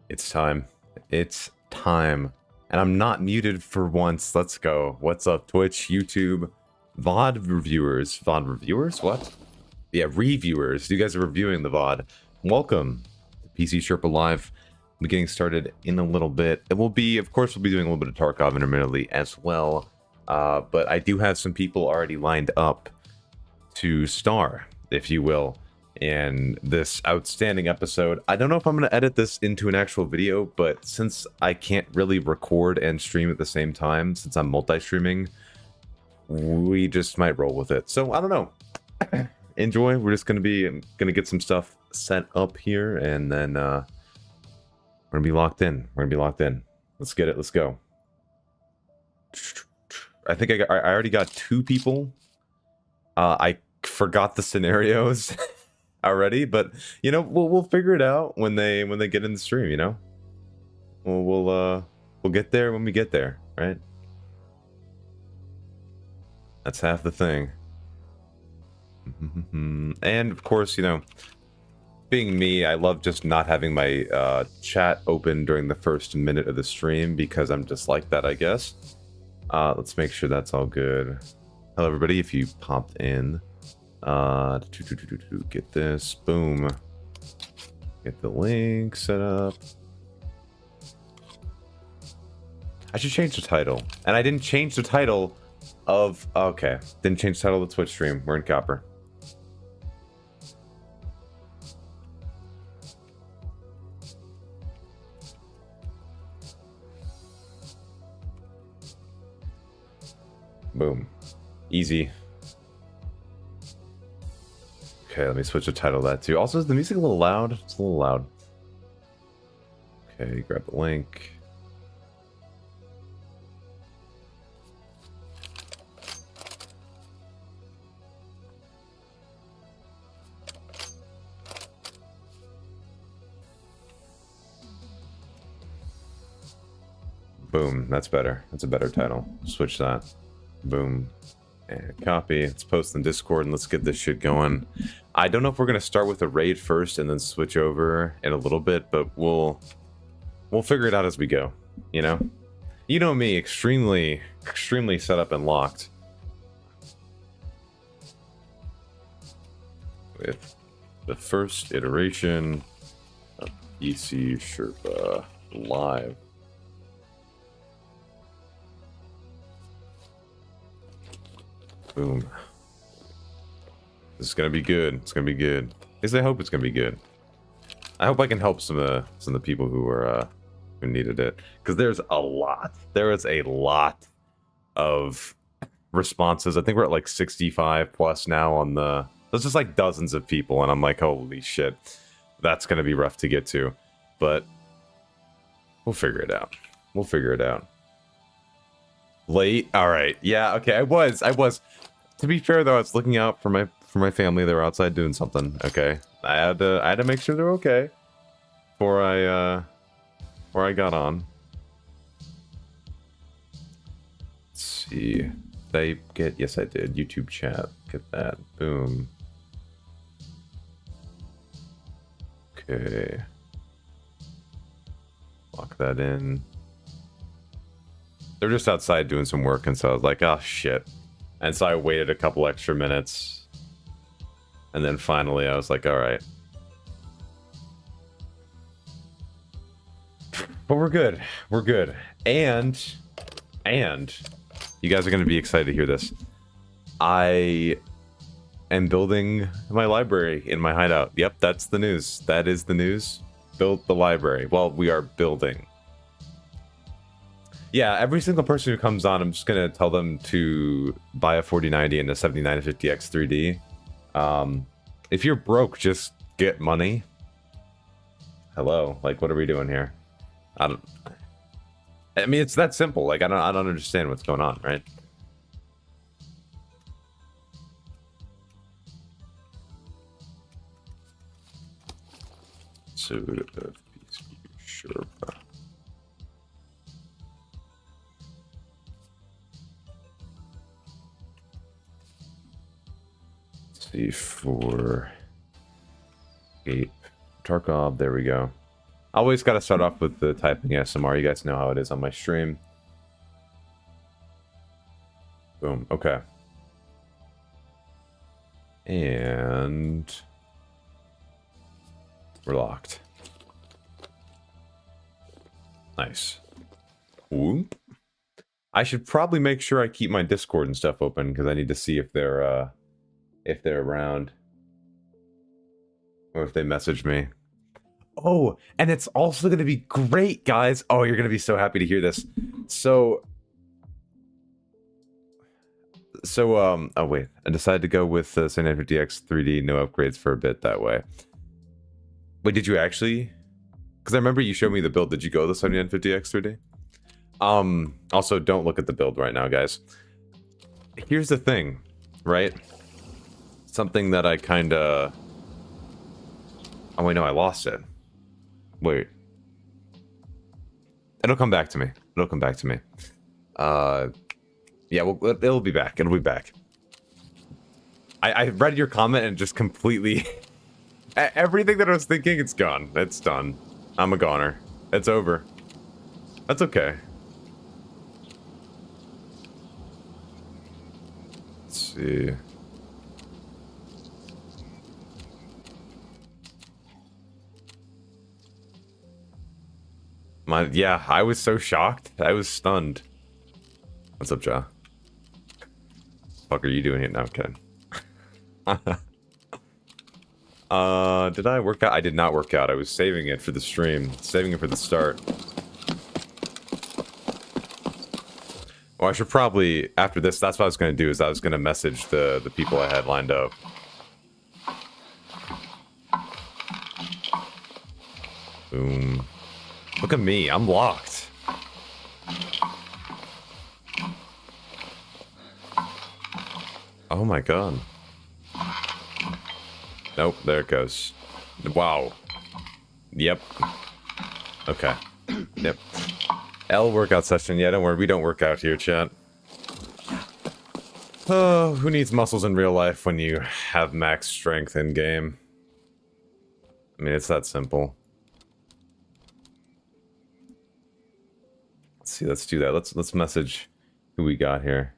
It's time. It's time. And I'm not muted for once. Let's go. What's up, Twitch, YouTube, VOD reviewers? VOD reviewers? What? Yeah, reviewers. You guys are reviewing the VOD. Welcome to PC Sherpa Live. We'll be getting started in a little bit. It will be, of course, we'll be doing a little bit of Tarkov intermittently as well. But I do have some people already lined up to star, if you will, in this outstanding episode. I don't know if I'm going to edit this into an actual video, but since I can't really record and stream at the same time, since I'm multi-streaming, we just might roll with it. So I don't know. Enjoy. We're just going to get some stuff set up here, and then we're going to be locked in. We're going to be locked in. Let's get it. Let's go. I think I already got 2 people. I forgot the scenarios already, but you know, we'll figure it out when they get in the stream. You know, we'll get there when we get there, right? That's half the thing. And of course, you know, being me, I love just not having my chat open during the first minute of the stream because I'm just like that, I guess. Let's make sure that's all good. Hello, everybody. If you popped in, get this, boom, get the link set up. I should change the title, and I didn't change the title of. Okay, didn't change the title of the Twitch stream. We're in copper. Boom, easy. Okay, let me switch the title of that too. Also, is the music a little loud? It's a little loud. Okay, grab the link. Boom, that's better. That's a better title. Switch that. Boom. And copy. Let's post in Discord and let's get this shit going. I don't know if we're gonna start with a raid first and then switch over in a little bit, but we'll figure it out as we go. You know me, extremely set up and locked with the first iteration of PC Sherpa Live. Boom. This is gonna be good. It's gonna be good. At least I hope it's gonna be good. I hope I can help some of the people who needed it, because there's a lot. There is a lot of responses. I think we're at like 65 plus now on the. There's just like dozens of people, and I'm like, holy shit, that's gonna be rough to get to, but we'll figure it out. We'll figure it out. Late. All right. Yeah. Okay. I was. To be fair, though, I was looking out for my family. They were outside doing something. Okay. I had to make sure they're okay before I got on. Let's see. They get. Yes, I did. YouTube chat. Get that. Boom. Okay. Lock that in. They're just outside doing some work, and so I was like, oh shit. And so I waited a couple extra minutes. And then finally I was like, all right. But we're good. We're good. And you guys are going to be excited to hear this. I am building my library in my hideout. Yep, that's the news. That is the news. Built the library. Well, we are building. Yeah, every single person who comes on, I'm just going to tell them to buy a 4090 and a 7950X 3D. If you're broke, just get money. Hello, like, what are we doing here? I mean, it's that simple. Like, I don't understand what's going on, right? So, Sherpa. See for Tarkov, there we go. I always got to start off with the typing ASMR. You guys know how it is on my stream. Boom. Okay. And we're locked. Nice. Whoop. I should probably make sure I keep my Discord and stuff open because I need to see if they're around or if they message me. Oh, and it's also going to be great, guys. Oh, you're going to be so happy to hear this. So, oh wait, I decided to go with the 7950X 3D, no upgrades for a bit that way. Wait, did you actually? Because I remember you showed me the build. Did you go the 7950X 3D? Also, don't look at the build right now, guys. Here's the thing, right? Something that I kind of... Oh, wait, no, I lost it. Wait. It'll come back to me. It'll come back to me. Yeah, well, it'll be back. It'll be back. I read your comment and just completely... Everything that I was thinking, it's gone. It's done. I'm a goner. It's over. That's okay. Let's see. Yeah, I was so shocked. I was stunned. What's up, Ja? Fuck are you doing here? No, I'm kidding. Did I work out? I did not work out. I was saving it for the stream. Saving it for the start. Well, I should probably, after this, that's what I was going to do, is I was going to message the people I had lined up. Boom. Look at me, I'm locked. Oh my god. Nope, there it goes. Wow. Yep. Okay. Yep. L workout session. Yeah, don't worry, we don't work out here, chat. Oh, who needs muscles in real life when you have max strength in game? I mean, it's that simple. Let's see, let's do that. Let's message who we got here.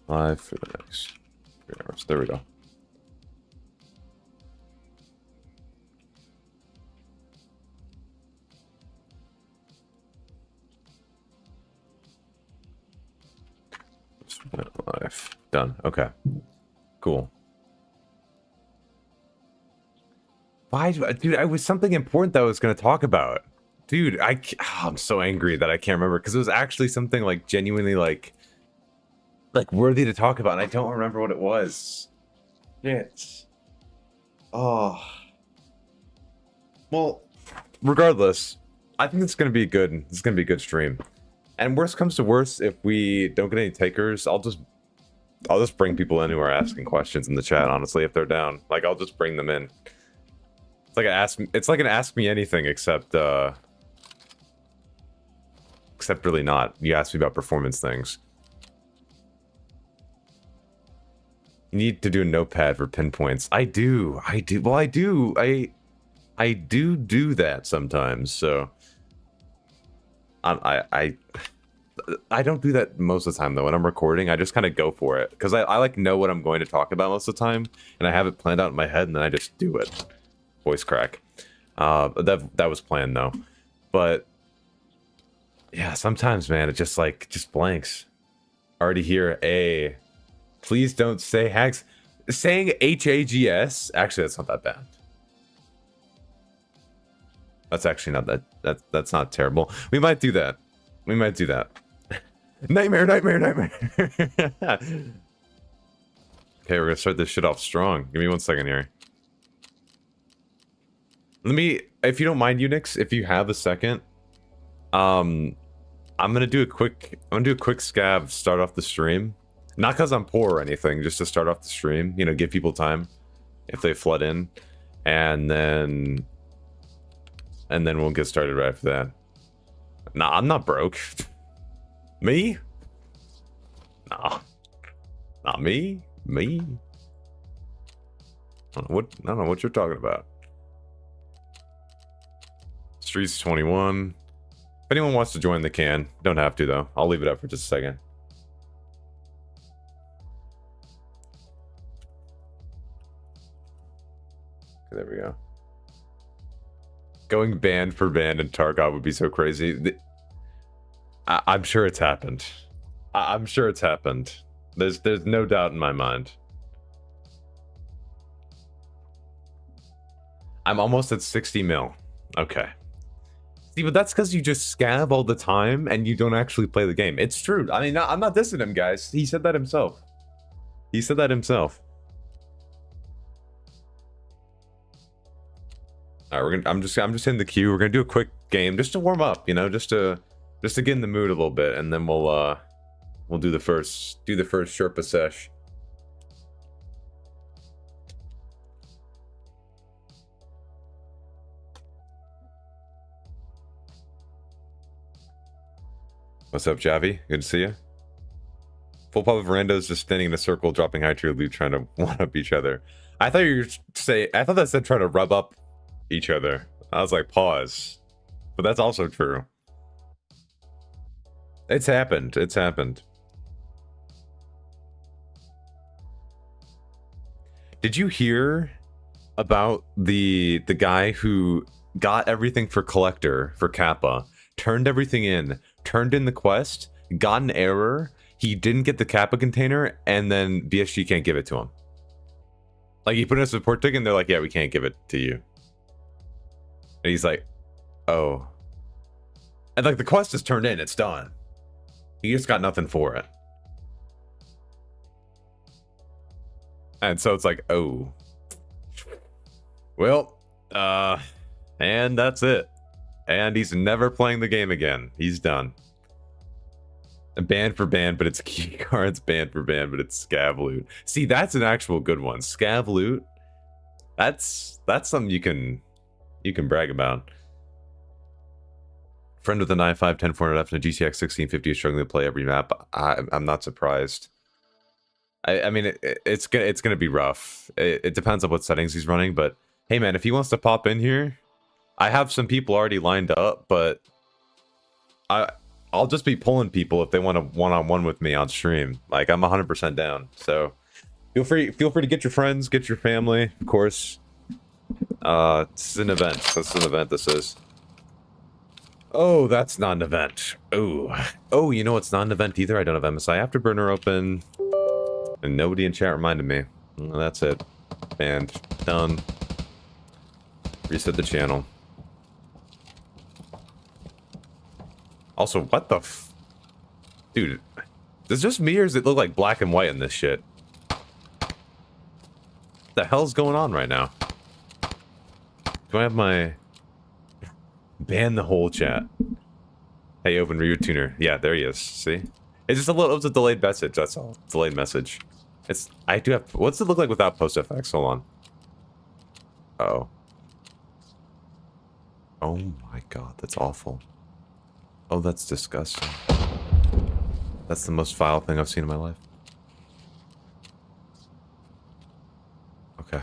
Live for the next 3 hours. There we go. Live. Done. Okay. Cool. Why, dude? I was something important that I was going to talk about. Dude, I'm so angry that I can't remember because it was actually something like genuinely like worthy to talk about, and I don't remember what it was. Shit. Oh. Well, regardless, I think it's gonna be good. It's gonna be a good stream. And worst comes to worst, if we don't get any takers, I'll just bring people in who are asking questions in the chat. Honestly, if they're down, like I'll just bring them in. It's like an ask me anything except really not. You ask me about performance things. You need to do a notepad for pinpoints. I do. Well, I do that sometimes. So I don't do that most of the time though. When I'm recording, I just kind of go for it because I like know what I'm going to talk about most of the time, and I have it planned out in my head, and then I just do it. Voice crack. That was planned though, but yeah, sometimes man, it just blanks. Already here. Please don't say hags. Saying HAGS, actually, that's not that bad. That's actually not that's not terrible. We might do that. We might do that. Nightmare. Okay, we're gonna start this shit off strong. Give me 1 second here. Let me, if you don't mind, Unix, if you have a second, I'm gonna do a quick scav, start off the stream. Not because I'm poor or anything, just to start off the stream, you know, give people time if they flood in, and then we'll get started right after that. Nah, I'm not broke. Me? Nah. Not me. Me? I don't know what you're talking about. Streets 21. If anyone wants to join, they can. Don't have to, though. I'll leave it up for just a second. Okay, there we go. Going band for band in Tarkov would be so crazy. I'm sure it's happened. I'm sure it's happened. There's no doubt in my mind. I'm almost at 60 mil. Okay. See, but that's because you just scav all the time and you don't actually play the game. It's true. I mean, I'm not dissing him, guys. He said that himself. He said that himself. All right, I'm just in the queue. We're gonna do a quick game just to warm up, you know, just to get in the mood a little bit, and then we'll do the first Sherpa sesh. What's up, Javi? Good to see you. Full pop of verandas just standing in a circle, dropping high tier loot, trying to one up each other. I thought that said trying to rub up each other. I was like, pause. But that's also true. It's happened. It's happened. Did you hear about the guy who got everything for Collector for Kappa, turned everything in, turned in the quest, got an error, he didn't get the Kappa container, and then BSG can't give it to him? Like, he put in a support ticket and they're like, yeah, we can't give it to you. And he's like, oh. And like, the quest is turned in, it's done. He just got nothing for it. And so it's like, oh. Well, and that's it. And he's never playing the game again. He's done. Banned for banned, but it's key cards. Banned for banned, but it's scav loot. See, that's an actual good one. Scav loot. That's something you can brag about. Friend with an i5 10400F and a GTX 1650 is struggling to play every map. I'm not surprised. I mean, it's gonna be rough. It depends on what settings he's running, but hey, man, if he wants to pop in here, I have some people already lined up, but I'll just be pulling people if they want a one-on-one with me on stream. Like, I'm 100% down. So feel free to get your friends, get your family, of course. It's an event. That's an event. This is. Oh, that's not an event. Oh, you know what's not an event either? I don't have MSI Afterburner open. And nobody in chat reminded me. Well, that's it. Banned. Done. Reset the channel. Also, what the Dude, is it just me or does it look like black and white in this shit? What the hell's going on right now? Do I have my... Ban the whole chat. Hey, open Ryu Tuner. Yeah, there he is. See? It's just it's a delayed message, that's all. Delayed message. I do have... What's it look like without post FX? Hold on. Uh-oh. Oh my god, that's awful. Oh, that's disgusting. That's the most vile thing I've seen in my life. Okay.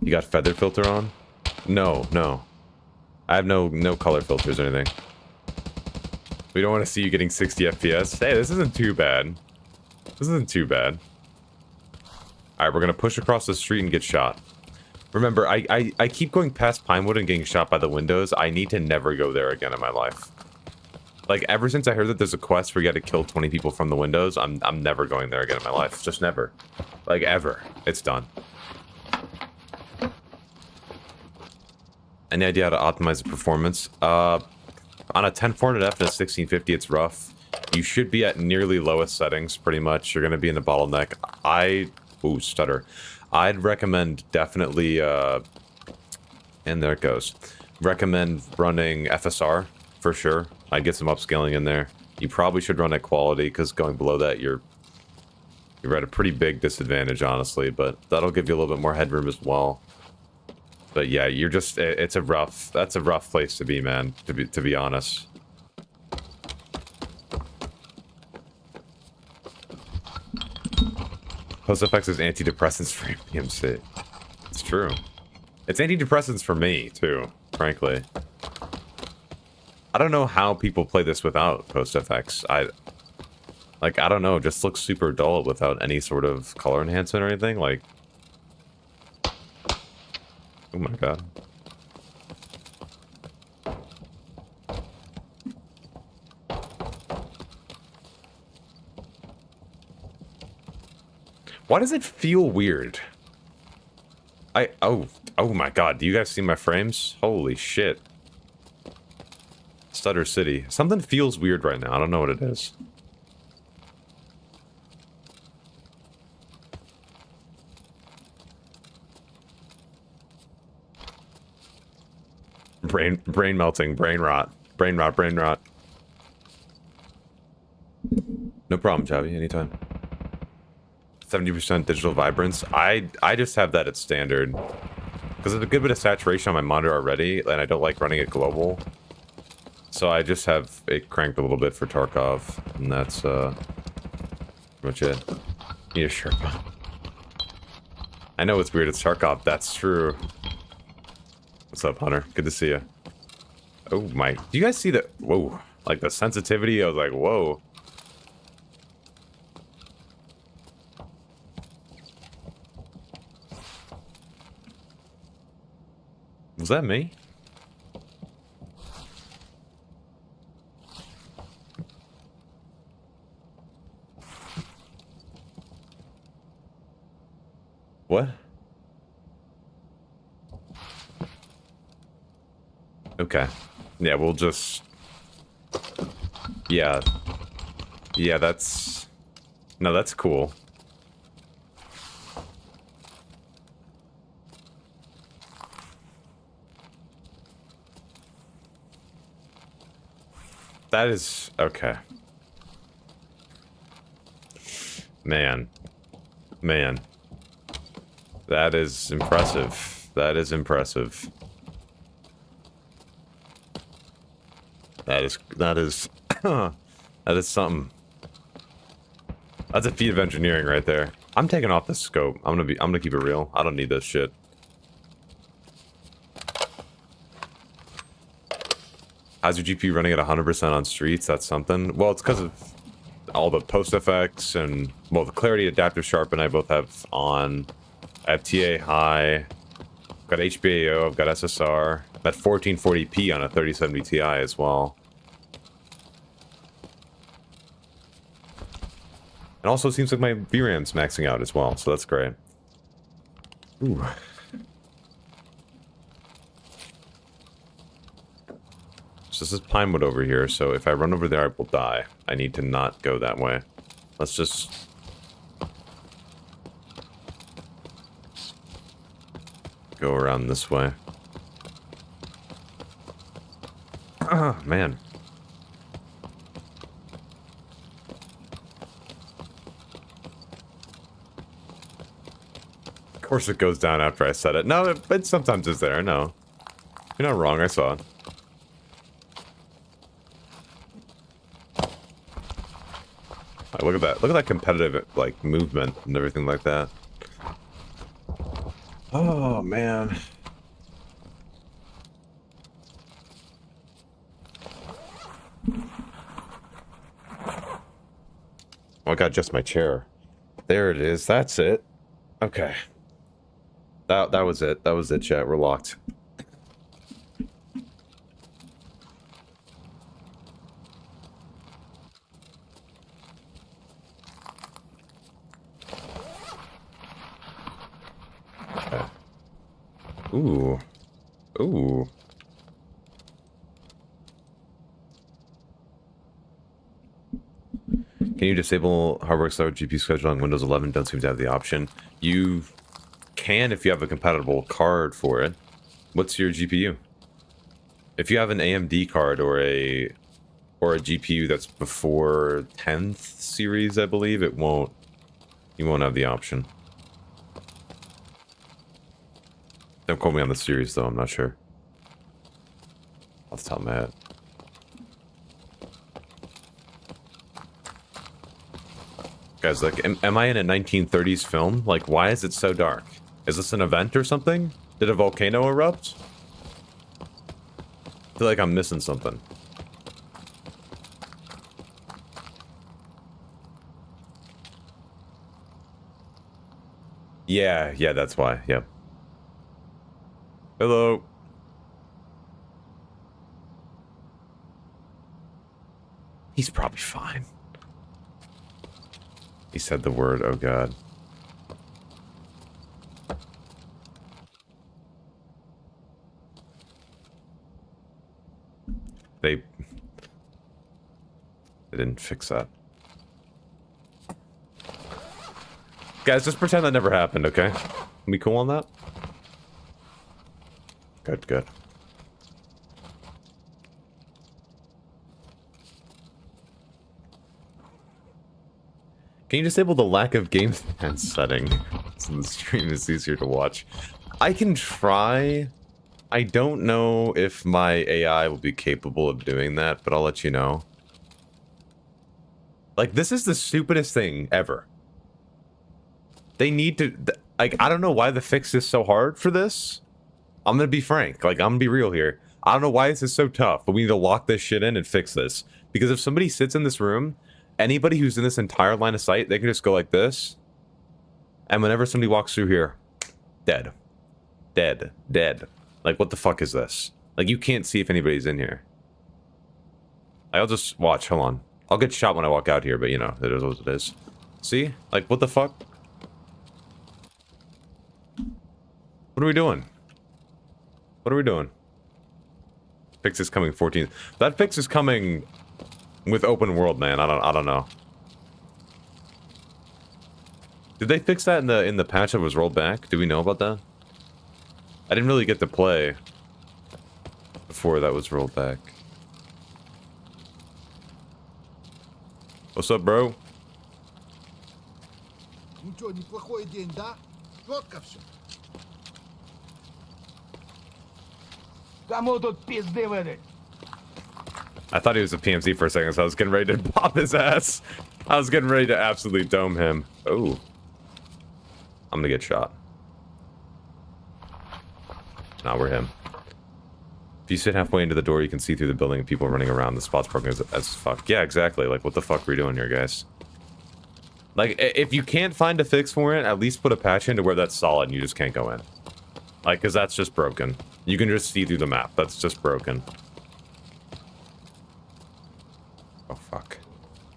You got feather filter on? No. I have no color filters or anything. We don't want to see you getting 60 FPS. Hey, this isn't too bad. This isn't too bad. Alright, we're gonna push across the street and get shot. Remember, I keep going past Pinewood and getting shot by the windows. I need to never go there again in my life. Like, ever since I heard that there's a quest where you gotta kill 20 people from the windows, I'm never going there again in my life. Just never. Like, ever. It's done. Any idea how to optimize the performance? On a 10400F and a 1650, it's rough. You should be at nearly lowest settings, pretty much. You're gonna be in the bottleneck. Ooh, stutter. I'd recommend definitely, and there it goes. Recommend running FSR, for sure. I'd get some upscaling in there. You probably should run at quality, because going below that, you're at a pretty big disadvantage, honestly, but that'll give you a little bit more headroom as well. But yeah, that's a rough place to be, man, to be honest. Post-effects is antidepressants for PMC. It's true. It's antidepressants for me, too, frankly. I don't know how people play this without post-effects. I don't know, it just looks super dull without any sort of color enhancement or anything, like... Oh my god. Why does it feel weird? Oh my god, do you guys see my frames? Holy shit. Stutter City. Something feels weird right now, I don't know what it is. Brain melting, brain rot. Brain rot. No problem, Javi, anytime. 70% digital vibrance. I just have that at standard. Because there's a good bit of saturation on my monitor already, and I don't like running it global. So I just have it cranked a little bit for Tarkov, and that's pretty much it. Need a Sherpa. I know it's weird, it's Tarkov, that's true. What's up, Hunter? Good to see you. Oh my, do you guys see the, whoa, like the sensitivity? I was like, whoa. Was that me? What? Okay. Yeah, we'll just... Yeah. Yeah, that's... No, that's cool. That is... Okay. Man. Man. That is impressive. That is impressive. That is that is something. That's a feat of engineering right there. I'm taking off the scope. I'm gonna keep it real. I don't need this shit. How's your GPU running at 100% on streets? That's something. Well, it's because of all the post effects and, well, the clarity, adaptive sharpen I both have on. I have TAA High. I've got HBAO. I've got SSR. I'm at 1440p on a 3070 Ti as well. And also, it seems like my VRAM's maxing out as well, so that's great. Ooh. So this is Pinewood over here, so if I run over there, I will die. I need to not go that way. Let's just... go around this way. Oh, man. Of course it goes down after I said it. No, it sometimes is there, no. You're not wrong, I saw it. Right, look at that. Look at that competitive, like, movement and everything like that. Oh, man. Oh, I got just my chair. There it is. That's it. Okay. That was it. That was it, chat. We're locked. Okay. Ooh. Ooh. Can you disable hardware accelerated GPU schedule on Windows 11? Don't seem to have the option. You can if you have a compatible card for it. What's your GPU? If you have an AMD card or a GPU that's before 10th series, I believe, you won't have the option. Don't quote me on the series though, I'm not sure. Off the top of my head. Guys, like, am I in a 1930s film? Like, why is it so dark? Is this an event or something? Did a volcano erupt? I feel like I'm missing something. Yeah, that's why. Yep. Hello. He's probably fine. He said the word, oh god. They didn't fix that. Guys, just pretend that never happened, okay? We cool on that? Good, good. Can you disable the lack of game fan setting so the stream is easier to watch? I can try. I don't know if my AI will be capable of doing that, but I'll let you know. Like, this is the stupidest thing ever. They need to... Like, I don't know why the fix is so hard for this. I'm gonna be frank. Like, I'm gonna be real here. I don't know why this is so tough, but we need to lock this shit in and fix this. Because if somebody sits in this room, anybody who's in this entire line of sight, they can just go like this. And whenever somebody walks through here, dead. Dead. Dead. Like, what the fuck is this? Like, you can't see if anybody's in here. I'll just watch. Hold on. I'll get shot when I walk out here, but you know, it is what it is. See? Like, what the fuck? What are we doing? What are we doing? Fix is coming 14th. That fix is coming with open world, man. I don't know. Did they fix that in the patch that was rolled back? Do we know about that? I didn't really get to play before that was rolled back. What's up, bro? I thought he was a PMC for a second, so I was getting ready to pop his ass. I was getting ready to absolutely dome him. Oh. I'm gonna get shot. Nah, we're him. If you sit halfway into the door, you can see through the building and people running around. The spot's broken as fuck. Yeah, exactly. Like, what the fuck are we doing here, guys? Like, if you can't find a fix for it, at least put a patch in to where that's solid and you just can't go in. Like, because that's just broken. You can just see through the map. That's just broken. Oh, fuck.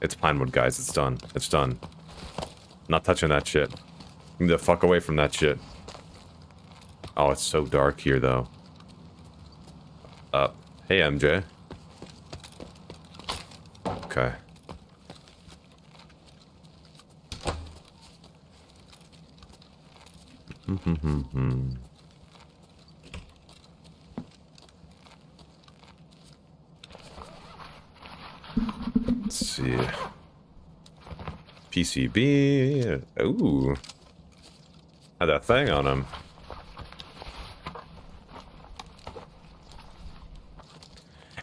It's Pinewood, guys. It's done. It's done. Not touching that shit. Get the fuck away from that shit. Oh, it's so dark here, though. Hey, MJ. Okay. Let's see. PCB. Ooh. Had that thing on him.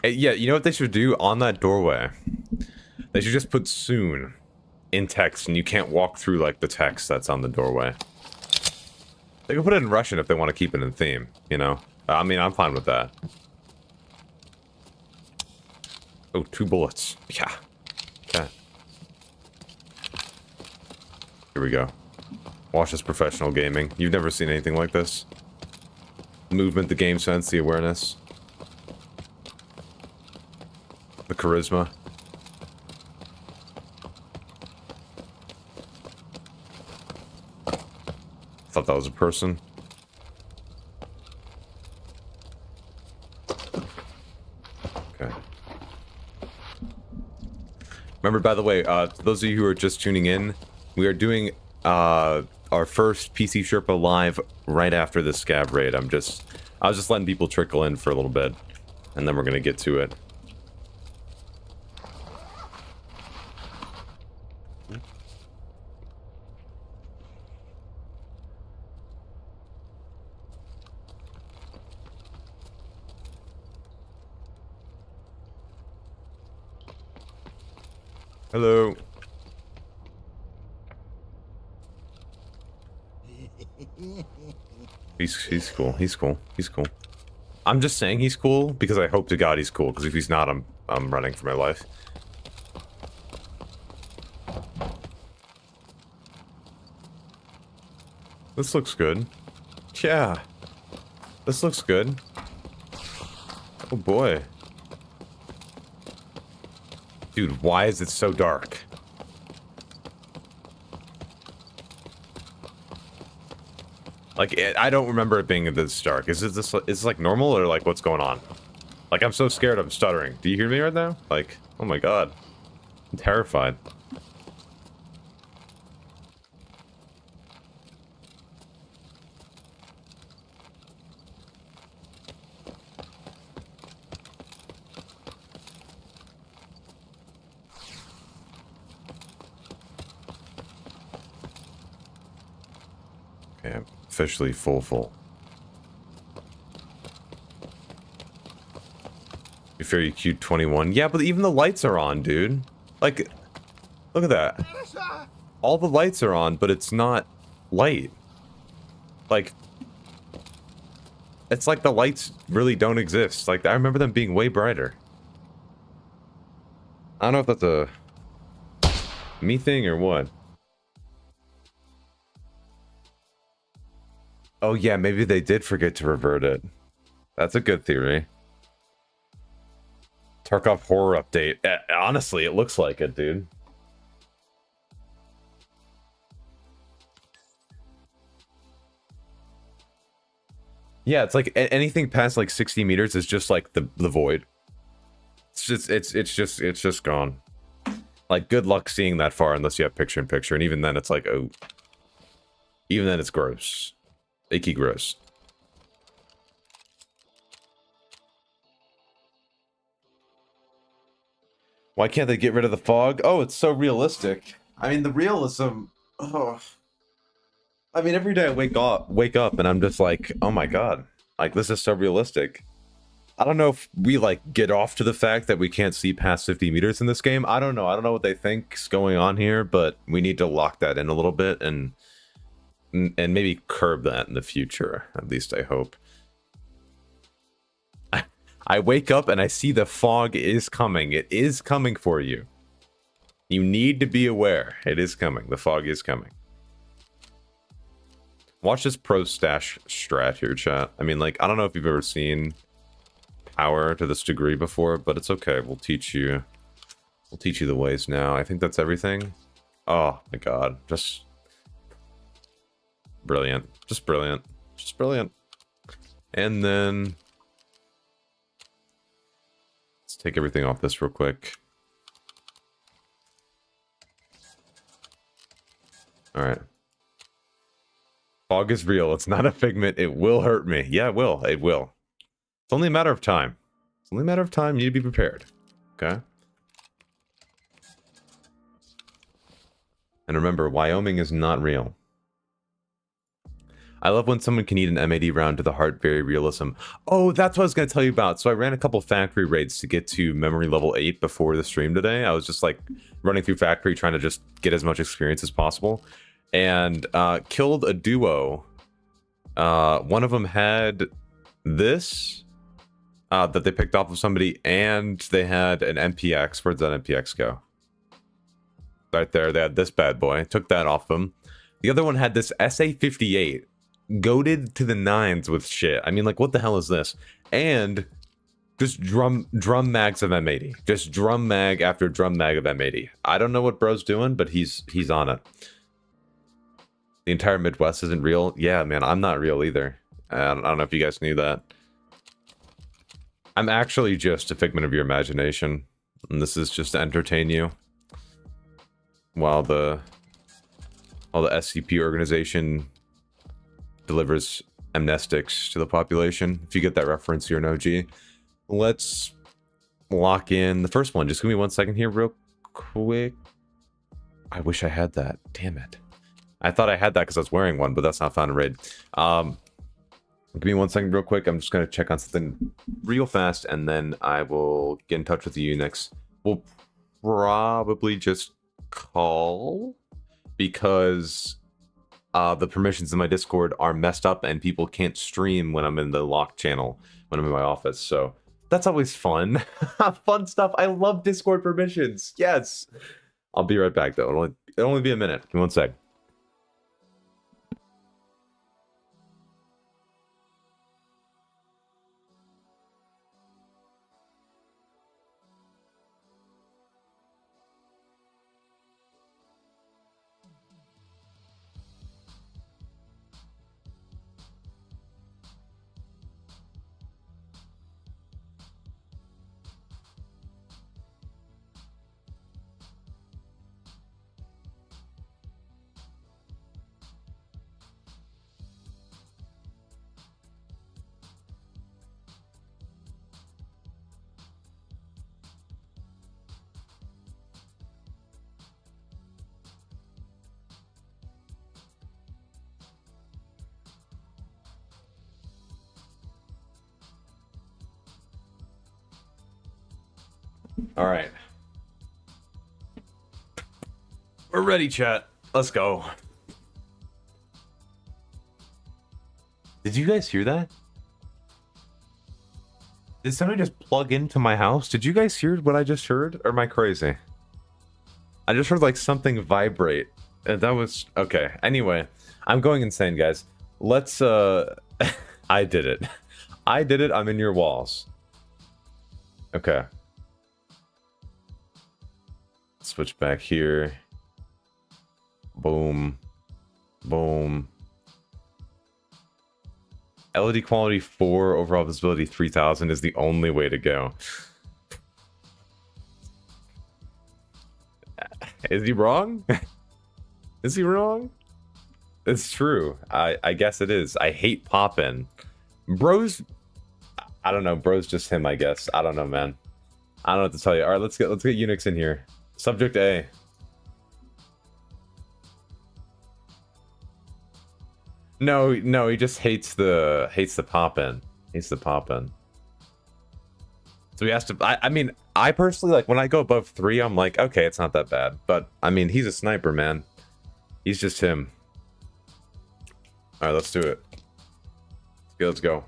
Hey, yeah, you know what they should do on that doorway? They should just put soon in text, and you can't walk through, like, the text that's on the doorway. They can put it in Russian if they want to keep it in theme, you know? I mean, I'm fine with that. Oh, 2 bullets. Yeah. Okay. Here we go. Watch this professional gaming. You've never seen anything like this. Movement, the game sense, the awareness. The charisma. Thought that was a person. Okay. Remember, by the way, those of you who are just tuning in, we are doing our first PC Sherpa live right after the scab raid. I was just letting people trickle in for a little bit, and then we're gonna get to it. Hello. He's cool. He's cool. He's cool. I'm just saying he's cool because I hope to God he's cool. Because if he's not, I'm running for my life. This looks good. Yeah. This looks good. Oh boy. Dude, why is it so dark? Like, I don't remember it being this dark. Is this like normal or like what's going on? Like, I'm so scared I'm stuttering. Do you hear me right now? Like, oh my god. I'm terrified. Okay, I'm officially full. You're very cute 21. Yeah, but even the lights are on, dude. Like, look at that. All the lights are on, but it's not light. Like, it's like the lights really don't exist. Like, I remember them being way brighter. I don't know if that's a me thing or what. Oh yeah, maybe they did forget to revert it. That's a good theory. Tarkov horror update. Honestly, it looks like it, dude. Yeah, it's like anything past like 60 meters is just like the void. It's just gone. Like, good luck seeing that far unless you have picture-in-picture, and even then it's like, oh. Even then it's gross. Icky gross. Why can't they get rid of the fog? Oh, it's so realistic. I mean, the realism... Oh. I mean, every day I wake up and I'm just like, oh my god. Like, this is so realistic. I don't know if we, like, get off to the fact that we can't see past 50 meters in this game. I don't know. I don't know what they think's going on here, but we need to lock that in a little bit and maybe curb that in the future. At least I hope. I wake up and I see the fog is coming. It is coming for you. You need to be aware. It is coming. The fog is coming. Watch this pro stash strat here, chat. I mean, like, I don't know if you've ever seen power to this degree before, but it's okay. We'll teach you the ways now. I think that's everything. Oh my god. Just brilliant. Just brilliant. Just brilliant. And then let's take everything off this real quick. Alright. Fog is real. It's not a figment. It will hurt me. Yeah, it will. It will. It's only a matter of time. It's only a matter of time. You need to be prepared. Okay? And remember, Wyoming is not real. I love when someone can eat an MAD round to the heart. Very realism. Oh, that's what I was going to tell you about. So I ran a couple factory raids to get to memory level 8 before the stream today. I was just like running through factory trying to just get as much experience as possible. And killed a duo. One of them had this that they picked off of somebody, and they had an MPX. Where'd that MPX go? Right there. They had this bad boy. Took that off them. The other one had this SA-58. Goated to the nines with shit. I mean, like, what the hell is this? And just drum mags of M80. Just drum mag after drum mag of M80. I don't know what bro's doing, but he's on it. The entire Midwest isn't real. Yeah, man, I'm not real either. I don't know if you guys knew that. I'm actually just a figment of your imagination. And this is just to entertain you. While the SCP organization delivers amnestics to the population. If you get that reference, you're an OG. Let's lock in the first one. Just give me 1 second here real quick. I wish I had that. Damn it. I thought I had that because I was wearing one, but that's not found in raid. Give me 1 second real quick. I'm just going to check on something real fast, and then I will get in touch with you next. We'll probably just call, because the permissions in my Discord are messed up and people can't stream when I'm in the locked channel when I'm in my office. So that's always fun. Fun stuff. I love Discord permissions. Yes. I'll be right back though. It'll only be a minute. Give me one sec. All right. We're ready, chat. Let's go. Did you guys hear that? Did somebody just plug into my house? Did you guys hear what I just heard? Or am I crazy? I just heard like something vibrate. And that was... Okay. Anyway, I'm going insane, guys. Let's... I did it. I did it. I'm in your walls. Okay. Switch back here. Boom. Boom. LOD quality 4, overall visibility 3000 is the only way to go. Is he wrong? Is he wrong? It's true. I guess it is. I hate poppin'. Bro's... I don't know. Bro's just him, I guess. I don't know, man. I don't know what to tell you. All right, let's get Unix in here. Subject A. No, he just hates the pop-in. Hates the pop-in. So he has to... I mean, I personally, like, when I go above 3, I'm like, okay, it's not that bad. But, I mean, he's a sniper, man. He's just him. Alright, let's do it. Okay, let's go.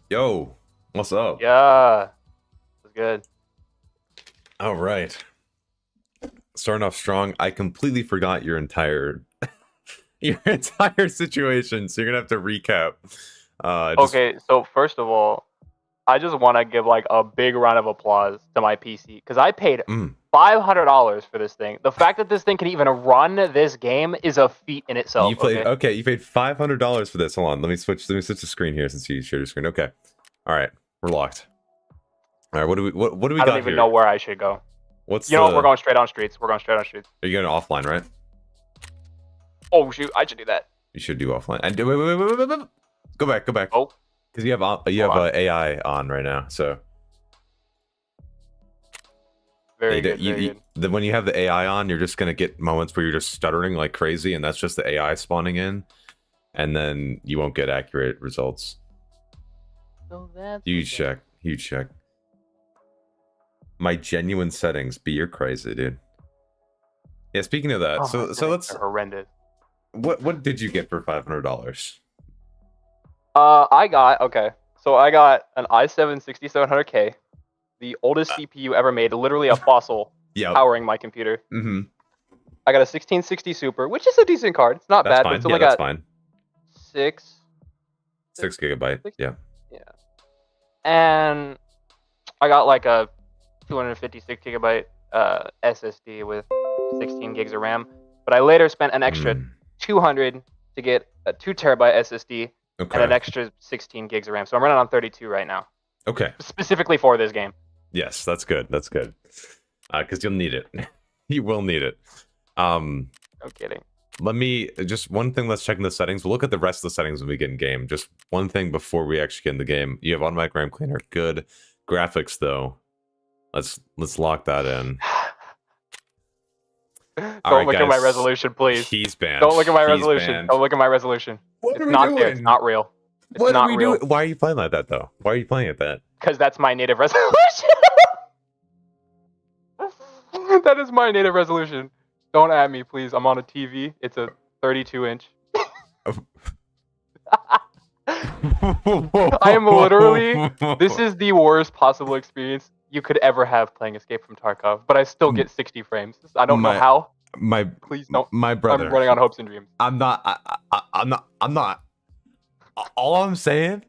Yo, what's up? Yeah, it's good. All right. Starting off strong. I completely forgot your entire situation, so you're gonna have to recap. Okay, so first of all, I just want to give like a big round of applause to my PC because I paid $500 for this thing. The fact that this thing can even run this game is a feat in itself. You played okay. You paid $500 for this. Hold on, let me switch the screen here since you shared your screen. Okay, all right, we're locked. All right, what do we got here? I don't even know where I should go. What's you know what? We're going straight on streets. We're going straight on streets. Are you going offline, right? Oh shoot, I should do that. You should do offline. And wait. Go back. Oh. Because you have AI on right now, so very good. When you have the AI on, you're just gonna get moments where you're just stuttering like crazy, and that's just the AI spawning in, and then you won't get accurate results. So that's huge check. My genuine settings. You're crazy, dude. Yeah. Speaking of that, so let's. Horrendous. What did you get for $500? I got an i7 6700K, the oldest CPU ever made, literally a fossil powering my computer. Mm-hmm. I got a 1660 Super, which is a decent card. It's not bad, but it's only got fine. 6 gigabyte. Yeah. And I got like a 256 gigabyte SSD with 16 gigs of RAM, but I later spent an extra 200 to get a 2 terabyte SSD. Okay. And an extra 16 gigs of RAM. So I'm running on 32 right now. Okay. Specifically for this game. Yes, that's good. Because you'll need it. You will need it. No kidding. Let me... Just one thing, let's check in the settings. We'll look at the rest of the settings when we get in game. Just one thing before we actually get in the game. You have automatic RAM cleaner. Good. Graphics, though. Let's lock that in. Don't look at my resolution, please. He's banned. Don't look at my resolution. Don't look at my resolution. It's not there. It's not real. What are we doing? Why are you playing like that, though? Why are you playing at that? Because that's my native resolution. That is my native resolution. Don't at me, please. I'm on a TV. It's a 32-inch. I am literally. This is the worst possible experience you could ever have playing Escape from Tarkov, but I still get 60 frames. I don't know how. Please don't. My brother. I'm running on hopes and dreams. I'm not. I'm not. All I'm saying,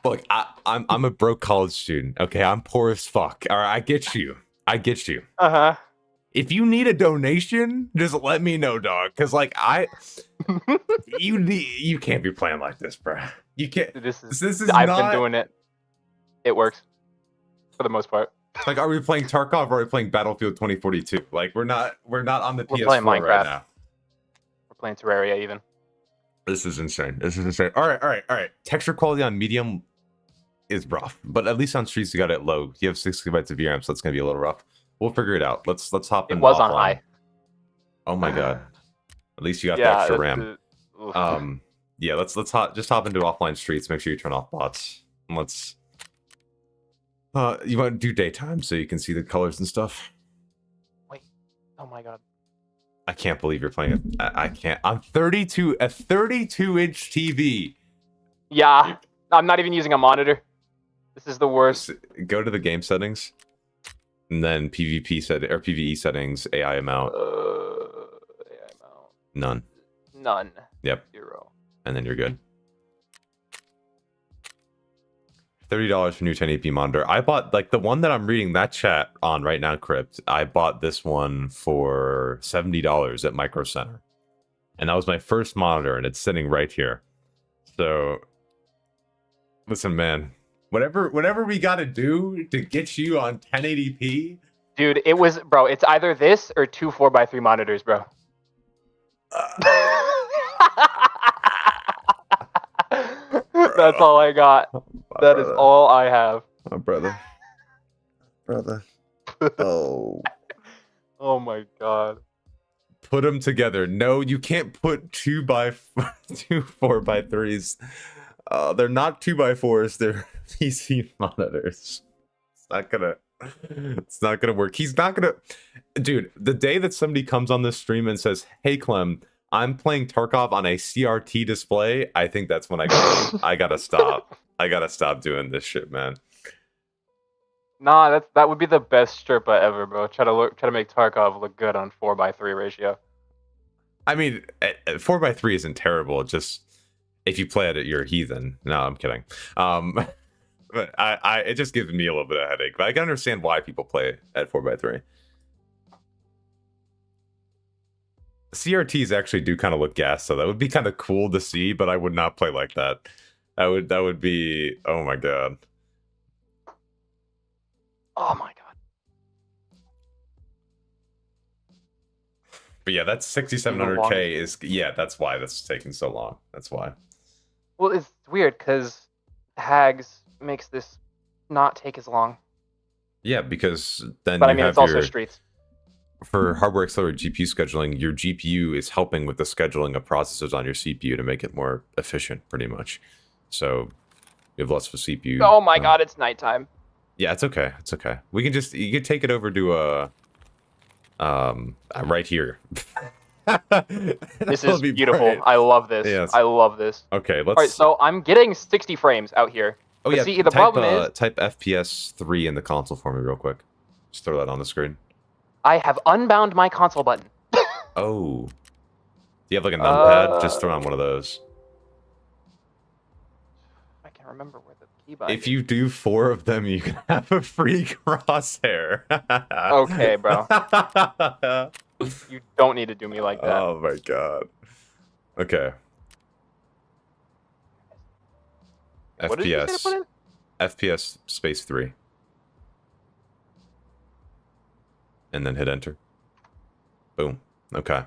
look, I'm a broke college student. Okay, I'm poor as fuck. All right, I get you. Uh-huh. If you need a donation, just let me know, dog. Cause like you can't be playing like this, bro. You can't. This is. I've been doing it. It works, for the most part. Like, are we playing Tarkov or are we playing Battlefield 2042? Like, we're not on the PS4 right now. We're playing Terraria even. This is insane. All right. Texture quality on medium is rough, but at least on streets you got it low. You have 6 GB of VRAM, so it's gonna be a little rough. We'll figure it out. Let's hop in. It was on high. Oh my god. At least you got the extra RAM. Yeah, let's just hop into offline streets. Make sure you turn off bots. And let's. You want to do daytime so you can see the colors and stuff. Wait. Oh my god. I can't believe you're playing it. I can't. I'm 32. A 32-inch TV. Yeah, I'm not even using a monitor. This is the worst. Go to the game settings, and then PVE settings, AI amount. AI amount. None. Yep. 0. And then you're good. $30 for new 1080p monitor. I bought like the one that I'm reading that chat on right now, Crypt. I bought this one for $70 at Micro Center, and that was my first monitor, and it's sitting right here. So, listen, man. Whatever we got to do to get you on 1080p, dude. It was, bro. It's either this or 2 4x3 monitors, bro. That's all I got. That is all I have. My brother. Oh. Oh my god. Put them together. No, you can't put 2 4x3s. They're not 2x4s. They're PC monitors. It's not gonna work. He's not gonna. Dude, the day that somebody comes on this stream and says, "Hey, Clem, I'm playing Tarkov on a CRT display," I think that's when I gotta stop. I gotta stop doing this shit, man. Nah, that would be the best Sherpa ever, bro. Try to make Tarkov look good on 4x3 ratio. I mean, 4x3 isn't terrible. Just if you play it, you're a heathen. No, I'm kidding. But it just gives me a little bit of a headache. But I can understand why people play at 4x3. CRTs actually do kind of look gas, so that would be kind of cool to see. But I would not play like that. That would be, oh my god. Oh my god. But yeah, that's 6700K is, yeah, that's why that's taking so long. That's why. Well, it's weird because Hags makes this not take as long. Yeah, because then but I mean, it's also streets. For hardware accelerated GPU scheduling, your GPU is helping with the scheduling of processors on your CPU to make it more efficient, pretty much. So you have less of a CPU. Oh my god, it's nighttime. Yeah, it's okay. It's okay. You can take it over to right here. This is beautiful. Bright. I love this. Yes. I love this. Okay, let's. All right, so I'm getting 60 frames out here. Oh yeah. See, the problem is type FPS 3 in the console for me real quick. Just throw that on the screen. I have unbound my console button. Oh. Do you have like a numpad? Just throw on one of those. I can't remember where the key button. If you do 4 of them, you can have a free crosshair. Okay, bro. You don't need to do me like that. Oh my god. Okay. What did you say to put in? FPS space 3. And then hit enter. Boom. Okay.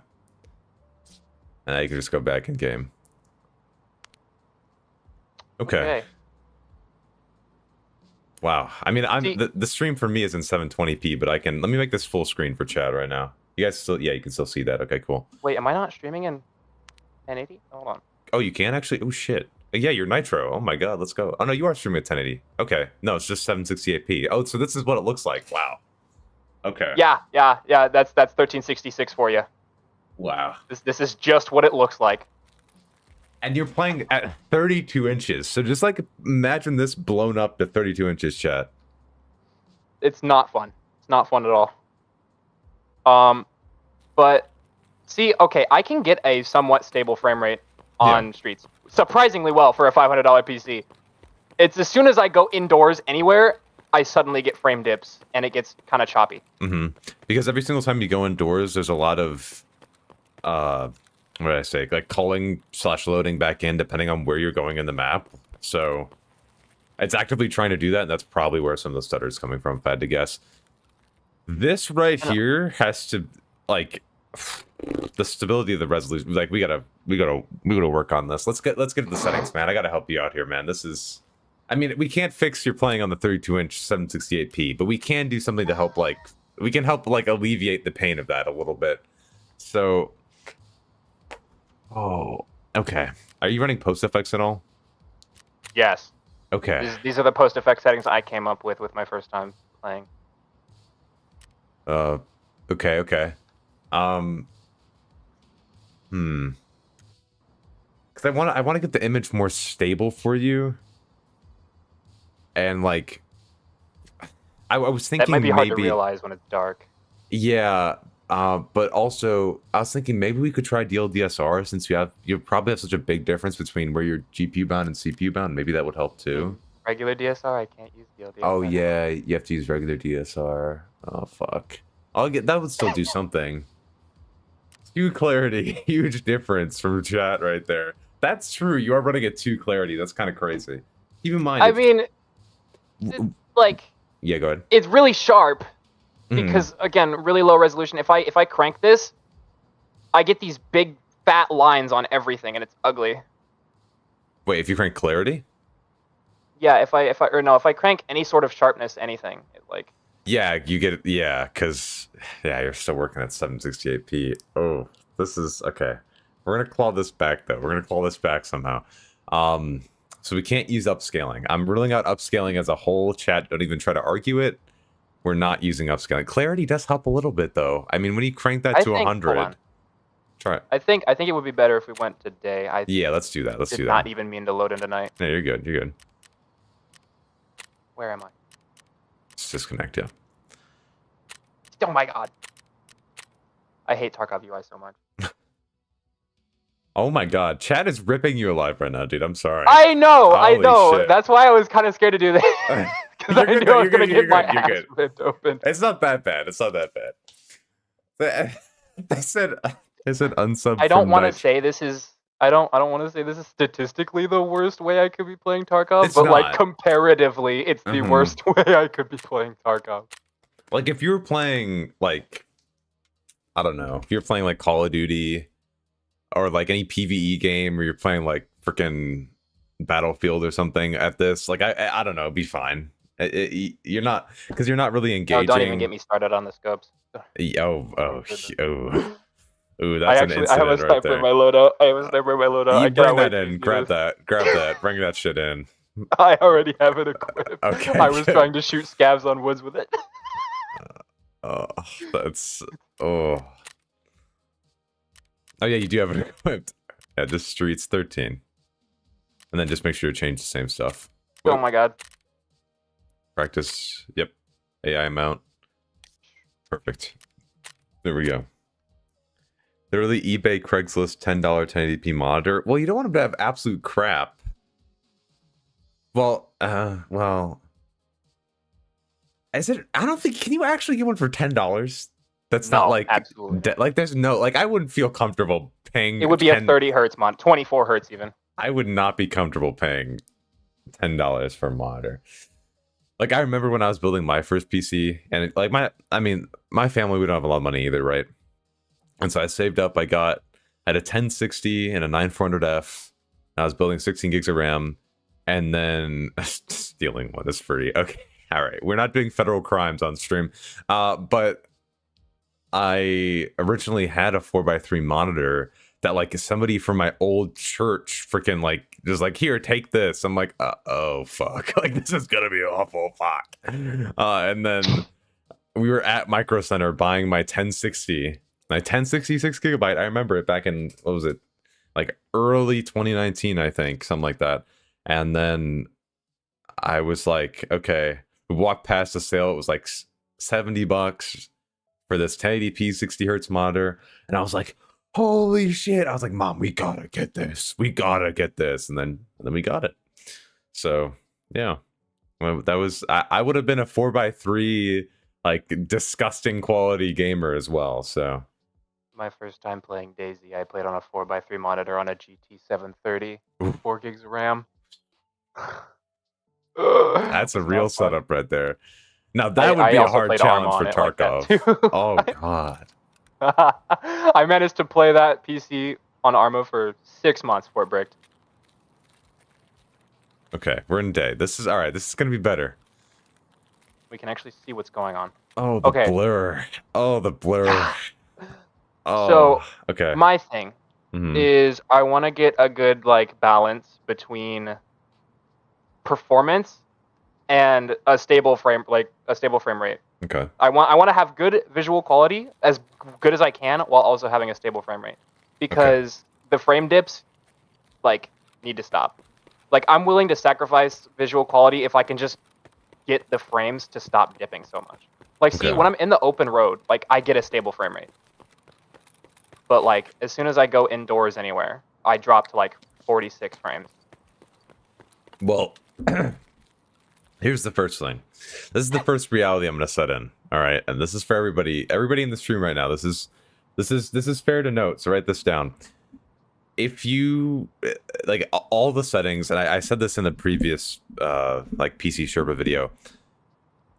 And now you can just go back in game. Okay. Wow. I mean, the stream for me is in 720p, but let me make this full screen for chat right now. You guys still, yeah, you can still see that. Okay, cool. Wait, am I not streaming in 1080? Hold on. Oh, you can actually? Oh, shit. Yeah, you're Nitro. Oh my god, let's go. Oh no, you are streaming at 1080. Okay. No, it's just 768p. Oh, so this is what it looks like. Wow. Okay. Yeah. That's 1366 for you. Wow. This is just what it looks like. And you're playing at 32 inches. So just like imagine this blown up to 32 inches, chat. It's not fun. It's not fun at all. But see, okay, I can get a somewhat stable frame rate on streets surprisingly well for a $500 PC. It's as soon as I go indoors anywhere, I suddenly get frame dips and it gets kind of choppy. Because every single time you go indoors, there's a lot of what did I say? Like calling / loading back in depending on where you're going in the map. So it's actively trying to do that, and that's probably where some of the stutter is coming from, if I had to guess. This right here has to, like, the stability of the resolution. Like, we gotta work on this. Let's get to the settings, man. I gotta help you out here, man. This is, I mean, we can't fix you're playing on the 32-inch 768p, but we can do something to help, like, we can help, like, alleviate the pain of that a little bit. So, okay. Are you running post effects at all? Yes. Okay. These are the post effect settings I came up with my first time playing. Okay. Because I want to get the image more stable for you, and like, I was thinking that might be hard to maybe, realize when it's dark. Yeah, but also I was thinking maybe we could try DLSS since you probably have such a big difference between where you're GPU bound and CPU bound. Maybe that would help too. Regular DSR, I can't use DLSS. Oh yeah, you have to use regular DSR. Oh fuck. That would still do something. Huge clarity, huge difference from chat right there. That's true. You are running at 2 clarity. That's kind of crazy. Keep in mind. I mean, like. Yeah, go ahead. It's really sharp because again, really low resolution. If I crank this, I get these big fat lines on everything, and it's ugly. Wait, if you crank clarity? Yeah, if I crank any sort of sharpness, anything, like. Yeah, you get it. Yeah, because you're still working at 768p. Oh, this is okay. We're gonna claw this back though. We're gonna claw this back somehow. So we can't use upscaling. I'm ruling out upscaling as a whole. Chat, don't even try to argue it. We're not using upscaling. Clarity does help a little bit though. I mean, when you crank that to 100, try it. I think it would be better if we went to day. Yeah, let's do that. Let's do that. Not even mean to load into night. No, you're good. You're good. Where am I? Let's disconnect, yeah. Oh my god. I hate Tarkov UI so much. Oh my god. Chat is ripping you alive right now, dude. I'm sorry. I know. Holy shit. That's why I was kind of scared to do this. Because I knew I was going to get my ass ripped open. It's not that bad. It's not that bad. They said unsub. I don't want to say this is... I don't want to say this is statistically the worst way I could be playing Tarkov, but like comparatively, it's the worst way I could be playing Tarkov. Like if you were playing like, I don't know, if you're playing like Call of Duty or like any PvE game, or you're playing like freaking Battlefield or something at this, like I don't know, it'd be fine. You're not, because you're not really engaging. No, don't even get me started on the scopes. Ooh, that's an incident. I have a sniper in my loadout. You bring that in. Grab that. Bring that shit in. I already have it equipped. Okay. I was trying to shoot scavs on woods with it. Oh yeah, you do have it equipped. Yeah, just streets 13. And then just make sure to change the same stuff. Oh my god. Practice. Yep. AI mount. Perfect. There we go. Literally eBay, Craigslist, $10 1080p monitor. Well, you don't want them to have absolute crap. Well, is it? I don't think. Can you actually get one for $10? That's not like absolutely. Like there's no, like I wouldn't feel comfortable paying. It would be a 30 hertz monitor, 24 hertz even. I would not be comfortable paying $10 for a monitor. Like I remember when I was building my first PC, and like my family, we don't have a lot of money either, right? And so I saved up. I had a 1060 and a 9400F. I was building 16 gigs of RAM, and then stealing one is free. Okay, all right. We're not doing federal crimes on stream, but I originally had a 4x3 monitor that like somebody from my old church freaking like just like, here, take this. I'm like, oh fuck, like this is gonna be awful, fuck. And then we were at Micro Center buying my 1060, my 1066 gigabyte. I remember it back in, what was it, like early 2019, I think, something like that. And then I was like, okay, we walked past the sale. It was like $70 for this 1080p 60 hertz monitor, and I was like, holy shit! I was like, Mom, we gotta get this. We gotta get this, and then we got it. So yeah, well, that was I would have been a 4x3 like disgusting quality gamer as well. So my first time playing Daisy, I played on a 4x3 monitor on a GT 730, 4 gigs of RAM. That's a real setup right there. Now that would be a hard challenge for Tarkov. Oh god. I managed to play that PC on Arma for 6 months before it bricked. Okay, we're in day. This is all right. This is gonna be better. We can actually see what's going on. Oh, the blur. Oh, the blur. Oh, so okay. My thing is I want to get a good like balance between performance and a stable frame rate. Okay. I want to have good visual quality, as good as I can, while also having a stable frame rate, because the frame dips like need to stop. Like, I'm willing to sacrifice visual quality if I can just get the frames to stop dipping so much. Like, see, when I'm in the open road, like, I get a stable frame rate. But, like, as soon as I go indoors anywhere, I drop to, like, 46 frames. Well, here's the first thing. This is the first reality I'm going to set in, all right? And this is for everybody in the stream right now. This is fair to note, so write this down. If you like all the settings, and I said this in the previous like PC Sherpa video,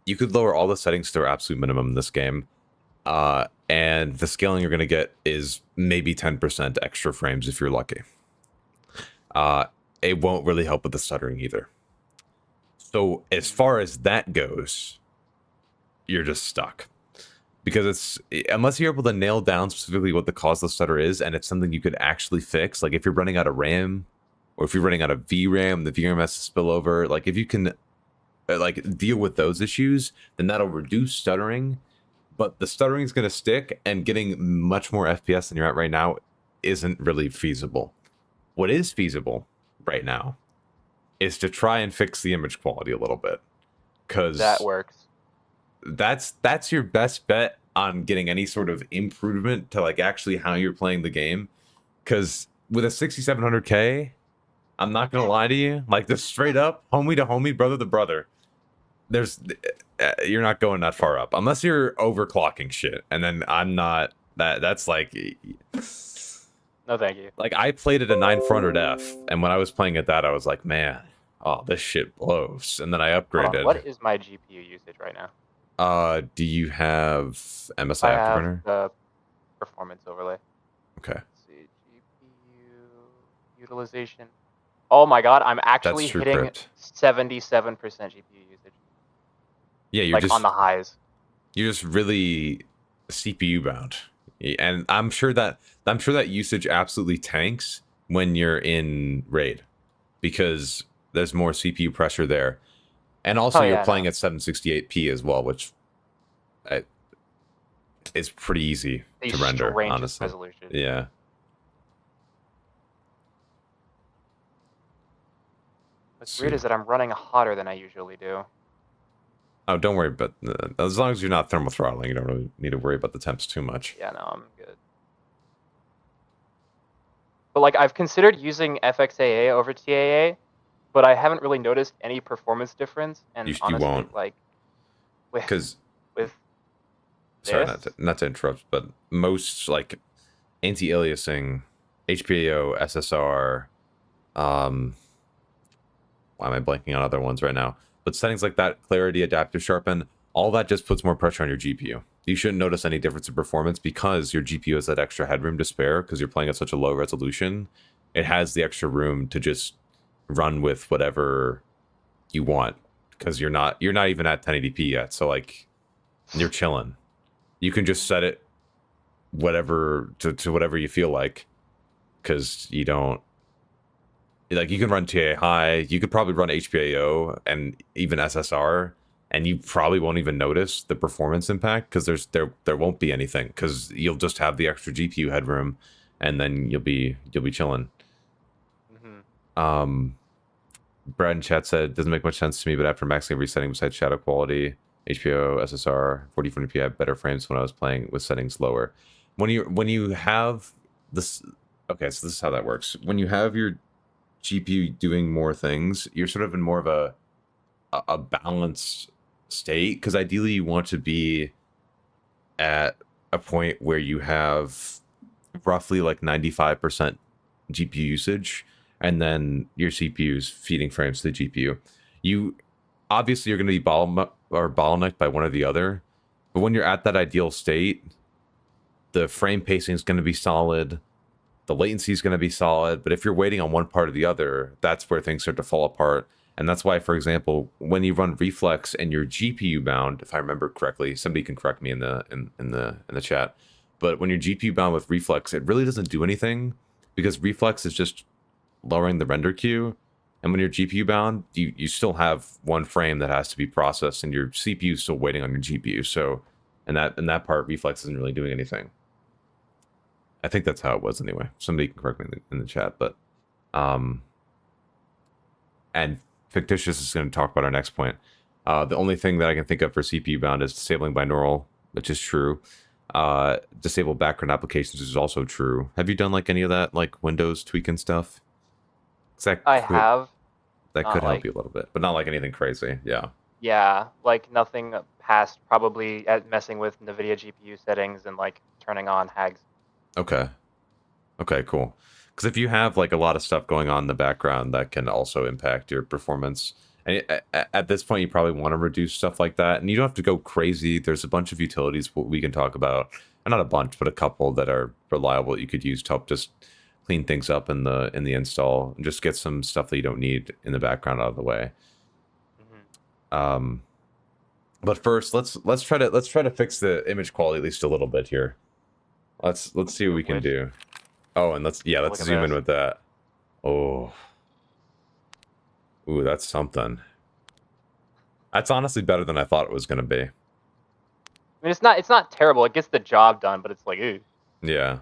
you could lower all the settings to their absolute minimum in this game, and the scaling you're going to get is maybe 10% extra frames if you're lucky. It won't really help with the stuttering either. So as far as that goes, you're just stuck. Because unless you're able to nail down specifically what the cause of the stutter is, and it's something you could actually fix, like if you're running out of RAM, or if you're running out of VRAM, the VRAM has to spill over, like if you can like deal with those issues, then that'll reduce stuttering. But the stuttering is going to stick, and getting much more FPS than you're at right now isn't really feasible. What is feasible right now is to try and fix the image quality a little bit, because that works. That's your best bet on getting any sort of improvement to like actually how you're playing the game. Because with a 6700K, I'm not gonna lie to you, like the straight up homie to homie, brother to brother, you're not going that far up unless you're overclocking shit, and then I'm not. That's like, no thank you. Like, I played at a 9400F, and when I was playing at that, I was like, man, oh, this shit blows. And then I upgraded. What is my GPU usage right now? Do you have MSI Afterburner? Have the performance overlay. Okay. Let's see, GPU utilization. Oh my god, I'm actually hitting 77% GPU usage. Yeah, you're like just on the highs. You're just really CPU bound, and I'm sure that usage absolutely tanks when you're in raid, because there's more CPU pressure there. And also, you're playing at 768p as well, which is pretty easy to render, honestly. Resolution. Yeah. What's weird is that I'm running hotter than I usually do. Oh, don't worry, but as long as you're not thermal throttling, you don't really need to worry about the temps too much. Yeah, no, I'm good. But, like, I've considered using FXAA over TAA, but I haven't really noticed any performance difference, and honestly, you won't. Like, with sorry, not to interrupt, but most like anti-aliasing, HBAO, SSR, why am I blanking on other ones right now? But settings like that, clarity, adaptive sharpen, all that just puts more pressure on your GPU. You shouldn't notice any difference in performance because your GPU has that extra headroom to spare, because you're playing at such a low resolution. It has the extra room to just run with whatever you want, because you're not even at 1080p yet, so like you're chilling. You can just set it whatever to whatever you feel like, because you don't like, you can run TAA High, you could probably run HBAO and even SSR, and you probably won't even notice the performance impact because there won't be anything because you'll just have the extra GPU headroom, and then you'll be chilling. Brad in chat said, doesn't make much sense to me, but after maxing every setting besides shadow quality, HBAO, SSR, 4040p, I have better frames when I was playing with settings lower. When you have this, okay, so this is how that works. When you have your GPU doing more things, you're sort of in more of a balanced state, because ideally you want to be at a point where you have roughly like 95% GPU usage, and then your CPU is feeding frames to the GPU. You obviously you're going to be bottlenecked by one or the other, but when you're at that ideal state, the frame pacing is going to be solid, the latency is going to be solid. But if you're waiting on one part or the other, that's where things start to fall apart. And that's why, for example, when you run Reflex and you're GPU bound, if I remember correctly, somebody can correct me in the chat, but when you're GPU bound with Reflex, it really doesn't do anything, because Reflex is just lowering the render queue, and when you're GPU bound, you still have one frame that has to be processed, and your CPU is still waiting on your GPU. So, in that part, Reflex isn't really doing anything. I think that's how it was anyway. Somebody can correct me in the chat, but and Fictitious is going to talk about our next point. The only thing that I can think of for CPU bound is disabling binaural, which is true. Disable background applications is also true. Have you done like any of that, like Windows tweaking stuff? I have. That could help you a little bit, but not like anything crazy. Yeah. Yeah, like nothing past probably at messing with Nvidia GPU settings and like turning on HAGs. Okay. Okay, cool. Because if you have like a lot of stuff going on in the background, that can also impact your performance. And at this point, you probably want to reduce stuff like that, and you don't have to go crazy. There's a bunch of utilities we can talk about, and not a bunch, but a couple that are reliable that you could use to help just clean things up in the install and just get some stuff that you don't need in the background out of the way. But first, let's try to fix the image quality at least a little bit here. Let's see what we can do. Oh, and let's zoom in with that. Oh. Ooh, that's something. That's honestly better than I thought it was going to be. I mean, it's not terrible. It gets the job done, but it's like, ooh. Yeah.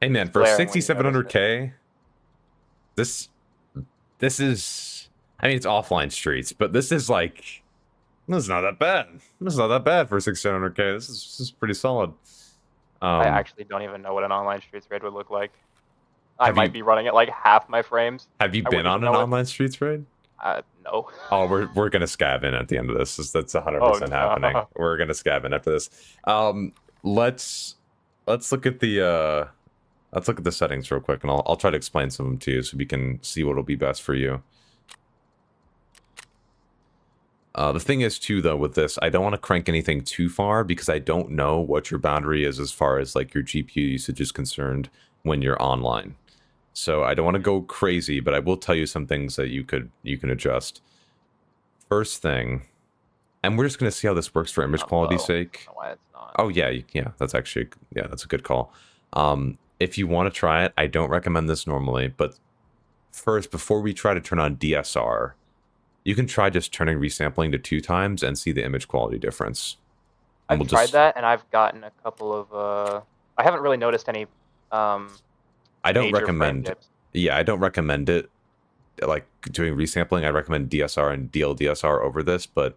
Hey man, for 6700K, this is, I mean, it's offline streets, but this is like, this is not that bad. This is not that bad for 6700K. This is pretty solid. I actually don't even know what an online streets raid would look like. I might be running at like half my frames. Have you been on an online streets raid? No. Oh, we're gonna scab in at the end of this. That's 100% happening. We're gonna scab in after this. Let's look at the settings real quick, and I'll try to explain some of them to you so we can see what will be best for you. The thing is too, though, with this, I don't want to crank anything too far because I don't know what your boundary is as far as like your GPU usage is concerned when you're online. So I don't want to go crazy, but I will tell you some things that you can adjust. First thing, and we're just going to see how this works for image quality's sake. Why it's not. Oh yeah, that's actually, that's a good call. If you want to try it, I don't recommend this normally, but first, before we try to turn on DSR, you can try just turning resampling to 2 times and see the image quality difference. I've tried that, and I've gotten a couple of. I haven't really noticed any. I don't recommend. Yeah, I don't recommend it. Like doing resampling, I recommend DSR and DLDSR over this. But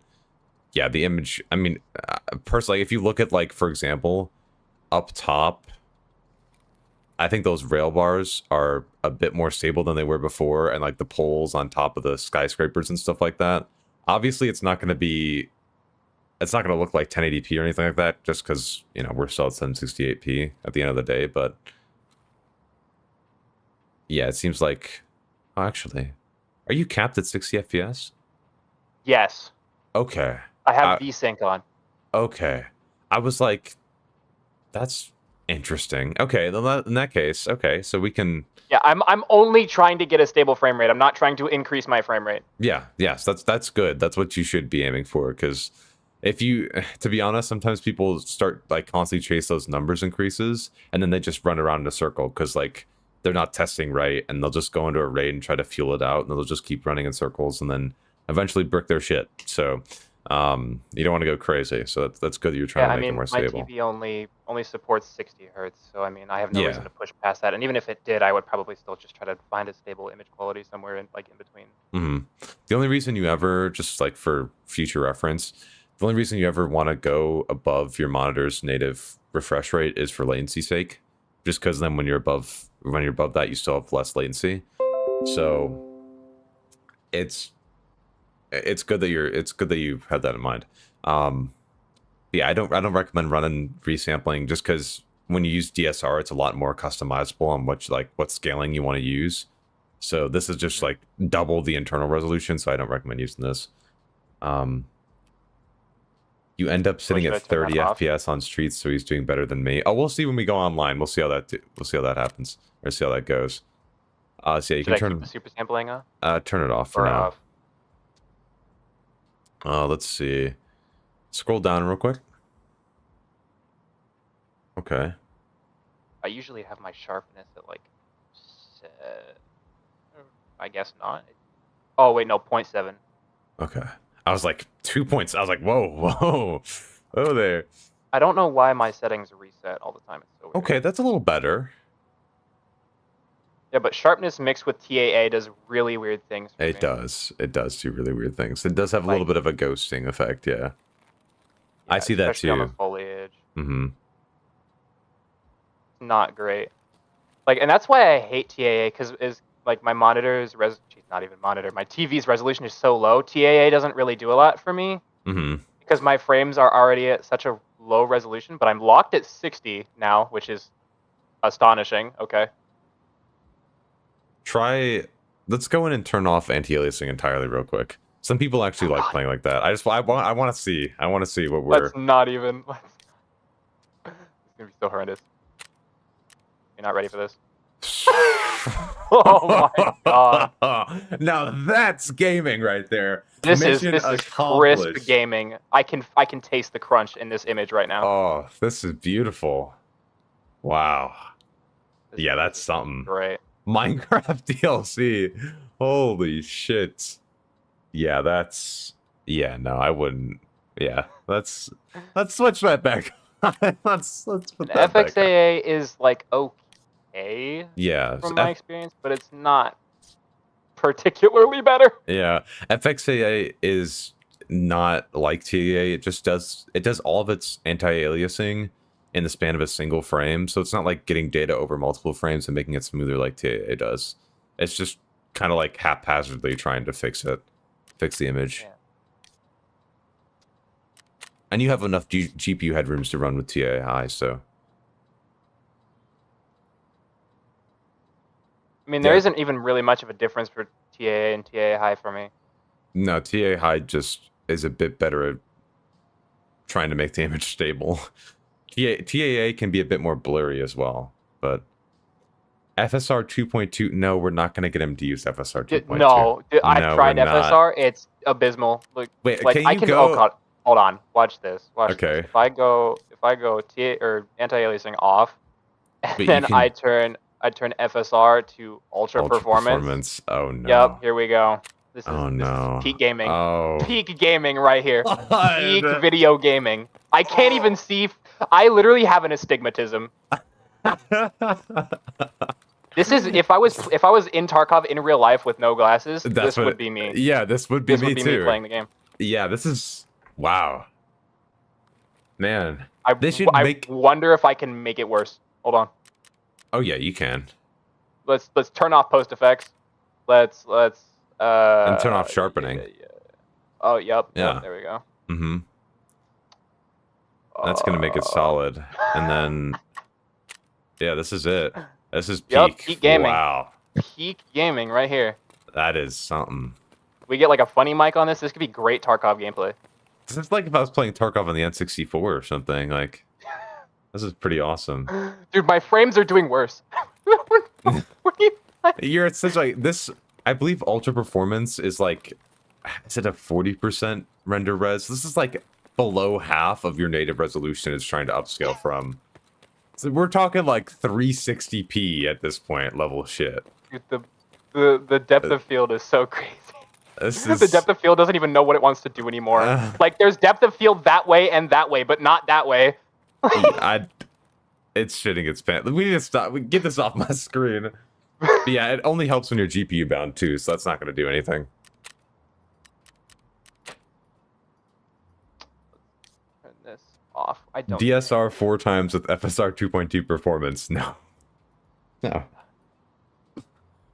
yeah, the image. I mean, personally, if you look at like, for example, up top, I think those rail bars are a bit more stable than they were before, and like the poles on top of the skyscrapers and stuff like that. Obviously, it's not going to look like 1080p or anything like that, just because, you know, we're still at 768p at the end of the day. But yeah, it seems like, oh, actually, are you capped at 60 FPS? Yes. Okay. I have VSync on. Okay. I was like, that's interesting. Okay, in that case, okay, so we can. Yeah, I'm only trying to get a stable frame rate. I'm not trying to increase my frame rate. Yeah, yes, that's good. That's what you should be aiming for, because if you, to be honest, sometimes people start like constantly chase those numbers increases, and then they just run around in a circle because like they're not testing right, and they'll just go into a raid and try to fuel it out, and they'll just keep running in circles, and then eventually brick their shit. So you don't want to go crazy. So that's good that you're trying to make it more stable. My TV only supports 60 hertz, so I mean I have no reason to push past that. And even if it did, I would probably still just try to find a stable image quality somewhere in between. The only reason you ever, just like for future reference, the only reason you ever want to go above your monitor's native refresh rate is for latency sake. Just because then when you're above that, you still have less latency. So it's good that you have that in mind. Yeah, I don't recommend running resampling just because when you use DSR, it's a lot more customizable on what scaling you want to use. So this is just like double the internal resolution, so I don't recommend using this. You end up sitting at 30 FPS on streets, so he's doing better than me. Oh, we'll see when we go online. We'll see how that happens, or see how that goes. So yeah, you can turn the super sampling off. Turn it off for now. Let's see. Scroll down real quick. Okay. I usually have my sharpness at like, I guess not. Oh wait, no, 0.7. Okay. I was like 2 points. I was like, whoa there. I don't know why my settings reset all the time. It's so weird. Okay, that's a little better. Yeah, but sharpness mixed with TAA does really weird things for me. It does do really weird things. It does have a little bit of a ghosting effect, yeah. I see that too. On the foliage. Mm-hmm. Not great. Like, and that's why I hate TAA, because like my monitor's not even monitor. My TV's resolution is so low. TAA doesn't really do a lot for me. Mm-hmm. Because my frames are already at such a low resolution, but I'm locked at 60 now, which is astonishing. Okay. Let's go in and turn off anti-aliasing entirely real quick. Some people actually like playing like that. I want to see what we're... Let's not even... It's going to be so horrendous. You're not ready for this? Oh my god. Now that's gaming right there. This is crisp gaming. I can taste the crunch in this image right now. Oh, this is beautiful. Wow. Yeah, that's something. Great. Minecraft DLC. Holy shit. Yeah, no, I wouldn't. Yeah, let's switch that back. let's put that FXAA is like okay. Yeah, from my experience, but it's not particularly better. Yeah, FXAA is not like TAA. It does all of its anti-aliasing in the span of a single frame, so it's not like getting data over multiple frames and making it smoother like TAA does. It's just kind of like haphazardly trying to fix the image. Yeah. And you have enough GPU headrooms to run with TAA High, so... I mean, there isn't even really much of a difference for TAA and TAA High for me. No, TAA High just is a bit better at trying to make the image stable. TAA can be a bit more blurry as well, but... FSR 2.2, no, we're not going to get him to use FSR 2.2. No, I've tried FSR, it's abysmal. Wait, like, can you go... Oh god, hold on, watch this. Okay. This. If I go TA or anti-aliasing off, and then I turn FSR to ultra performance. Oh no. Yep, here we go. This is peak gaming. Oh. Peak gaming right here. Peak video gaming. I can't even see. I literally have an astigmatism. This is if I was in Tarkov in real life with no glasses, this would be me. Yeah, this would be me too. This would be me playing the game. Yeah, this is wow. Man, I wonder if I can make it worse. Hold on. Oh yeah, you can. Let's turn off post effects. Let's and turn off sharpening. Oh yep. Yeah. There we go. Mm-hmm. That's gonna make it solid, and then yeah, this is it. This is peak. Yep, peak gaming. Wow. Peak gaming right here. That is something. We get like a funny mic on this. This could be great Tarkov gameplay. This is like if I was playing Tarkov on the N64 or something. Like, this is pretty awesome. Dude, my frames are doing worse. You're essentially this. I believe ultra performance is like, is it a 40% render res? This is like below half of your native resolution it's trying to upscale from. So we're talking like 360p at this point level shit. Dude, the depth of field is so crazy. The depth of field doesn't even know what it wants to do anymore. Like, there's depth of field that way and that way, but not that way. It's shitting its pants. We need to stop. We get this off my screen. But yeah, it only helps when you're GPU bound too, so that's not going to do anything. Turn this off. I don't. DSR 4 times with FSR 2.2 performance. No. No.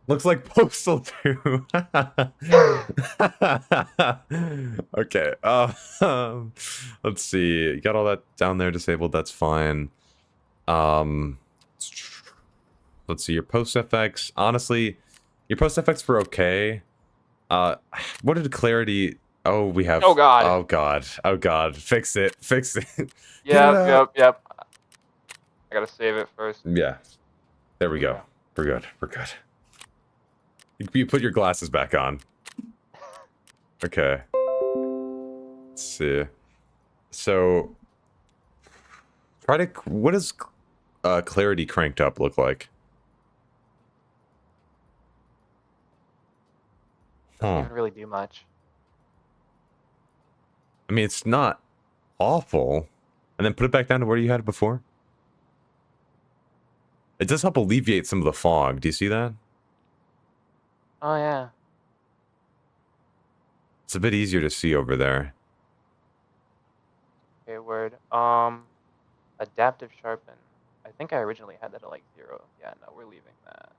Looks like Postal 2. Okay. Let's see. You got all that down there disabled. That's fine. Let's see. Your post FX. Honestly, your post FX were okay. What did clarity? Oh, we have. Oh god. Oh god. Oh god. Fix it. Fix it. Yep. I gotta save it first. Yeah. There we go. We're good. We're good. You put your glasses back on. Okay. Let's see. So, what does clarity cranked up look like? Doesn't really do much. I mean, it's not awful. And then put it back down to where you had it before. It does help alleviate some of the fog. Do you see that? Oh, yeah. It's a bit easier to see over there. Okay, word. Adaptive sharpen. I think I originally had that at like 0. Yeah, no, we're leaving that.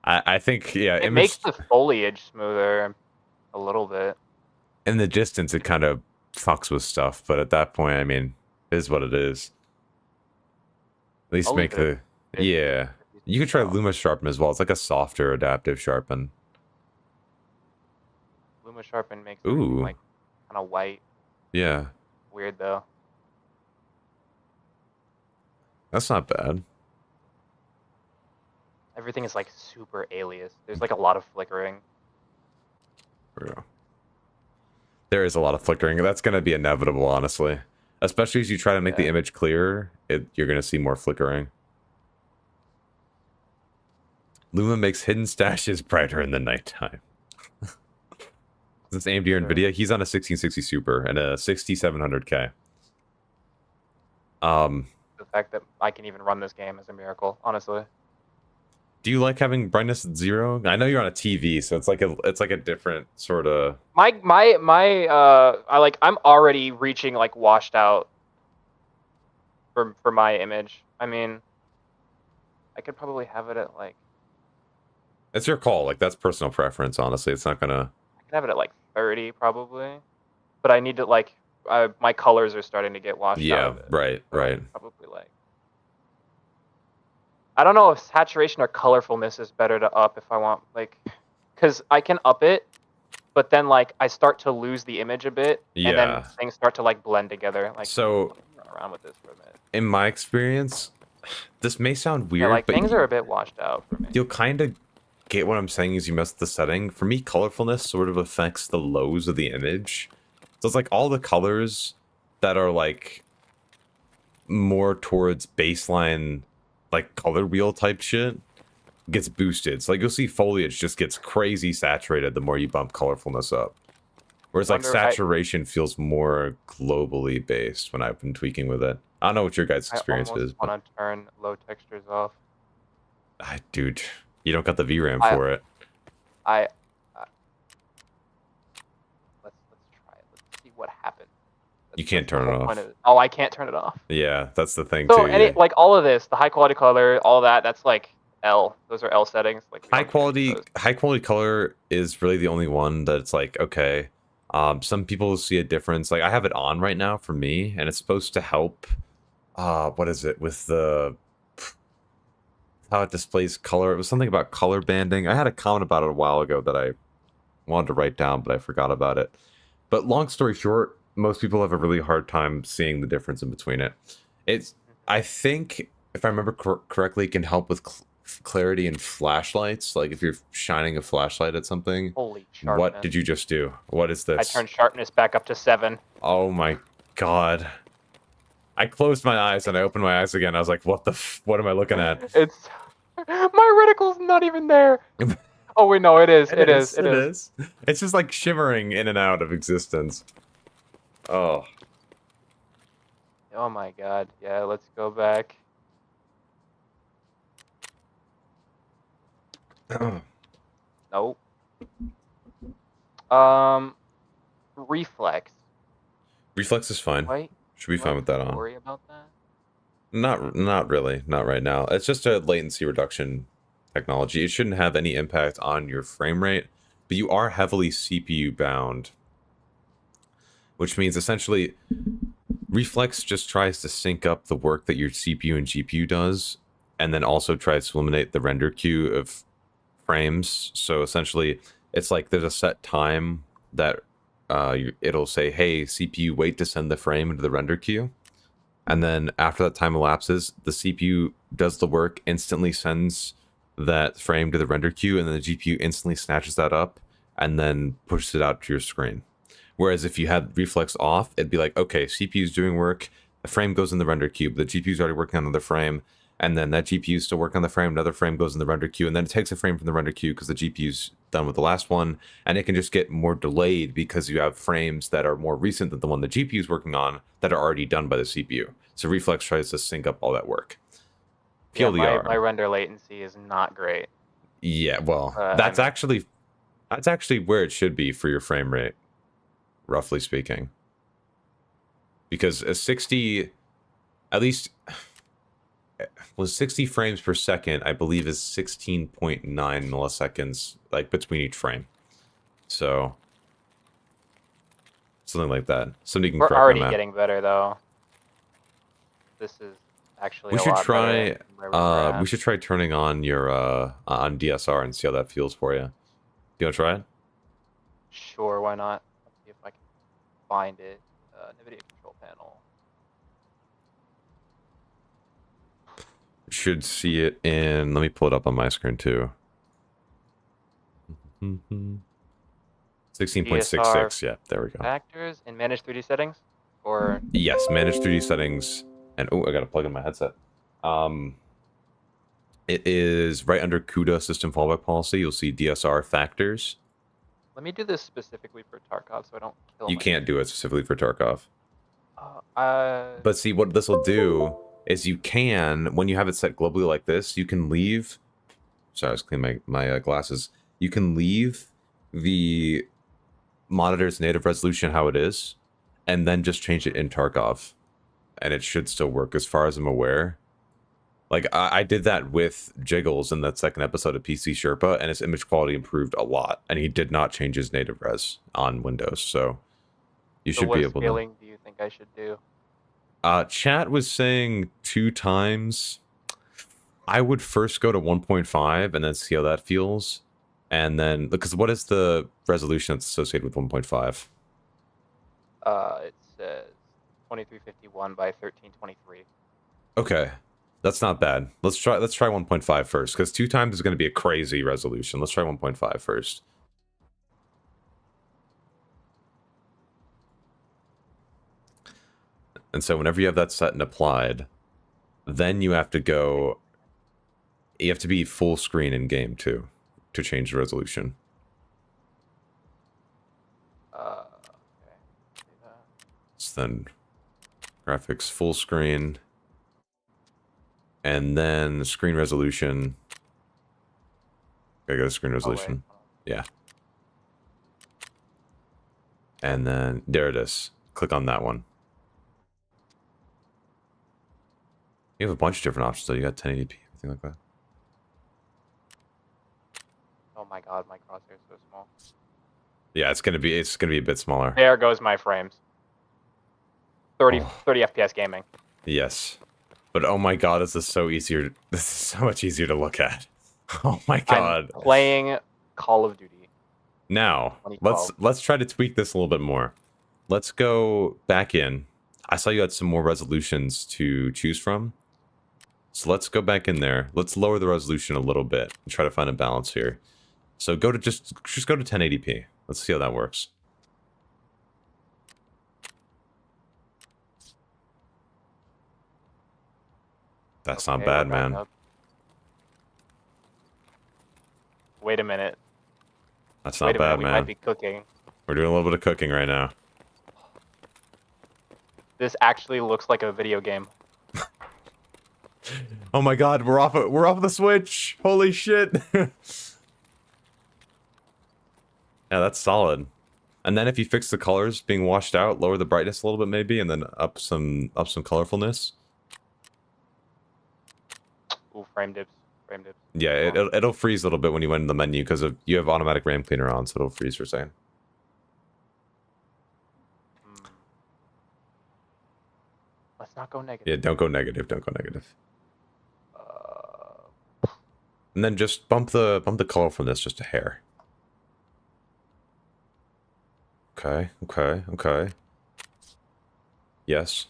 I think, yeah. It makes the foliage smoother a little bit. In the distance, it kind of fucks with stuff, but at that point, I mean, it is what it is. At least make the... Yeah. You could try Luma Sharpen as well. It's like a softer adaptive sharpen. Luma Sharpen makes it like kind of white. Yeah. Weird, though. That's not bad. Everything is like super alias. There's like a lot of flickering. There is a lot of flickering. That's going to be inevitable, honestly. Especially as you try to make the image clearer, you're going to see more flickering. Luma makes hidden stashes brighter in the nighttime. This AMD or Nvidia, he's on a 1660 Super and a 6700K. The fact that I can even run this game is a miracle, honestly. Do you like having brightness at 0? I know you're on a TV, so it's like a different sort of. I'm already reaching like washed out for my image. I mean, I could probably have it at like. It's your call. Like, that's personal preference. Honestly, it's not gonna. I can have it at like 30 probably, but I need to like my colors are starting to get washed out. Yeah, right. Probably like. I don't know if saturation or colorfulness is better to up if I want, like, because I can up it, but then like I start to lose the image a bit, and then things start to like blend together. Like, so run around with this for a minute. In my experience, this may sound weird, like but things are a bit washed out for me. You'll kind of get what I'm saying as you mess with the setting. For me, colorfulness sort of affects the lows of the image. So it's like all the colors that are like more towards baseline, like color wheel type shit gets boosted. So like you'll see foliage just gets crazy saturated the more you bump colorfulness up. Whereas like saturation feels more globally based when I've been tweaking with it. I don't know what your guys' experience is. I want to turn low textures off. Dude, you don't got the VRAM for it. Let's try it. Let's see what happens. You can't turn it off. Oh, I can't turn it off. Yeah, that's the thing so too. Like all of this, the high quality color, all that, that's like L. Those are L settings. Like high quality color is really the only one that's like okay. Some people see a difference. Like I have it on right now for me, and it's supposed to help. What is it with the how it displays color? It was something about color banding. I had a comment about it a while ago that I wanted to write down, but I forgot about it. But long story short, most people have a really hard time seeing the difference in between it. I think, if I remember correctly, it can help with clarity in flashlights. Like if you're shining a flashlight at something. Holy sharpness. What did you just do? What is this? I turned sharpness back up to 7. Oh my god. I closed my eyes and I opened my eyes again. I was like, what am I looking at? My reticle's not even there. Oh wait, no, it is. It is. It's just like shimmering in and out of existence. Oh. Oh my god. Yeah, let's go back. Nope. Reflex. Reflex is fine. Wait, Should be fine with that on. Worry about that? Not really. Not right now. It's just a latency reduction technology. It shouldn't have any impact on your frame rate, but you are heavily CPU bound, which means essentially Reflex just tries to sync up the work that your CPU and GPU does, and then also tries to eliminate the render queue of frames. So essentially, it's like there's a set time that it'll say, hey, CPU, wait to send the frame into the render queue. And then after that time elapses, the CPU does the work, instantly sends that frame to the render queue, and then the GPU instantly snatches that up and then pushes it out to your screen. Whereas if you had Reflex off, it'd be like, okay, CPU's doing work, the frame goes in the render queue, but the GPU's already working on another frame, and then that GPU's still working on the frame, another frame goes in the render queue, and then it takes a frame from the render queue because the GPU's done with the last one, and it can just get more delayed because you have frames that are more recent than the one the GPU's working on that are already done by the CPU. So Reflex tries to sync up all that work. PLDR. Yeah, my render latency is not great. Yeah, well, that's actually where it should be for your frame rate, roughly speaking. Because a 60, at least, was 60 frames per second, I believe is 16.9 milliseconds, like, between each frame. So, something like that. Somebody can correct me on that. We're already getting better, though. This is actually we should try turning on your on DSR and see how that feels for you. Do you want to try it? Sure, why not? Let's see if I can find it. Nvidia control panel. Should see it in, let me pull it up on my screen too. 16.66, yeah, there we go. Factors and manage 3D settings? Or yes, manage 3D settings. And oh, I gotta plug in my headset. It is right under CUDA system fallback policy. You'll see DSR factors. Let me do this specifically for Tarkov so I don't kill You can't do it specifically for Tarkov. But see, what this will do is you can, when you have it set globally like this, you can leave. Sorry, I was cleaning my glasses. You can leave the monitor's native resolution how it is, and then just change it in Tarkov. And it should still work as far as I'm aware. Like, I did that with Jiggles in that second episode of PC Sherpa, and his image quality improved a lot. And he did not change his native res on Windows, so you should be able to. What scaling do you think I should do? Chat was saying 2 times. I would first go to 1.5 and then see how that feels. And then, because what is the resolution that's associated with 1.5? It says 2351 by 1323. Okay, that's not bad. Let's try 1.5 first, because 2 times is going to be a crazy resolution. Let's try 1.5 first. And so whenever you have that set and applied, then you have to go. You have to be full screen in game too to change the resolution. Okay. So then graphics full screen, and then screen resolution. I go to screen resolution. Yeah. And then there it is. Click on that one. You have a bunch of different options, though. You got 1080p, everything like that. Oh my god, my crosshair is so small. Yeah, it's gonna be a bit smaller. There goes my frames. 30 FPS gaming. Yes. But oh my god, this is so much easier to look at. Oh my god. I'm playing Call of Duty. Now, let's try to tweak this a little bit more. Let's go back in. I saw you had some more resolutions to choose from. So let's go back in there. Let's lower the resolution a little bit and try to find a balance here. So go to just go to 1080p. Let's see how that works. That's not bad, man. Wait a minute. That's not bad, man. We might be cooking. We're doing a little bit of cooking right now. This actually looks like a video game. Oh my god, we're off the Switch. Holy shit. Yeah, that's solid. And then if you fix the colors being washed out, lower the brightness a little bit maybe, and then up some colorfulness. Ooh, frame dips. Yeah, it'll freeze a little bit when you went in the menu because you have automatic RAM cleaner on, so it'll freeze for a second. Let's not go negative. Yeah, don't go negative. And then just bump the colorfulness just a hair. Okay. Yes.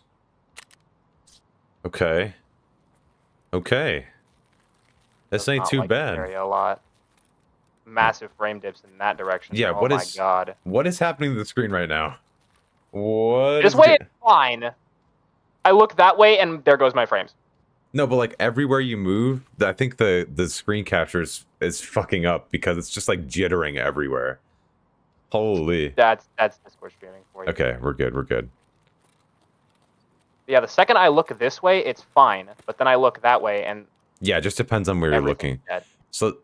Okay. This ain't too bad. A lot. Massive frame dips in that direction. Yeah, oh my god. What is happening to the screen right now? What? This way it's fine. I look that way and there goes my frames. No, but like everywhere you move, I think the screen capture is fucking up because it's just like jittering everywhere. Holy. That's Discord streaming for you. Okay, we're good. Yeah, the second I look this way, it's fine. But then I look that way and yeah, it just depends on where you're looking. Dead. So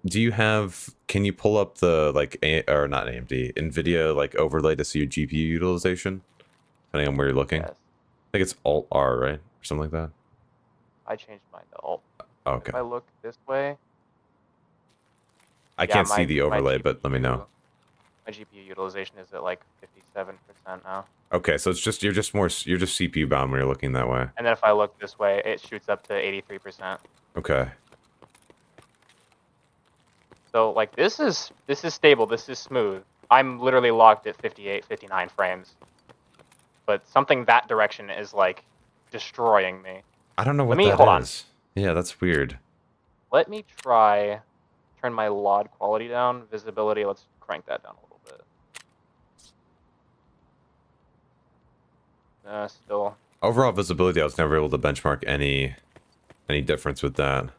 can you pull up the like or not AMD, Nvidia like overlay to see your GPU utilization? Depending on where you're looking. Yes. I think it's Alt R, right? Or something like that. I changed mine to Alt. Okay. If I look this way. I can't see the overlay, but let me know. My GPU utilization is at like 57% now. Okay, so you're just CPU bound when you're looking that way. And then if I look this way, it shoots up to 83%. Okay. So like this is stable, this is smooth. I'm literally locked at 58, 59 frames. But something that direction is like destroying me. I don't know what that is. Yeah, that's weird. Let me try turn my LOD quality down, visibility, let's crank that down a little bit. Still. Overall visibility, I was never able to benchmark any difference with that.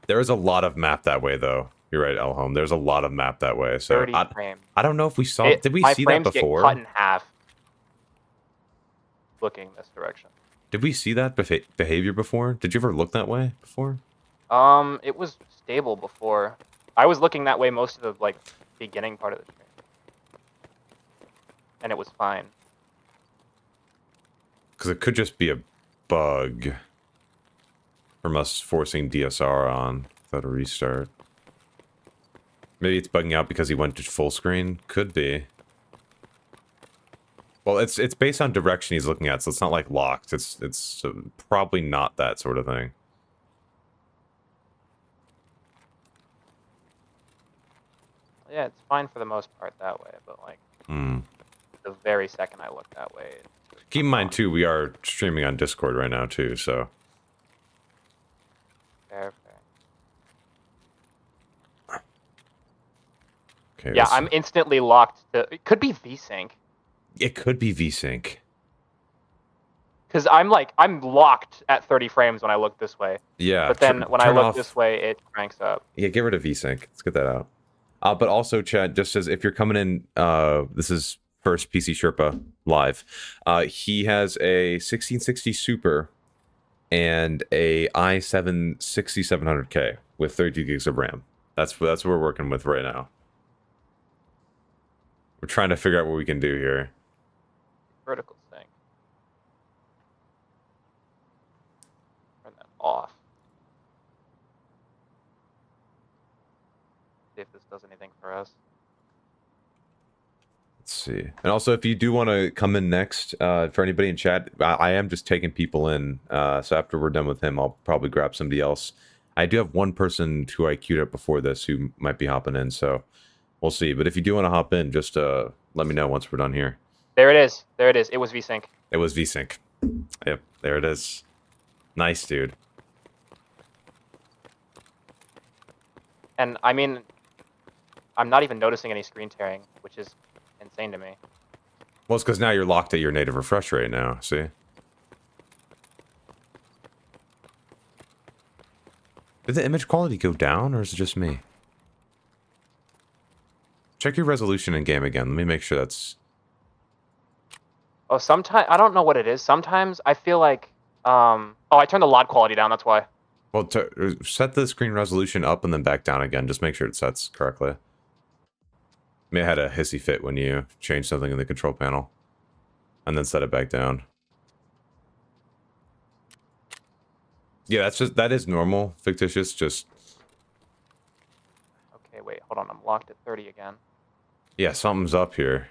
There is a lot of map that way, though. You're right, Elhome. There's a lot of map that way. So 30 frames. I don't know if we saw. Did we see that before? My frames get cut in half. Looking this direction. Did we see that behavior before? Did you ever look that way before? It was stable before. I was looking that way most of the like beginning part of the stream, and it was fine. Because it could just be a bug from us forcing DSR on without a restart. Maybe it's bugging out because he went to full screen. Could be. Well, it's based on direction he's looking at, so it's not like locked. It's probably not that sort of thing. Yeah, it's fine for the most part that way, but like the very second I look that way. Keep in mind too, we are streaming on Discord right now too, so. Fair. Okay, yeah, I'm instantly locked to. It could be VSync. It could be VSync. Because I'm locked at 30 frames when I look this way. Yeah. But then when I look this way, it cranks up. Yeah, get rid of VSync. Let's get that out. But also, Chad, just as if you're coming in, this is first PC Sherpa live. He has a 1660 Super and a i7 6700K with 32 gigs of RAM. That's what we're working with right now. We're trying to figure out what we can do here. Vertical sync. Turn that off. See if this does anything for us. Let's see. And also, if you do want to come in next, for anybody in chat, I am just taking people in. So after we're done with him, I'll probably grab somebody else. I do have one person who I queued up before this who might be hopping in, so we'll see. But if you do want to hop in, just let me know once we're done here. There it is. There it is. It was VSync. It was VSync. Yep, there it is. Nice, dude. And I mean, I'm not even noticing any screen tearing, which is insane to me. Well, it's because now you're locked at your native refresh rate now, see? Did the image quality go down, or is it just me? Check your resolution in game again. Let me make sure that's... Oh, sometimes I don't know what it is. Sometimes I feel like oh, I turned the LOD quality down. That's why. Well, set the screen resolution up and then back down again. Just make sure it sets correctly. May have had a hissy fit when you changed something in the control panel, and then set it back down. Yeah, that is normal, fictitious. Just okay. Wait, hold on. I'm locked at 30 again. Yeah, something's up here.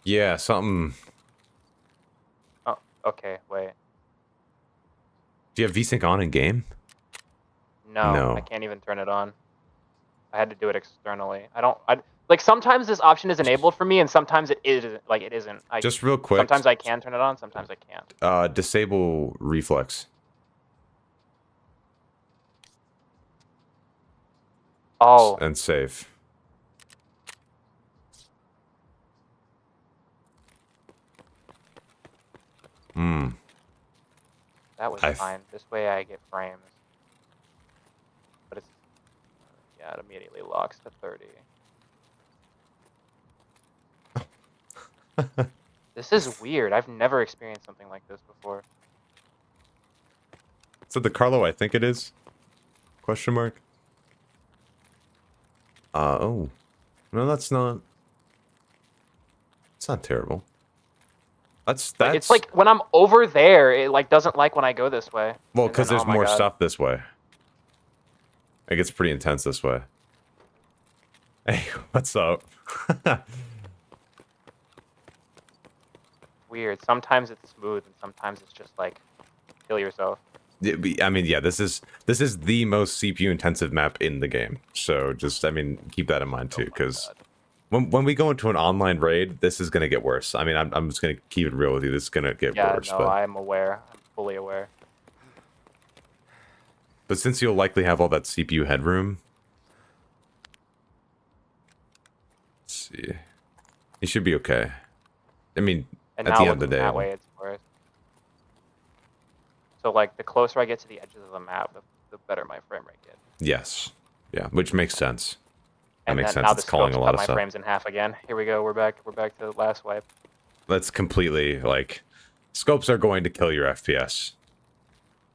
Yeah, something. Oh, okay. Wait. Do you have VSync on in game? No, I can't even turn it on. I had to do it externally. Like sometimes this option is enabled for me, and sometimes it isn't. Like it isn't. Just real quick. Sometimes I can turn it on. Sometimes I can't. Disable reflex. Oh. And save. That was fine. This way I get frames. But it's... yeah, it immediately locks to 30. This is weird. I've never experienced something like this before. Is it the Carlo I think it is? Question mark? Oh. No, that's not... It's not terrible. That's... It's like when I'm over there, it like doesn't like when I go this way. Well, because there's more stuff this way. It gets pretty intense this way. Hey, what's up? Weird. Sometimes it's smooth, and sometimes it's just like kill yourself. I mean, yeah, this is the most CPU intensive map in the game. So just, I mean, keep that in mind too, because when we go into an online raid, this is gonna get worse. I mean, I'm just gonna keep it real with you. This is gonna get worse. Yeah, no, I'm aware. I'm fully aware. But since you'll likely have all that CPU headroom, let's see, you should be okay. I mean, and at the end of the day, that way it's worse. So like the closer I get to the edges of the map, the better my frame rate gets. Yes, yeah, which makes sense. That and makes sense. Now It's calling a lot of stuff. My frames in half again. Here we go. We're back to the last wipe. That's completely like, scopes are going to kill your FPS.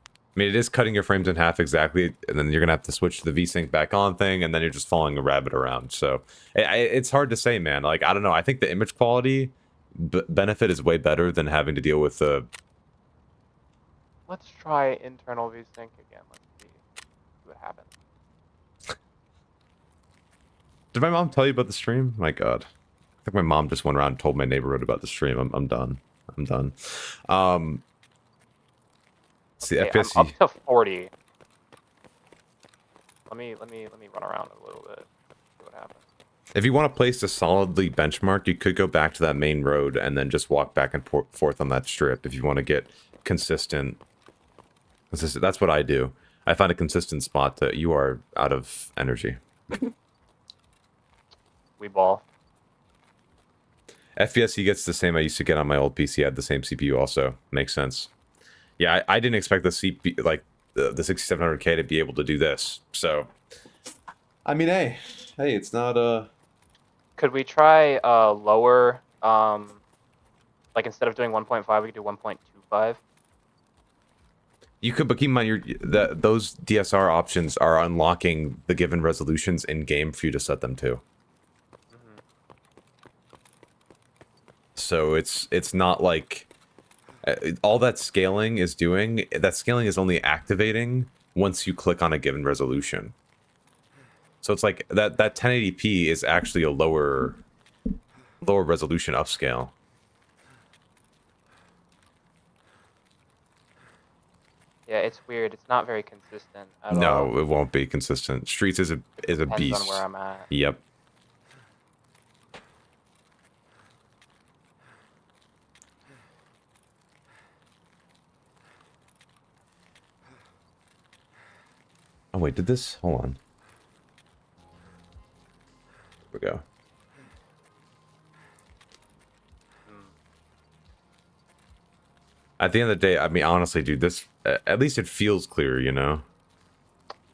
I mean, it is cutting your frames in half exactly, and then you're gonna have to switch to the VSync back on thing, and then you're just following a rabbit around. So it's hard to say, man. Like, I don't know. I think the image quality benefit is way better than having to deal with the... Let's try internal VSync again. Let's see what happens. Did my mom tell you about the stream? My God. I think my mom just went around and told my neighborhood about the stream. I'm done. I'm done. See, okay, FPS... I'm up to 40. Let me run around a little bit. See what happens. If you want to place a solidly benchmark, you could go back to that main road and then just walk back and forth on that strip if you want to get consistent. That's what I do. I find a consistent spot that you are out of energy. We ball. FPS, he gets the same I used to get on my old PC. I had the same CPU also. Makes sense. Yeah, I didn't expect the CPU, like the 6700K to be able to do this. So, I mean, hey, it's not Could we try lower? Like instead of doing 1.5, we could do 1.25. You could, but keep in mind, those DSR options are unlocking the given resolutions in game for you to set them to. So it's not like all that scaling is doing. That scaling is only activating once you click on a given resolution. So it's like that 1080p is actually a lower resolution upscale. Yeah, it's weird. It's not very consistent at all. No, it won't be consistent. Streets is a beast. Depends on where I'm at. Yep. Oh wait, did this? Hold on. Here we go. At the end of the day, I mean, honestly, dude, this, at least it feels clear, you know?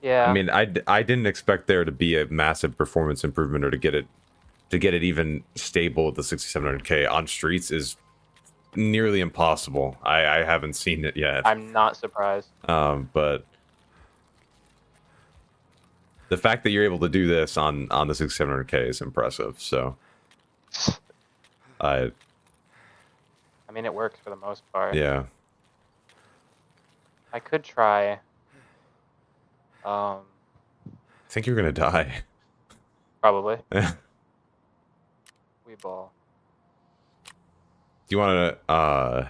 Yeah. I mean, I didn't expect there to be a massive performance improvement or to get it even stable at the 6700K on streets is nearly impossible. I haven't seen it yet. I'm not surprised. But the fact that you're able to do this on the 6700K is impressive. So, I mean, it works for the most part. Yeah. I could try. I think you're gonna die. Probably. We ball. Do you want to?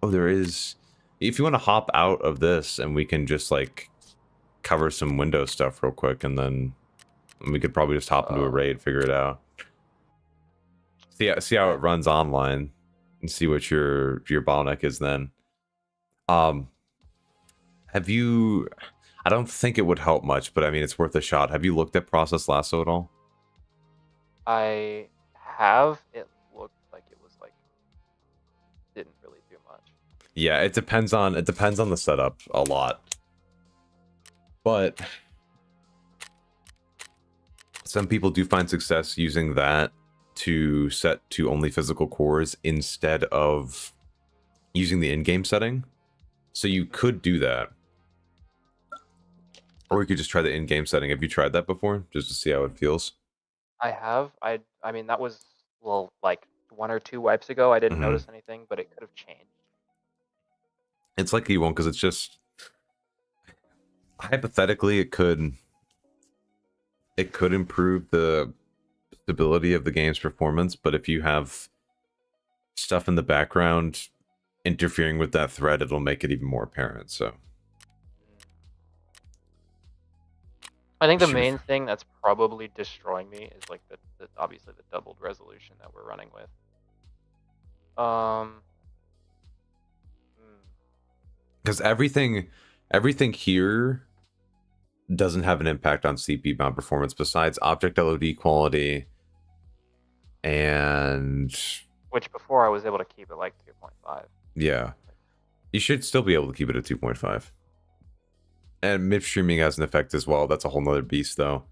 Oh, there is. If you want to hop out of this, and we can just like cover some Windows stuff real quick, and then we could probably just hop into a raid, figure it out. See how it runs online, and see what your bottleneck is then. Have you? I don't think it would help much, but I mean it's worth a shot. Have you looked at Process Lasso at all? I have. It looked like it was like didn't really do much. Yeah, it depends on the setup a lot. But some people do find success using that to set to only physical cores instead of using the in-game setting. So you could do that. Or you could just try the in-game setting. Have you tried that before? Just to see how it feels? I have. I mean, that was, well, like 1 or 2 wipes ago. I didn't notice anything, but it could have changed. It's likely you won't, because it's just... Hypothetically, it could improve the stability of the game's performance, but if you have stuff in the background interfering with that thread, it'll make it even more apparent, so... I think the main thing that's probably destroying me is like the obviously the doubled resolution that we're running with. Because everything here doesn't have an impact on CPU bound performance besides object LOD quality, and which before I was able to keep it like 2.5. Yeah, you should still be able to keep it at 2.5. And MIP streaming has an effect as well. That's a whole nother beast, though.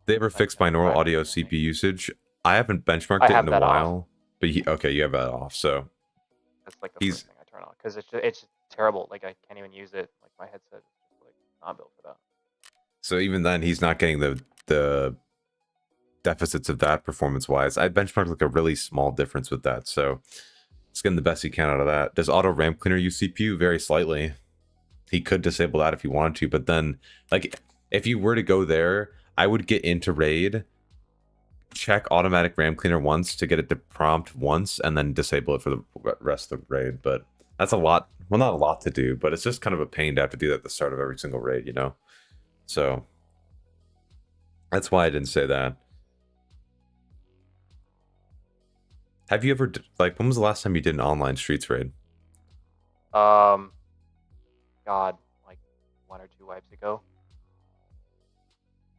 They ever fixed binaural audio CPU usage? I haven't benchmarked it in a while, but okay, you have that off. So that's like the first thing I turn on because it's just terrible. Like I can't even use it. Like my headset is just like not built for that. So even then, he's not getting the deficits of that performance-wise. I benchmarked like a really small difference with that, so it's getting the best you can out of that. Does auto RAM cleaner use CPU? Very slightly. He could disable that if he wanted to, but then, like, if you were to go there, I would get into RAID, check automatic RAM cleaner once to get it to prompt once, and then disable it for the rest of the RAID. But that's a lot. Well, not a lot to do, but it's just kind of a pain to have to do that at the start of every single RAID, you know? So that's why I didn't say that. Have you ever, like, when was the last time you did an online streets raid? God, like 1 or 2 wipes ago.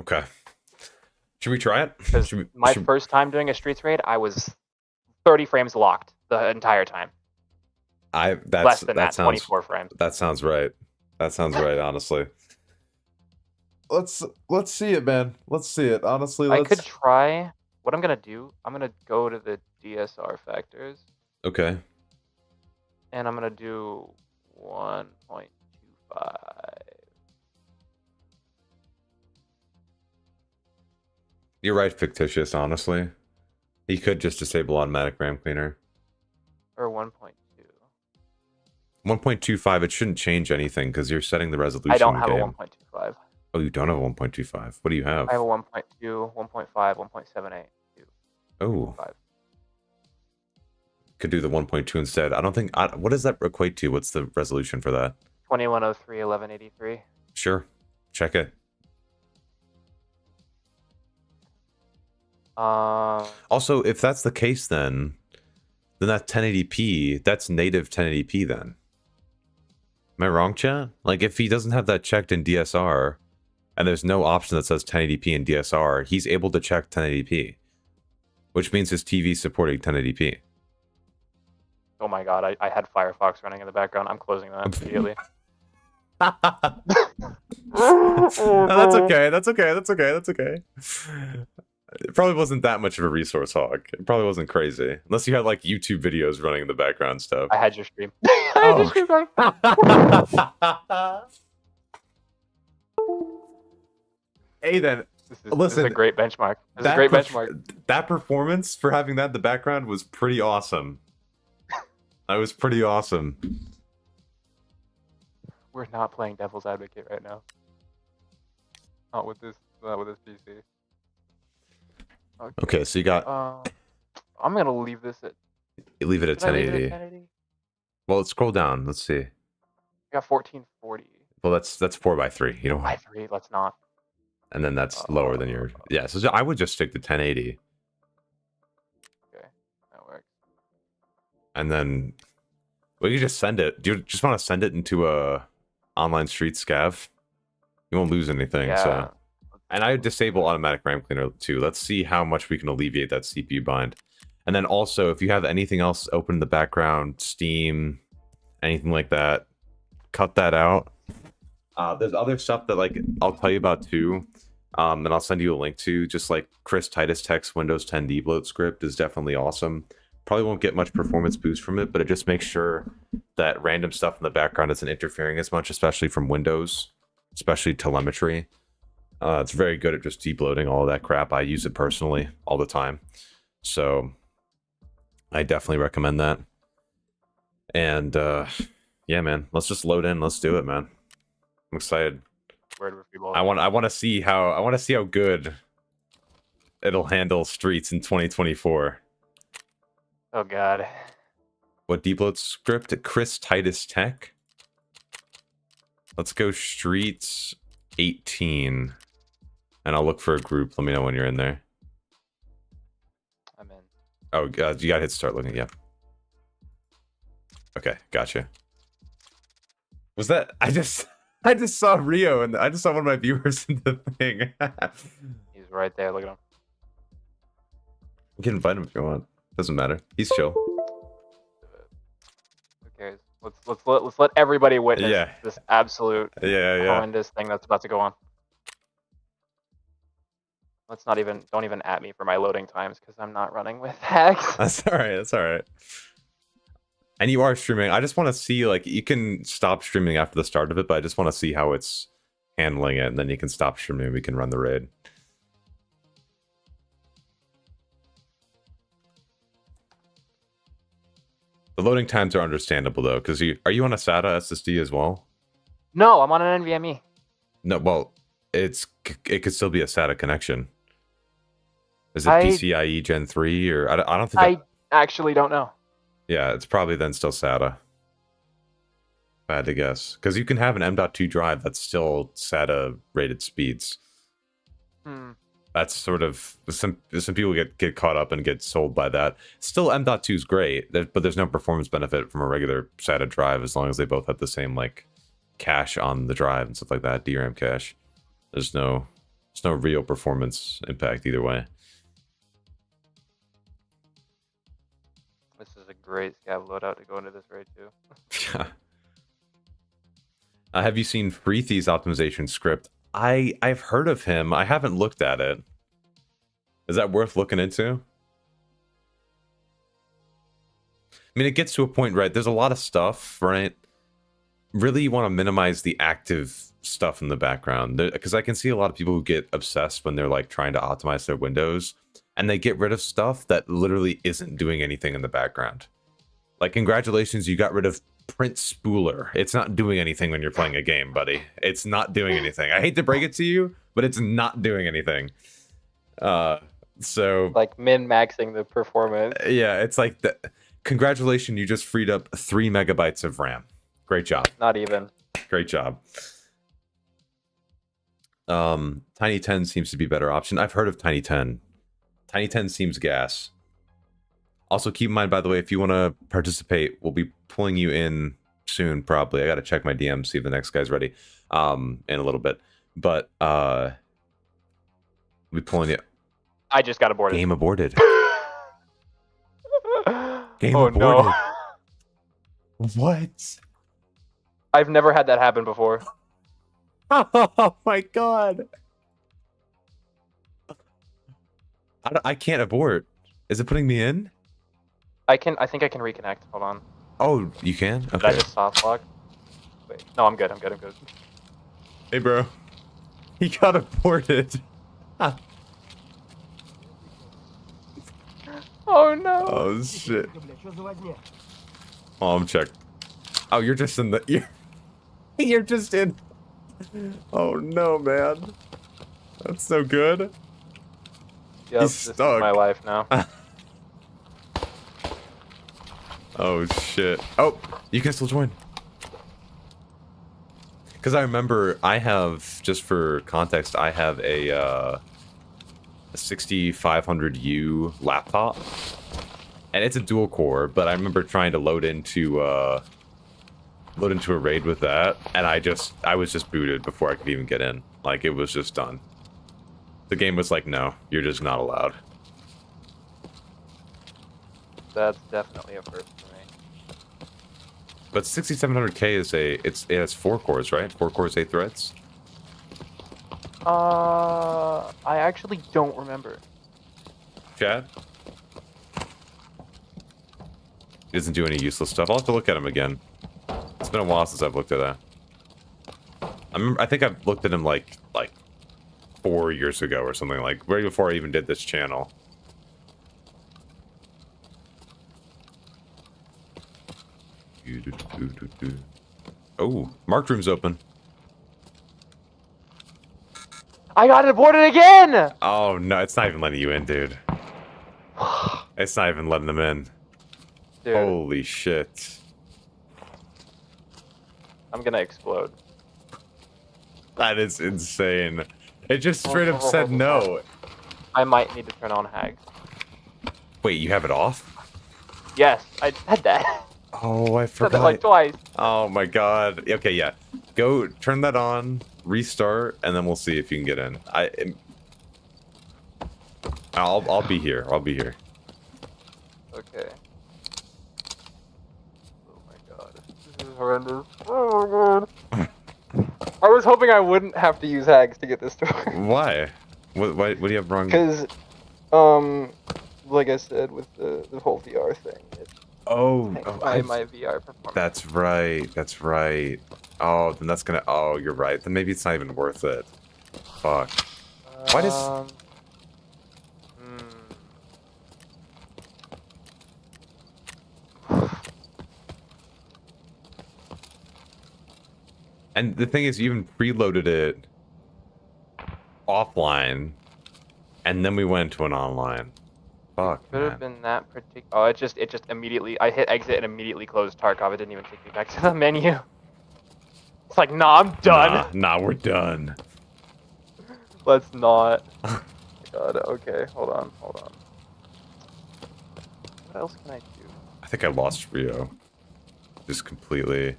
Okay. Should we try it? Because my first time doing a streets raid, I was 30 frames locked the entire time. Less than that, 24 frames. That sounds right. That sounds right, honestly. Let's see it, man. Let's see it. Honestly, I could try. What I'm gonna do, I'm gonna go to the DSR factors. Okay. And I'm gonna do 1.25. You're right, fictitious, honestly. He could just disable automatic RAM cleaner. Or 1.2. 1.25, it shouldn't change anything because you're setting the resolution. I don't have a 1.25. Oh, you don't have a 1.25. What do you have? I have a 1.2, 1.5, 1.78. Oh. 5. Could do the 1.2 instead. I don't think... what does that equate to? What's the resolution for that? 2103, 1183. Sure. Check it. Also, if that's the case, then that 1080p, that's native 1080p then. Am I wrong, chat? Like, if he doesn't have that checked in DSR, and there's no option that says 1080p in DSR, he's able to check 1080p, which means his TV's supporting 1080p. Oh my god, I had Firefox running in the background. I'm closing that immediately. No, that's okay. That's okay. That's okay. That's okay. It probably wasn't that much of a resource hog. It probably wasn't crazy. Unless you had like YouTube videos running in the background stuff. I had your stream. I had your stream going. Hey then. Listen, this is a great benchmark. This is a great benchmark. That performance for having that in the background was pretty awesome. That was pretty awesome. We're not playing devil's advocate right now. Not with this PC. Okay, so you got. I'm gonna leave this at. You leave it at 1080. Well, let's scroll down. Let's see. I got 1440. Well, that's 4:3. You know. By 3. Let's not. And then that's lower than your. Yeah, so I would just stick to 1080. Okay, that works. And then, well, you just send it. Do you just want to send it into a online street scav? You won't lose anything. Yeah. So. And I disable automatic RAM cleaner too. Let's see how much we can alleviate that CPU bind. And then also, if you have anything else open in the background, Steam, anything like that, cut that out. There's other stuff that like I'll tell you about too, and I'll send you a link to. Just like Chris Titus Tech's Windows 10 debloat script is definitely awesome. Probably won't get much performance boost from it, but it just makes sure that random stuff in the background isn't interfering as much, especially from Windows, especially telemetry. It's very good at just debloating all of that crap. I use it personally all the time, so I definitely recommend that. And yeah, man, let's just load in. Let's do it, man. I'm excited. I want to see how good it'll handle streets in 2024. Oh god. What debloat script? Chris Titus Tech. Let's go streets 18. And I'll look for a group. Let me know when you're in there. I'm in. Oh, God, you gotta hit start looking. Yeah. Okay, gotcha. Was that? I just saw Rio, and I just saw one of my viewers in the thing. He's right there. Look at him. You can invite him if you want. Doesn't matter. He's chill. Okay, let's let everybody witness this absolute horrendous thing that's about to go on. Don't even at me for my loading times because I'm not running with hacks. That's all right. That's all right. And you are streaming. I just want to see, like, you can stop streaming after the start of it, but I just want to see how it's handling it, and then you can stop streaming and we can run the raid. The loading times are understandable, though, because are you on a SATA SSD as well? No, I'm on an NVMe. No, well, it could still be a SATA connection. Is it PCIe Gen 3 or I don't think I actually don't know. Yeah, it's probably then still SATA. If I had to guess, because you can have an M.2 drive that's still SATA rated speeds. That's sort of some people get caught up and get sold by that. Still, M.2 is great, but there's no performance benefit from a regular SATA drive as long as they both have the same like cache on the drive and stuff like that, DRAM cache. There's no real performance impact either way. This is a great scav loadout to go into this raid too. Yeah. Have you seen Freethy's optimization script? I've heard of him. I haven't looked at it. Is that worth looking into? I mean, it gets to a point, right? There's a lot of stuff, right? Really, you want to minimize the active stuff in the background. Because I can see a lot of people who get obsessed when they're like trying to optimize their windows, and they get rid of stuff that literally isn't doing anything in the background. Like, congratulations, you got rid of print spooler. It's not doing anything when you're playing a game, buddy. It's not doing anything. I hate to break it to you, but it's not doing anything. So like min-maxing the performance. Yeah, it's like congratulations, you just freed up 3 megabytes of RAM. Great job. Not even. Great job. Tiny 10 seems to be a better option. I've heard of Tiny 10. Tiny 10 seems gas. Also, keep in mind, by the way, if you want to participate, we'll be pulling you in soon, probably. I got to check my DM, see if the next guy's ready in a little bit. But we'll be pulling you. I just got aborted. Game aborted. Game aborted. No. What? I've never had that happen before. Oh my god. I can't abort. Is it putting me in? I think I can reconnect. Hold on. Oh, you can? Okay. Did I just soft lock? Wait. No, I'm good. I'm good. Hey, bro. He got aborted. Oh no. Oh shit. Oh, I'm checked. Oh, you're just in the. You're just in. Oh no, man. That's so good. Yep, He's this is stuck. my life now. Oh shit. Oh, you can still join. Because I remember I have, just for context, I have a 6500U laptop. And it's a dual core, but I remember trying to load into a raid with that, and I was just booted before I could even get in. Like, it was just done. The game was like, no, you're just not allowed. That's definitely a first for me. But 6700K is it has 4 cores, right? 4 cores, 8 threads? I actually don't remember. Chat? He doesn't do any useless stuff. I'll have to look at him again. It's been a while since I've looked at that. I think I've looked at him like 4 years ago or something, like right before I even did this channel. Oh, marked room's open. I got aborted again! Oh no, it's not even letting you in, dude. It's not even letting them in. Dude, Holy shit. I'm gonna explode. That is insane. It just straight up said no. I might need to turn on Hag. Wait, you have it off? Yes, I said that. Oh, I Said that forgot. like twice. Oh my god. Okay, yeah. Go turn that on, restart, and then we'll see if you can get in. I'll be here. I'll be here. Okay. Oh my god. This is horrendous. Oh my god. I was hoping I wouldn't have to use Hags to get this to work. Why? What do you have wrong? Because, like I said, with the whole VR thing, it my VR performance. That's right. That's right. Oh, then that's gonna. Oh, you're right. Then maybe it's not even worth it. Fuck. Why does? And the thing is, you even preloaded it offline, and then we went to an online. Fuck, Could have been that particular. Oh, it just immediately. I hit exit and immediately closed Tarkov. It didn't even take me back to the menu. It's like, nah, I'm done. Nah, we're done. Let's not. God, okay, hold on. What else can I do? I think I lost Rio. Just completely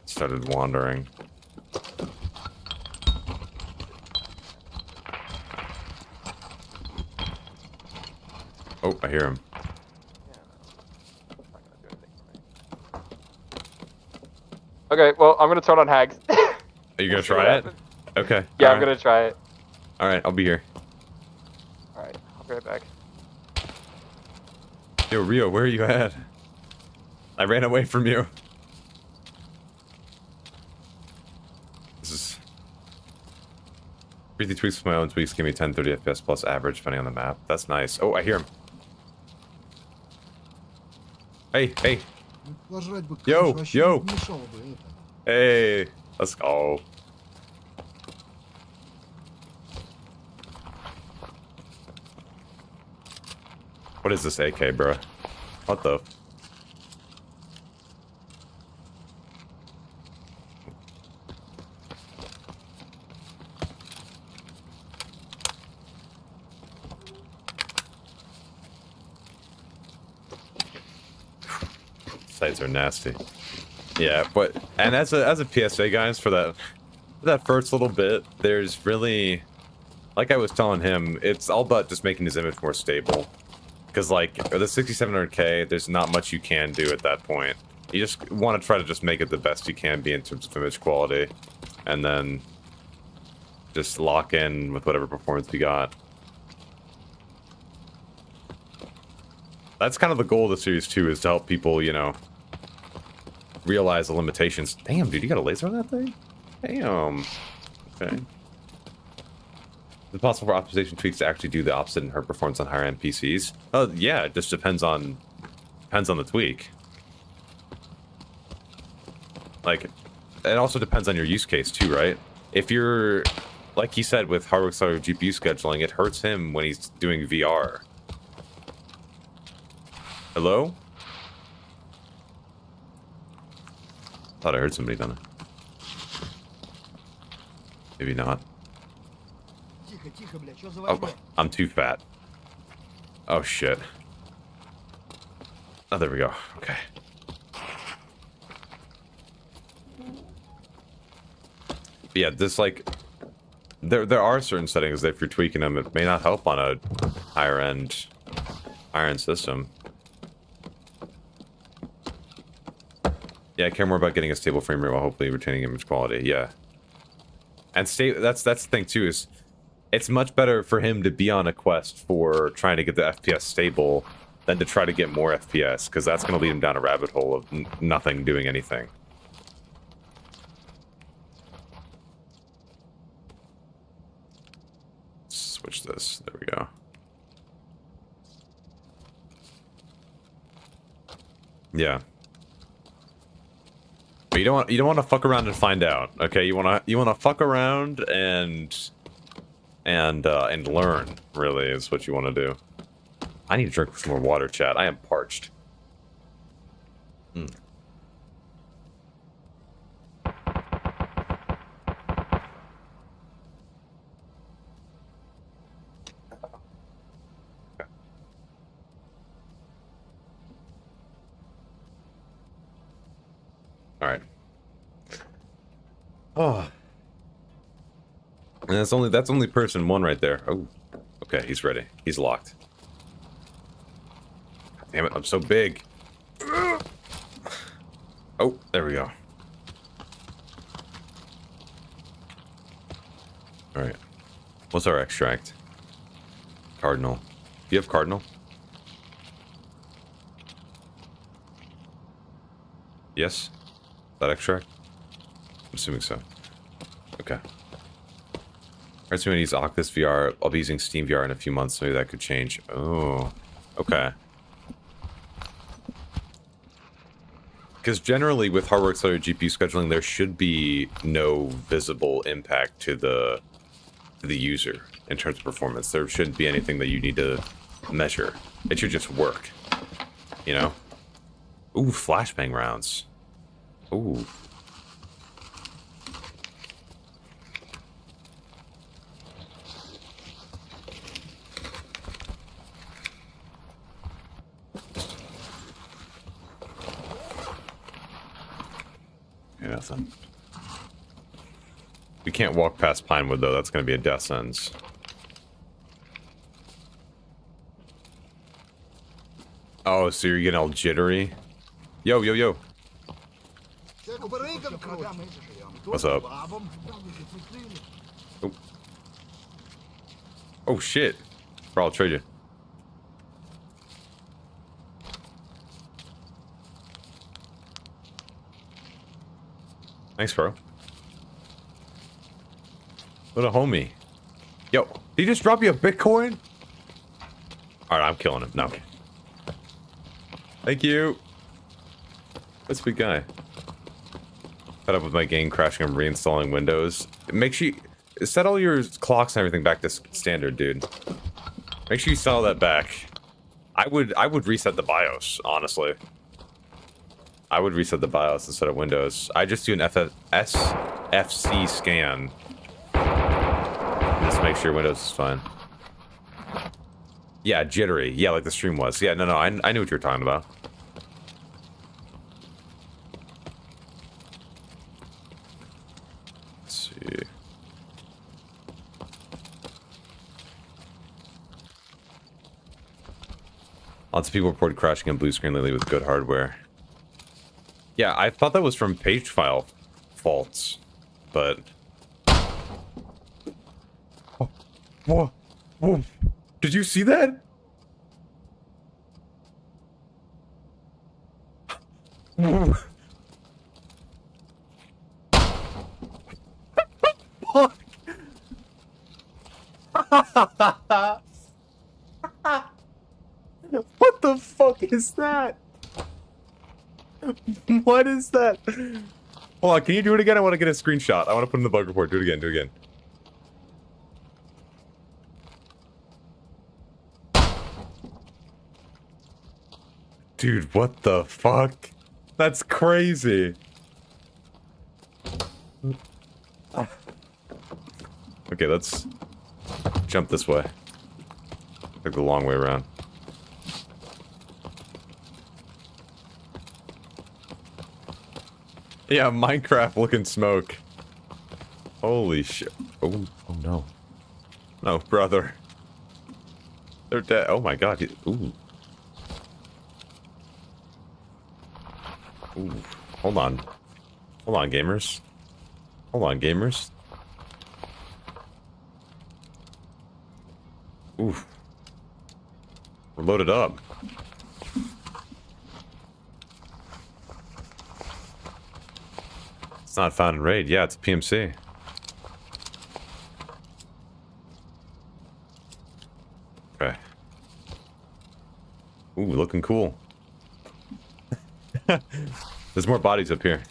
started wandering. Oh, I hear him. Okay, well, I'm gonna turn on Hags. Are you gonna try it? Okay. Yeah, all I'm right. gonna try it. Alright, I'll be here. Alright, I'll be right back. Yo, Rio, where are you at? I ran away from you. This is... Breathy tweaks with my own tweaks give me 10-30 FPS plus average depending on the map. That's nice. Oh, I hear him. Hey. Yo. Hey, let's go. What is this AK, bro? What the? Sights are nasty. Yeah, but and as a PSA, guys, for that first little bit, there's really, like I was telling him, it's all about just making his image more stable. Because like the 6700K, there's not much you can do at that point. You just want to try to just make it the best you can be in terms of image quality, and then just lock in with whatever performance you got. That's kind of the goal of the series too, is to help people, you know, realize the limitations. Damn, dude, you got a laser on that thing? Damn. Okay. Is it possible for optimization tweaks to actually do the opposite and hurt performance on higher end PCs? Yeah, it just depends on the tweak. Like, it also depends on your use case too, right? If you're, like he said, with hardware accelerated GPU scheduling, it hurts him when he's doing VR. Hello? Thought I heard somebody done it. Maybe not. Oh, I'm too fat. Oh shit. Oh, there we go. Okay. But yeah, this like there are certain settings that if you're tweaking them, it may not help on a higher end system. Yeah, I care more about getting a stable frame rate while hopefully retaining image quality. Yeah. And that's the thing too, is it's much better for him to be on a quest for trying to get the FPS stable than to try to get more FPS, because that's going to lead him down a rabbit hole of nothing doing anything. Switch this. There we go. Yeah. But you don't want to fuck around and find out, okay? You want to fuck around and learn, really, is what you want to do. I need to drink some more water, chat. I am parched. All right. Oh. And that's only person one right there. Oh. Okay, he's ready. He's locked. Damn it, I'm so big. Oh, there we go. All right. What's our extract? Cardinal. Do you have cardinal? Yes? That extract? I'm assuming so. Okay. Alright, so I'm gonna use Octus VR. I'll be using Steam VR in a few months. Maybe that could change. Oh. Okay. Because generally with hardware accelerated GPU scheduling, there should be no visible impact to the user in terms of performance. There shouldn't be anything that you need to measure. It should just work. You know? Ooh, flashbang rounds. Ooh. Okay, nothing. We can't walk past Pinewood, though. That's going to be a death sentence. Oh, so you're getting all jittery? Yo, yo, yo. What's up? Oh, oh shit. Bro, I'll trade you. Thanks, bro. What a homie. Yo, did he just drop you a Bitcoin? Alright, I'm killing him. No. Thank you. That's a big guy. Fed up with my game crashing and reinstalling Windows. Make sure you set all your clocks and everything back to standard, dude. Make sure you set all that back. I would reset the BIOS, honestly. I would reset the BIOS instead of Windows. I just do an SFC scan. Just make sure Windows is fine. Yeah, jittery. Yeah, like the stream was. Yeah, no, I knew what you were talking about. Let's see. Lots of people reported crashing on blue screen lately with good hardware. Yeah, I thought that was from page file faults, but... Oh, whoa, whoa. Did you see that? Whoa. Fuck. What the fuck is that? What is that? Hold on, can you do it again? I want to get a screenshot. I want to put in the bug report. Do it again, do it again. Dude, what the fuck? That's crazy. Okay, let's jump this way. Like the long way around. Yeah, Minecraft looking smoke. Holy shit. Oh, oh no. No, brother. They're dead. Oh my god. Ooh. Ooh. Hold on. Hold on, gamers. Hold on, gamers. Ooh. We're loaded up. It's not found in raid. Yeah, it's a PMC. Okay. Ooh, looking cool. There's more bodies up here.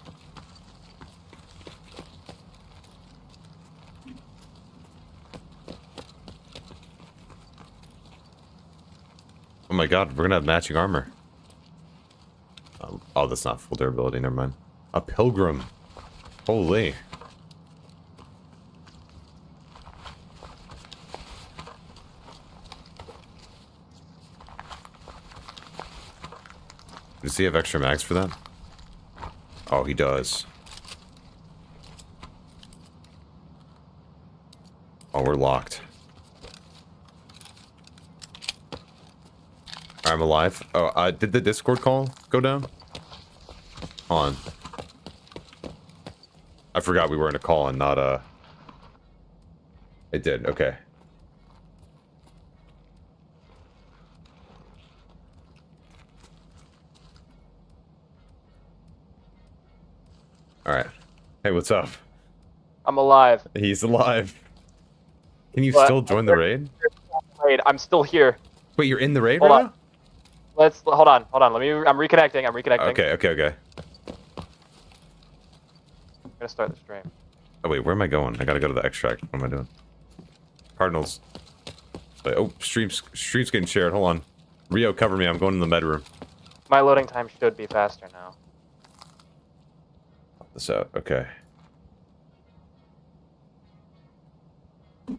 Oh my god, we're gonna have matching armor. Oh, that's not full durability, never mind. A pilgrim. Holy. Does he have extra mags for that? Oh, he does. Oh, we're locked. I'm alive. Oh, did the Discord call go down? Hold on. I forgot we were in a call and not a... It did, okay. Alright. Hey, what's up? I'm alive. He's alive. Can you still join the raid? I'm still here. Wait, you're in the raid right now? Hold on. I'm reconnecting. Okay. I'm gonna start the stream. Oh wait, where am I going? I gotta go to the extract. What am I doing? Cardinals. Wait, oh, stream's getting shared. Hold on. Rio, cover me. I'm going in the bedroom. My loading time should be faster now. Pop this out. Okay. Here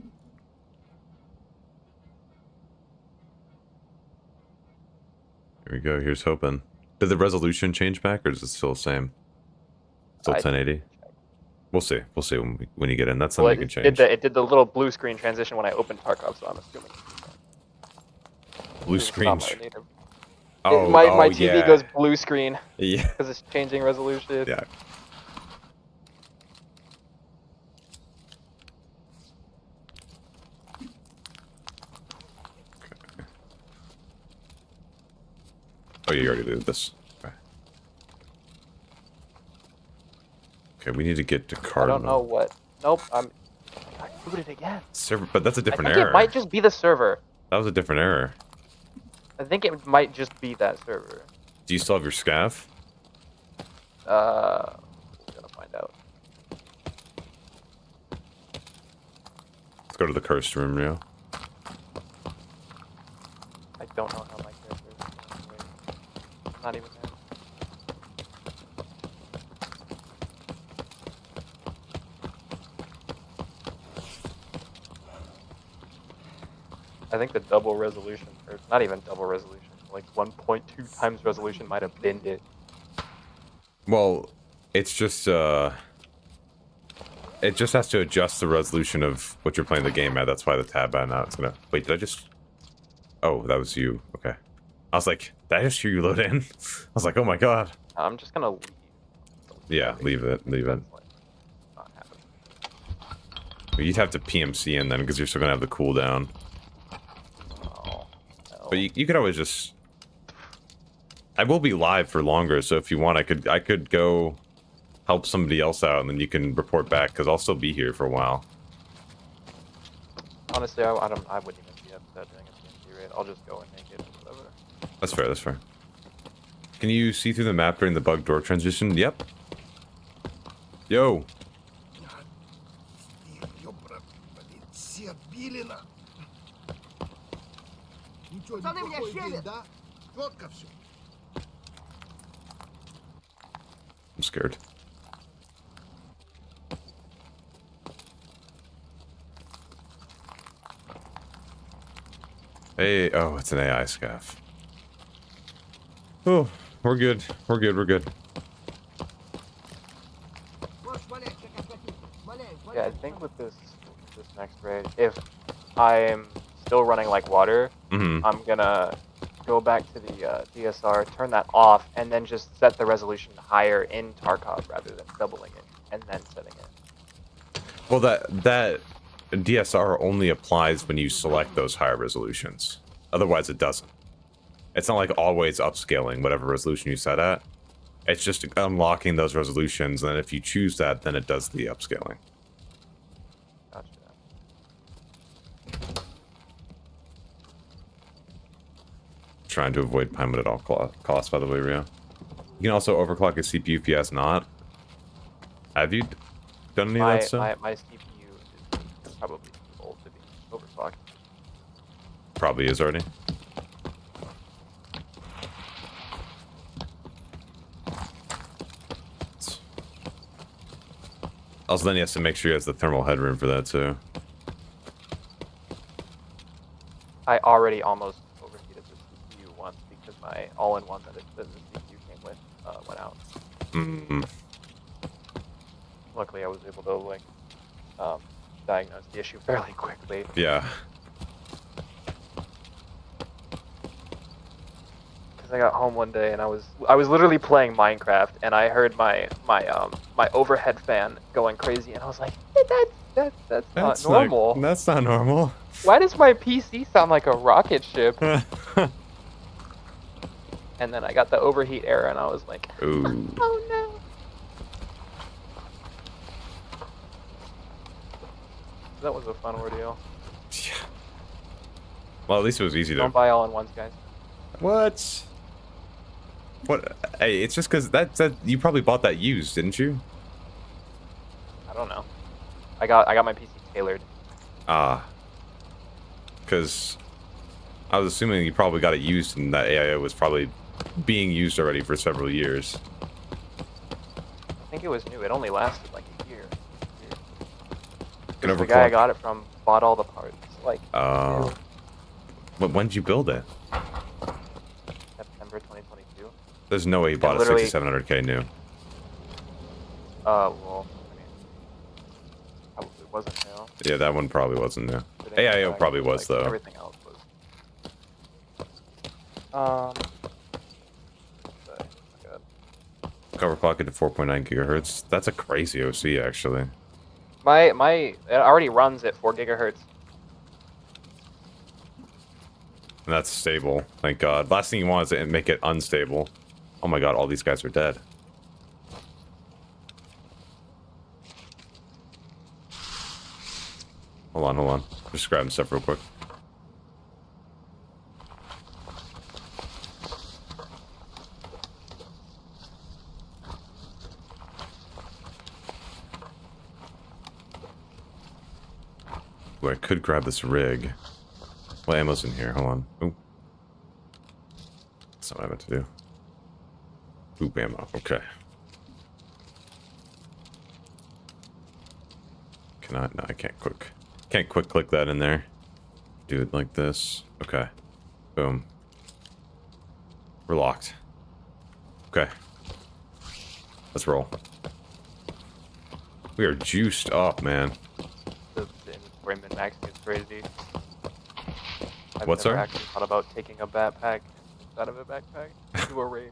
we go. Here's hoping. Did the resolution change back, or is it still the same? Still 1080? We'll see. We'll see when you get in. That's something you can change. It did the little blue screen transition when I opened Tarkov, so I'm assuming. Blue screen. Oh, my TV goes blue screen. Yeah. Because it's changing resolution. Yeah. Oh, you already did this. Okay. Okay, we need to get to Cardinal. I don't know what. Nope, I booted again. Server, but that's a different I think error. it might just be the server. That was a different error. I think it might just be that server. Do you still have your scav? We're gonna find out. Let's go to the cursed room now. I don't know how my character is. I'm not even there. I think the double resolution, or not even double resolution, like 1.2 times resolution might have binned it. Well, it's just, it just has to adjust the resolution of what you're playing the game at. That's why the tab out now. It's gonna... Wait, did I just... Oh, that was you. Okay. I was like, did I just hear you load in? I was like, oh my god. I'm just gonna leave. Yeah, leave it. Leave it. Like, not happening. But you'd have to PMC in then because you're still gonna have the cooldown. Oh, no. But you could always just. I will be live for longer, so if you want, I could go help somebody else out, and then you can report back because I'll still be here for a while. Honestly, I wouldn't even be upset doing a PMC raid. I'll just go and make it, whatever. That's fair. That's fair. Can you see through the map during the bug door transition? Yep. Yo. I'm scared. Hey, oh, it's an AI scaff. Oh, we're good. We're good. We're good. Yeah, I think with this next raid, if I'm still running like water, I'm gonna go back to the DSR, turn that off, and then just set the resolution higher in Tarkov rather than doubling it and then setting it. Well, that DSR only applies when you select those higher resolutions. Otherwise, it doesn't. It's not like always upscaling whatever resolution you set at. It's just unlocking those resolutions, and then if you choose that, then it does the upscaling. Gotcha. Trying to avoid payment at all costs, by the way, Rio. You can also overclock a CPU if you has not. Have you done any of that stuff? My CPU is probably too old to be overclocked. Probably is already. Also, then he has to make sure he has the thermal headroom for that, too. I already almost overheated the CPU once because my all-in-one that the CPU came with went out. Luckily, I was able to like diagnose the issue fairly quickly. Yeah. Because I got home one day and I was literally playing Minecraft and I heard my overhead fan going crazy and I was like, hey, that's not normal. That's not normal. Why does my PC sound like a rocket ship? And then I got the overheat error and I was like, ooh. Oh no. That was a fun ordeal. Yeah. Well, at least it was easy to. Don't buy all-in-ones, guys. What? What? Hey, it's just because that you probably bought that used, didn't you? I don't know. I got my PC tailored. Ah. Because I was assuming you probably got it used, and that AIO was probably being used already for several years. I think it was new. It only lasted like a year. The guy I got it from bought all the parts. Like. Oh. When did you build it? September 2022. There's no way you bought a 6700K new. Well, I mean, it wasn't new. Yeah, that one probably wasn't new. AIO probably was, like, though. Everything else was. Cover clock it to 4.9 gigahertz. That's a crazy OC, actually. It already runs at 4 gigahertz. And that's stable, thank God. Last thing you want is to make it unstable. Oh my God, all these guys are dead. Hold on. Just grabbing stuff real quick. Ooh, I could grab this rig. Well, ammo's in here. Hold on. Ooh. That's not what I meant to do. Oop, ammo. Okay. Can I? No, I can't quick. Can't quick click that in there. Do it like this. Okay. Boom. We're locked. Okay. Let's roll. We are juiced up, man. The inventory min-maxing is crazy. What's I've never actually thought about taking a backpack out of a backpack to a raid.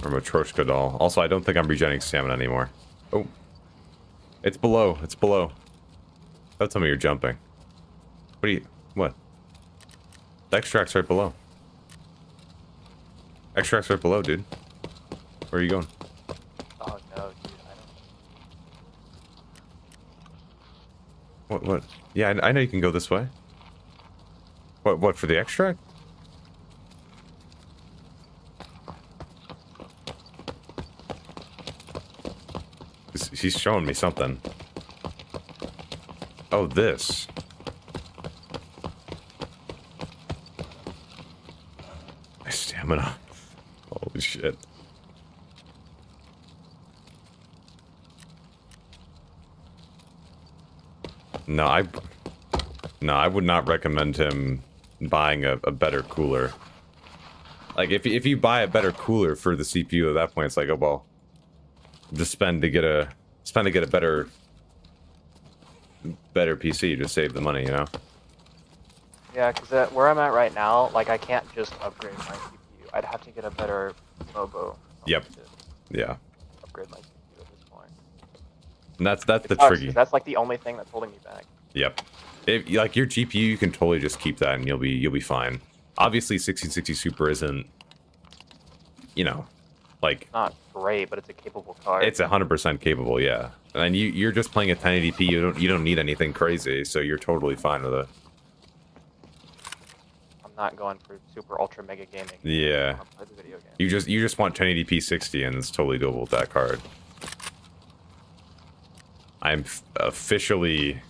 Or Matryoshka doll. Also, I don't think I'm regenerating stamina anymore. Oh. It's below. It's below. Don't tell me you're jumping. What are you... What? The extract's right below. Extract's right below, dude. Where are you going? Oh, no, dude. I don't... What? Yeah, I know you can go this way. What, for the extract? He's showing me something. Oh, this. My stamina. Holy shit. No, I would not recommend him buying a better cooler. Like, if you buy a better cooler for the CPU, at that point, it's like, oh, well, just spend to get a better PC, just save the money, you know? Yeah, because where I'm at right now, like, I can't just upgrade my CPU. I'd have to get a better MOBO. Yep. Yeah. Upgrade my CPU at this point. And that's the tricky. That's like the only thing that's holding me back. Yep. If like your GPU, you can totally just keep that and you'll be fine. Obviously, 1660 Super isn't, you know, like, not great, but it's a capable card. It's 100% capable, yeah. And you're just playing a 1080p. You don't need anything crazy, so you're totally fine with it. I'm not going for super ultra mega gaming. Yeah. Play the video game. You just want 1080p 60, and it's totally doable with that card. I'm officially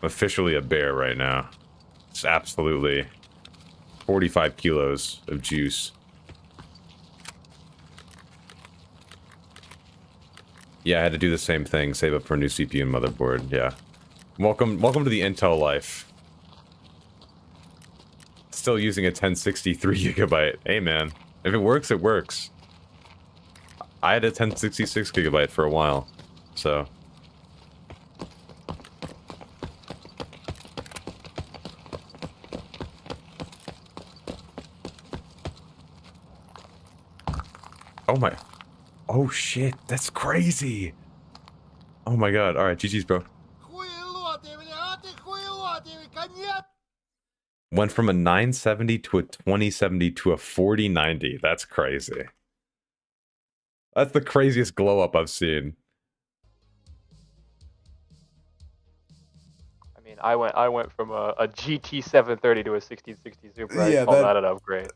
a bear right now. It's absolutely 45 kilos of juice. Yeah, I had to do the same thing. Save up for a new CPU and motherboard. Yeah. Welcome to the Intel life. Still using a 1063 gigabyte. Hey, man. If it works, it works. I had a 1066 gigabyte for a while, so. Oh my. Oh shit, that's crazy. Oh my god. All right, GG's, bro. Went from a 970 to a 2070 to a 4090. That's crazy. That's the craziest glow up I've seen. I mean, I went from a GT 730 to a 1660 Super. Yeah, I call that an upgrade.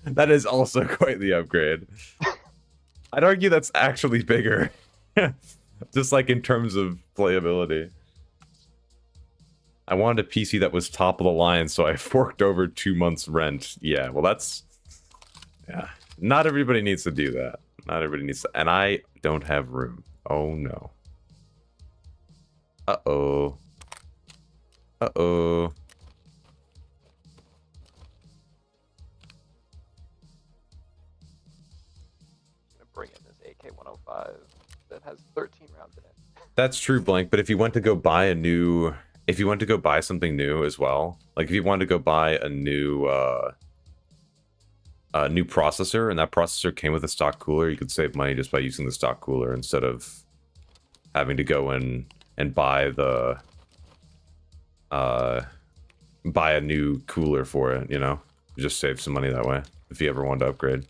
That is also quite the upgrade. I'd argue that's actually bigger. Just like in terms of playability. I wanted a PC that was top of the line, so I forked over 2 months rent. Yeah, well that's... Yeah. Not everybody needs to do that. Not everybody needs to... And I don't have room. Oh no. Uh-oh. Uh-oh. Bring in this AK-105 that has 13 rounds in it. That's true, Blank, but if you went to go buy a new... If you want to go buy something new as well, like if you wanted to go buy a new processor, and that processor came with a stock cooler, you could save money just by using the stock cooler instead of having to go in and buy the buy a new cooler for it, you know? You just save some money that way if you ever wanted to upgrade.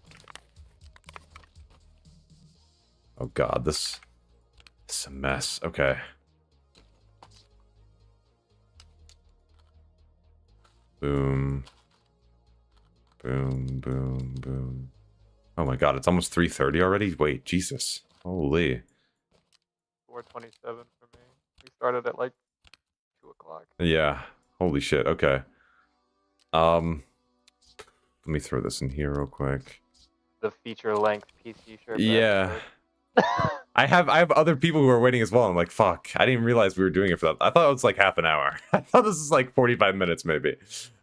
Oh god, this is a mess. Okay. Boom. Boom, boom, boom. Oh my god, it's almost 3:30 already? Wait, Jesus. Holy. 4:27 for me. We started at like 2 o'clock. Yeah. Holy shit. Okay. Let me throw this in here real quick. The feature length PC Sherpa. Yeah. I have other people who are waiting as well. I'm like, fuck. I didn't realize we were doing it for that. I thought it was like half an hour. I thought this was like 45 minutes maybe.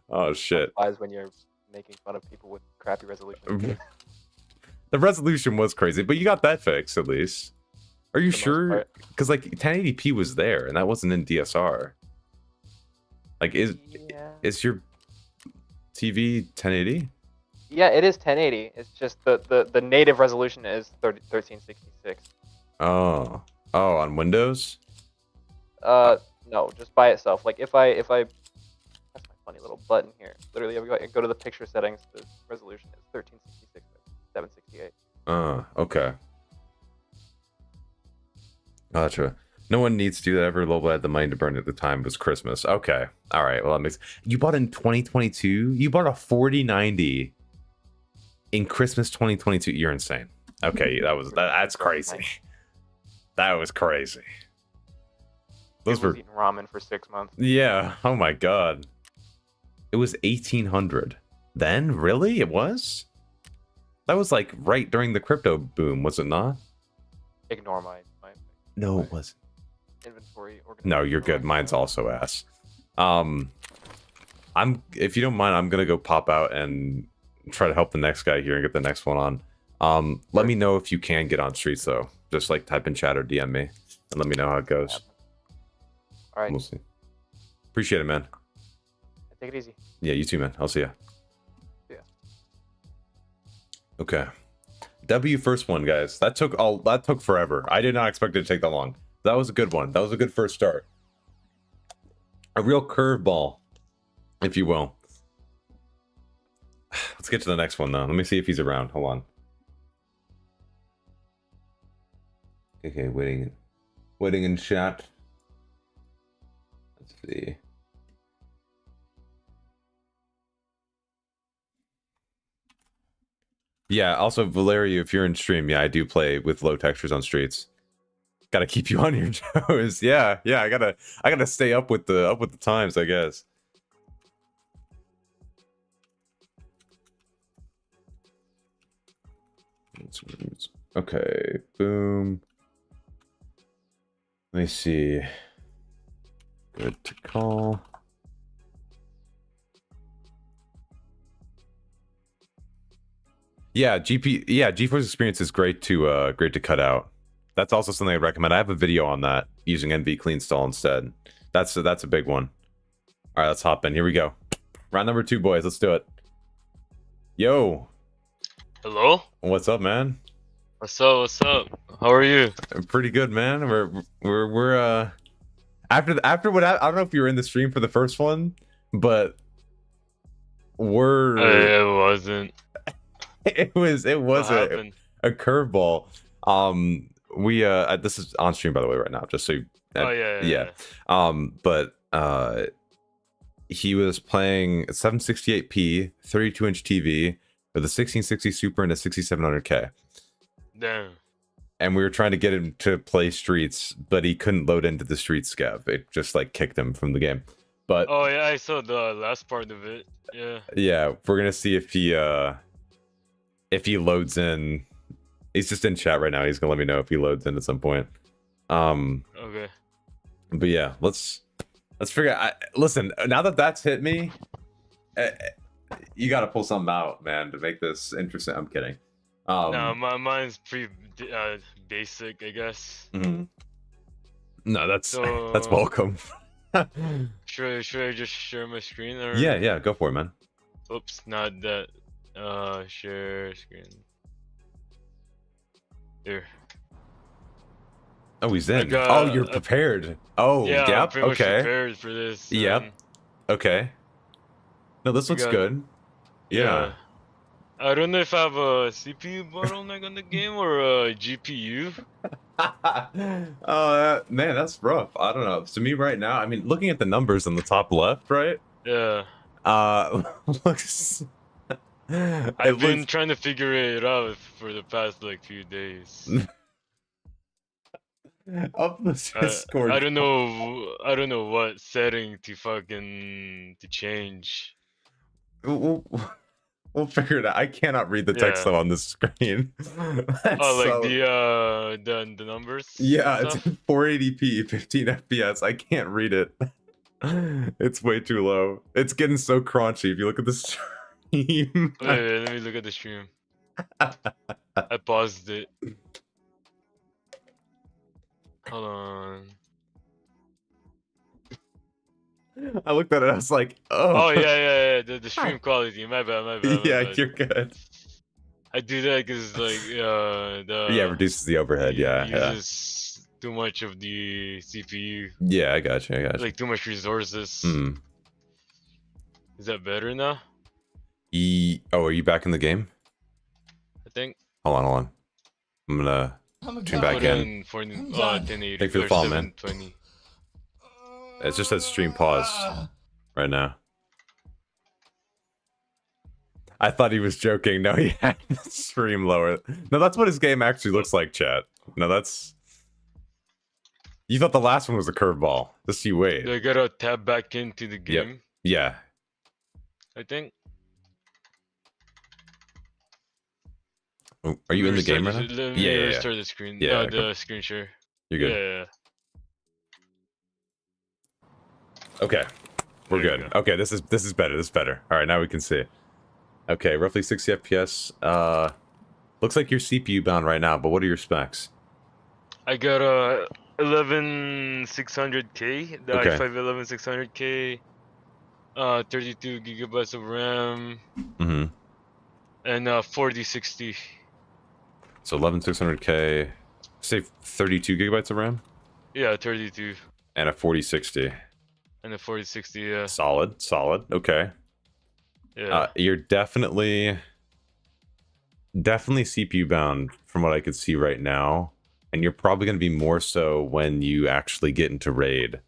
Oh shit. That's when you're making fun of people with crappy resolution. The resolution was crazy, but you got that fixed at least. Are you sure? Because like 1080p was there, and that wasn't in DSR. Like, is your TV 1080? Yeah, it is 1080. It's just the native resolution is 1366. Oh, on Windows. No, just by itself. Like if I press my funny little button here, literally I go to the picture settings. The resolution is 1366 by 768. Okay. Gotcha. No one needs to do that. Every low had the money to burn at the time. It was Christmas. Okay. All right. Well, that makes. You bought in 2022. You bought a 4090 in Christmas 2022. You're insane. Okay, that's crazy. That was crazy. Those were eating ramen for 6 months. Yeah. Oh my god. It was 1800. Then really, it was. That was like right during the crypto boom, was it not? Ignore my No, it wasn't. Inventory. No, you're good. Mine's also ass. If you don't mind, I'm gonna go pop out and try to help the next guy here and get the next one on. Let me know if you can get on streets though. Just like type in chat or DM me and let me know how it goes. All right. We'll see. Appreciate it, man. Take it easy. Yeah, you too, man. I'll see ya. Yeah. Okay. W first one, guys. That took forever. I did not expect it to take that long. That was a good one. That was a good first start. A real curveball, if you will. Let's get to the next one, though. Let me see if he's around. Hold on. Okay, waiting in chat. Let's see. Yeah, also, Valerio, if you're in stream, yeah, I do play with low textures on streets. Gotta keep you on your toes. Yeah, I gotta stay up with the times, I guess. Okay, boom. Let me see. Good to call. Yeah, GeForce Experience is great to cut out. That's also something I'd recommend. I have a video on that using NV Cleanstall instead. That's a big one. All right, let's hop in. Here we go. Round number 2, boys. Let's do it. Yo. Hello. What's up, man? What's up? How are you? Pretty good, man. We're after what I don't know if you were in the stream for the first one, but It wasn't. It was a curveball. This is on stream by the way right now, just so you, yeah. But he was playing 768p 32-inch TV with a 1660 Super and a 6700K. Damn. And we were trying to get him to play Streets, but he couldn't load into the Streets scav. It just like kicked him from the game. But oh yeah, I saw the last part of it. Yeah, we're gonna see if he loads in. He's just in chat right now. He's gonna let me know if he loads in at some point. Okay. But yeah, let's figure out. Listen, now that that's hit me, you got to pull something out, man, to make this interesting. I'm kidding. No, mine's pretty basic, I guess. Mm-hmm. No, that's welcome. Should I just share my screen or? Yeah, go for it, man. Oops, not that. Share screen. Here. Oh, he's in. You're prepared. Oh, yeah, yep. I'm pretty much Okay. prepared for this. Yep. Okay. No, this looks good. Yeah. I don't know if I have a CPU bottleneck on the game or a GPU. Oh, man, that's rough. I don't know. To me right now, I mean, looking at the numbers on the top left, right? Yeah. Looks. I've been trying to figure it out for the past like few days. Up the Discord. I don't know what setting to change. We'll figure it out. I cannot read the text though on this screen. The numbers? Yeah, it's 480p, 15 FPS. I can't read it. It's way too low. It's getting so crunchy if you look at the stream. Wait, let me look at the stream. I paused it. Hold on. I looked at it, I was like, oh. Oh, yeah. the stream quality. My bad, my bad. Yeah, bad. you're good. I do that because like Yeah, reduces the overhead. Yeah, uses too much of the CPU. Yeah, I got you. Like too much resources. Hmm. Is that better now? Oh, are you back in the game? I think. Hold on. I'm gonna tune back in. For 1080. Thank you for the follow, man. 720. It's just says stream pause right now. I thought he was joking. No, he had the stream lower. No, that's what his game actually looks like, chat. No, that's... You thought the last one was a curveball. Just you wait. I gotta tab back into the game. Yep. Yeah. I think. Oh, are you in the game right now? Let me restart the screen. Yeah, the screen share. You're good. Yeah. Okay. We're good. Okay, this is better. This is better. All right, now we can see. Okay, roughly 60 FPS. Looks like you're CPU bound right now, but what are your specs? I got a 11600K, the i5 11600K, 32 gigabytes of RAM, and 4060. So 11600K, say 32 gigabytes of RAM? Yeah, 32. And a 4060. And a 4060, yeah. Solid. Okay. Yeah. You're definitely CPU bound from what I could see right now, and you're probably going to be more so when you actually get into raid.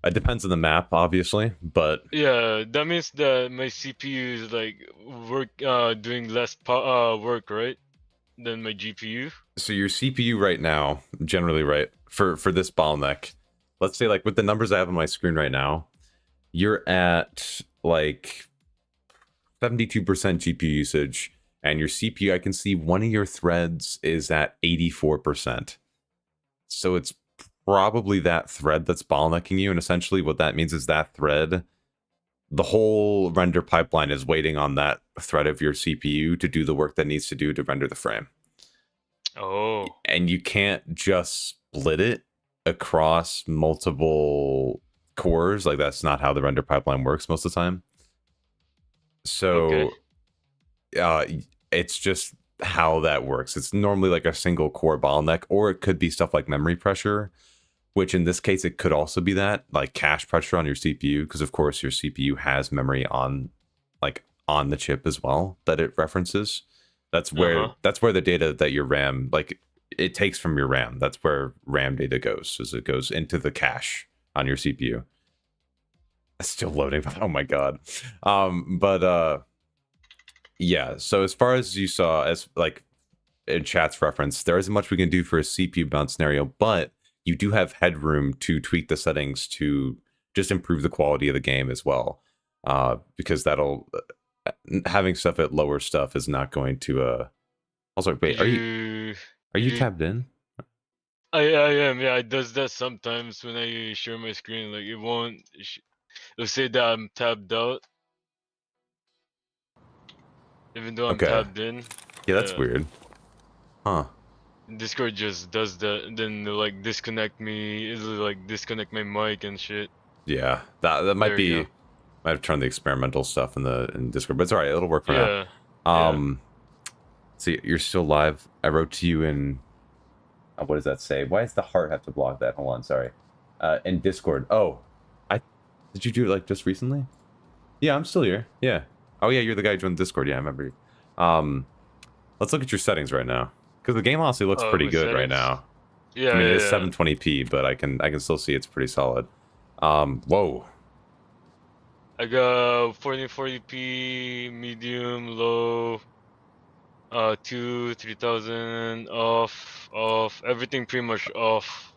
It depends on the map, obviously, but yeah, that means that my CPU is like doing less work, right, than my GPU. So your CPU right now, generally, right, for this bottleneck, let's say like with the numbers I have on my screen right now, you're at like 72% GPU usage, and your CPU, I can see one of your threads is at 84%. So it's probably that thread that's bottlenecking you, and essentially what that means is that thread, the whole render pipeline is waiting on that thread of your CPU to do the work that needs to do to render the frame. Oh. And you can't just split it across multiple cores. Like, that's not how the render pipeline works most of the time. So it's just how that works. It's normally like a single core bottleneck, or it could be stuff like memory pressure, which in this case it could also be that, like cache pressure on your CPU, because of course your CPU has memory on the chip as well that it references. That's where the data that your RAM, like, it takes from your RAM. That's where RAM data goes, as it goes into the cache on your CPU. It's still loading. Oh my god. Yeah, so as far as you saw, as like in chat's reference, there isn't much we can do for a CPU bound scenario, but you do have headroom to tweak the settings to just improve the quality of the game as well, because that'll having stuff at lower stuff is not going to also wait, are you tabbed in? I am. Yeah, it does that sometimes when I share my screen. Like, it won't, it'll say that I'm tabbed out even though I'm tabbed in. Yeah, that's weird. Huh. Discord just does that, and then they'll like disconnect me. It'll like disconnect my mic and shit. Yeah, that might be. Might have turned the experimental stuff in Discord, but it's alright. It'll work for now. See, you're still live. I wrote to you in. What does that say? Why does the heart have to block that? Hold on, sorry. In Discord. Oh, did you do it like just recently? Yeah, I'm still here. Yeah. Oh yeah, you're the guy who joined Discord. Yeah, I remember you. Let's look at your settings right now, because the game honestly looks pretty good settings right now. Yeah, I mean, it is 720p, but I can still see it's pretty solid. Whoa. I got 1440p, medium, low, 3000, off, everything pretty much off.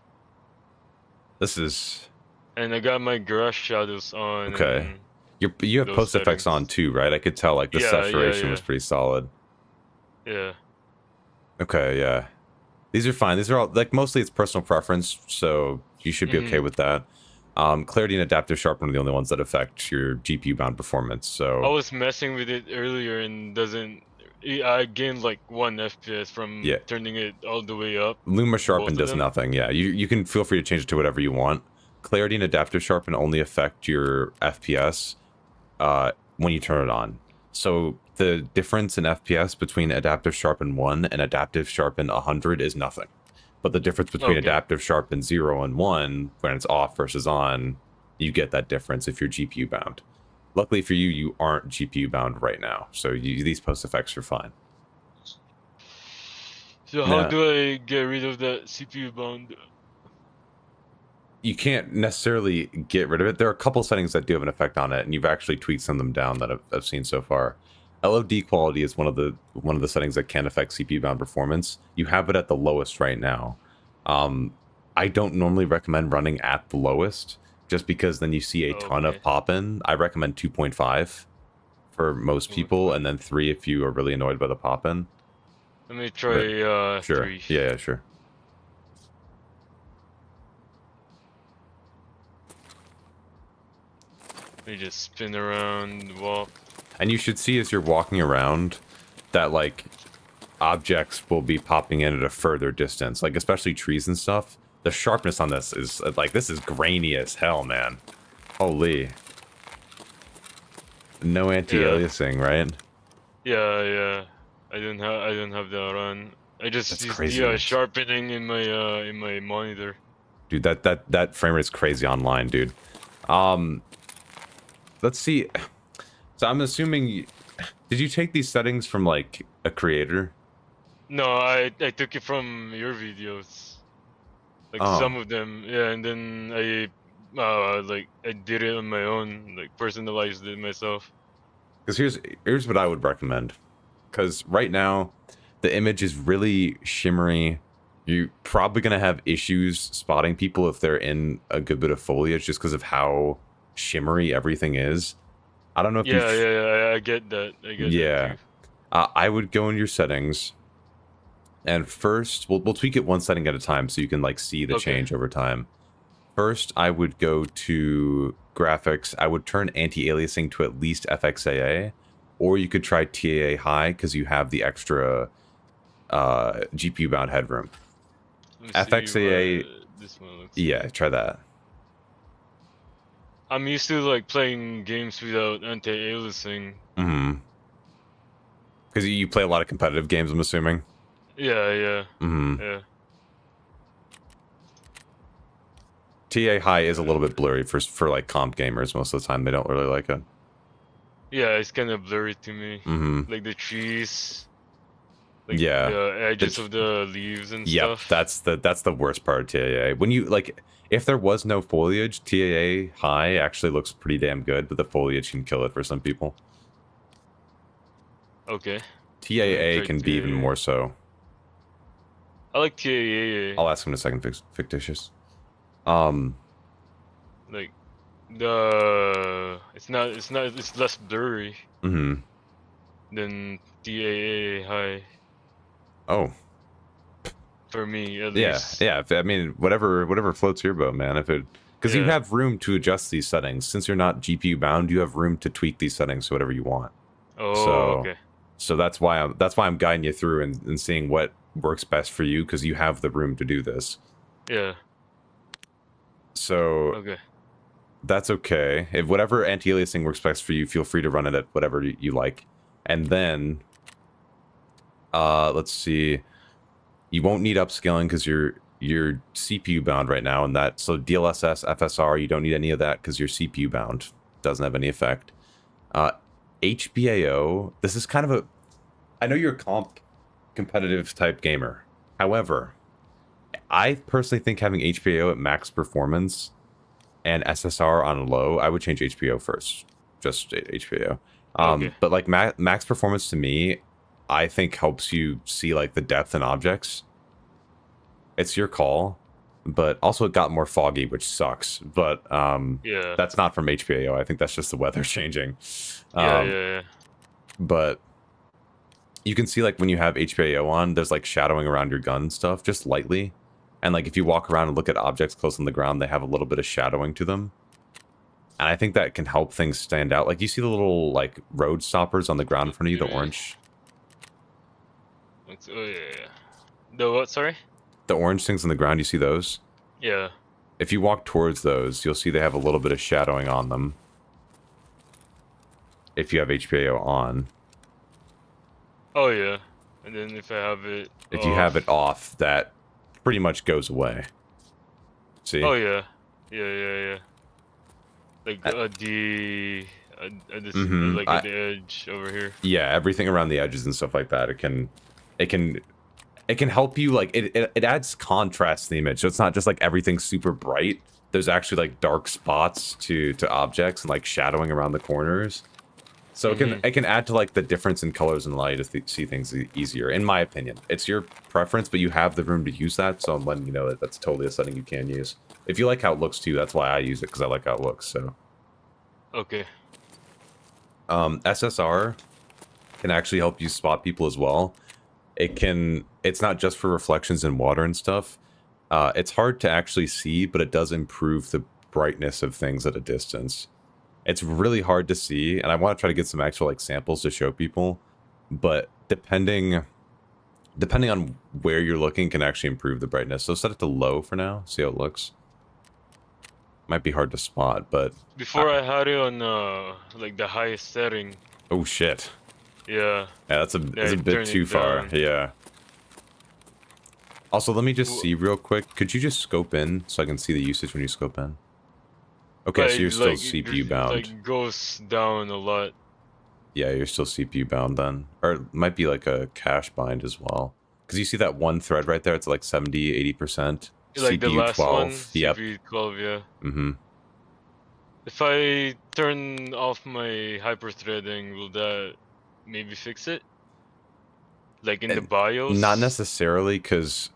This is. And I got my grass shadows on. Okay. You have post effects on too, right? I could tell like the saturation was pretty solid. Yeah. Okay, yeah. These are fine. These are all like mostly it's personal preference, so you should be okay with that. Clarity and adaptive sharpening are the only ones that affect your GPU bound performance. So I was messing with it earlier and I gained like 1 FPS from turning it all the way up. Luma sharpen does nothing. Yeah, you can feel free to change it to whatever you want. Clarity and adaptive sharpen only affect your FPS. when you turn it on. So the difference in FPS between adaptive sharpen 1 and adaptive sharpen 100 is nothing. But the difference between adaptive sharpen 0 and 1, when it's off versus on, you get that difference if you're GPU bound. Luckily for you, you aren't GPU bound right now, so these post effects are fine. So how do I get rid of that CPU bound? You can't necessarily get rid of it. There are a couple settings that do have an effect on it, and you've actually tweaked some of them down that I've seen so far. LOD quality is one of the settings that can affect CPU bound performance. You have it at the lowest right now. I don't normally recommend running at the lowest, just because then you see a ton of pop-in. I recommend 2.5 for most people, and then 3 if you are really annoyed by the pop-in. Let me try sure. 3. Yeah, sure. Let me just spin around, walk. And you should see as you're walking around that, like, objects will be popping in at a further distance, like especially trees and stuff. The sharpness on this is like, this is grainy as hell, man. Holy. No anti-aliasing, right? Yeah. I don't have that on. I just use the sharpening in my monitor. Dude, that frame rate is crazy online, dude. Let's see. So I'm assuming, did you take these settings from like a creator? No, I took it from your videos. Like some of them, yeah, and then I did it on my own, like personalized it myself. Because here's what I would recommend. Because right now, the image is really shimmery. You're probably gonna have issues spotting people if they're in a good bit of foliage, just because of how shimmery everything is. I don't know if I get that. I get that too. I would go in your settings, and first we'll tweak it one setting at a time so you can like see the change over time. First, I would go to graphics. I would turn anti-aliasing to at least FXAA, or you could try TAA High because you have the extra GPU bound headroom. FXAA. This one looks like. Try that. I'm used to like playing games without anti-aliasing. Because you play a lot of competitive games, I'm assuming. Yeah. Yeah. TAA High is a little bit blurry for like comp gamers most of the time. They don't really like it. Yeah, it's kind of blurry to me. Like the trees. Like the edges of the leaves and stuff. That's the worst part of TAA. When you like, if there was no foliage, TAA High actually looks pretty damn good, but the foliage can kill it for some people. Okay. TAA can be even more so. I like TAA. I'll ask him in a second. Fictitious. Like it's less blurry. Than TAA High. Oh. For me, at least. Yeah. I mean, whatever floats your boat, man. Because you have room to adjust these settings. Since you're not GPU bound, you have room to tweak these settings to whatever you want. Okay. So that's why I'm guiding you through and seeing what works best for you, because you have the room to do this. Yeah. So that's okay. If whatever anti-aliasing works best for you, feel free to run it at whatever you like. And then, let's see. You won't need upscaling because you're CPU bound right now, and so DLSS, FSR, you don't need any of that because you're CPU bound. Doesn't have any effect. HBAO, this is kind of I know you're a competitive type gamer. However, I personally think having HBAO at max performance and SSR on low, I would change HBAO first. Just HBAO. But like max performance to me, I think helps you see like the depth in objects. It's your call, but also it got more foggy, which sucks. But that's not from HBAO. I think that's just the weather changing. But you can see like when you have HBAO on, there's like shadowing around your gun and stuff, just lightly. And like if you walk around and look at objects close on the ground, they have a little bit of shadowing to them. And I think that can help things stand out. Like you see the little like road stoppers on the ground in front of you, the orange. The what, sorry? The orange things on the ground, you see those? Yeah. If you walk towards those, you'll see they have a little bit of shadowing on them. if you have HBAO on. Oh yeah, and then if I have it If you have it off, that pretty much goes away. See? Oh yeah, yeah. Like Like at the edge over here. Yeah, everything around the edges and stuff like that. It can help you, like it adds contrast to the image, so it's not just like everything's super bright. There's actually like dark spots to objects and like shadowing around the corners. So it can add to like the difference in colors and light to see things easier, in my opinion. It's your preference, but you have the room to use that, so I'm letting you know that that's totally a setting you can use. If you like how it looks too, that's why I use it, because I like how it looks. So okay. SSR can actually help you spot people as well. It's not just for reflections in water and stuff. It's hard to actually see, but it does improve the brightness of things at a distance. It's really hard to see, and I want to try to get some actual like samples to show people, but depending on where you're looking can actually improve the brightness. So set it to low for now, see how it looks. Might be hard to spot, but before I had it on like the highest setting. Oh shit. Yeah. Yeah, that's a bit too far. Yeah. Also, let me just see real quick. Could you just scope in so I can see the usage when you scope in? Okay, so you're still CPU bound. Like goes down a lot. Yeah, you're still CPU bound then. Or it might be like a cache bind as well. Because you see that one thread right there, it's like 70, 80%. Like CPU the last 12. one, Yep. CPU 12, yeah. Mm-hmm. If I turn off my hyperthreading, will that maybe fix it? Like in the BIOS? Not necessarily, because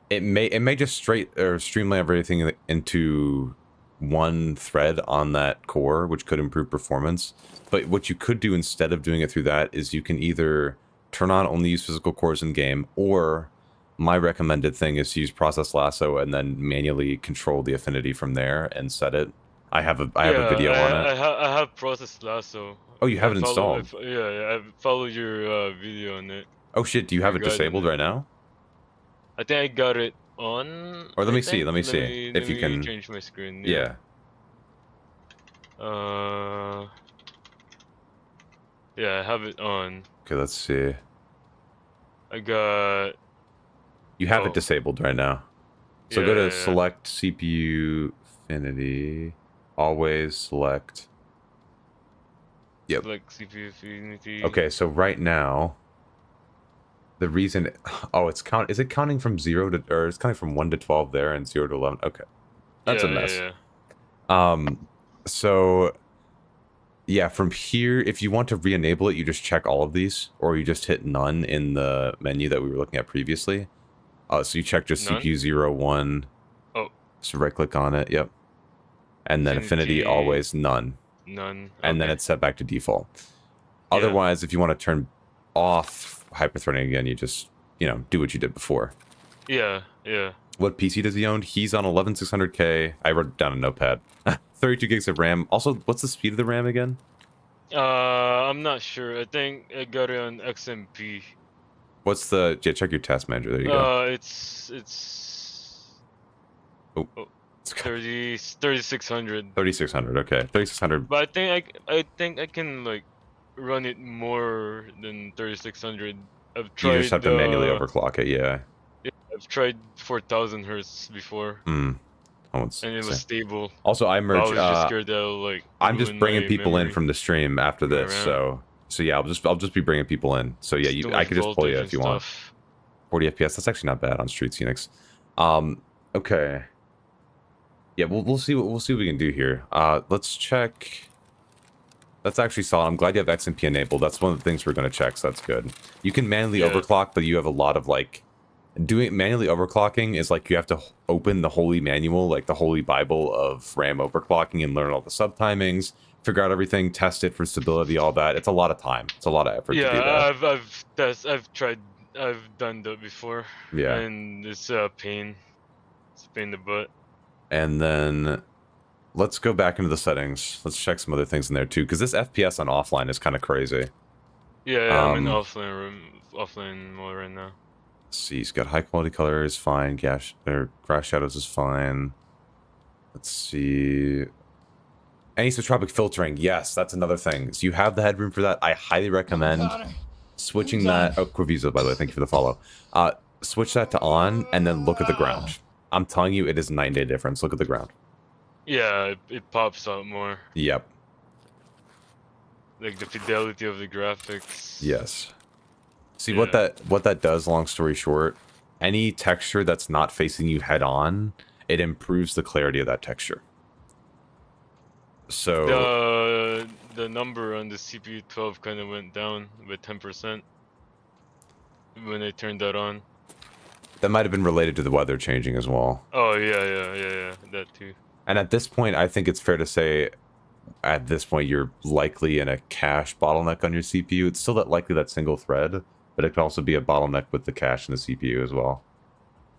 it may just streamline everything into one thread on that core, which could improve performance. But what you could do instead of doing it through that is you can either turn on only use physical cores in game, or my recommended thing is to use process lasso and then manually control the affinity from there and set it. I have a video on it. I have process lasso. Oh, you have it installed? I followed your video on it. Oh shit, do you have it disabled right now? I think I got it on. Or let me see if you can change my screen. Yeah. Yeah, I have it on. Okay, let's see. I got. You have it disabled right now. So go to select CPU affinity. Always select. Yep. Select CPU affinity. Okay, so right now, the reason, is it counting from 0 to, or it's counting from 1 to 12 there and 0 to 11? Okay, that's a mess. So yeah, from here, if you want to re-enable it, you just check all of these, or you just hit none in the menu that we were looking at previously. So you check just none? CPU 0, 1. Oh. So right click on it, yep. And then affinity always none. None. Okay. And then it's set back to default. Otherwise, if you want to turn off hyperthreading again, you just, do what you did before. Yeah. What PC does he own? He's on 11600K. I wrote it down in Notepad. 32 gigs of RAM. Also, what's the speed of the RAM again? I'm not sure. I think I got it on XMP. What's the... Yeah, check your task manager. There you go. It's... Oh. It's 3600. 3600, okay. 3600. But I think I can, like, run it more than 3600. I've tried... You just have to manually overclock it, yeah. I've tried 4000 hertz before. And it was stable. Also, I merged. I was just scared that like. I'm just bringing people in from the stream after this, so yeah, I'll just be bringing people in. So yeah, I could just pull you if you want. 40 FPS. That's actually not bad on Streets Unix. Okay. Yeah, we'll see what we can do here. Let's check. That's actually solid. I'm glad you have XMP enabled. That's one of the things we're going to check, so that's good. You can manually overclock, but you have a lot of like. Doing manually overclocking is like you have to open the holy manual, like the holy bible of RAM overclocking, and learn all the subtimings, figure out everything, test it for stability, all that. It's a lot of time. It's a lot of effort to do that. I've done that before. Yeah. And it's a pain. It's a pain in the butt. And then let's go back into the settings. Let's check some other things in there too, because this FPS on offline is kind of crazy. Yeah, I'm in offline mode right now. Let's see, he's got high quality color is fine, grass shadows is fine. Let's see. Anisotropic filtering, yes, that's another thing. So you have the headroom for that. I highly recommend switching that. Oh, Quivizo, by the way, thank you for the follow. Switch that to on, and then look at the ground. I'm telling you, it is 9-day difference. Look at the ground. Yeah, it pops out more. Yep. Like the fidelity of the graphics. Yes. See what that does, long story short, any texture that's not facing you head on, it improves the clarity of that texture. So the number on the CPU 12 kind of went down by 10% when I turned that on. That might have been related to the weather changing as well. Oh yeah, that too. And at this point, I think it's fair to say, at this point, you're likely in a cache bottleneck on your CPU. It's still likely that single thread, but it could also be a bottleneck with the cache in the CPU as well.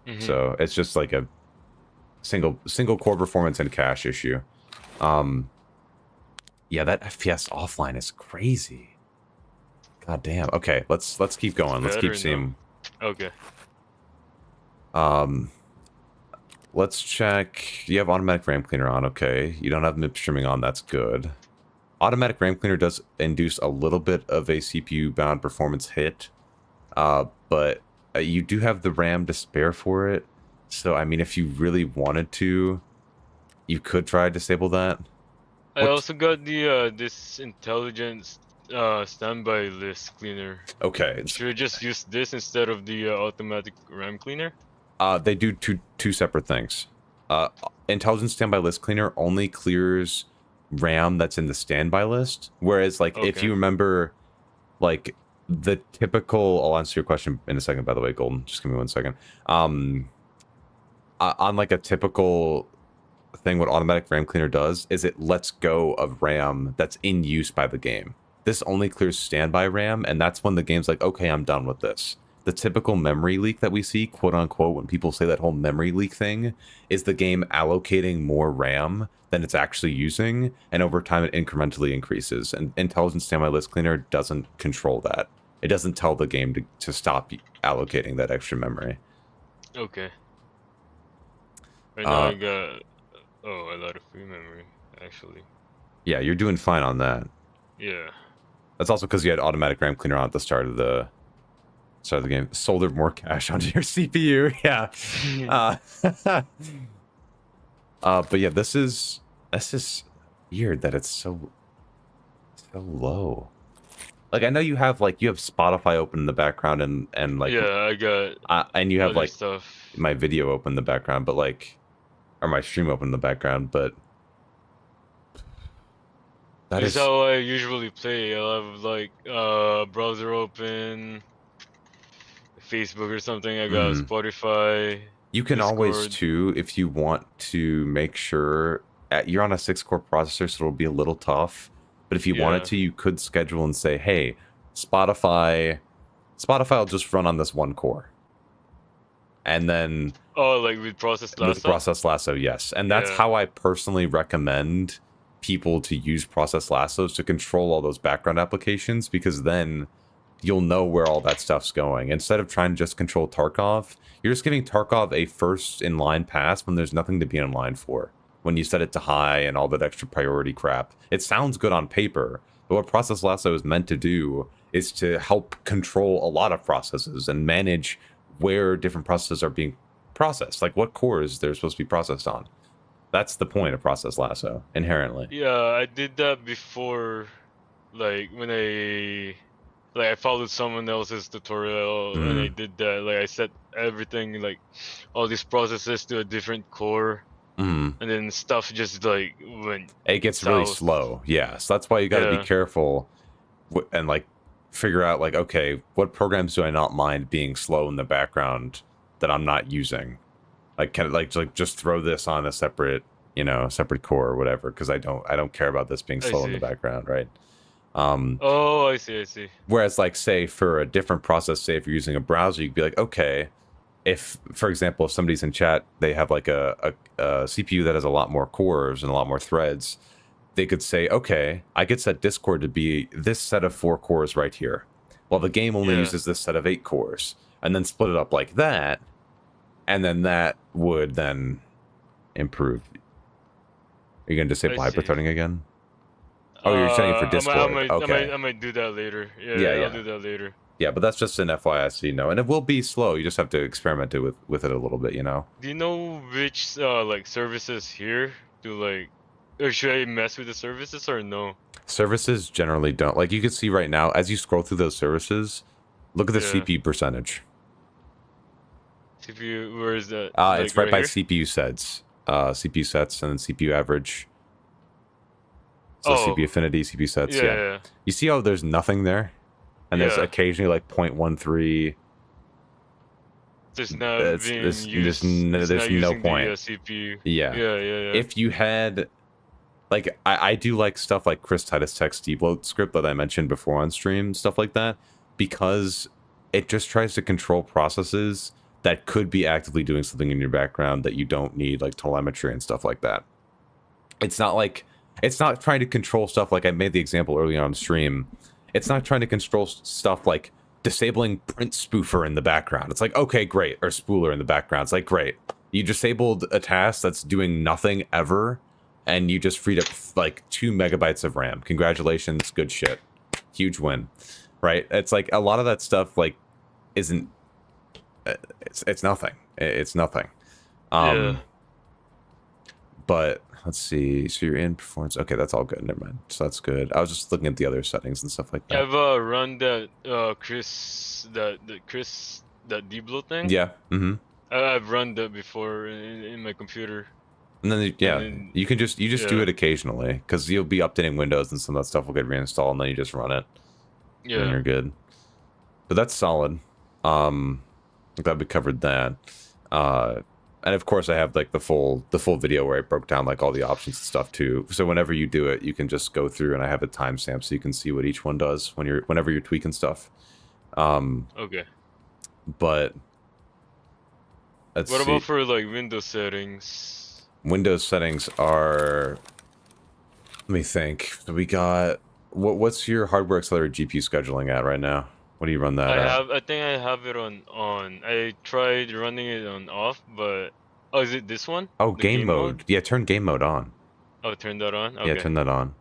Mm-hmm. So it's just like a single core performance and cache issue. Yeah, that FPS offline is crazy. God damn. Okay, let's keep going. Let's keep seeing. Okay. Let's check. You have automatic RAM cleaner on. Okay. You don't have MIP streaming on. That's good. Automatic RAM cleaner does induce a little bit of a CPU bound performance hit, but you do have the RAM to spare for it. So I mean, if you really wanted to, you could try to disable that. I also got the this intelligence standby list cleaner. Okay. Should I just use this instead of the automatic RAM cleaner? They do two separate things. Intelligence standby list cleaner only clears RAM that's in the standby list, whereas like if you remember, like the typical. I'll answer your question in a second. By the way, Golden, just give me 1 second. On like a typical thing, what automatic RAM cleaner does is it lets go of RAM that's in use by the game. This only clears standby RAM, and that's when the game's like, okay, I'm done with this. The typical memory leak that we see, quote unquote, when people say that whole memory leak thing, is the game allocating more RAM than it's actually using, and over time it incrementally increases. And Intelligent Standby List Cleaner doesn't control that. It doesn't tell the game to stop allocating that extra memory. Okay. Right now I got a lot of free memory, actually. Yeah, you're doing fine on that. Yeah. That's also because you had automatic RAM cleaner on at the start of the game. Soldered more cache onto your CPU. Yeah. But yeah, this is weird that it's so low. Like, I know you have Spotify open in the background and like, yeah, I got and you have like stuff. My video open in the background, but like, or my stream open in the background, but that is how I usually play. I'll have like browser open, Facebook or something. I got Spotify. You can Discord. Always too, if you want to make sure you're on a 6-core processor, so it'll be a little tough. But if you wanted to, you could schedule and say, hey, Spotify will just run on this 1 core. And then... Oh, like with Process Lasso? With Process Lasso, yes. And that's how I personally recommend people to use Process Lassos to control all those background applications, because then you'll know where all that stuff's going. Instead of trying to just control Tarkov, you're just giving Tarkov a first-in-line pass when there's nothing to be in line for. When you set it to high and all that extra priority crap. It sounds good on paper, but what Process Lasso is meant to do is to help control a lot of processes and manage where different processes are being processed, like what cores they're supposed to be processed on. That's the point of Process Lasso, inherently. Yeah, I did that before, like when I followed someone else's tutorial and I did that. Like I set everything, like all these processes to a different core. And then stuff just like went. It gets really slow. Yeah, so that's why you got to be careful and like figure out like, okay, what programs do I not mind being slow in the background that I'm not using? Like, can like just throw this on a separate core or whatever, because I don't care about this being slow in the background, right? Oh, I see. Whereas like, say for a different process, say if you're using a browser, you'd be like, okay, if, for example, if somebody's in chat, they have like a CPU that has a lot more cores and a lot more threads, they could say, okay, I could set Discord to be this set of 4 cores right here, while the game only uses this set of 8 cores, and then split it up like that, and then that would then improve you gonna disable I see. hyperthreading again? Oh, you're setting it for Discord. Okay. I might do that later. Yeah, Yeah. I'll do that later. Yeah, but that's just an FYI, so you know, and it will be slow. You just have to experiment with it a little bit, you know. Do you know which like services here do like, or should I mess with the services or no? Services generally don't. Like you can see right now, as you scroll through those services, look at the CPU percentage. CPU, where is that? It's right by here? CPU sets. CPU sets and then CPU average. So CPU affinity, CPU sets. Yeah. You see how there's nothing there, and there's occasionally like 0.13. There's no point. CPU. Yeah. If you had, like, I do like stuff like Chris Titus text debloat script that I mentioned before on stream, stuff like that, because it just tries to control processes that could be actively doing something in your background that you don't need, like telemetry and stuff like that. It's not trying to control stuff like I made the example earlier on stream. It's not trying to control stuff like disabling print spoofer in the background. It's like, okay, great. Or spooler in the background. It's like, great. You disabled a task that's doing nothing ever, and you just freed up like 2 megabytes of RAM. Congratulations. Good shit. Huge win. Right? It's like a lot of that stuff like isn't... It's nothing. It's nothing. But let's see. So you're in performance. Okay, that's all good. Never mind. So that's good. I was just looking at the other settings and stuff like that. I've run that Chris debloat thing. Yeah. I've run that before in my computer. And then you just do it occasionally because you'll be updating Windows and some of that stuff will get reinstalled and then you just run it. Yeah. And you're good. But that's solid. I'm glad we covered that. And of course I have like the full video where I broke down like all the options and stuff too. So whenever you do it, you can just go through and I have a timestamp so you can see what each one does whenever you're tweaking stuff. Okay. But what about for like Windows settings? Windows settings are, let me think. So we got what's your hardware accelerated GPU scheduling at right now? What do you run that at? I think I have it on. I tried running it on off, but is it this one? Oh, game mode. Yeah, turn game mode on. Oh, turn that on. Okay. Yeah, turn that on.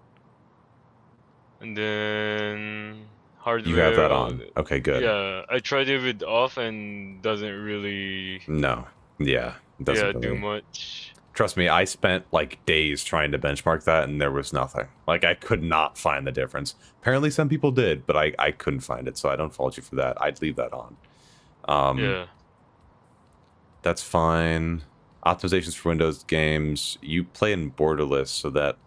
And then hardware. You have that on. Okay, good. Yeah, I tried it with off and doesn't really. No. Yeah. Doesn't do much. Trust me, I spent like days trying to benchmark that and there was nothing. Like I could not find the difference. Apparently some people did, but I couldn't find it, so I don't fault you for that. I'd leave that on. Yeah. That's fine. Optimizations for Windows games. You play in Borderless, so that...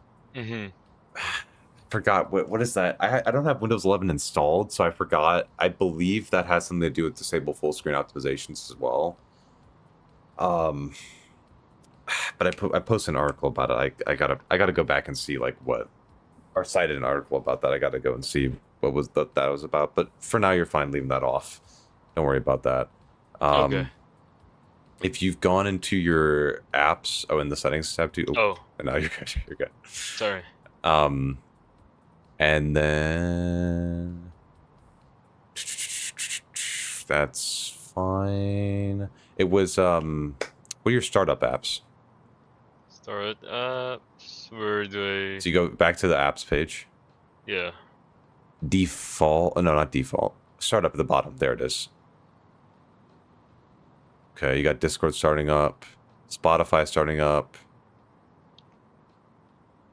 Forgot, what is that? I don't have Windows 11 installed, so I forgot. I believe that has something to do with disable full screen optimizations as well. But I posted an article about it. I gotta go back and see like what, or cited an article about that. I gotta go and see what was that was about. But for now, you're fine leaving that off. Don't worry about that. Okay. If you've gone into your apps, in the settings tab too. Oh. No, you're good. You're good. Sorry. And then that's fine. It was what are your startup apps? Start apps. Where do I? So you go back to the apps page. Yeah. Default. Oh, no, not default. Startup at the bottom. There it is. Okay, you got Discord starting up, Spotify starting up.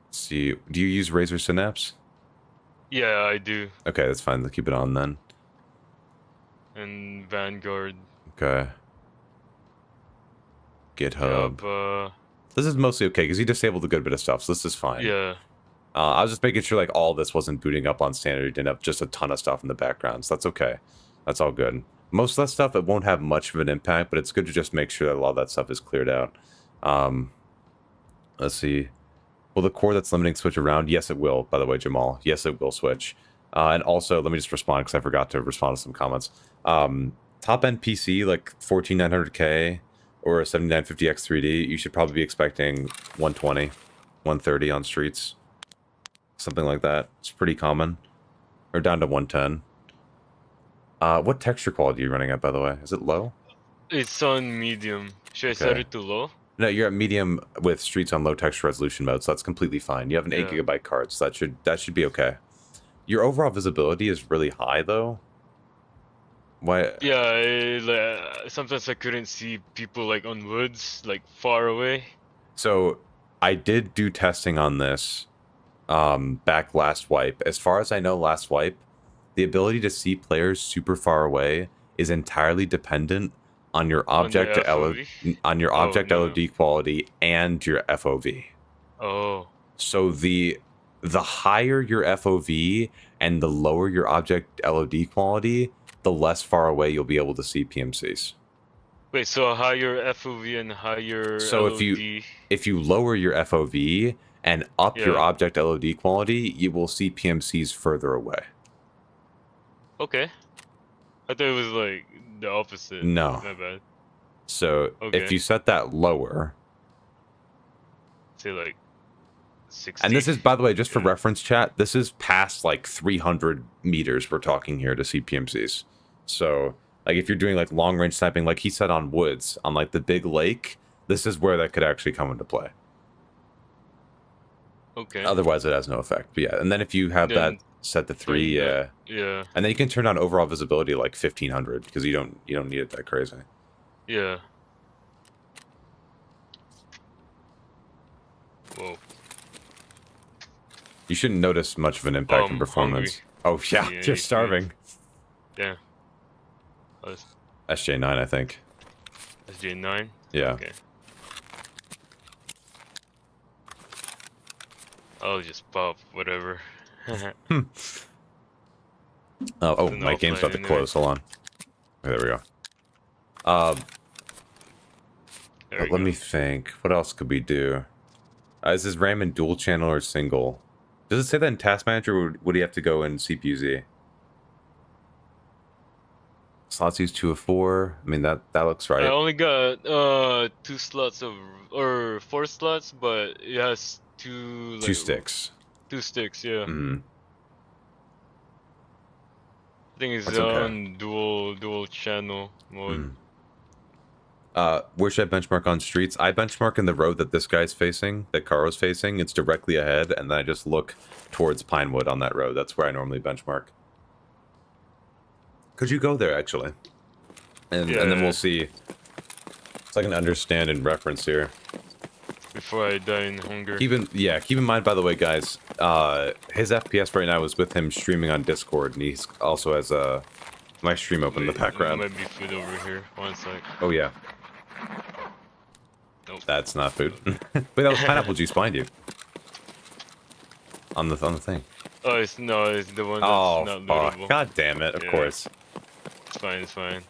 Let's see, do you use Razer Synapse? Yeah, I do. Okay, that's fine. Let's keep it on then. And Vanguard. Okay. GitHub. Yep, this is mostly okay because he disabled a good bit of stuff, so this is fine. Yeah. I was just making sure like all this wasn't booting up on standard. You didn't have just a ton of stuff in the background, so that's okay. That's all good. Most of that stuff, it won't have much of an impact, but it's good to just make sure that a lot of that stuff is cleared out. Let's see. Will the core that's limiting switch around? Yes, it will, by the way, Jamal. Yes, it will switch. And also, let me just respond because I forgot to respond to some comments. Top-end PC, like 14900K or a 7950X3D, you should probably be expecting 120, 130 on streets. Something like that. It's pretty common. Or down to 110. What texture quality are you running at, by the way? Is it low? It's on medium. Should I set it to low? No, you're at medium with Streets on low texture resolution mode, so that's completely fine. You have an 8 GB card, so that should be okay. Your overall visibility is really high, though. Why? Yeah, sometimes I couldn't see people like on woods, like far away. So I did do testing on this back last wipe. As far as I know, last wipe, the ability to see players super far away is entirely dependent on your object LOD quality and your FOV. Oh. So the higher your FOV and the lower your object LOD quality, the less far away you'll be able to see PMCs. Wait, so higher FOV and higher so LOD. if you lower your FOV and up your object LOD quality, you will see PMCs further away. Okay. I thought it was like the opposite. No. My bad. So if you set that lower, say like 60. And this is, by the way, just for reference, chat, this is past like 300 meters we're talking here to see PMCs. So like if you're doing like long range sniping, like he said on woods, on like the big lake, this is where that could actually come into play. Okay. Otherwise it has no effect. But yeah, and then if you have that set to 3, Yeah. And then you can turn on overall visibility like 1500 because you don't need it that crazy. Yeah. Whoa. You shouldn't notice much of an impact in performance. Hungry. Oh yeah, you're starving. Yeah. SJ9, I think. SJ9? Yeah. Okay. I'll just pop whatever. Oh, my game's about to close. Hold on. Okay, there we go. Let me think. What else could we do? Is this RAM in dual channel or single? Does it say that in Task Manager, or would he have to go in CPU-Z? Slots use 2 of 4. I mean, that looks right. I only got 2 slots or 4 slots, but it has 2 like, 2 sticks. 2 sticks, yeah. Mm-hmm. I think it's on dual channel mode. Where should I benchmark on streets? I benchmark in the road that this guy's facing, that Caro's facing. It's directly ahead, and then I just look towards Pinewood on that road. That's where I normally benchmark. Could you go there, actually? And then we'll see. So I can understand and reference here. Before I die in hunger. Keep in mind, by the way, guys, his FPS right now is with him streaming on Discord, and he also has my stream open in the background. There might be food over here. One sec. Oh, yeah. Nope. That's not food. Wait, that was pineapple juice behind you. On the thing. Oh, it's the one that's not lootable. God damn it, of course. It's fine, it's fine.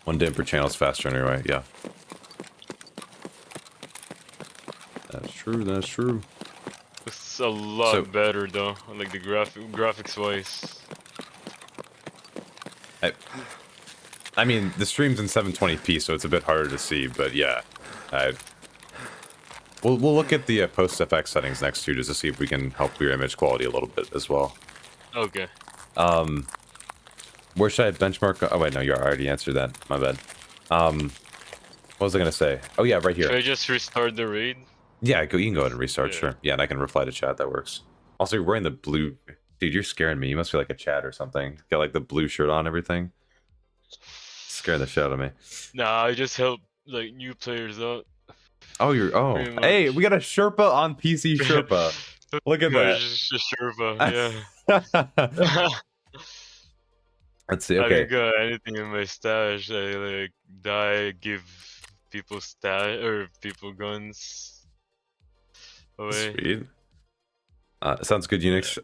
1 dim per channel is faster anyway, yeah. That's true, that's true. It's a lot better though, like the graphics wise. I mean, the stream's in 720p, so it's a bit harder to see, but yeah. We'll look at the post-FX settings next too, just to see if we can help your image quality a little bit as well. Okay. Where should I benchmark? Oh wait, no, you already answered that. My bad. What was I gonna say? Oh yeah, right here. Should I just restart the raid? Yeah, you can go ahead and restart, sure. Yeah, and I can reply to chat, that works. Also, you're wearing the blue... Dude, you're scaring me. You must be like a chat or something. Got like the blue shirt on and everything. Scaring the shit out of me. Nah, I just help like new players out. Oh, hey, we got a Sherpa on PC Sherpa. Look at that. Just Sherpa, yeah. Let's see, okay. I don't got anything in my stash. I like die, give people stash or people guns away. Sweet. Sounds good, Unix.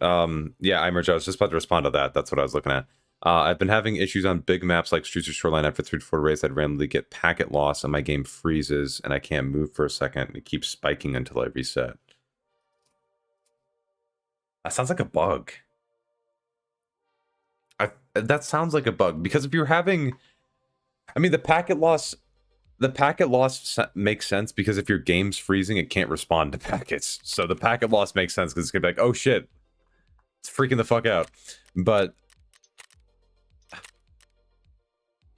Yeah, I was just about to respond to that. That's what I was looking at. I've been having issues on big maps like Streets or Shoreline. After 3 to 4 raids, I'd randomly get packet loss and my game freezes and I can't move for a second. It keeps spiking until I reset. That sounds like a bug. That sounds like a bug because if you're having, I mean, the packet loss makes sense because if your game's freezing, it can't respond to packets. So the packet loss makes sense because it's gonna be like, oh shit, it's freaking the fuck out. But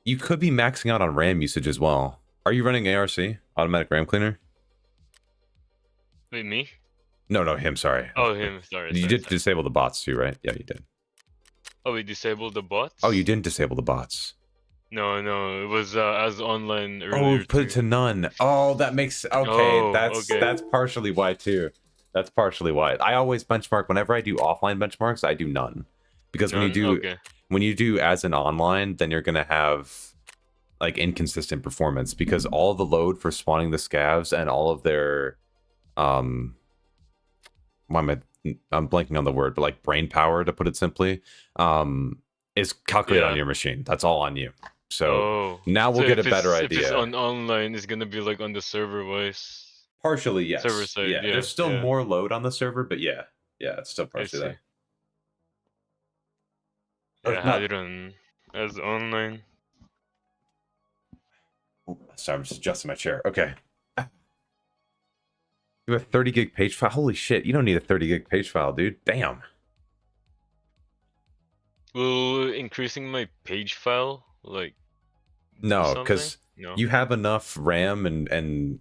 you could be maxing out on RAM usage as well. Are you running ARC, automatic RAM cleaner? Wait, me? No, him. Sorry. Oh, him. Sorry. You did disable the bots too, right? Yeah, you did. Oh, we disabled the bots? Oh, you didn't disable the bots. No, it was as online earlier. Oh, put it to none. Oh, that makes that's partially why too. That's partially why. I always benchmark whenever I do offline benchmarks. I do none, because when you do as an online, then you're gonna have like inconsistent performance, because all the load for spawning the scavs and all of their I'm blanking on the word, but like brain power, to put it simply, is calculated on your machine. That's all on you. So now we'll get a better idea. If it's on online, it's gonna be like on the server wise. Partially, yes. Server side, yeah. There's still more load on the server, but yeah, it's still partially there. Yeah, I had it on as online. Ooh, sorry, I'm just adjusting my chair. Okay. You have a 30 gig page file? Holy shit, you don't need a 30 gig page file, dude. Damn. Will increasing my page file like no, because you have enough RAM and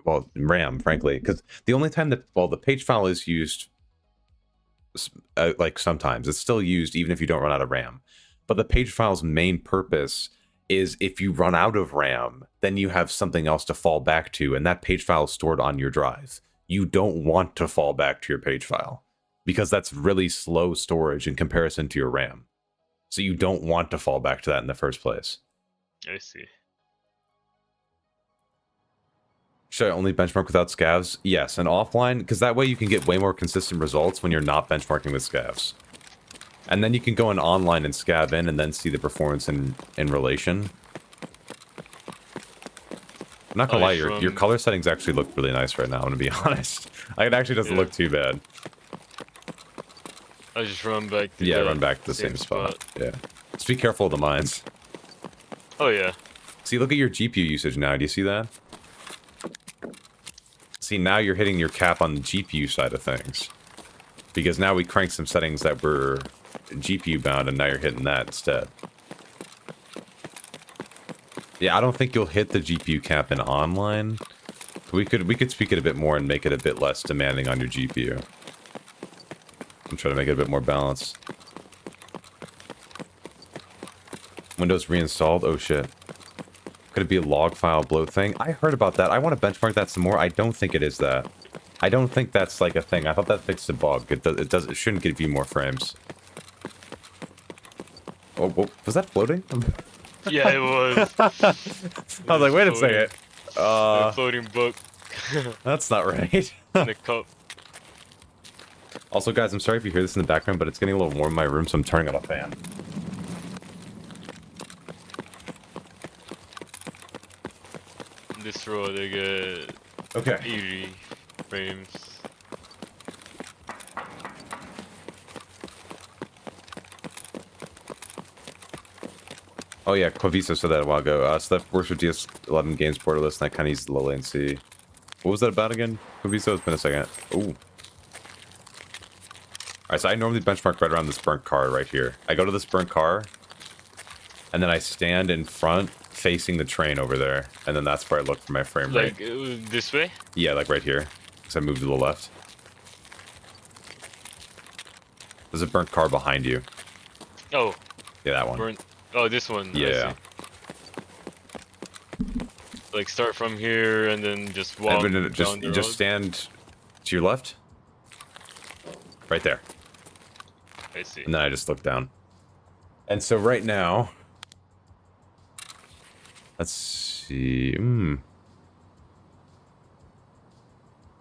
well, RAM, frankly, because the only time that the page file is used, like sometimes it's still used even if you don't run out of RAM, but the page file's main purpose is if you run out of RAM, then you have something else to fall back to, and that page file is stored on your drive. You don't want to fall back to your page file, because that's really slow storage in comparison to your RAM. So you don't want to fall back to that in the first place. I see. Should I only benchmark without scavs? Yes, and offline, because that way you can get way more consistent results when you're not benchmarking with scavs. And then you can go in online and scav in and then see the performance in relation. I'm not gonna lie, your color settings actually look really nice right now, I'm gonna be honest. Like, it actually doesn't look too bad. I just run back to run back to the same spot. Yeah. Just be careful of the mines. Oh yeah. See, look at your GPU usage now. Do you see that? See, now you're hitting your cap on the GPU side of things. Because now we cranked some settings that were GPU bound, and now you're hitting that instead. Yeah, I don't think you'll hit the GPU cap in online. We could tweak it a bit more and make it a bit less demanding on your GPU. I'm trying to make it a bit more balanced. Windows reinstalled? Oh shit. Could it be a log file bloat thing? I heard about that. I want to benchmark that some more. I don't think it is that. I don't think that's like a thing. I thought that fixed a bug. It shouldn't give you more frames. Oh, was that floating? Yeah, it was. I was like, wait a second. A floating book. That's not right. In a cup. Also, guys, I'm sorry if you hear this in the background, but it's getting a little warm in my room, so I'm turning on a fan. This row, they get 80 frames. Oh yeah, Quaviso said that a while ago. Stuff works with DS11 games, Borderless, and I kind of use low latency. What was that about again? Quaviso, it's been a second. Ooh. Alright, so I normally benchmark right around this burnt car right here. I go to this burnt car, and then I stand in front, facing the train over there, and then that's where I look for my frame rate. Like, this way? Yeah, like right here. Because I moved to the left. There's a burnt car behind you. Oh. Yeah, that one. Oh, this one. Yeah. Like, start from here, and then just walk down the road? Just stand to your left. Right there. I see. And then I just look down. And so right now... Let's see...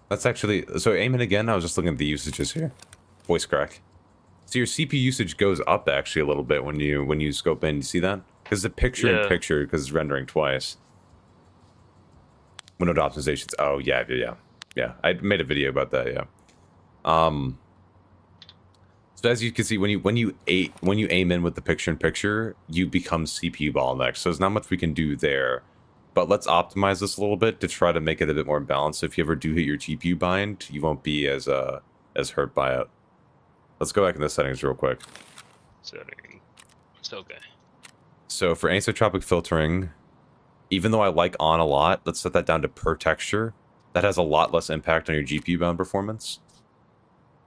That's actually... So aim it again. I was just looking at the usages here. Voice crack. So your CPU usage goes up actually a little bit when you scope in. You see that? Because the picture-in-picture, because it's rendering twice. Window optimizations. Oh, yeah. I made a video about that, yeah. So as you can see, when you aim in with the picture-in-picture, you become CPU bottleneck. So there's not much we can do there. But let's optimize this a little bit to try to make it a bit more balanced. So if you ever do hit your GPU bind, you won't be as hurt by it. Let's go back in the settings real quick. Settings. It's okay. So for anisotropic filtering, even though I like on a lot, let's set that down to per texture. That has a lot less impact on your GPU bound performance.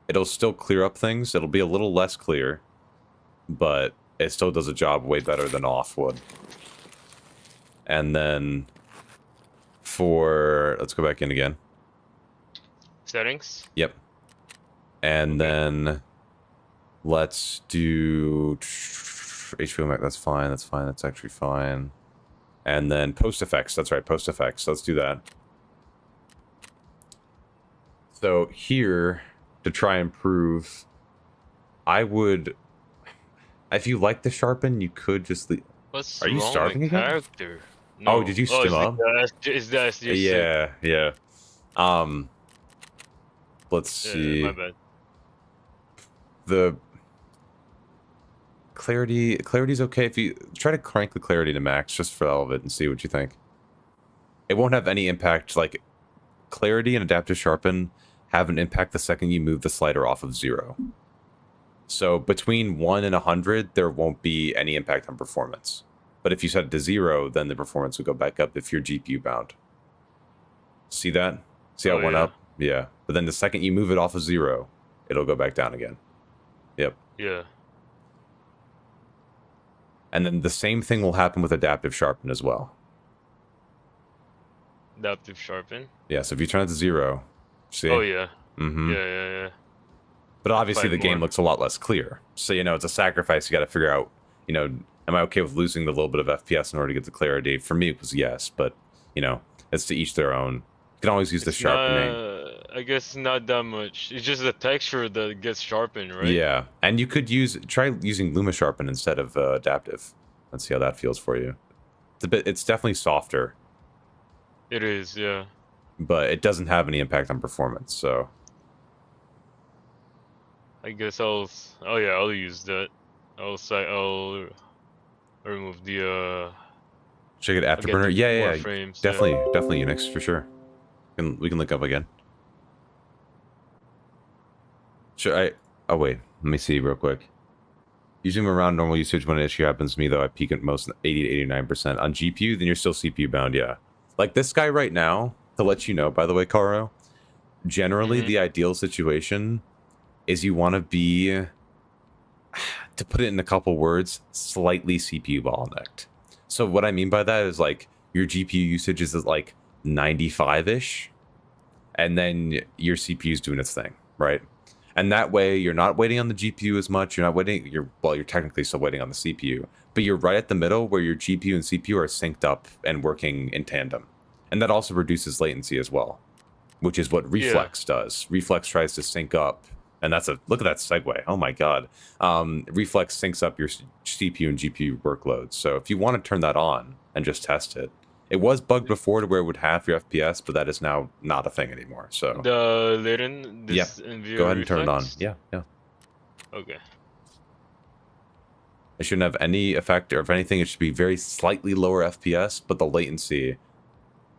It'll still clear up things. It'll be a little less clear, but it still does a job way better than off would. And then for, let's go back in again. Settings? Yep. And then let's do HBAO, that's fine, that's actually fine. And then post effects, that's right, post effects, let's do that. So here, to try and improve, I would, if you like the sharpen, you could just leave. What's Are you wrong starving with again? Character? No. Oh, did you stim up? Is that Yeah. Let's see. My bad. The clarity's okay if you try to crank the clarity to max just for all of it and see what you think. It won't have any impact. Like, clarity and adaptive sharpen have an impact the second you move the slider off of 0. So between 1 and 100, there won't be any impact on performance. But if you set it to 0, then the performance will go back up if you're GPU bound. See that? See how it went up? Yeah. But then the second you move it off of 0, it'll go back down again. Yep. Yeah. And then the same thing will happen with adaptive sharpen as well. Adaptive sharpen? Yeah, so if you turn it to 0, see? Oh, yeah. Mm-hmm. Yeah. But obviously the game looks a lot less clear. So, you know, it's a sacrifice. You got to figure out, you know, am I okay with losing the little bit of FPS in order to get the clarity? For me, it was yes, but, you know, it's to each their own. You can always use the sharpening. I guess not that much. It's just the texture that gets sharpened, right? Yeah, and you could try using Luma Sharpen instead of adaptive. Let's see how that feels for you. It's definitely softer. It is, yeah. But it doesn't have any impact on performance, so. I guess I'll use that. I'll remove the Check it Afterburner. Yeah. Frames, definitely Unix for sure. We can link up again. Sure. Oh wait, let me see real quick. Using them around normal usage, when an issue happens to me though, I peak at most 80 to 89%. On GPU, then you're still CPU bound, yeah. Like this guy right now, to let you know, by the way, Caro, generally the ideal situation is you want to be, to put it in a couple words, slightly CPU bottlenecked. So what I mean by that is like your GPU usage is like 95-ish, and then your CPU is doing its thing, right? And that way you're not waiting on the GPU as much. You're not waiting. You're technically still waiting on the CPU, but you're right at the middle where your GPU and CPU are synced up and working in tandem. And that also reduces latency as well, which is what Reflex does. Reflex tries to sync up, and that's look at that segue. Oh my God. Reflex syncs up your CPU and GPU workloads. So if you want to turn that on and just test it, it was bugged before to where it would half your FPS, but that is now not a thing anymore. So the latent, go ahead and turn it on. Yeah. Okay. It shouldn't have any effect, or if anything, it should be very slightly lower FPS, but the latency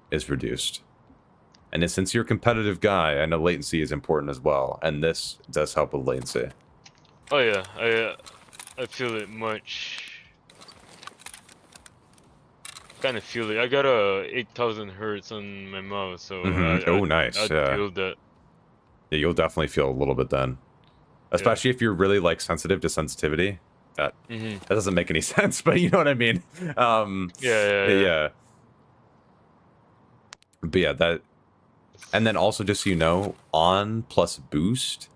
is reduced. And since you're a competitive guy, I know latency is important as well, and this does help with latency. Oh yeah, I feel it much. Kind of feel it. I got a 8,000 hertz on my mouse, so nice. I feel that. Yeah, you'll definitely feel a little bit then, especially if you're really like sensitive to sensitivity. That doesn't make any sense, but you know what I mean. Yeah. But yeah, that, and then also just so you know, on plus boost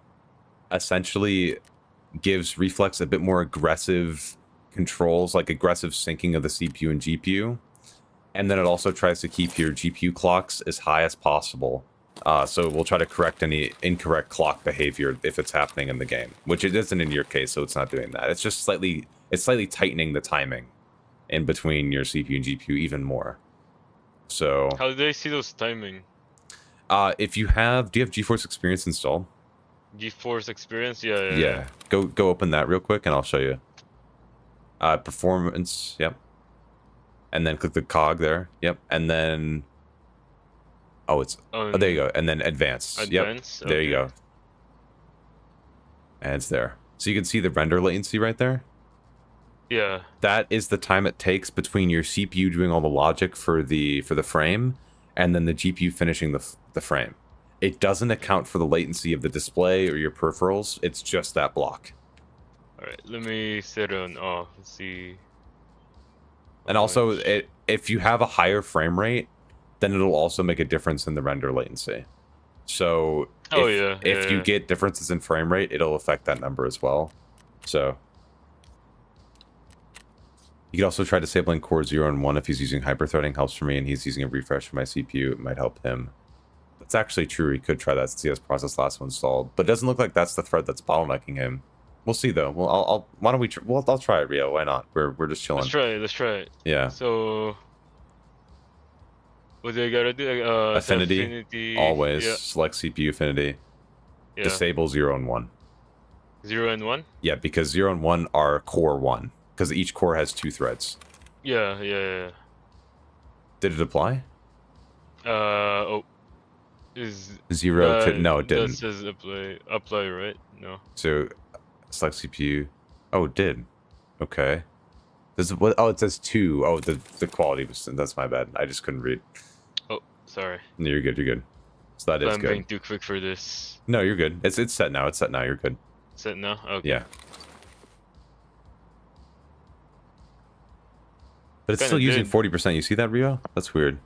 essentially gives Reflex a bit more aggressive controls, like aggressive syncing of the CPU and GPU. And then it also tries to keep your GPU clocks as high as possible. So we'll try to correct any incorrect clock behavior if it's happening in the game, which it isn't in your case, so it's not doing that. It's just slightly tightening the timing in between your CPU and GPU even more. So how do they see those timing? If you have, do you have GeForce Experience installed? GeForce Experience, yeah. Go open that real quick, and I'll show you. Performance, yep. And then click the cog there, yep. And then, oh, there you go. And then advanced, yep. There you go. And it's there. So you can see the render latency right there. Yeah. That is the time it takes between your CPU doing all the logic for the frame, and then the GPU finishing the frame. It doesn't account for the latency of the display or your peripherals. It's just that block. All right, let me set it on off. Let's see. And also, if you have a higher frame rate, then it'll also make a difference in the render latency. So if you get differences in frame rate, it'll affect that number as well. So you could also try disabling core 0 and 1 if he's using hyperthreading. Helps for me, and he's using a refresh for my CPU. It might help him. That's actually true. He could try that since he has process last one installed. But it doesn't look like that's the thread that's bottlenecking him. We'll see though. Well, why don't we? I'll try it, Rio. Why not? We're just chilling. Let's try it. Let's try it. Yeah. So, what do I gotta do? Affinity. Always select CPU affinity. Yeah. Disable 0 and 1. 0 and 1. Yeah, because 0 and 1 are core 1. Because each core has 2 threads. Yeah. Did it apply? Is 0 to no, it didn't. That says apply, right? No. So select CPU. Oh, it did. Okay. Does it, what? Oh, it says 2. Oh, the quality was. That's my bad. I just couldn't read. Oh, sorry. No, you're good. You're good. So that is good. I'm being too quick for this. No, you're good. It's set now. It's set now. You're good. Set now. Okay. Yeah. But it's still using 40%. You see that, Rio? That's weird.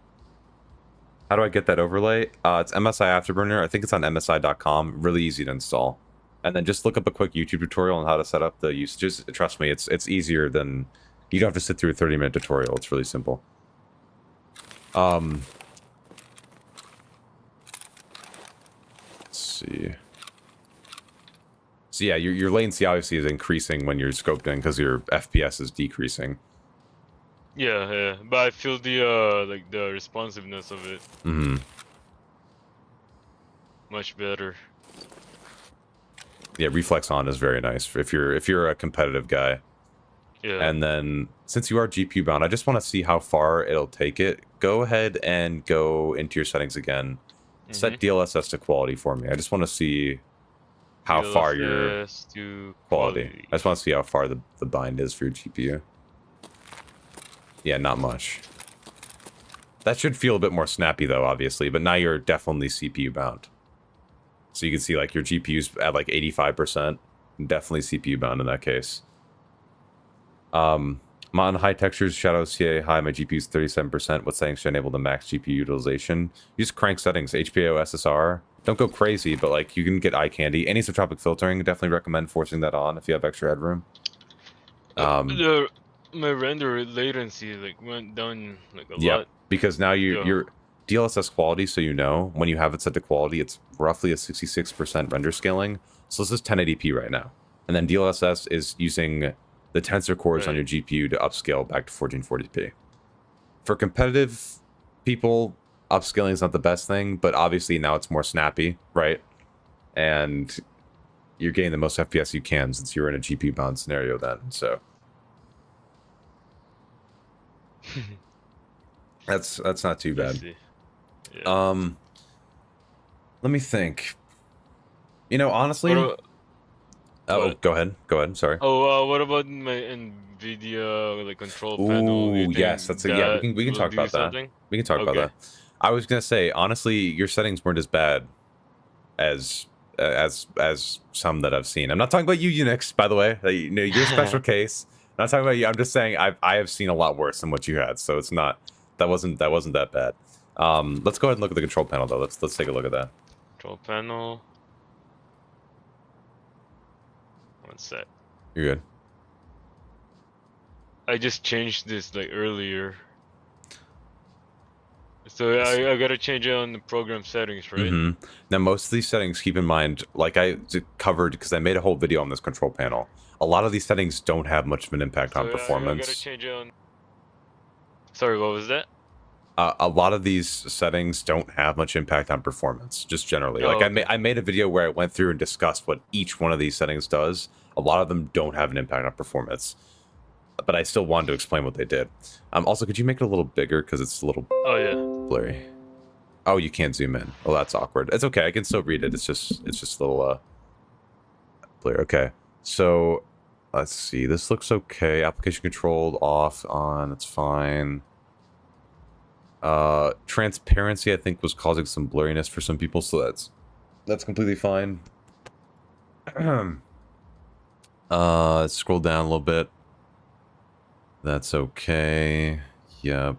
How do I get that overlay? It's MSI Afterburner. I think it's on MSI.com. Really easy to install. And then just look up a quick YouTube tutorial on how to set up the usages. Trust me, it's easier than... You don't have to sit through a 30-minute tutorial. It's really simple. Let's see. So yeah, your latency obviously is increasing when you're scoped in because your FPS is decreasing. Yeah, but I feel the like the responsiveness of it. Mm-hmm. Much better. Yeah, reflex on is very nice if you're a competitive guy. Yeah. And then since you are GPU bound, I just want to see how far it'll take it. Go ahead and go into your settings again. Set DLSS to quality for me. I just want to see how far your quality. I just want to see how far the bind is for your GPU. Yeah, not much. That should feel a bit more snappy though, obviously, but now you're definitely CPU bound. So you can see like your GPU's at like 85%. Definitely CPU bound in that case. I'm on high textures, shadows, TAA high, my GPU's 37%. What settings should enable the max GPU utilization? Use crank settings, HBAO, SSR. Don't go crazy, but like you can get eye candy. Anisotropic filtering, definitely recommend forcing that on if you have extra headroom. My render latency like went down like a lot. Because now your DLSS quality, so you know, when you have it set to quality, it's roughly a 66% render scaling. So this is 1080p right now. And then DLSS is using the tensor cores on your GPU to upscale back to 1440p. For competitive people, upscaling is not the best thing, but obviously now it's more snappy, right? And you're getting the most FPS you can since you're in a GPU bound scenario then, so. That's not too bad. Yeah. Let me think. You know, honestly. Oh, go ahead. Sorry. Oh, what about my Nvidia like control panel? Ooh, yes, that's a yeah. We can talk about that. We can talk about that. I was gonna say honestly, your settings weren't as bad as some that I've seen. I'm not talking about you, Unix, by the way. You know, you're a special case. I'm not talking about you. I'm just saying I have seen a lot worse than what you had. So it's not that wasn't that bad. Let's go ahead and look at the control panel though. Let's take a look at that. Control panel. One sec. You're good. I just changed this like earlier. So I gotta change it on the program settings, right? Mm-hmm. Now most of these settings, keep in mind, like I covered because I made a whole video on this control panel. A lot of these settings don't have much of an impact on performance. I gotta change it on. Sorry, what was that? A lot of these settings don't have much impact on performance, just generally. Like I made a video where I went through and discussed what each one of these settings does. A lot of them don't have an impact on performance, but I still wanted to explain what they did. Also, could you make it a little bigger because it's a little blurry? Oh, you can't zoom in. Oh, that's awkward. It's okay. I can still read it. It's just a little blurry. Okay, so let's see. This looks okay. Application controlled, off, on. It's fine. Transparency, I think, was causing some blurriness for some people, so that's completely fine. Scroll down a little bit. That's okay. Yep.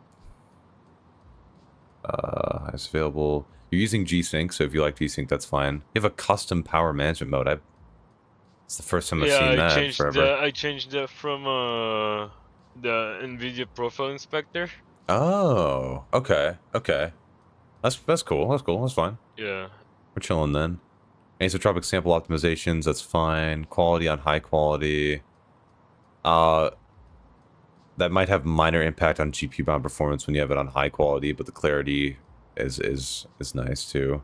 It's available. You're using G-Sync, so if you like G-Sync, that's fine. You have a custom power management mode. It's the first time I've seen that forever. I changed that from the Nvidia profile inspector. Oh, okay, okay. That's cool. That's cool. That's fine. Yeah. We're chilling then. Anisotropic sample optimizations, that's fine. Quality on high quality. That might have minor impact on GPU bound performance when you have it on high quality, but the clarity is nice too.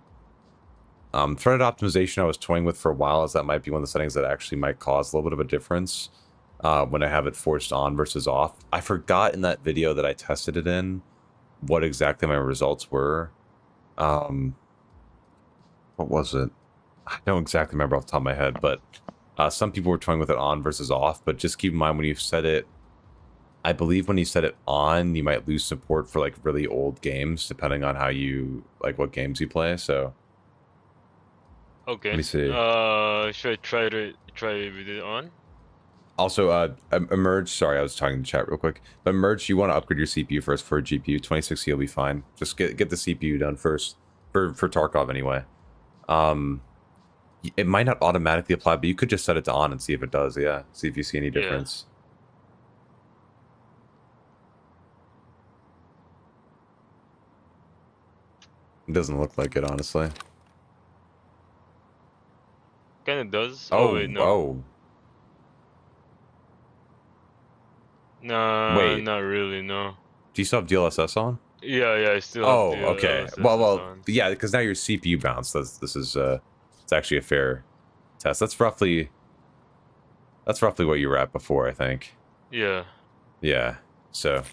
Threaded optimization I was toying with for a while, as that might be one of the settings that actually might cause a little bit of a difference when I have it forced on versus off. I forgot in that video that I tested it in what exactly my results were. What was it? I don't exactly remember off the top of my head, but some people were toying with it on versus off, but just keep in mind when you set it, I believe when you set it on, you might lose support for like really old games, depending on how you, like what games you play, so. Okay. Let me see. Should I try with it on? Also, Emerge, sorry, I was talking to chat real quick, but Emerge, you want to upgrade your CPU first for a GPU. 2060 will be fine. Just get the CPU done first, for Tarkov anyway. It might not automatically apply, but you could just set it to on and see if it does, yeah. See if you see any difference. It doesn't look like it, honestly. Kinda does. Oh, wait, no. oh. Nah, Wait. not really, no. Do you still have DLSS on? Yeah, I still have DLSS okay. Well, on. yeah, because now your CPU bounce. This is it's actually a fair test. That's roughly what you were at before, I think. Yeah. Yeah. So,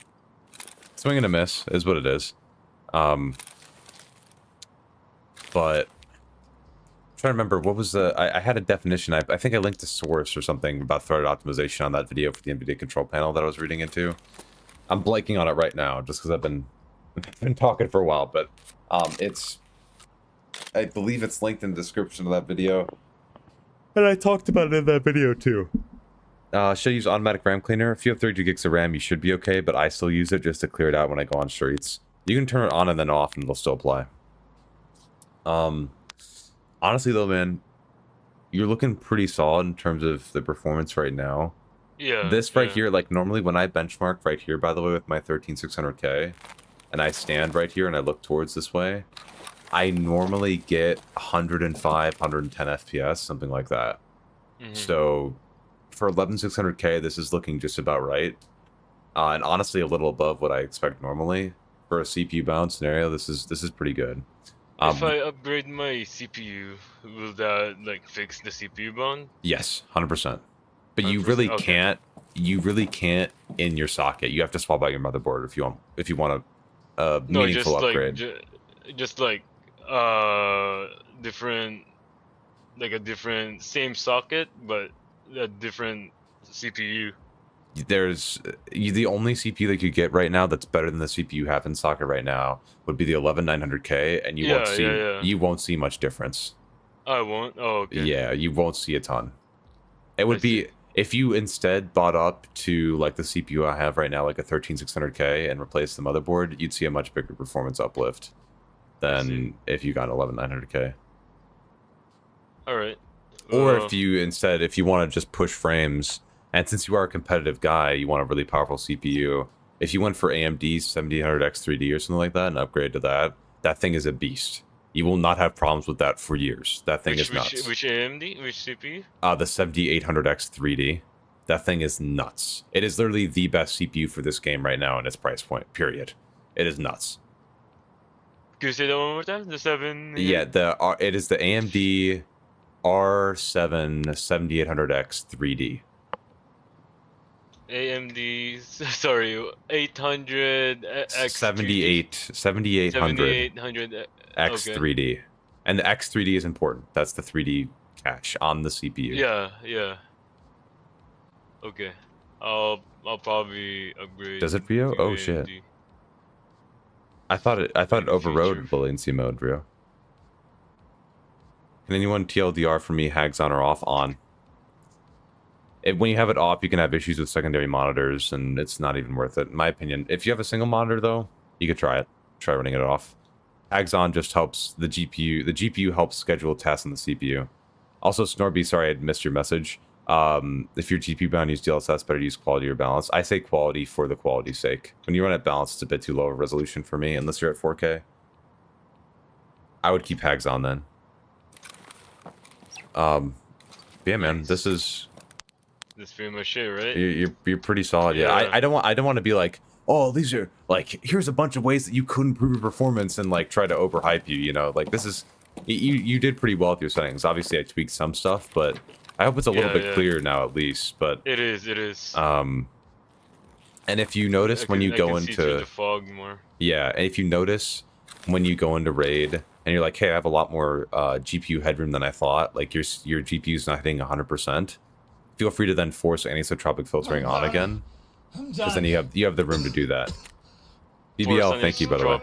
swing and a miss is what it is. But I'm trying to remember what was the. I had a definition. I think I linked a source or something about threaded optimization on that video for the NVIDIA control panel that I was reading into. I'm blanking on it right now just because I've been talking for a while, but I believe it's linked in the description of that video, and I talked about it in that video too. Should I use automatic RAM cleaner? If you have 32 gigs of RAM, you should be okay, but I still use it just to clear it out when I go on streets. You can turn it on and then off, and it'll still apply. Honestly though, man, you're looking pretty solid in terms of the performance right now. Yeah. This right here, like normally when I benchmark right here, by the way, with my 13600K, and I stand right here and I look towards this way, I normally get 105, 110 FPS, something like that. Mm-hmm. So for 11600K, this is looking just about right. And honestly, a little above what I expect normally. For a CPU bound scenario, this is pretty good. If I upgrade my CPU, will that like fix the CPU bound? Yes, 100%. But you really can't. You really can't in your socket. You have to swap out your motherboard if you want a meaningful upgrade. Just like different, like a different same socket, but a different CPU. There's the only CPU that you get right now that's better than the CPU you have in socket right now would be the 11900K, and you won't see much difference. I won't. Oh, okay. Yeah, you won't see a ton. It would be if you instead bought up to like the CPU I have right now, like a 13600K, and replaced the motherboard, you'd see a much bigger performance uplift than if you got an 11900K. All right. Or if you want to just push frames, and since you are a competitive guy, you want a really powerful CPU. If you went for AMD's 7800X3D or something like that and upgrade to that, that thing is a beast. You will not have problems with that for years. That thing is nuts. Which AMD? Which CPU? The 7800X3D. That thing is nuts. It is literally the best CPU for this game right now in its price point, period. It is nuts. Can you say that one more time? The 7? Yeah, it is the AMD R7 7800X3D. AMD, sorry, 800 X 7800 X3D. And the X3D is important. That's the 3D cache on the CPU. Yeah, yeah. Okay. I'll probably upgrade. Does it, Rio? to Oh shit. AMD I thought it in the overrode future. the latency mode, Rio. Can anyone TLDR for me, Hags on or off? On. When you have it off, you can have issues with secondary monitors, and it's not even worth it, in my opinion. If you have a single monitor, though, you could try it. Try running it off. Hags on just helps the GPU. The GPU helps schedule tasks on the CPU. Also, Snorby, sorry I missed your message. If you're GPU bound, use DLSS, better use quality or balance. I say quality for the quality's sake. When you run at balance, it's a bit too low of resolution for me, unless you're at 4K. I would keep Hags on then. Yeah, man, Nice. this is... That's pretty much it, right? You're pretty solid. Yeah, Yeah. I don't want to be like, oh, these are like, here's a bunch of ways that you could improve your performance and like try to overhype you. You know, like this is you did pretty well with your settings. Obviously, I tweaked some stuff, but I hope it's a little bit clearer now at least. But it is. And if you notice when you go see through into the fog more. yeah, and if you notice when you go into raid and you're like, hey, I have a lot more GPU headroom than I thought. Like your GPU's not hitting 100%. Feel free to then force anisotropic filtering on again, because then you have the room to do that. BBL, thank you, by the way.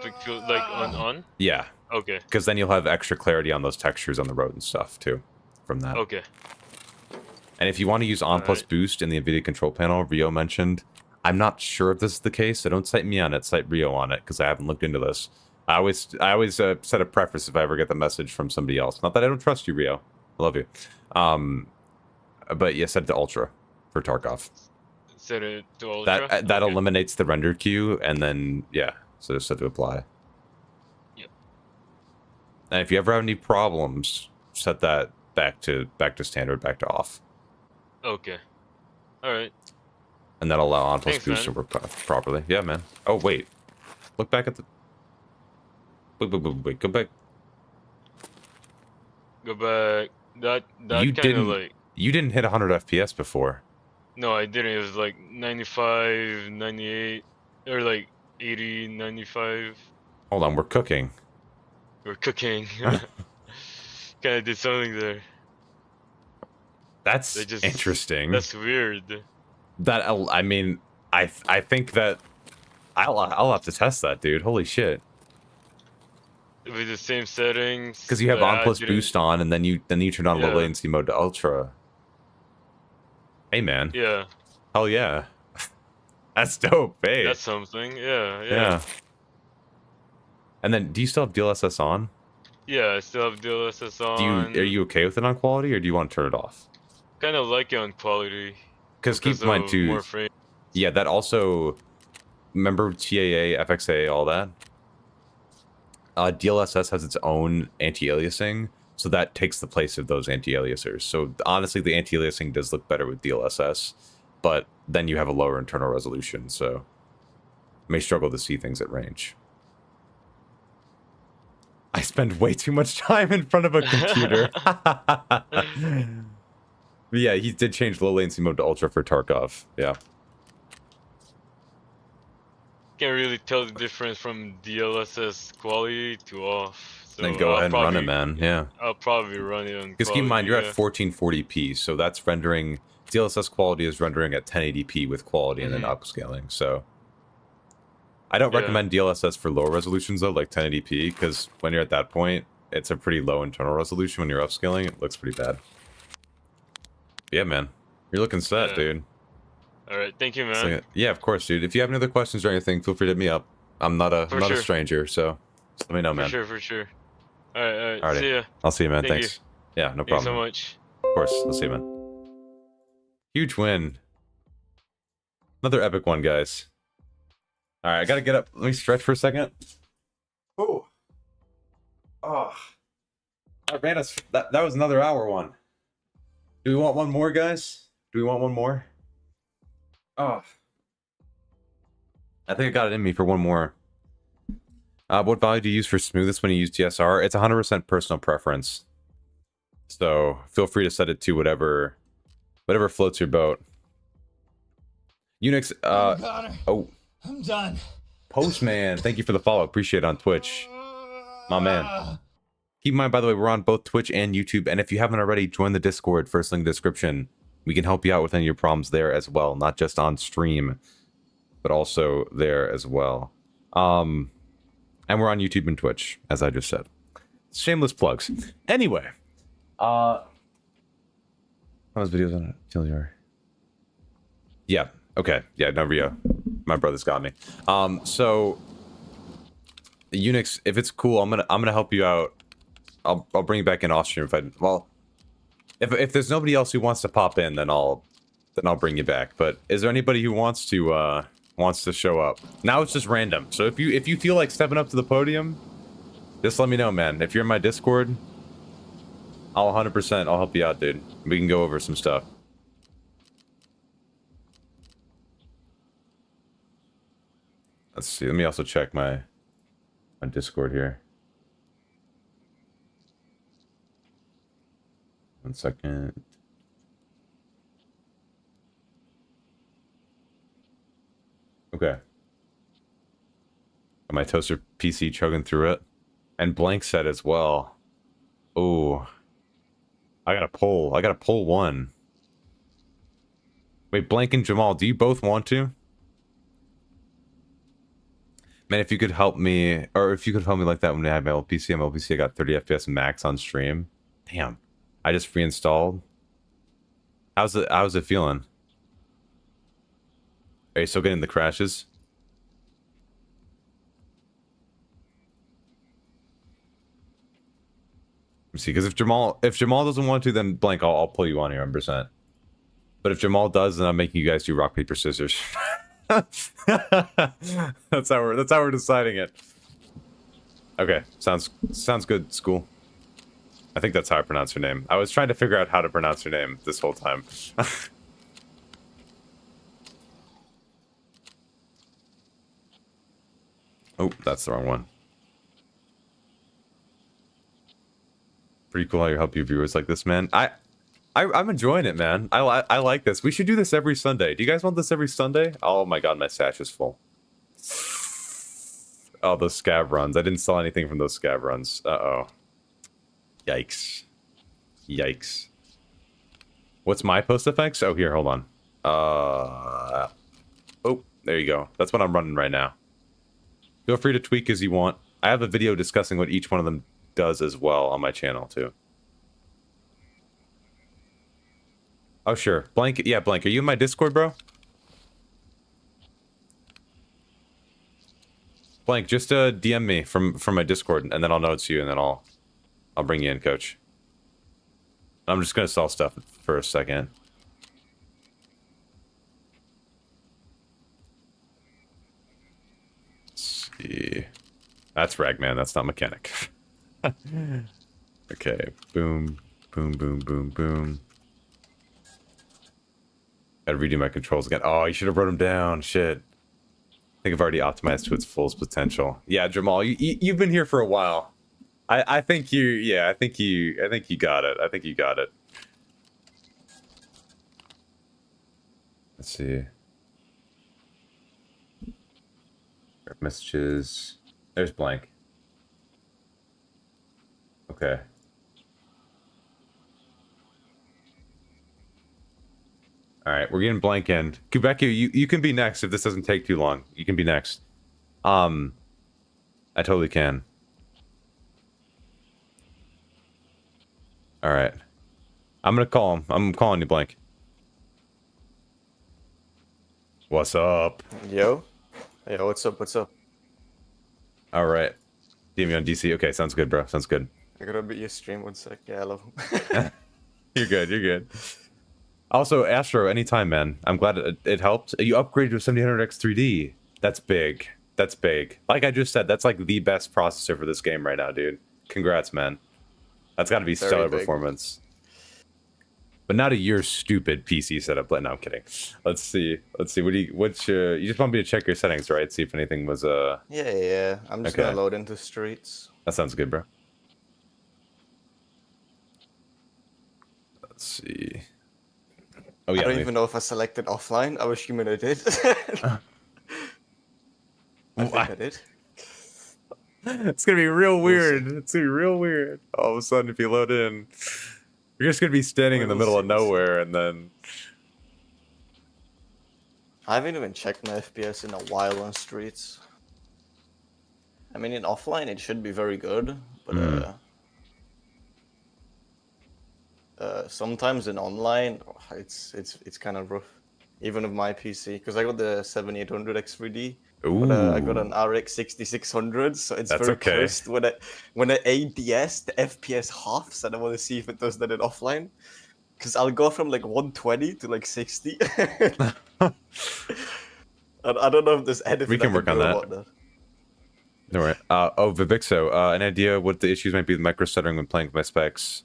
Like on? Yeah, Okay. because then you'll have extra clarity on those textures on the road and stuff too, from that. Okay. And if you want to use on plus boost in the NVIDIA control panel, Rio mentioned, I'm not sure if this is the case, so don't cite me on it, cite Rio on it, because I haven't looked into this. I always set a preface if I ever get the message from somebody else. Not that I don't trust you, Rio. I love you. But yeah, set it to ultra for Tarkov. Set it to ultra? That Okay. eliminates the render queue, and then yeah, so just set to apply. Yep. And if you ever have any problems, set that back to standard, back to off. Okay. Alright. And that'll allow on plus Thanks, boost to man. work properly. Yeah, man. Oh wait, look back at the. Wait, go back. Go back. That You kind of didn't- like... You didn't hit 100 FPS before. No, I didn't. It was like 95, 98, or like 80, 95. Hold on, we're cooking. We're cooking. Kind of did something there. That's They just- interesting. That's weird. That I mean, I think that I'll have to test that, dude. Holy shit! With the same settings. Because you have but on I plus didn't- boost on, and then you turn on low Yeah. latency mode to ultra. Hey man, Yeah, hell yeah, that's dope. Hey, that's something. Yeah. yeah. And then, do you still have DLSS on? Yeah, I still have DLSS on. Are you okay with it on quality, or do you want to turn it off? Kind of like it on quality. Because keep in mind of too. more frame. Yeah, that also. Remember TAA, FXA, all that. DLSS has its own anti-aliasing, so that takes the place of those anti-aliasers. So honestly, the anti-aliasing does look better with DLSS, but then you have a lower internal resolution, so you may struggle to see things at range. I spend way too much time in front of a computer. But yeah, he did change low latency mode to ultra for Tarkov. Yeah. Can't really tell the difference from DLSS quality to off. So Then go ahead and run it, man. Yeah. I'll probably run it on. Because keep in mind, you're at quality, 1440p, so that's rendering. DLSS quality is rendering at 1080p with quality and then upscaling. So I don't recommend DLSS for lower resolutions though, like 1080p, because when you're at that point, it's a pretty low internal resolution. When you're upscaling, it looks pretty bad. Yeah, man, you're looking set, dude. All right, thank you, man. So, yeah, of course, dude. If you have any other questions or anything, feel free to hit me up. I'm not a a stranger, so just let me know, man. For sure. All right. Alrighty. See ya. I'll see you, man. Thank Thanks. you. Yeah, no Thanks problem. so much. Of course. I'll see you, man. Huge win. Another epic one, guys. All right, I gotta get up. Let me stretch for a second. Oh. That ran us. That was another hour one. Do we want one more, guys? Do we want one more? Oh. I think I got it in me for one more. What value do you use for smoothest when you use TSR? It's 100% personal preference. So feel free to set it to whatever floats your boat. Unix, I'm done. Postman, thank you for the follow. Appreciate it on Twitch. My man. Keep in mind, by the way, we're on both Twitch and YouTube. And if you haven't already, join the Discord, first link in the description. We can help you out with any of your problems there as well, not just on stream, but also there as well. And we're on YouTube and Twitch, as I just said. Shameless plugs. Anyway, how was videos on TLDR? Yeah. Okay. Yeah. No, Rio. My brother's got me. So Unix, if it's cool, I'm gonna help you out. I'll bring you back in off stream if there's nobody else who wants to pop in, then I'll bring you back. But is there anybody who wants to show up? Now it's just random. So if you feel like stepping up to the podium, just let me know, man. If you're in my Discord, I'll 100% I'll help you out, dude. We can go over some stuff. Let's see. Let me also check my Discord here. 1 second. Okay. Got my toaster PC chugging through it. And blank set as well. Oh. I got a poll. I got a poll 1. Wait, Blank and Jamal, do you both want to? Man, if you could help me, or if you could help me like that when I have my LPC, I got 30 FPS max on stream. Damn. I just reinstalled. How's it feeling? Are you still getting the crashes? Let me see, because if Jamal doesn't want to, then Blank, I'll pull you on here 100%. But if Jamal does, then I'm making you guys do rock paper scissors. That's how we're deciding it. Okay, sounds good, school. I think that's how I pronounce her name. I was trying to figure out how to pronounce her name this whole time. Oh, that's the wrong one. Pretty cool how you help your viewers like this, man. I'm enjoying it, man. I like this. We should do this every Sunday. Do you guys want this every Sunday? Oh my god, my stash is full. Oh, those scab runs. I didn't sell anything from those scab runs. Uh-oh. Yikes. Yikes. What's my post effects? Oh, here, hold on. Oh, there you go. That's what I'm running right now. Feel free to tweak as you want. I have a video discussing what each one of them does as well on my channel, too. Oh, sure. Blank, yeah, Blank, are you in my Discord, bro? Blank, just DM me from my Discord, and then I'll know it's you, and then I'll bring you in, coach. I'm just gonna sell stuff for a second. Let's see. That's Ragman, that's not mechanic. Okay, boom, boom, boom, boom, boom. Gotta redo my controls again. Oh, you should have wrote them down. Shit. I think I've already optimized to its fullest potential. Yeah, Jamal, you've been here for a while. I think you got it. I think you got it. Let's see. Messages. There's Blank. Okay. All right, we're getting Blank in. Quebec, you can be next if this doesn't take too long. You can be next. I totally can. All right. I'm gonna call him. I'm calling you, Blank. What's up? Yo. Yo, what's up? What's up? All right. DM me on DC. Okay, sounds good, bro. Sounds good. I gotta beat your stream 1 sec. Yeah, hello. You're good. You're good. Also, Astro, anytime, man. I'm glad it helped. You upgraded to a 7000X3D. That's big. That's big. Like I just said, that's like the best processor for this game right now, dude. Congrats, man. That's got to be stellar performance. But not a your stupid PC setup. No, I'm kidding. Let's see. Let's see. What's your? You just want me to check your settings, right? See if anything was Yeah. I'm just gonna load into streets. That sounds good, bro. Let's see. Oh yeah. I don't even know if I selected offline. I was assuming I did. I think I did. It's gonna be real weird. It's gonna be real weird. All of a sudden, if you load in. You're just gonna be standing in the middle of nowhere, and then I haven't even checked my FPS in a while on streets. I mean, in offline it should be very good, but sometimes in online it's kind of rough, even with my PC, because I got the 7800 X3D. But I got an RX 6600, so it's very cursed when I ADS, the FPS halves, and I want to see if it does that in offline. Because I'll go from like 120 to like 60. I don't know if there's anything we can work on that. No worry. Vivixo, an idea what the issues might be with micro stuttering when playing with my specs.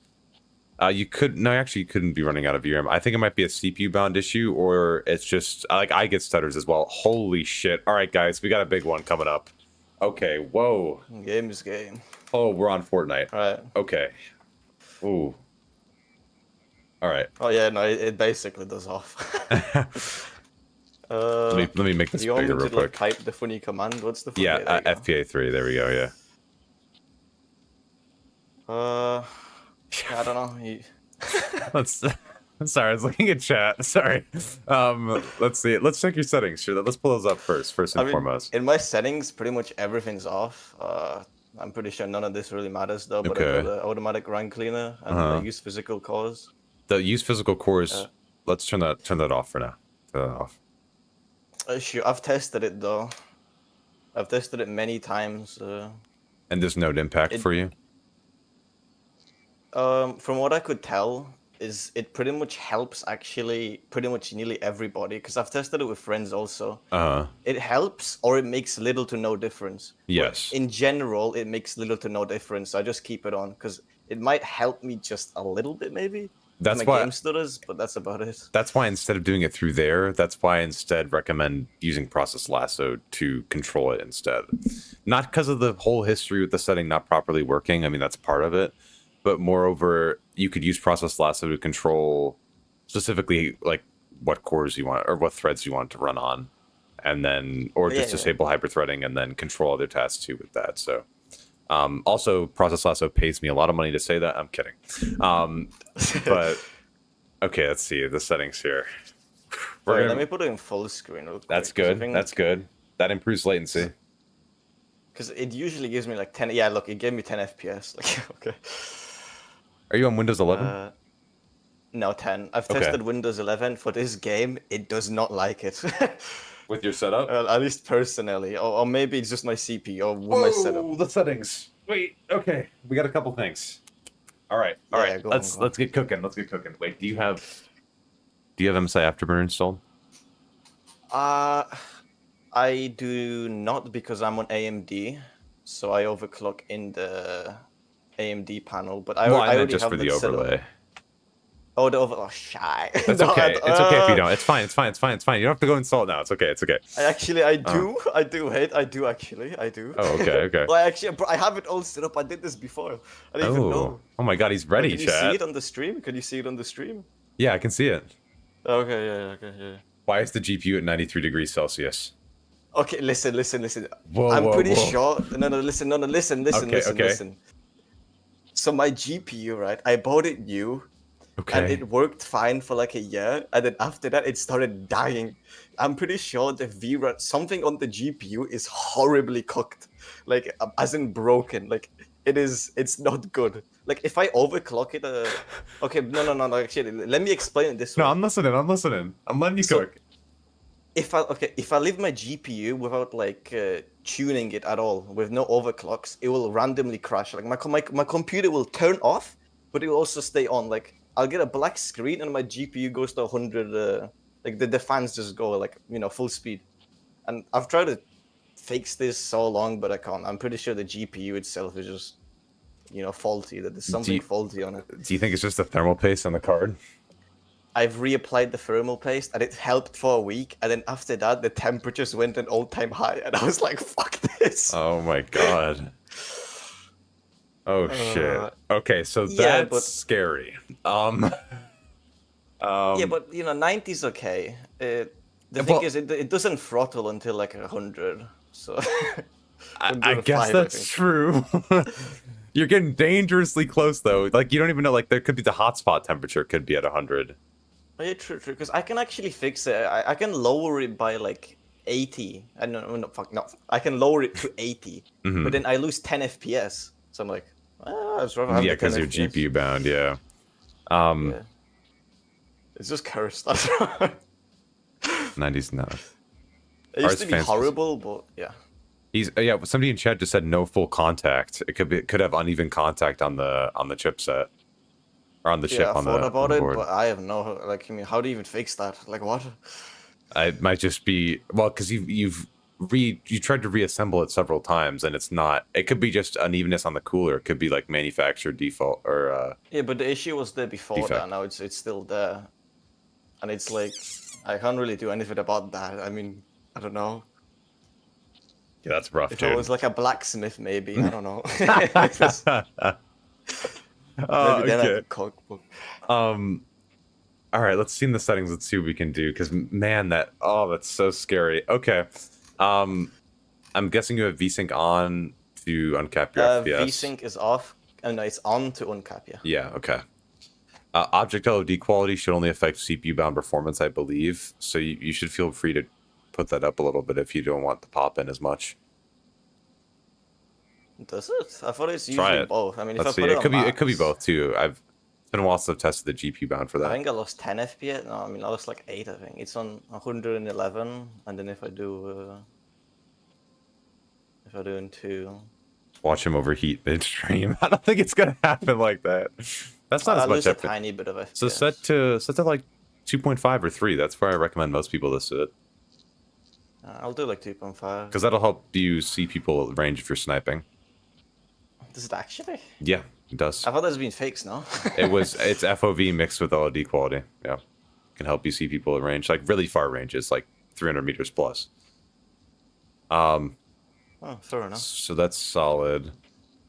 You couldn't be running out of VRAM. I think it might be a CPU bound issue, or it's just like I get stutters as well. Holy shit. All right, guys, we got a big one coming up. Okay, whoa. Game is game. Oh, we're on Fortnite. All right. Okay. Ooh. All right. Oh yeah, no, it basically does off. Let me make this bigger real quick. Like, type the funny command. What's the funny? Yeah, FPA 3. There we go. Yeah. I don't know. I'm sorry, I was looking at chat. Sorry. Let's see. Let's check your settings. Sure. Let's pull those up first and foremost. In my settings, pretty much everything's off. I'm pretty sure none of this really matters though. But I got the automatic rank cleaner and I use physical cores. The use physical cores. Let's turn that off for now. Turn that off. Sure. I've tested it though. I've tested it many times. And there's no impact for you. From what I could tell, is it pretty much helps actually pretty much nearly everybody, because I've tested it with friends also. It helps, or it makes little to no difference. Yes. But in general, it makes little to no difference. So I just keep it on because it might help me just a little bit, maybe. That's my why game stutters, but that's about it. That's why instead of doing it through there, that's why I instead recommend using Process Lasso to control it instead. Not because of the whole history with the setting not properly working. I mean, that's part of it. But moreover, you could use Process Lasso to control specifically like what cores you want or what threads you want to run on, and then disable hyperthreading and then control other tasks too with that. So, also Process Lasso pays me a lot of money to say that. I'm kidding. But okay, let's see the settings here. Let me put it in full screen real quick. That's good. That's good. That improves latency. Because it usually gives me like 10. Yeah, look, it gave me 10 FPS. Like, okay. Are you on Windows 11? No, 10. I've tested Windows 11 for this game. It does not like it. With your setup? At least personally. Or maybe it's just my CPU or with my setup. The settings. Wait, okay. We got a couple things. All right. Let's get cooking. Wait, do you have MSI Afterburner installed? I do not, because I'm on AMD. So I overclock in the AMD panel, but I already just have for the overlay. Oh, the overlay. Oh, shy. That's okay. It's okay if you don't. It's fine. You don't have to go install it now. It's okay. I do. I do actually. Oh, okay. Well, I have it all set up. I did this before. I didn't even know. Oh my god, he's ready, Can you see it on the stream? Yeah, I can see it. Okay, yeah. Why is the GPU at 93 degrees Celsius? Okay, listen. Whoa, I'm pretty whoa. sure. No, listen. Listen. So my GPU, right? I bought it new. Okay. And it worked fine for like a year, and then after that it started dying. I'm pretty sure the VRAM, something on the GPU is horribly cooked, like as in broken. Like it's not good. Like if I overclock it, okay, no. Actually, let me explain it this way. No, I'm listening. I'm letting you cook. If I leave my GPU without like tuning it at all, with no overclocks, it will randomly crash. Like my computer will turn off, but it will also stay on. Like I'll get a black screen and my GPU goes to 100. Like the fans just go like full speed. And I've tried to fix this so long, but I can't. I'm pretty sure the GPU itself is just faulty. That there's something faulty on it. Do you think it's just the thermal paste on the card? I've reapplied the thermal paste and it helped for a week, and then after that the temperatures went an all-time high, and I was like, "Fuck this!" Oh my god. Oh shit. Okay, so that's scary. Yeah, but 90's okay. The thing is, it doesn't throttle until like 100. So I guess that's true. You're getting dangerously close though. Like you don't even know. Like there could be the hotspot temperature could be at 100. Oh, yeah, true. Because I can actually fix it. I can lower it by like 80. I don't know. Fuck no. I can lower it to 80, but then I lose 10 FPS. So I'm like, it's rather have Yeah, the 10 because you're FPS. GPU bound. Yeah. Yeah. It's just cursed. 90s no. It used to be horrible, but yeah. Yeah. Somebody in chat just said no full contact. It could have uneven contact on the chipset or on the chip on the board. I thought about it, but I have no like. I mean, how do you even fix that? Like what? It might just be because you tried to reassemble it several times and it's not. It could be just unevenness on the cooler. It could be like manufactured default or. Yeah, but the issue was there before that. Now it's still there, and it's like I can't really do anything about that. I mean, I don't know. Yeah, that's rough, if dude. it was like a blacksmith, maybe I don't know. Maybe then I okay. could cook. All right, let's see in the settings. Let's see what we can do. Because man, that's so scary. Okay, I'm guessing you have VSync on to uncap your FPS. VSync is off, and it's on to uncap. Yeah. Yeah. Okay. Object LOD quality should only affect CPU bound performance, I believe. So you should feel free to put that up a little bit if you don't want the pop in as much. Does it? I thought it's Try usually it. both. I mean, Let's if see. I put It could be both too. It's been a while since I've tested the GPU bound for that. I think I lost 10 FPS. No, I mean I lost like 8. I think it's on 111, and then if I do in 2, watch him overheat midstream. I don't think it's gonna happen like that. That's not as much. A tiny bit of FPS. So set to like 2.5 or 3. That's where I recommend most people to sit. I'll do like 2.5. Because that'll help you see people at range if you're sniping. Does it actually? Yeah, it does. I thought that's been fixed, no? It's FOV mixed with LOD quality. Yeah, can help you see people at range, like really far ranges, like 300 meters plus. Oh, fair enough. So that's solid.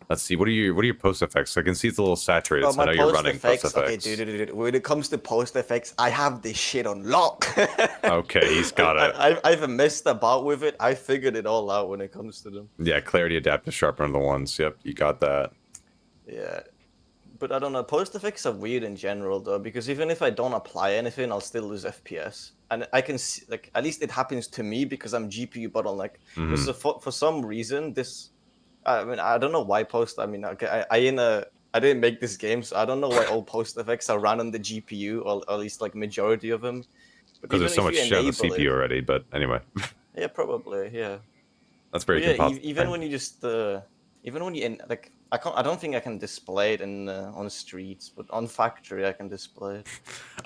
Let's see. What are your post effects? I can see it's a little saturated. So I know you're running post effects. Okay, dude. When it comes to post effects, I have this shit on lock. Okay, he's got it. I've messed about with it. I figured it all out when it comes to them. Yeah, clarity, adaptive, sharpen are the ones. Yep, you got that. Yeah, but I don't know. Post effects are weird in general though, because even if I don't apply anything, I'll still lose FPS. And I can see, like, at least it happens to me because I'm GPU bottleneck. So for some reason, this. I mean, I don't know why post. I mean, okay, I didn't make this game, so I don't know why all post effects are run on the GPU, or at least like majority of them. Because there's so much shit on the CPU already. But anyway. Yeah, probably. Yeah. That's very good. Even when you just even when you like, I don't think I can display it in on streets, but on factory I can display it.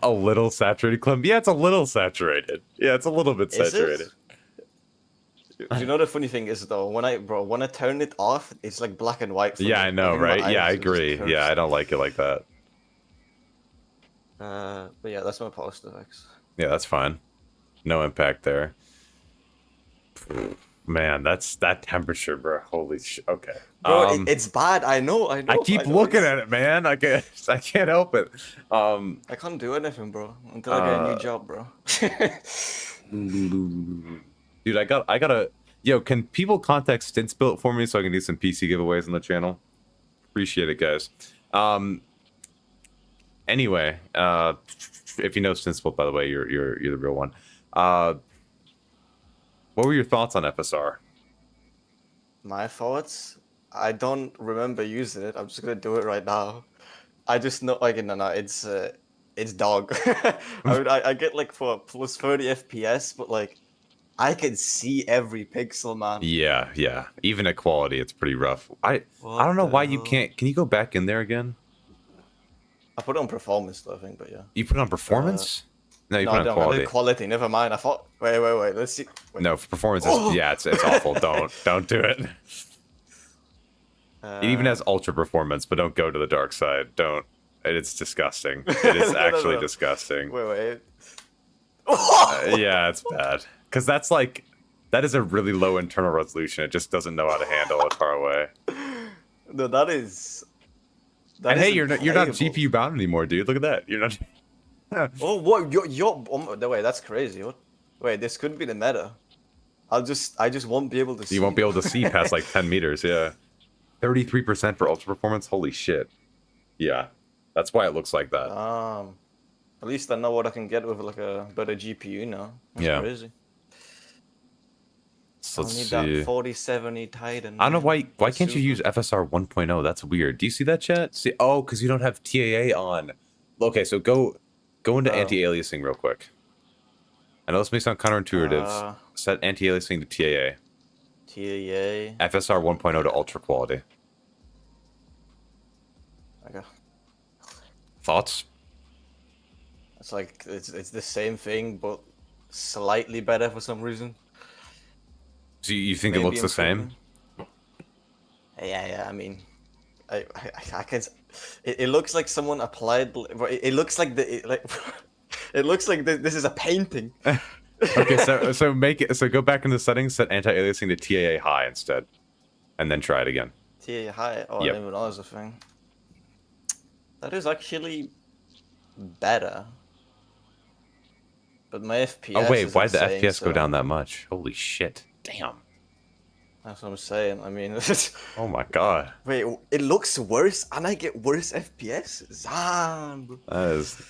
A little saturated, Clem. Yeah, it's a little saturated. Yeah, it's a little bit saturated. Do you know the funny thing is though, when I turn it off, it's like black and white. Yeah, I know, right? Yeah, I agree. Yeah, I don't like it like that. But yeah, that's my post effects. Yeah, that's fine. No impact there. Man, that's that temperature, bro. Holy shit. Okay. Bro, it's bad. I know. I keep looking at it, man. I can't help it. I can't do anything, bro, until I get a new job, bro. Dude, I gotta. Yo, can people contact Stints Built for me so I can do some PC giveaways on the channel? Appreciate it, guys. Anyway, if you know Stints Built, by the way, you're the real one. What were your thoughts on FSR? My thoughts? I don't remember using it. I'm just gonna do it right now. I just know, like, no, it's dog. I get like for plus 30 FPS, but like, I can see every pixel, man. Yeah. Even at quality, it's pretty rough. I don't know why you can't. Can you go back in there again? I put it on performance, though, I think, but yeah. You put it on performance? No, you put it on quality. I did quality. Never mind. I thought. Wait. Let's see. Wait. No, performance is it's awful. Don't do it. It even has ultra performance, but don't go to the dark side. Don't. It's disgusting. It is actually disgusting. Wait. Yeah, it's bad. Because that is a really low internal resolution. It just doesn't know how to handle it far away. No, that is. And hey, you're not GPU bound anymore, dude. Look at that. You're not. Oh, what? Wait, that's crazy. What? Wait, this could be the meta. I just won't be able to see. You won't be able to see past like 10 meters. Yeah. 33% for ultra performance. Holy shit. Yeah, that's why it looks like that. At least I know what I can get with like a better GPU now. That's crazy. So let's need see. that 4070 Titan. I don't know why can't you use FSR 1.0? That's weird. Do you see that, chat? See, oh, because you don't have TAA on. Okay, so go into anti-aliasing real quick. I know this may sound counterintuitive. Set anti-aliasing to TAA. TAA. FSR 1.0 to ultra quality. Okay. Thoughts? It's like it's the same thing, but slightly better for some reason. So you think it looks the same? Yeah. I mean, I can. It looks like someone applied. It looks like it looks like this is a painting. Okay, so go back in the settings, set anti-aliasing to TAA high instead, and then try it again. TAA high. Oh, yep. I didn't even know that was a thing. That is actually better. But my FPS. Oh wait, why did the insane, FPS go down that much? Holy shit! Damn. That's what I'm saying. I mean, oh my god. Wait, it looks worse, and I get worse FPS. Zan. That is.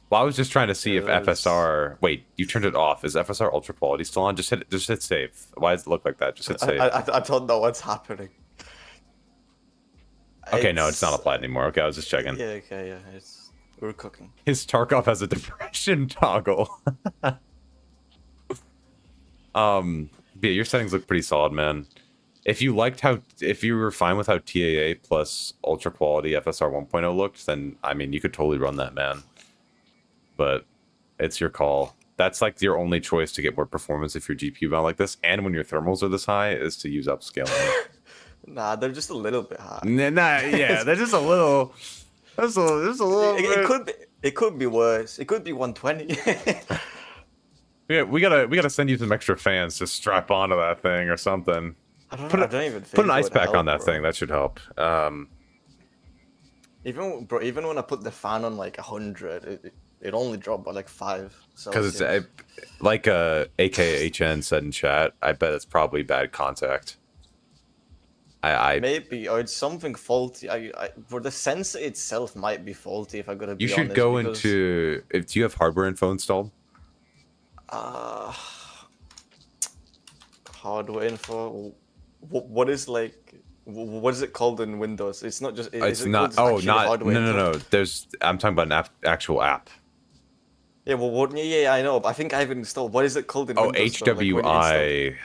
Well, I was just trying to see if FSR. Wait, you turned it off. Is FSR ultra quality still on? Just hit save. Why does it look like that? Just hit save. I don't know what's happening. Okay, no, it's not applied anymore. Okay, I was just checking. Yeah, okay, yeah, we're cooking. His Tarkov has a depression toggle. Yeah, your settings look pretty solid, man. If you were fine with how TAA plus ultra quality FSR 1.0 looked, then I mean you could totally run that, man. But it's your call. That's like your only choice to get more performance if your GPU bound like this, and when your thermals are this high, is to use upscaling. Nah, they're just a little bit high. Yeah, they're just a little. Just a little. It could be worse. It could be 120. Yeah, we gotta send you some extra fans to strap onto that thing or something. I don't even think put an ice pack help, on that bro. thing. That should help. Even when I put the fan on like 100, it only dropped by like 5. Because it's like AKHN said in chat. I bet it's probably bad contact. Maybe, or it's something faulty. For the sensor itself might be faulty if I gotta be honest. You should go into. Do you have hardware info installed? Hardware info. What is what is it called in Windows? It's not just. It's not. Oh, not. No. I'm talking about an actual app. Yeah. Well, yeah, I know. But I think I have it installed. What is it called in Windows? HWI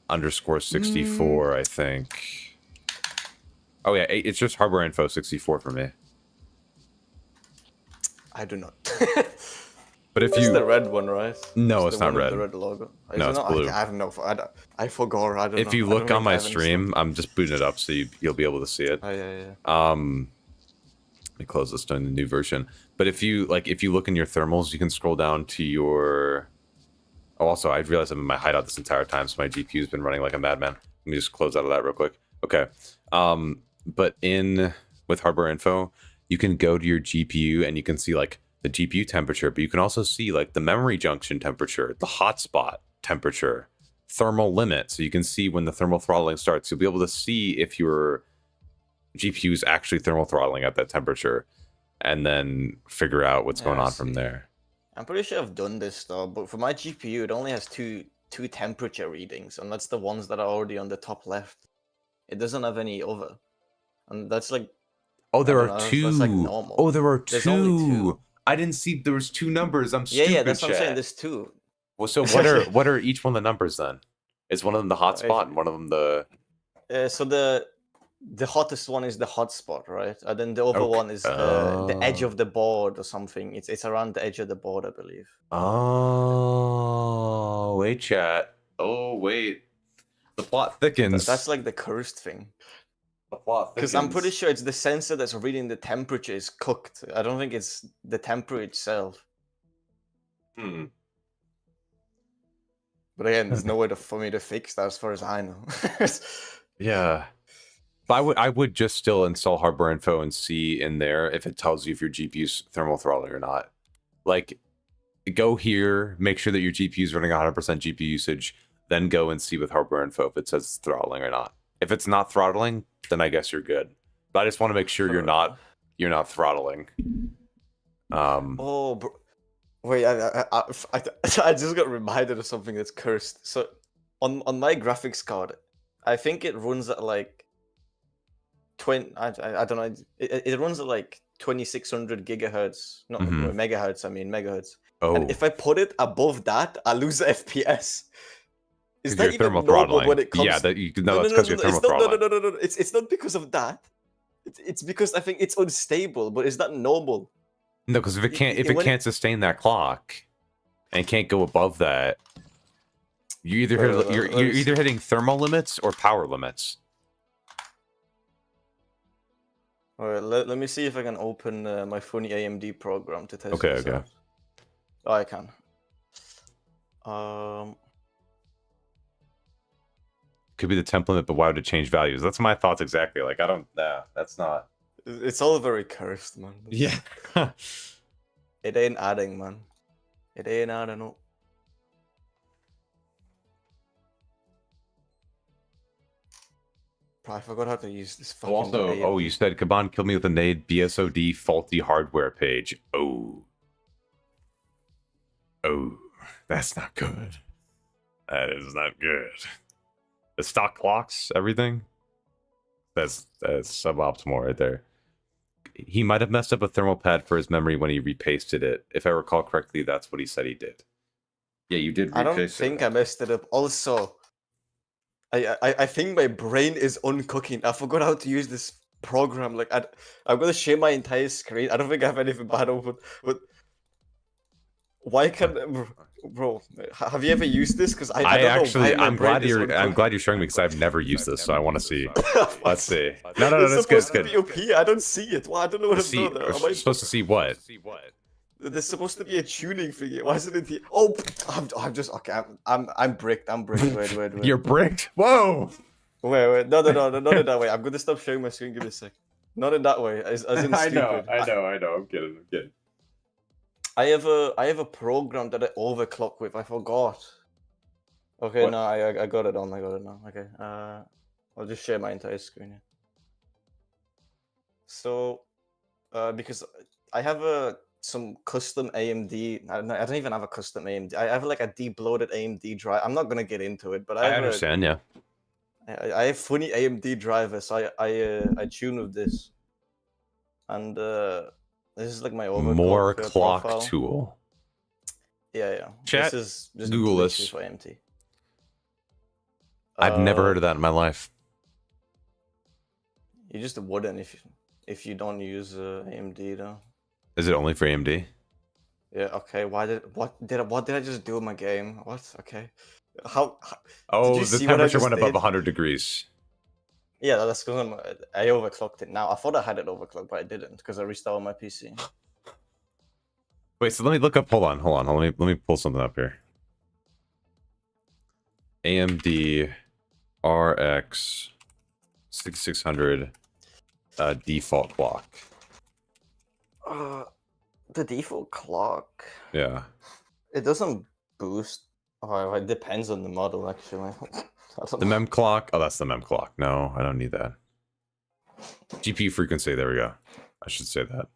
_64, I think. Oh yeah, it's just hardware info 64 for me. I do not. But if it's the red one, right? No, it's not red. The red logo. No, it's blue. I have no. I forgot. I don't know. If you look on my stream, I'm just booting it up so you'll be able to see it. Oh yeah. Let me close this down the new version. But if you look in your thermals, you can scroll down to your. Oh, also, I realized I'm in my hideout this entire time, so my GPU's been running like a madman. Let me just close out of that real quick. Okay. But with hardware info, you can go to your GPU and you can see like the GPU temperature, but you can also see like the memory junction temperature, the hotspot temperature, thermal limit. So you can see when the thermal throttling starts. You'll be able to see if your GPU is actually thermal throttling at that temperature, and then figure out what's going on from there. I'm pretty sure I've done this though, but for my GPU, it only has two temperature readings, and that's the ones that are already on the top left. It doesn't have any other, and that's like. Oh, there are two. That's like normal. Oh, there are two. There's only two. I didn't see there was two numbers. I'm stupid. Yeah, that's what I'm saying. There's two. Well, so what are each one of the numbers then? Is one of them the hotspot and one of them the? So the hottest one is the hotspot, right? And then the other one is the edge of the board or something. It's around the edge of the board, I believe. Oh wait, chat. Oh wait, the plot thickens. That's like the cursed thing. The plot thickens. Because I'm pretty sure it's the sensor that's reading the temperature is cooked. I don't think it's the temperature itself. But again, there's no way for me to fix that as far as I know. Yeah. But I would just still install hardware info and see in there if it tells you if your GPU's thermal throttling or not. Like, go here, make sure that your GPU's running 100% GPU usage, then go and see with hardware info if it says it's throttling or not. If it's not throttling, then I guess you're good. But I just want to make sure you're not throttling. Oh, bro. Wait, I just got reminded of something that's cursed. So, on my graphics card, I think it runs at like 20. I don't know. It runs at like 2600 gigahertz, not megahertz. I mean megahertz. Oh. And if I put it above that, I lose the FPS. Is that even thermal normal throttling. when it comes? Yeah, that's because you're thermal throttling. No. It's not because of that. It's because I think it's unstable. But is that normal? No, because if it can't sustain that clock and can't go above that, you're either hitting thermal limits or power limits. All right, let me see if I can open my funny AMD program to test this out. Oh, I can. Could be the temp limit, but why would it change values? That's my thoughts exactly. Like, I don't know. That's not. It's all very cursed, man. Yeah. It ain't adding, man. It ain't adding up. I forgot how to use this fucking also, you said Kaban killed me with a nade BSOD faulty hardware page. Oh, that's not good. That is not good. The stock clocks, everything. That's suboptimal right there. He might have messed up a thermal pad for his memory when he repasted it. If I recall correctly, that's what he said he did. Yeah, you did repaste it. I don't think I messed it up. Also, I think my brain is uncooking. I forgot how to use this program. Like, I'm gonna share my entire screen. I don't think I have anything bad open. But why can't, bro? Have you ever used this? Because I'm glad you're showing me because I've never used this, so I want to see. Let's see. No, that's good. It's good. To be up here. I don't see it. Well, I don't know what I'm doing. We're supposed to see what? There's supposed to be a tuning thing here. Why isn't it here? Oh, I'm just okay. I'm bricked. Wait. You're bricked. Whoa. Wait. No, not in that way. I'm gonna stop showing my screen. Give me a sec. Not in that way. As in I stupid. know. I'm kidding. I have a program that I overclock with. I forgot. Okay, what? No, I got it on. I got it now. Okay. I'll just share my entire screen here. So, because I have some custom AMD. I don't even have a custom AMD. I have like a deep-loaded AMD drive. I'm not gonna get into it, but I understand. Yeah. I have funny AMD drivers. So I tune with this, and this is like my overclock more clock profile. Tool. Yeah. Chat, this is just Google this. for AMD. I've never heard of that in my life. You just wouldn't if you don't use AMD though. Is it only for AMD? Yeah. Okay. What did I just do in my game? What? Okay. Oh, the temperature went above 100 degrees. Yeah, that's because I overclocked it now. I thought I had it overclocked, but I didn't because I restarted my PC. Wait, so let me look up. Hold on. Let me pull something up here. AMD RX 6600 default clock. The default clock. Yeah. It doesn't boost. Oh, it depends on the model, actually. The mem clock. Oh, that's the mem clock. No, I don't need that. GPU frequency. There we go. I should say that.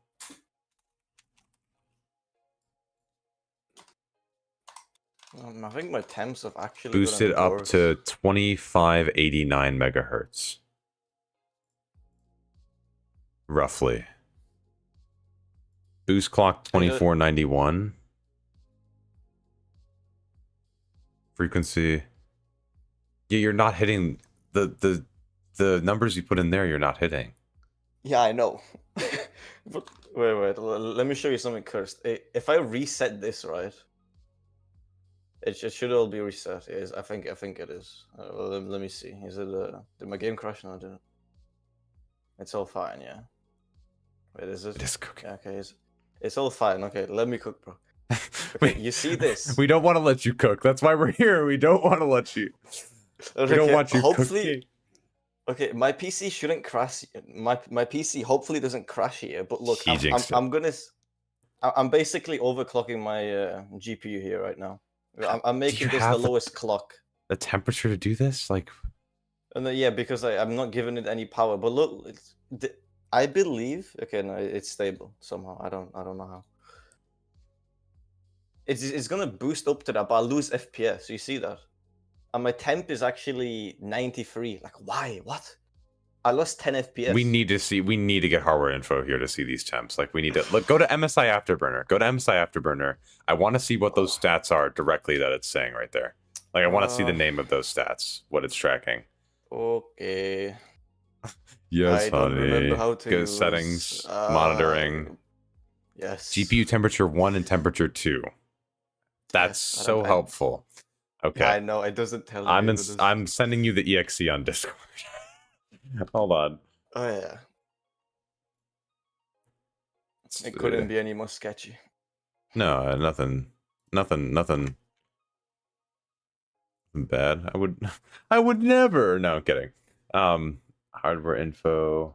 I think my temps have actually boosted up to 2589 megahertz. Roughly. Boost clock 2491. Frequency. Yeah, you're not hitting the numbers you put in there. You're not hitting. Yeah, I know. But wait. Let me show you something cursed. If I reset this, right? It should all be reset. It is. I think it is. Let me see. Is it? Did my game crash? No, I didn't. It's all fine. Yeah. Wait, is it? It is cooking. Yeah, okay. It's all fine. Okay, let me cook, bro. Okay, you see this? We don't want to let you cook. That's why we're here. We don't want to let you. We don't want you cooking. Okay, my PC shouldn't crash. My PC hopefully doesn't crash here. But look, I'm basically overclocking my GPU here right now. I'm making this the lowest clock. The temperature to do this? Like, And yeah, because I'm not giving it any power. But look, I believe. Okay, no, it's stable somehow. I don't know how. It's gonna boost up to that, but I lose FPS. You see that? And my temp is actually 93. Like, why? What? I lost 10 FPS. We need to get hardware info here to see these temps. Like, we need to look. Go to MSI Afterburner. Go to MSI Afterburner. I want to see what those stats are directly that it's saying right there. Like, I want to see the name of those stats, what it's tracking. Okay. Yes, I don't remember how to use settings, monitoring. Yes. GPU temperature 1 and temperature 2. That's so helpful. Okay. I know it doesn't tell you. I'm sending you the exe on Discord. Hold on. Oh yeah. It couldn't be any more sketchy. No, nothing bad. I would never. No, I'm kidding. Hardware info.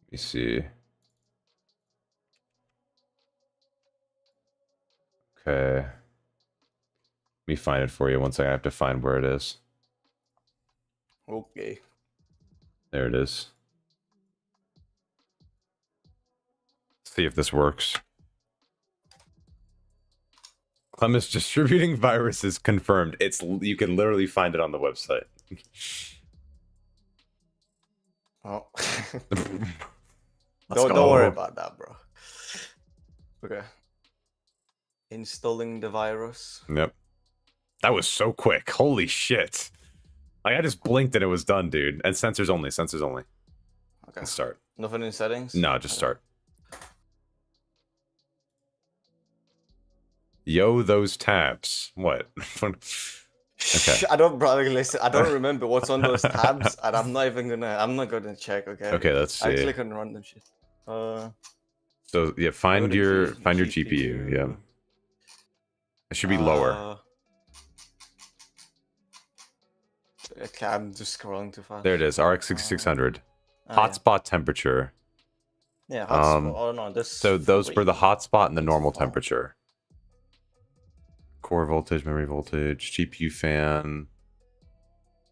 Let me see. Okay. Let me find it for you. One second. I have to find where it is. Okay. There it is. See if this works. Clem is distributing viruses confirmed. You can literally find it on the website. Oh. Let's Don't worry about that, bro. Okay. Installing the virus. Yep. That was so quick. Holy shit. Like, I just blinked and it was done, dude. And sensors only. Sensors only. Okay. Let's start. Nothing in settings? No, just start. Yo, those tabs. What? Okay. I don't, brother, listen. I don't remember what's on those tabs, and I'm not gonna check. Okay. Okay, let's see. I click on random shit. So yeah, find your GPU. Yeah. It should be lower. Okay, I'm just scrolling too fast. There it is. RX 6600. Hotspot temperature. Yeah. Hotspot. Oh no, this. So those for the hotspot and the normal temperature. Core voltage, memory voltage, GPU fan.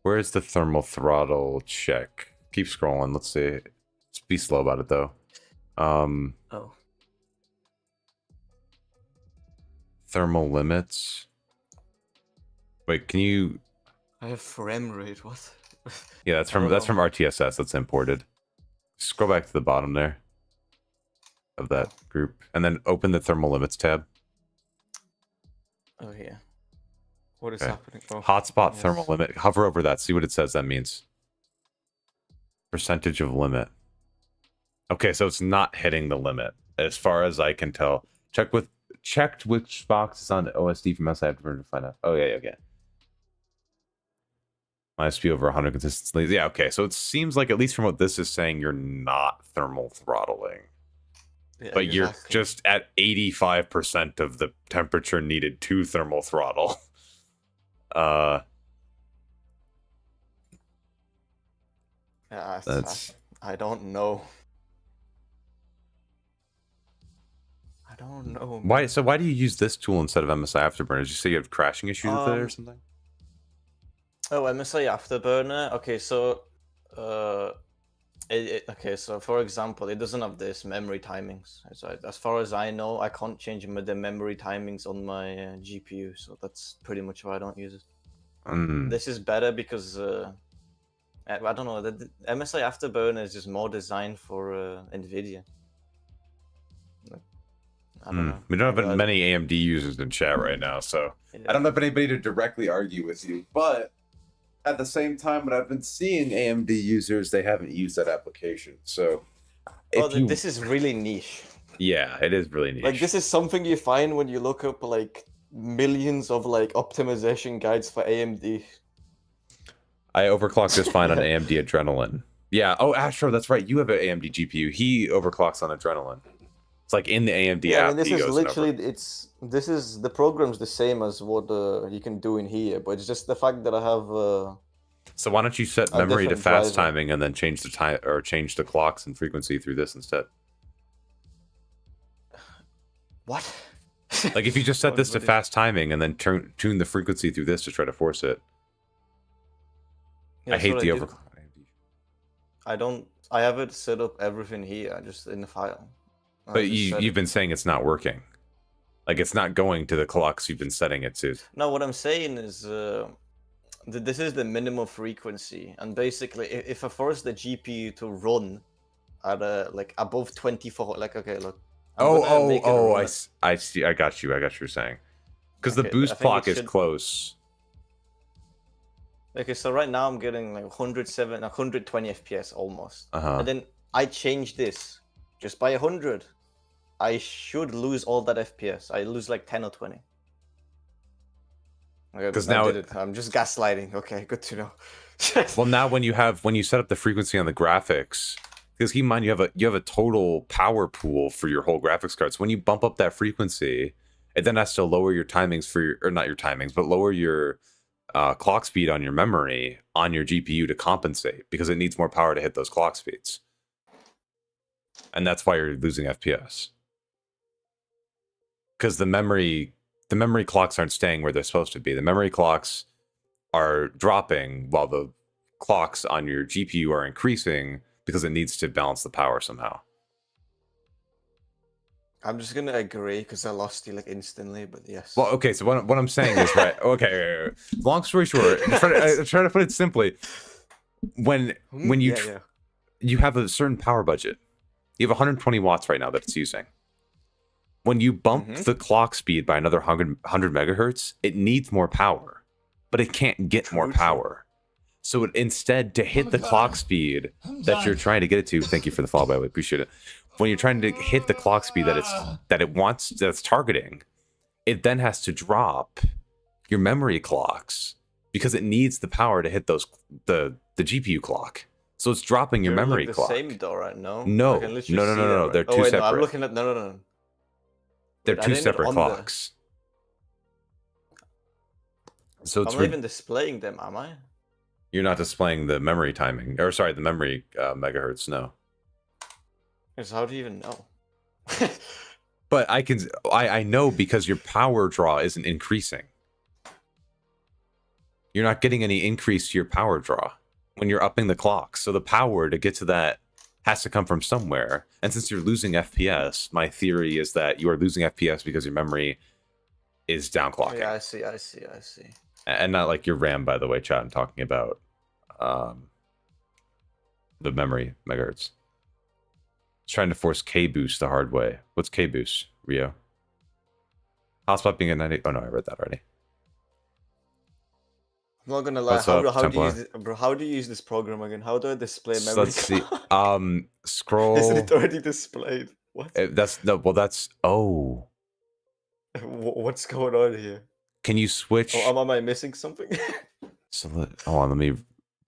Where's the thermal throttle check? Keep scrolling. Let's see. Let's be slow about it though. Oh. Thermal limits. Wait, can you? I have frame rate. What? Yeah, that's from RTSS. That's imported. Scroll back to the bottom there of that group, and then open the thermal limits tab. Oh yeah. What is happening? Oh, hotspot thermal limit. Hover over that. See what it says. That means percentage of limit. Okay, so it's not hitting the limit as far as I can tell. Checked which box is on the OSD from outside to find out. Oh yeah, okay. ISP over 100 consistently. Yeah, okay. So it seems like, at least from what this is saying, you're not thermal throttling. Yeah, but you're just at 85% of the temperature needed to thermal throttle. Yeah, I don't know. I don't know. Why? So why do you use this tool instead of MSI Afterburner? Did you say you have crashing issues with it or something? Oh, MSI Afterburner. Okay, so okay, so for example, it doesn't have this memory timings. So as far as I know, I can't change the memory timings on my GPU, so that's pretty much why I don't use it. This is better because I don't know. The MSI Afterburner is just more designed for Nvidia. I don't know. We don't have many AMD users in chat right now, so I don't have anybody to directly argue with you. But at the same time, when I've been seeing AMD users, they haven't used that application. So this is really niche. Yeah, it is really niche. Like, this is something you find when you look up like millions of like optimization guides for AMD. I overclock just fine on AMD Adrenalin. Yeah. Oh, Astro, that's right. You have an AMD GPU. He overclocks on Adrenalin. It's like in the AMD app. I mean, this is literally the program's the same as what you can do in here, but it's just the fact that I have. So why don't you set memory to fast timing and then change the time or change the clocks and frequency through this instead? What? Like if you just set this to Everybody- fast timing and then tune the frequency through this to try to force it. Yeah, I that's hate what the did. overclock. I have it set up everything here, just in the file. But you've been saying it's not working. Like it's not going to the clocks you've been setting it to. No, what I'm saying is this is the minimum frequency, and basically, if I force the GPU to run at like above 24, like okay, look. I see. I got you. I got what you're saying. Because the boost clock is close. Okay, so right now I'm getting like 120 FPS almost, Uh-huh. and then I change this just by 100. I should lose all that FPS. I lose like 10 or 20. Because now I'm just gaslighting. Okay, good to know. Well, now when you set up the frequency on the graphics, because keep in mind you have a total power pool for your whole graphics card. So when you bump up that frequency, it then has to lower your timings or not your timings, but lower your clock speed on your memory on your GPU to compensate because it needs more power to hit those clock speeds, and that's why you're losing FPS. Because the memory clocks aren't staying where they're supposed to be. The memory clocks are dropping while the clocks on your GPU are increasing because it needs to balance the power somehow. I'm just gonna agree because I lost you like instantly, but yes. Well, okay, so what I'm saying is right. Okay, long story short, I'm trying to put it simply. When you you have a certain power budget, you have 120 watts right now that it's using. When you bump the clock speed by another 100 megahertz, it needs more power, but it can't get more power. So instead, to hit the clock speed that you're trying to get it to, thank you for the follow, by the way, appreciate it. When you're trying to hit the clock speed that's targeting, it then has to drop your memory clocks because it needs the power to hit the GPU clock. So it's dropping your memory clock. Same though, right? No. No. They're two separate. No, I'm looking at no. They're two separate clocks. So it's I'm not even displaying them, am I? You're not displaying the memory timing, or sorry, the memory megahertz. No. So how do you even know? But I know because your power draw isn't increasing. You're not getting any increase to your power draw when you're upping the clock. So the power to get to that has to come from somewhere. And since you're losing FPS, my theory is that you are losing FPS because your memory is downclocking. Yeah, I see. And not like your RAM, by the way, chat. I'm talking about the memory megahertz. It's trying to force K-boost the hard way. What's K-boost, Rio? Hotspot being at 90. Oh no, I read that already. I'm not gonna lie. How do you use this program again? How do I display memory? So let's see. Scroll. Isn't it already displayed? What? That's oh. What's going on here? Can you switch? Oh, am I missing something? So hold on, let me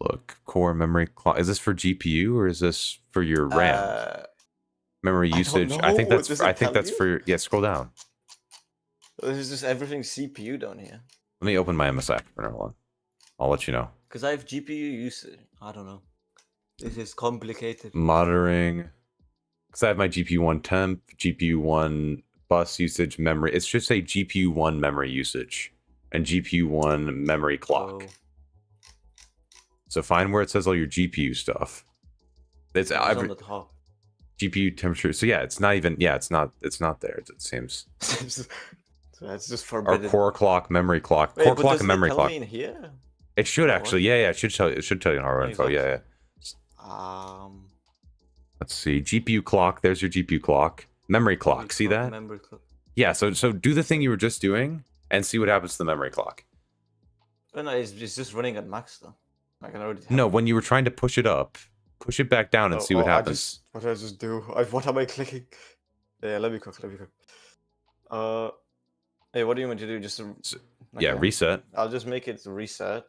look. Core memory clock. Is this for GPU or is this for your RAM? Memory usage. I think that's. For. Yeah, scroll down. This is just everything CPU down here. Let me open my MS Afterburner one. I'll let you know. Because I have GPU usage. I don't know. This is complicated. Monitoring. Because I have my GPU 1 temp, GPU 1 bus usage, memory. It should say GPU 1 memory usage and GPU 1 memory clock. Oh. So find where it says all your GPU stuff. It's on the top. GPU temperature. So yeah, it's not even. Yeah, it's not there. It seems. That's just forbidden. Or core clock, memory clock, core clock, and memory clock. In here? It should actually. Yeah. It should tell you. It should tell you in hardware info. Yeah. Let's see. GPU clock. There's your GPU clock. Memory clock. See that? Memory clock. Yeah. So do the thing you were just doing and see what happens to the memory clock. Oh, no, it's just running at max though. I can already. No, when you were trying to push it up, push it back down and see what happens. What did I just do? What am I clicking? Yeah, let me cook. Hey, what do you want to do? Just yeah, reset. I'll just make it reset.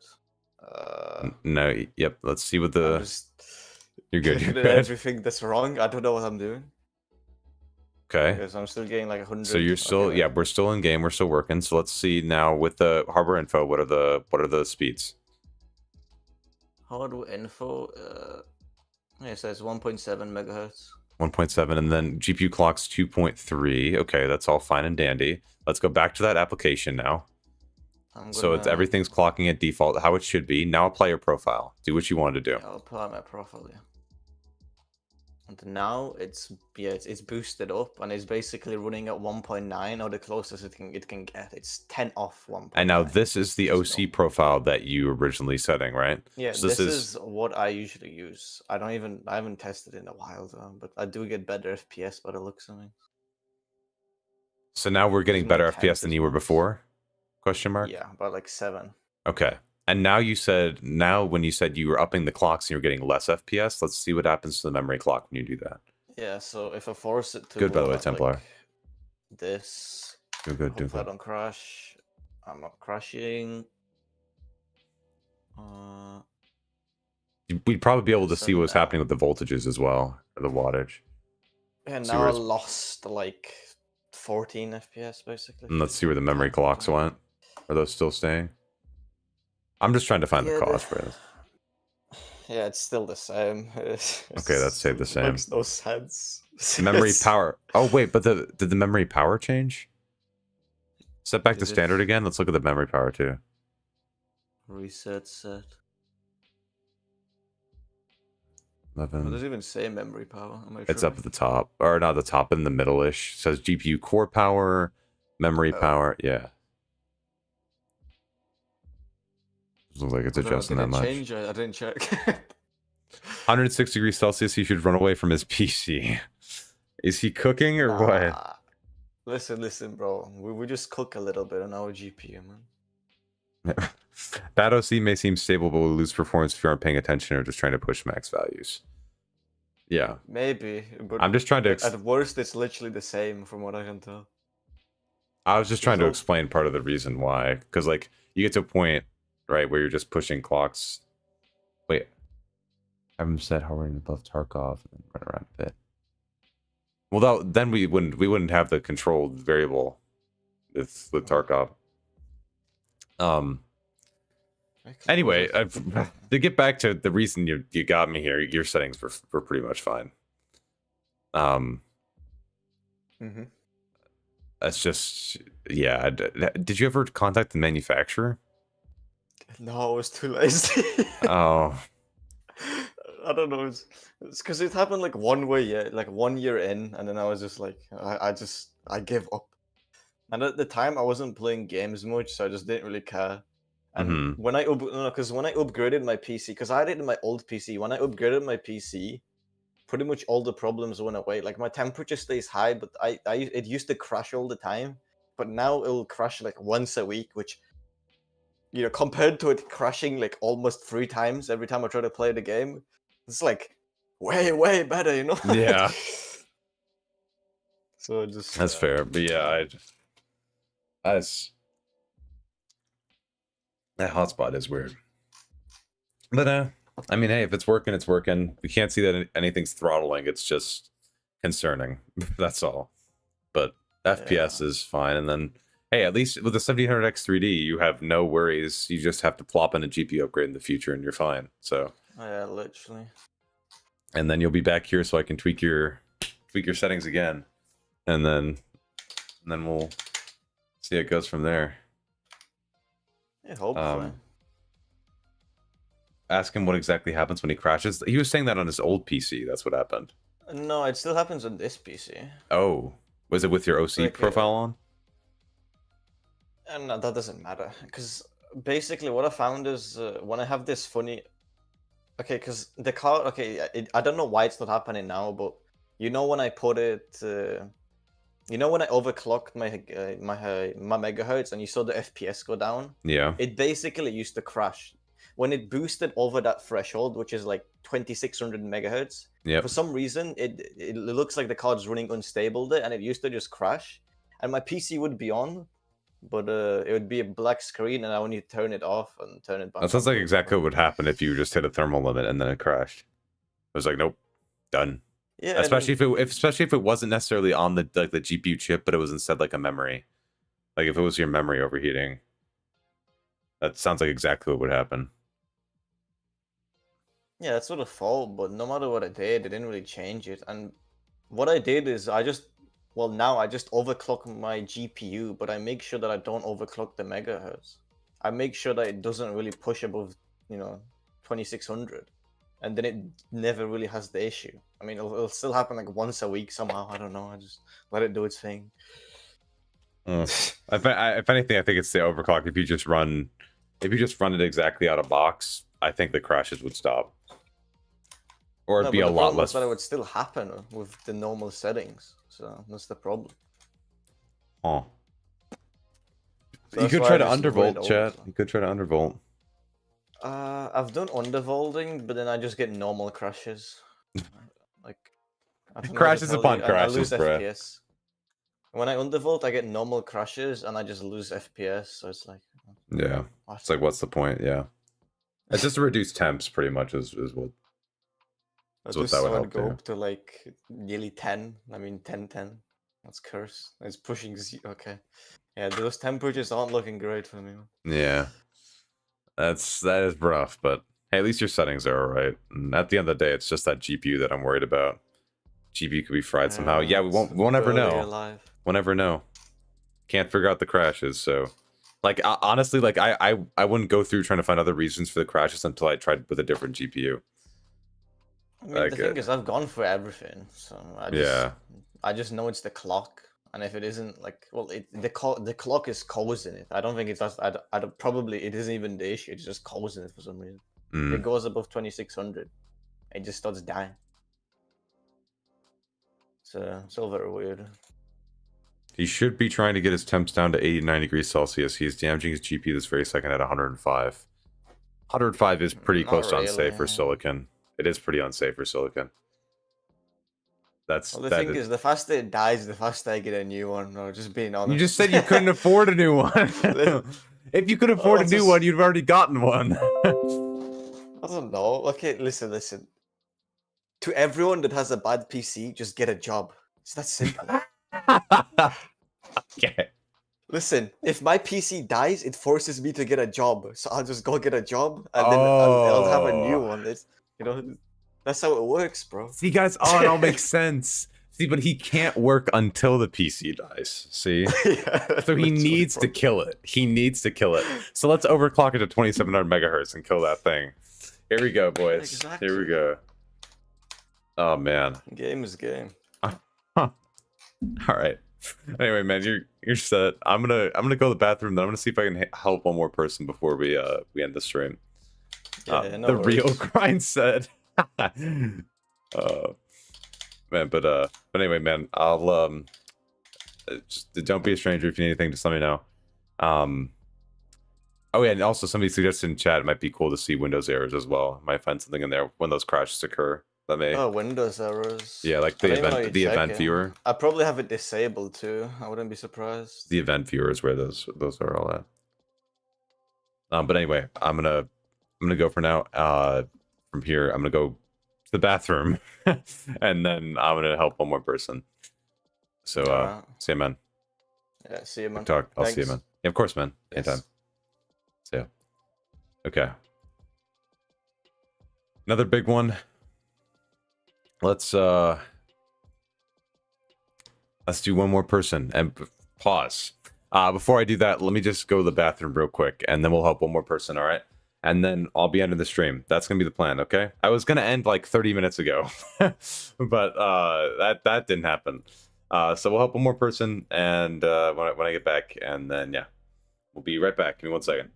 No, yep. Let's see what the. You're good. You're good. Everything that's wrong. I don't know what I'm doing. Okay. Because I'm still getting like 100. So you're still yeah. We're still in game. We're still working. So let's see now with the hardware info. What are the speeds? Hardware info. Yeah, it says 1.7 megahertz. 1.7, and then GPU clock's 2.3. Okay, that's all fine and dandy. Let's go back to that application now. So it's everything's clocking at default, how it should be. Now apply your profile. Do what you want to do. Yeah, I'll apply my profile, yeah. And now it's boosted up and it's basically running at 1.9 or the closest it can get. It's 10 off 1.9. And now this is the OC profile that you originally setting, right? Yeah, so this is what I usually use. I haven't tested it in a while though, but I do get better FPS by the looks of it. So now we're getting better FPS than you were before? Question mark? Yeah, about like 7. Okay. And now when you said you were upping the clocks and you're getting less FPS, let's see what happens to the memory clock when you do that. Yeah, so if I force it to good, by the way, Templar. Like this, good, hope I don't crash. I'm not crashing. We'd probably be able to see what's happening with the voltages as well, or the wattage. And now I lost like 14 FPS basically. And let's see where the memory clocks went. Are those still staying? I'm just trying to find the cause for this. Yeah, it's still the same. Okay, that stayed the same. Makes no sense. Memory power. Oh wait, but did the memory power change? Set back to standard again. Let's look at the memory power too. Reset set. 11. What does it even say memory power? It's up at the top, or not the top, in the middle-ish. It says GPU core power, memory power. Yeah. Looks like it's adjusting that much. I didn't check. 106 degrees Celsius, he should run away from his PC. Is he cooking or what? Listen, bro. We just cook a little bit on our GPU, man. Bad OC may seem stable, but will lose performance if you aren't paying attention or just trying to push max values. Yeah. Maybe, but I'm just trying to... At worst, it's literally the same from what I can tell. I was just trying to explain part of the reason why. Because, like, you get to a point, right, where you're just pushing clocks. Wait. I haven't said how we're in above Tarkov and run around a bit. Well, then we wouldn't have the controlled variable with Tarkov. Anyway, to get back to the reason you got me here, your settings were pretty much fine. That's just, yeah. Did you ever contact the manufacturer? No, I was too lazy. Oh. I don't know. It's because it happened like 1 year in, and then I was just like, I gave up. And at the time, I wasn't playing games much, so I just didn't really care. And when I upgraded my PC, because I had it in my old PC, when I upgraded my PC, pretty much all the problems went away. Like my temperature stays high, but it used to crash all the time. But now it'll crash like once a week, which, you know, compared to it crashing like almost 3 times every time I try to play the game, it's like way better, you know? Yeah. So just that's fair, but yeah, that hotspot is weird. But I mean, hey, if it's working, it's working. We can't see that anything's throttling. It's just concerning. That's all. But FPS is fine. And then, hey, at least with the 1700X 3D, you have no worries. You just have to plop in a GPU upgrade in the future, and you're fine. So. Yeah, literally. And then you'll be back here, so I can tweak your settings again, and then we'll see how it goes from there. Yeah, hopefully. Ask him what exactly happens when he crashes. He was saying that on his old PC. That's what happened. No, it still happens on this PC. Oh, was it with your OC profile on? And that doesn't matter, because basically what I found is when I have this funny. Okay, because the card. Okay, I don't know why it's not happening now, but you know when I put it. You know when I overclocked my megahertz and you saw the FPS go down? Yeah. It basically used to crash. When it boosted over that threshold, which is like 2600 megahertz, for some reason, it looks like the card's running unstable there, and it used to just crash. And my PC would be on, but it would be a black screen, and I would need to turn it off and turn it back. That sounds like exactly what would happen if you just hit a thermal limit and then it crashed. It was like, nope, done. Yeah, especially if it wasn't necessarily on the GPU chip, but it was instead like a memory. Like if it was your memory overheating. That sounds like exactly what would happen. Yeah, that's what I thought, but no matter what I did, it didn't really change it. And What I did is now I just overclock my GPU, but I make sure that I don't overclock the megahertz. I make sure that it doesn't really push above, 2600, and then it never really has the issue. I mean, it'll still happen like once a week somehow. I don't know. I just let it do its thing. If anything, I think it's the overclock. If you just run it exactly out of box, I think the crashes would stop. Or it'd be a lot less. But it would still happen with the normal settings, so that's the problem. Oh. So you could try to undervolt, chat. You could try to undervolt. I've done undervolting, but then I just get normal crashes. Like crashes upon crashes, I lose bro. FPS. When I undervolt, I get normal crashes, and I just lose FPS. So it's like, yeah, it's like, what's the point? Yeah, it's just to reduce temps, pretty much is what. That's what that would help go up to like nearly 10. I mean 10. That's curse. It's pushing okay. Yeah, those temperatures aren't looking great for me. Yeah, that is rough, but hey, at least your settings are alright. And at the end of the day, it's just that GPU that I'm worried about. GPU could be fried somehow. Yeah, we won't ever know. We'll never know. Can't figure out the crashes, so like honestly, like I wouldn't go through trying to find other reasons for the crashes until I tried with a different GPU. I mean, the thing is, I've gone for everything, so I just know it's the clock, and if it isn't, like, well, the clock is causing it. I don't think it's probably it isn't even the issue. It's just causing it for some reason. It goes above 2600, it just starts dying. So it's all very weird. He should be trying to get his temps down to 89 degrees Celsius. He's damaging his GPU this very second at 105. 105 is pretty close to unsafe for silicon. It is pretty unsafe for silicon. The thing is, the faster it dies, the faster I get a new one. Or just being honest. You just said you couldn't afford a new one. If you could afford a new one, you'd have already gotten one. I don't know. Okay, listen. To everyone that has a bad PC, just get a job. It's that simple. Okay. Listen, if my PC dies, it forces me to get a job. So I'll just go get a job, and then I'll have a new one. It's, that's how it works, bro. See, guys, it all makes sense. See, but he can't work until the PC dies. See? Yeah, so he needs to kill it. He needs to kill it. So let's overclock it to 2700 megahertz and kill that thing. Here we go, boys. Exactly. Here we go. Oh, man. Game is game. All right. Anyway, man, you're set. I'm gonna go to the bathroom. Then I'm gonna see if I can help one more person before we end the stream. Yeah, no the worries. real grind said. Man, but anyway, man, I'll just don't be a stranger. If you need anything, just let me know. Oh yeah, and also somebody suggested in chat it might be cool to see Windows errors as well. Might find something in there when those crashes occur. Windows errors. Yeah, like the event viewer. I probably have it disabled too. I wouldn't be surprised. The event viewer is where those are all at. But anyway, I'm gonna go for now. From here, I'm gonna go to the bathroom, and then I'm gonna help one more person. So, see you, man. Yeah, see you, man. I'll see you, man. Yeah, of course, man. Yes. Anytime. See ya. Okay. Another big one. Let's do one more person and pause. Before I do that, let me just go to the bathroom real quick, and then we'll help one more person, all right? And then I'll be ending the stream. That's gonna be the plan, okay? I was gonna end like 30 minutes ago, but that didn't happen. So we'll help one more person, and when I get back, and then yeah, we'll be right back. Give me 1 second.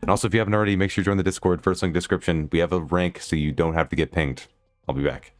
And also, if you haven't already, make sure you join the Discord. First link description. We have a rank, so you don't have to get pinged. I'll be back.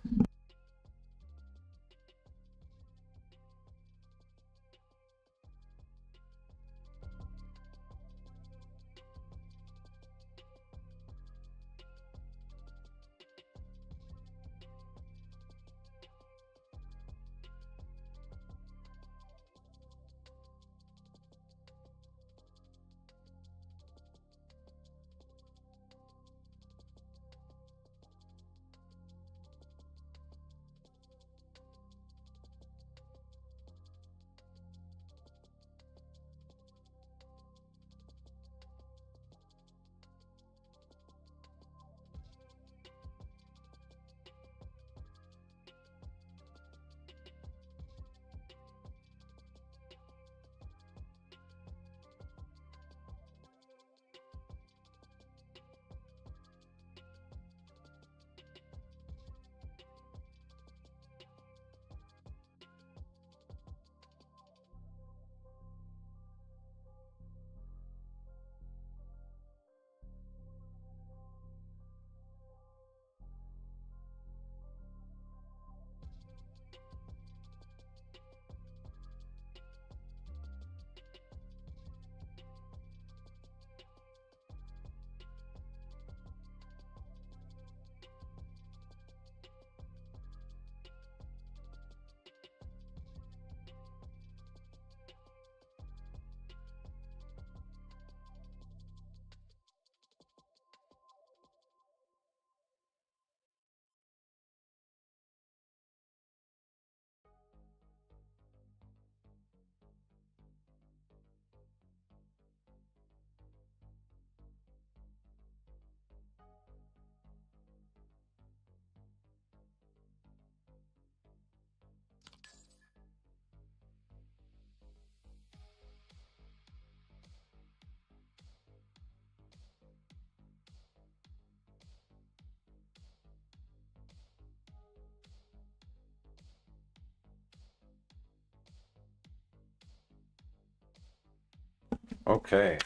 Okay.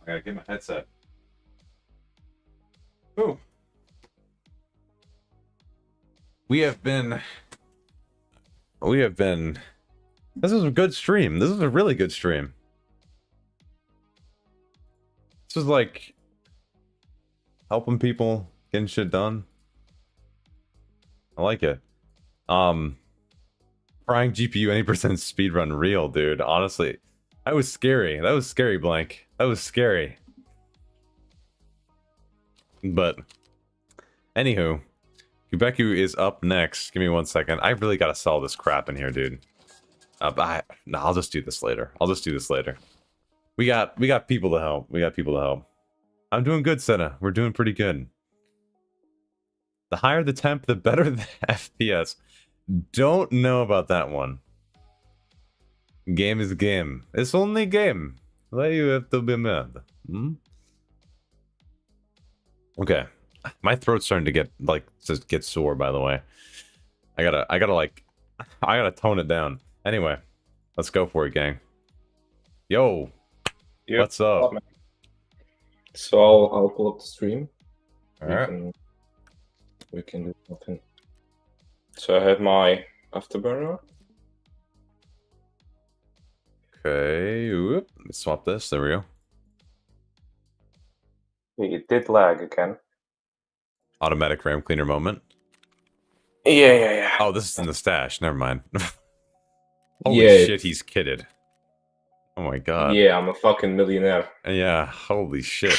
I gotta get my headset. Ooh. We have been. This is a good stream. This is a really good stream. This is like helping people, getting shit done. I like it. Frying GPU any percent speedrun real, dude. Honestly, that was scary. That was scary, Blank. That was scary. But anywho, Quebecu is up next. Give me 1 second. I really gotta sell this crap in here, dude. No, I'll just do this later. We got people to help. I'm doing good, Senna. We're doing pretty good. The higher the temp, the better the FPS. Don't know about that one. Game is game. It's only game. Why you have to be mad? Hmm? Okay. My throat's starting to get sore, by the way. I gotta tone it down. Anyway, let's go for it, gang. Yo, Yep. what's up? So I'll pull up the stream. All right. We can do something. So I have my afterburner. Okay. Whoop. Let's swap this. There we go. It did lag again. Automatic RAM cleaner moment. Yeah. Oh, this is in the stash. Never mind. Holy Yeah, shit, he's kidded. Oh my god. Yeah, I'm a fucking millionaire. Yeah, holy shit.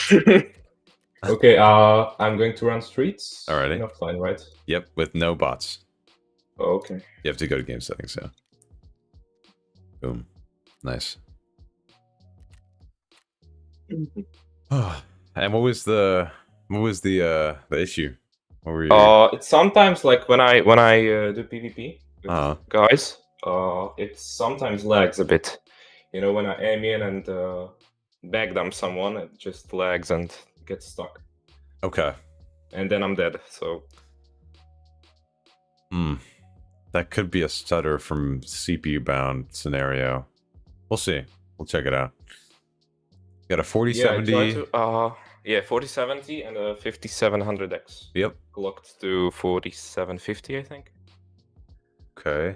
Okay, I'm going to run streets. Alrighty. Offline, right? Yep, with no bots. Oh, okay. You have to go to game settings, yeah. Boom. Nice. And what was the issue? What were you? It's sometimes like when I do PvP with guys, it sometimes lags a bit. You know, when I aim in and backdump someone, it just lags and gets stuck. Okay. And then I'm dead. So. That could be a stutter from CPU bound scenario. We'll see. We'll check it out. Got a 4070. Yeah, 4070 and a 5700X. Yep. Clocked to 4750, I think. Okay.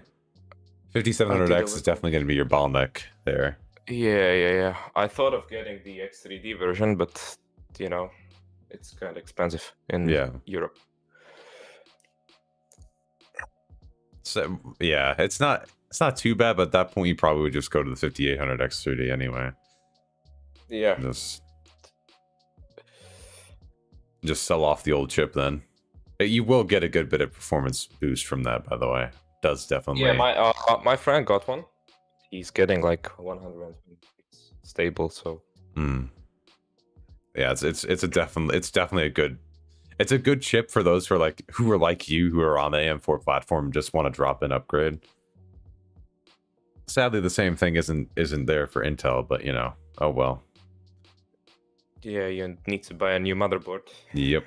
5700X is definitely going to be your bottleneck there. Yeah. I thought of getting the X3D version, but you know, it's kind of expensive in Europe. So yeah, it's not too bad, but at that point you probably would just go to the 5800 X3D anyway. Yeah. Just sell off the old chip then. You will get a good bit of performance boost from that, by the way. Does definitely. Yeah, my friend got one. He's getting like 100 stable, so. Yeah, it's definitely a good chip for those who are like you, who are on the AM4 platform and just want to drop in upgrade. Sadly, the same thing isn't there for Intel, but you know, oh well. Yeah, you need to buy a new motherboard. Yep.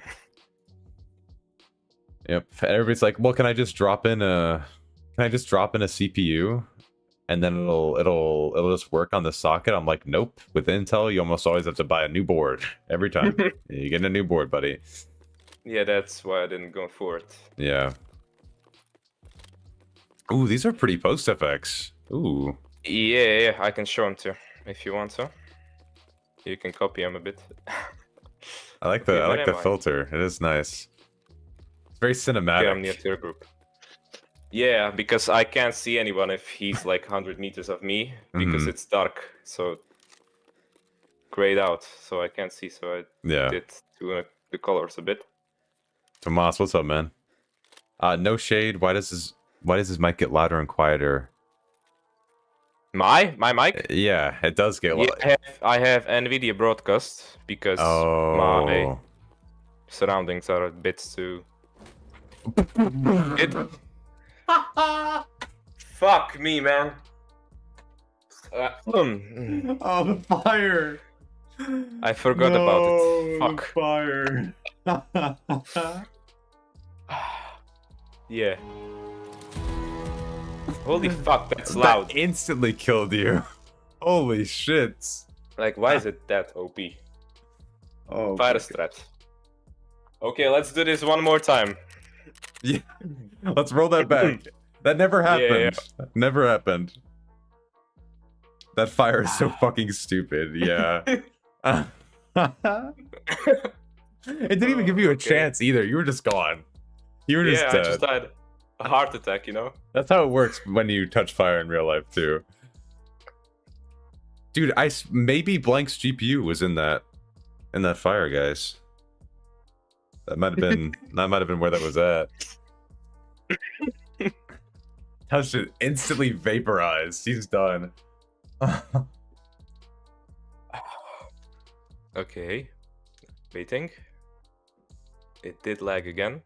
Everybody's like, well, can I just drop in a CPU and then it'll just work on the socket? I'm like, nope. With Intel, you almost always have to buy a new board every time. You get a new board, buddy. Yeah, that's why I didn't go for it. Yeah. Ooh, these are pretty post effects. Ooh. Yeah, I can show them to if you want to. You can copy them a bit. I like the filter. It is nice. It's very cinematic. Yeah, I'm near to your group. Yeah, because I can't see anyone if he's like 100 meters of me because it's dark. So grayed out, so I can't see. So I did to the colors a bit. Tomas, what's up, man? No shade. Why does his mic get louder and quieter? My mic? Yeah, it does get louder. Yeah, I have Nvidia broadcast because my surroundings are a bit too. Fuck me, man. Oh, the fire! I forgot about it. Fuck. Fire. Yeah. Holy fuck, that's loud. That instantly killed you. Holy shit. Like, why is it that OP? Oh, Fire strat. Okay, let's do this one more time. Yeah, let's roll that back. That never happened. Yeah. Never happened. That fire is so fucking stupid. Yeah. It didn't even give you a chance either. You were just gone. You were just dead. I just had a heart attack, you know? That's how it works when you touch fire in real life too. Dude, maybe Blank's GPU was in that fire, guys. That might have been where that was at. Touched it, instantly vaporized. He's done. Okay. Waiting. It did lag again.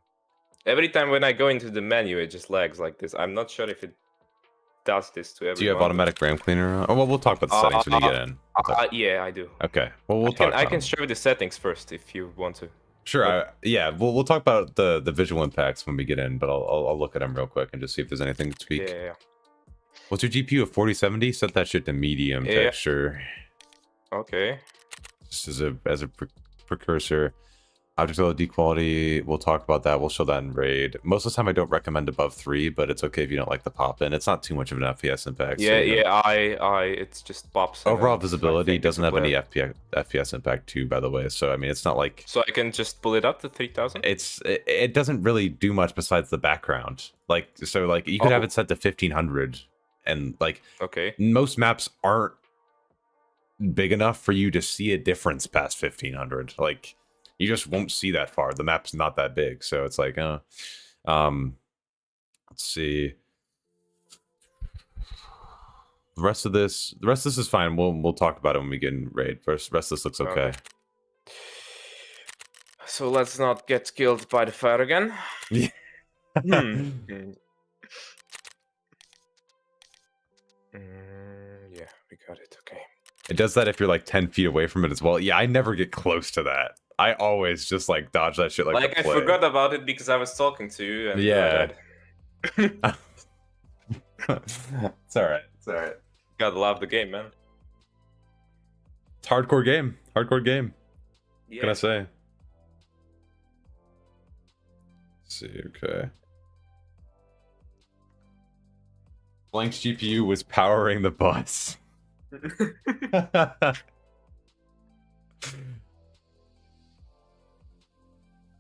Every time when I go into the menu, it just lags like this. I'm not sure if it does this to everyone. Do you have automatic RAM cleaner? Oh, well, we'll talk about the settings when you get in. Yeah, I do. Okay. Well, we'll talk. I can show you the settings first if you want to. Sure. Yeah. We'll talk about the visual impacts when we get in, but I'll look at them real quick and just see if there's anything to tweak. Yeah. What's your GPU? A 4070? Set that shit to medium texture. Okay. Just as a precursor. Object LOD quality, we'll talk about that. We'll show that in raid. Most of the time I don't recommend above 3, but it's okay if you don't like the pop-in. It's not too much of an FPS impact. Yeah, it's just pops. Overall visibility doesn't have any FPS impact too, by the way. So I mean, it's not like... So I can just pull it up to 3000? It doesn't really do much besides the background. Like, so like you could have it set to 1500 and like... Okay. Most maps aren't big enough for you to see a difference past 1500. Like... You just won't see that far. The map's not that big, so it's like, let's see. The rest of this is fine. We'll talk about it when we get in raid. First, the rest of this looks okay. So let's not get killed by the fire again. Yeah. Yeah, we got it. Okay. It does that if you're like 10 feet away from it as well. Yeah, I never get close to that. I always just like dodge that shit like I forgot about it because I was talking to you. And yeah. It's alright. It's alright. Gotta love the game, man. It's hardcore game. Hardcore game. Yeah. What can I say? Let's see, okay. Blank's GPU was powering the bus.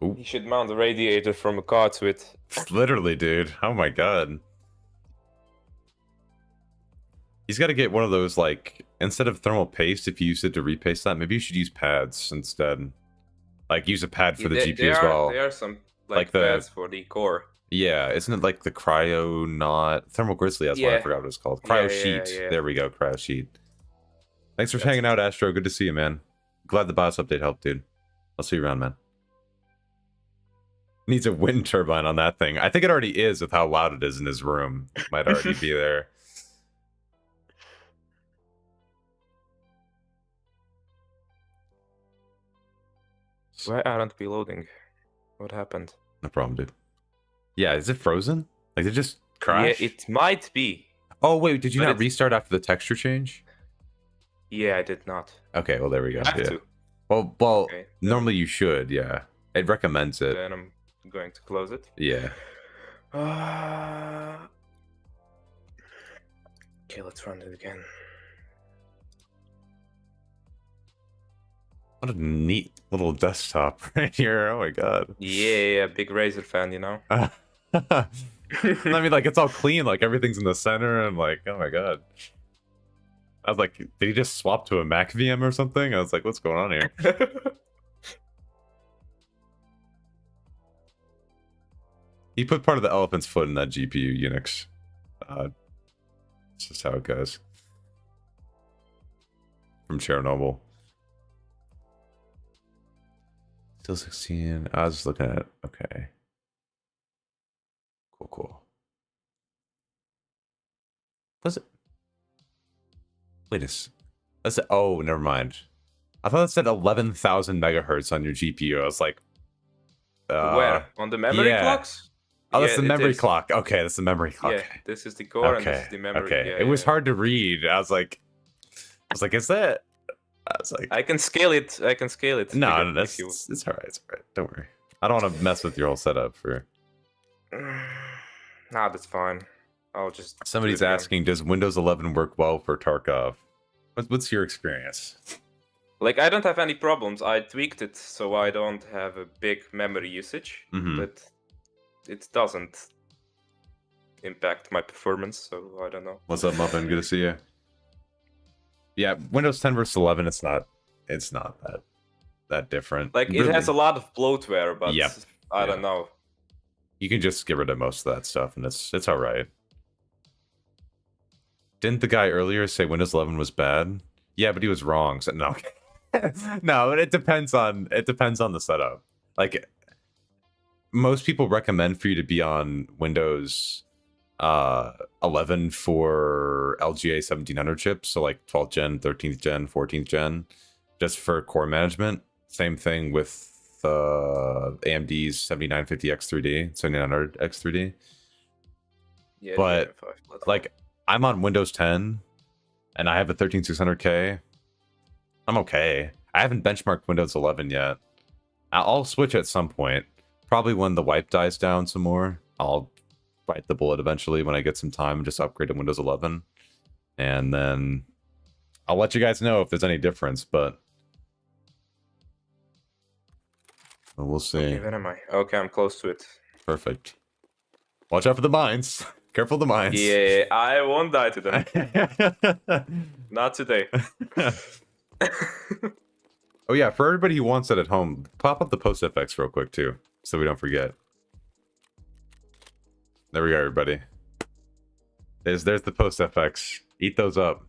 You should mount a radiator from a car to it. Literally, dude. Oh my god. He's got to get one of those, like, instead of thermal paste, if you use it to repaste that, maybe you should use pads instead. Like, use a pad for the GPU as well. There are some, like pads for the core. Yeah, isn't it like the cryo not... Thermal Grizzly, that's what I forgot what it's called. Cryo sheet. Yeah. There we go, cryo sheet. Thanks for hanging out, Astro. Good to see you, man. Glad the BIOS update helped, dude. I'll see you around, man. Needs a wind turbine on that thing. I think it already is with how loud it is in his room. Might already be there. Why aren't we loading? What happened? No problem, dude. Yeah, is it frozen? Like, did it just crash? Yeah, it might be. Oh, wait, did you not restart after the texture change? Yeah, I did not. Okay, well, there we go. I have to. Well, Okay, normally you should, yeah. It recommends it. Then I'm going to close it. Yeah. Okay, let's run it again. What a neat little desktop right here. Oh my god. Yeah, big Razer fan, you know? I mean, like, it's all clean. Like, everything's in the center. And, like, oh my god. I was like, did he just swap to a Mac VM or something? I was like, what's going on here? He put part of the elephant's foot in that GPU, Unix. It's just how it goes. From Chernobyl. Still 16. I was just looking at it. Okay. Cool. Was it? Wait a second. That's it. Oh, never mind. I thought it said 11,000 megahertz on your GPU. I was like, where? On the memory clocks? Oh, that's the memory clock. Okay, that's the memory clock. Yeah, this is the core and this is the memory. Okay. Yeah, it was hard to read. I was like, is that I was like, I can scale it. I can scale it. No, that's it's all right. It's all right. Don't worry. I don't want to mess with your whole setup for. Nah, that's fine. I'll just. Somebody's asking, does Windows 11 work well for Tarkov? What's your experience? Like, I don't have any problems. I tweaked it so I don't have a big memory usage, but it doesn't impact my performance. So I don't know. What's up, Muffin? Good to see you. Yeah, Windows 10 versus 11, it's not that different. Like, really. It has a lot of bloatware, but I don't know. You can just get rid of most of that stuff, and it's all right. Didn't the guy earlier say Windows 11 was bad? Yeah, but he was wrong. So no, no. It depends on the setup. Like, most people recommend for you to be on Windows 11 for LGA 1700 chips, so like 12th gen, 13th gen, 14th gen, just for core management. Same thing with AMD's 7950X3D, 7900X3D. Yeah, but like, I'm on Windows 10 and I have a 13600K. I'm okay. I haven't benchmarked Windows 11 yet. I'll switch at some point. Probably when the wipe dies down some more. I'll bite the bullet eventually when I get some time and just upgrade to Windows 11. And then I'll let you guys know if there's any difference, but we'll see. Okay, where am I? Okay, I'm close to it. Perfect. Watch out for the mines. Careful of the mines. Yeah, I won't die to them. Not today. Oh yeah, for everybody who wants it at home, pop up the post FX real quick too, so we don't forget. There we go, everybody. There's the post FX. Eat those up.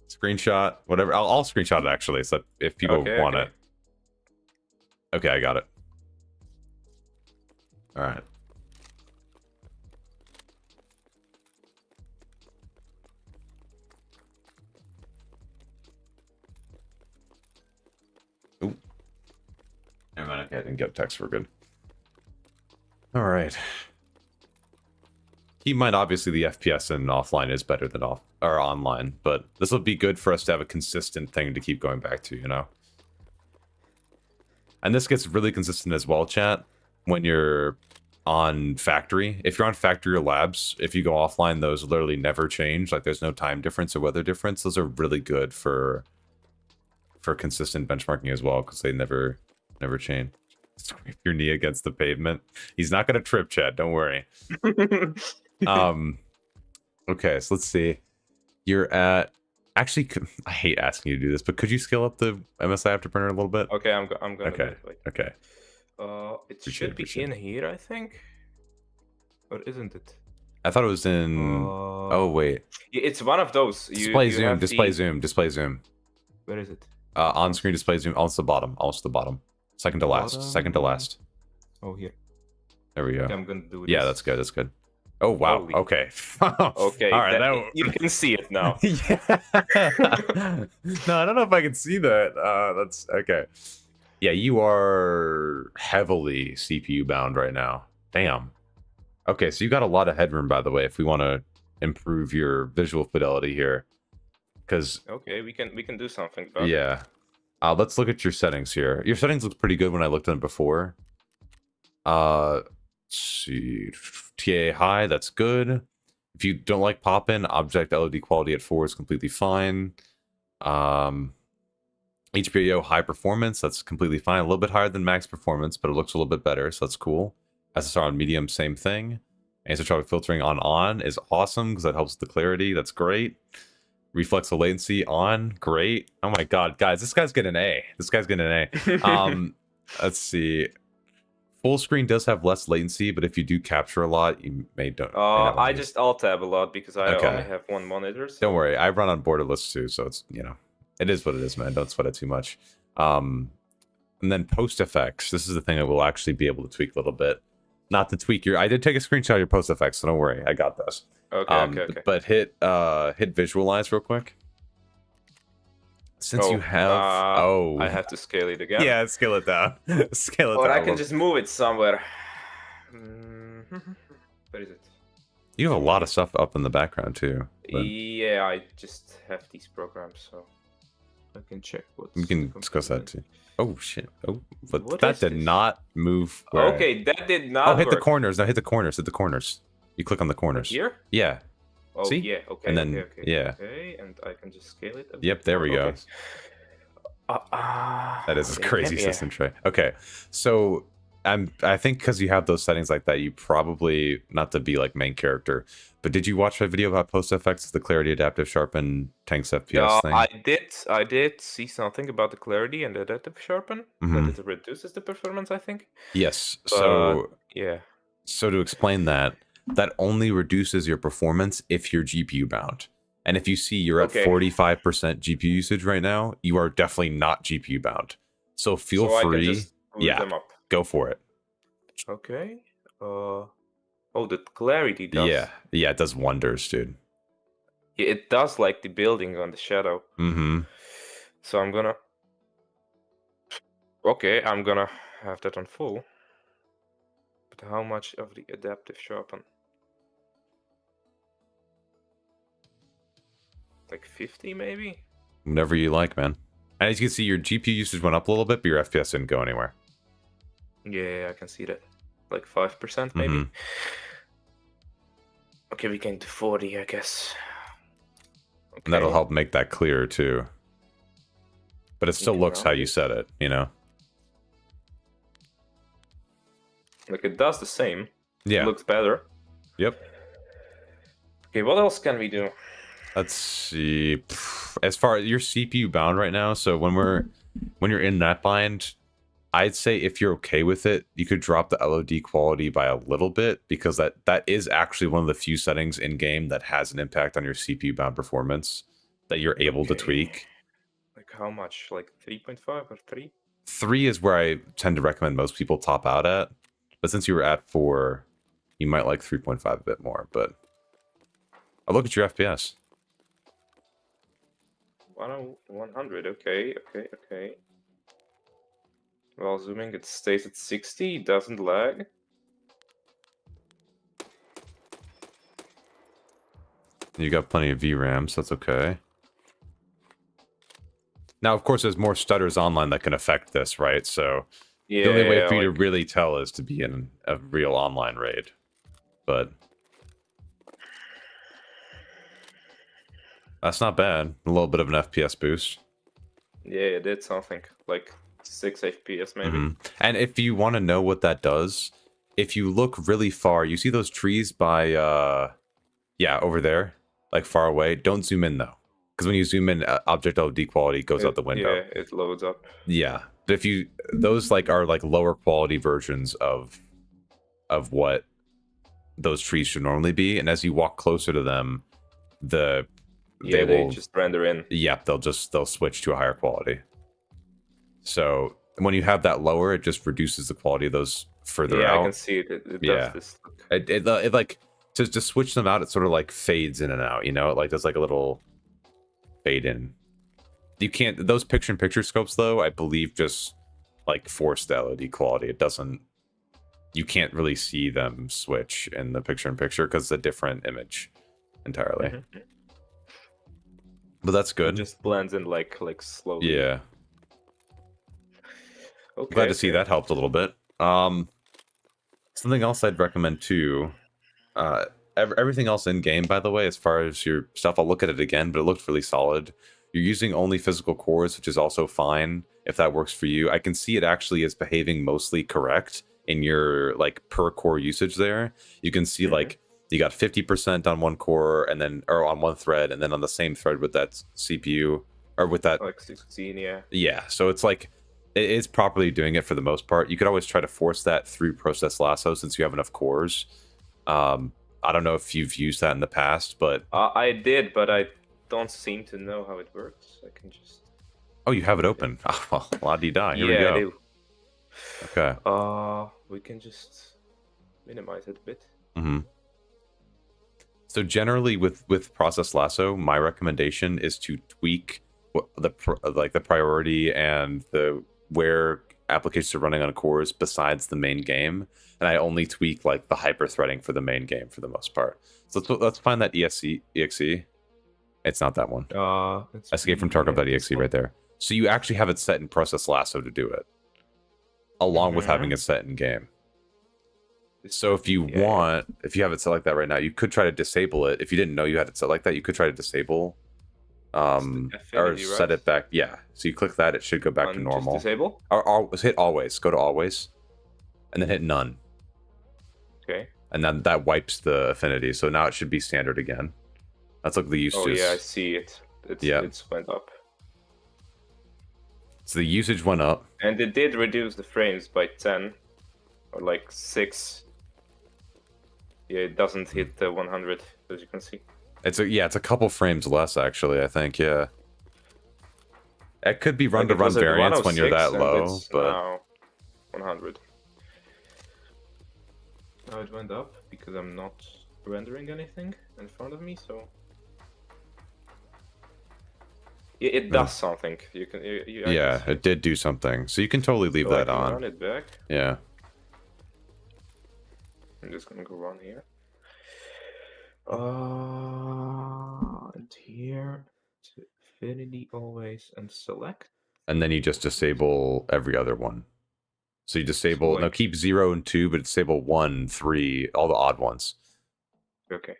Screenshot, whatever. I'll screenshot it actually, so if people want it. Okay, I got it. All right. Ooh. Never mind. Okay, I didn't get text. We're good. All right. Keep in mind, obviously, the FPS in offline is better than online, but this will be good for us to have a consistent thing to keep going back to, you know? And this gets really consistent as well, chat, when you're on factory. If you're on factory or labs, if you go offline, those literally never change. Like, there's no time difference or weather difference. Those are really good for consistent benchmarking as well, because they never change. Scrape your knee against the pavement. He's not gonna trip, chat. Don't worry. Okay, so let's see. You're at. Actually, I hate asking you to do this, but could you scale up the MSI Afterburner a little bit? Okay, I'm gonna. Okay. Do it. Okay. It should be in here, I think. Or isn't it? I thought it was in. Oh wait. It's one of those. Display zoom. Display zoom. Display zoom. Where is it? On screen display zoom. Almost the bottom. Almost the bottom. Second to last. Second to last. Oh, here. There we go. Okay, I'm gonna do it. Yeah, that's good. That's good. Oh wow. Holy. Okay. Okay. All right. You can see it now. Yeah. No, I don't know if I can see that. That's okay. Yeah, you are heavily CPU bound right now. Damn. Okay, so you got a lot of headroom, by the way, if we want to improve your visual fidelity here. Because okay, we can do something about it. Yeah. Let's look at your settings here. Your settings look pretty good when I looked at them before. Let's see. TAA High, that's good. If you don't like pop-in, object LOD quality at 4 is completely fine. HBAO high performance, that's completely fine. A little bit higher than max performance, but it looks a little bit better, so that's cool. SSR on medium, same thing. Anisotropic filtering on is awesome because that helps with the clarity. That's great. Reflex of latency on, great. Oh my god, guys, this guy's getting an A. This guy's getting an A. Let's see. Full screen does have less latency, but if you do capture a lot, you may don't. I just alt tab a lot because I only have one monitor. So. Don't worry, I run on Borderless too, so it's, you know, it is what it is, man. Don't sweat it too much. And then post effects. This is the thing that we'll actually be able to tweak a little bit. Not to tweak your. I did take a screenshot of your post effects, so don't worry, I got this. Okay, okay. But hit visualize real quick. Since you have I have to scale it again. Yeah, scale it down. Scale it down. Or I can just move it somewhere. Where is it? You have a lot of stuff up in the background too. But... Yeah, I just have these programs, so I can check what. We can discuss that too. Oh shit! Oh, but What that is did this? not move. Where... Okay, that did not. Oh, hit the work. corners. No, hit the corners. Hit the corners. You click on the corners. Here? Yeah. Oh, See? yeah. Okay. And then okay, yeah. Okay, and I can just scale it. Yep. There we go. That is a okay, crazy yeah. system tray. Okay, so I think because you have those settings like that, you probably, not to be like main character, but did you watch my video about post FX, the clarity, adaptive, sharpen, tanks FPS thing? I did see something about the clarity and the adaptive sharpen, that it reduces the performance, I think. Yes. But, so yeah. So to explain that only reduces your performance if you're GPU bound. And if you see you're at 45% GPU usage right now, you are definitely not GPU bound. So feel free. I can just boot them up. Go for it. Okay. Oh, the clarity does. Yeah, it does wonders, dude. Yeah, it does like the building on the shadow. So I'm gonna. Okay, I'm gonna have that on full. But how much of the adaptive sharpen? Like 50 maybe? Whenever you like, man. And as you can see, your GPU usage went up a little bit, but your FPS didn't go anywhere. Yeah, I can see that. Like 5% maybe. Okay, we can do 40, I guess. Okay. And that'll help make that clearer too. But it still looks how you said it, you know? Like it does the same. Yeah. It looks better. Yep. Okay, what else can we do? Let's see. As far as your CPU bound right now, so when you're in that bind, I'd say if you're okay with it, you could drop the LOD quality by a little bit, because that is actually one of the few settings in game that has an impact on your CPU bound performance that you're able to tweak. Like how much? Like 3.5 or 3? 3 is where I tend to recommend most people top out at. But since you were at 4, you might like 3.5 a bit more. But I'll look at your FPS. 100, okay. While zooming, it stays at 60, doesn't lag. You got plenty of VRAM, so that's okay. Now, of course, there's more stutters online that can affect this, right? So yeah, the only way for you to really tell is to be in a real online raid. But that's not bad. A little bit of an FPS boost. Yeah, it did something. Like 6 FPS maybe. And if you want to know what that does, if you look really far, you see those trees by, over there, like far away. Don't zoom in though, because when you zoom in, object LOD quality goes out the window. Yeah, it loads up. Yeah, but if you those are lower quality versions of what those trees should normally be, and as you walk closer to them, they will just render in. Yep, they'll switch to a higher quality. So when you have that lower, it just reduces the quality of those further out. Yeah, I can see it. It does this. It like to switch them out. It sort of like fades in and out. You know, it like does like a little fade in. You can't those picture-in-picture scopes though. I believe just like force the LOD quality. It doesn't. You can't really see them switch in the picture-in-picture because it's a different image entirely. But that's good. It just blends in like slowly. Yeah. Okay. Glad to see that helped a little bit. Something else I'd recommend too. Everything else in game, by the way, as far as your stuff, I'll look at it again, but it looked really solid. You're using only physical cores, which is also fine if that works for you. I can see it actually is behaving mostly correct in your per core usage there. You can see you got 50% on one core and then on one thread, and then on the same thread with that CPU or with that 16, yeah. Yeah, so it's it is properly doing it for the most part. You could always try to force that through Process Lasso since you have enough cores. I don't know if you've used that in the past, but I did, but I don't seem to know how it works. I can just. Oh, you have it open. Oh, well, la-di-da. Here we go. I do. Okay. We can just minimize it a bit. So generally, with Process Lasso, my recommendation is to tweak the priority and where applications are running on cores besides the main game, and I only tweak the hyper threading for the main game for the most part. So let's find that exe. It's not that one. It's Escape from Tarkov.exe right there. So you actually have it set in process lasso to do it, along with having it set in game. So if you want, if you have it set like that right now, you could try to disable it. If you didn't know you had it set like that, you could try to disable, or set it back. Yeah. So you click that, it should go back to normal. Just disable? Or hit always. Go to always, and then hit none. Okay. And then that wipes the affinity. So now it should be standard again. That's like the usage. Oh yeah, I see it. It's went up. So the usage went up. And it did reduce the frames by 10 or like 6. Yeah, it doesn't hit the 100, as you can see. It's a couple frames less actually, I think, yeah. It could be run to run variance when you're that low, but now 100. Now it went up because I'm not rendering anything in front of me, so it does something. You can yeah, it did do something. So you can totally leave that on. Run it back. Yeah. I'm just gonna go run here. And here to infinity always and select. And then you just disable every other one. So you disable, now keep 0 and 2, but disable 1, 3, all the odd ones. Okay.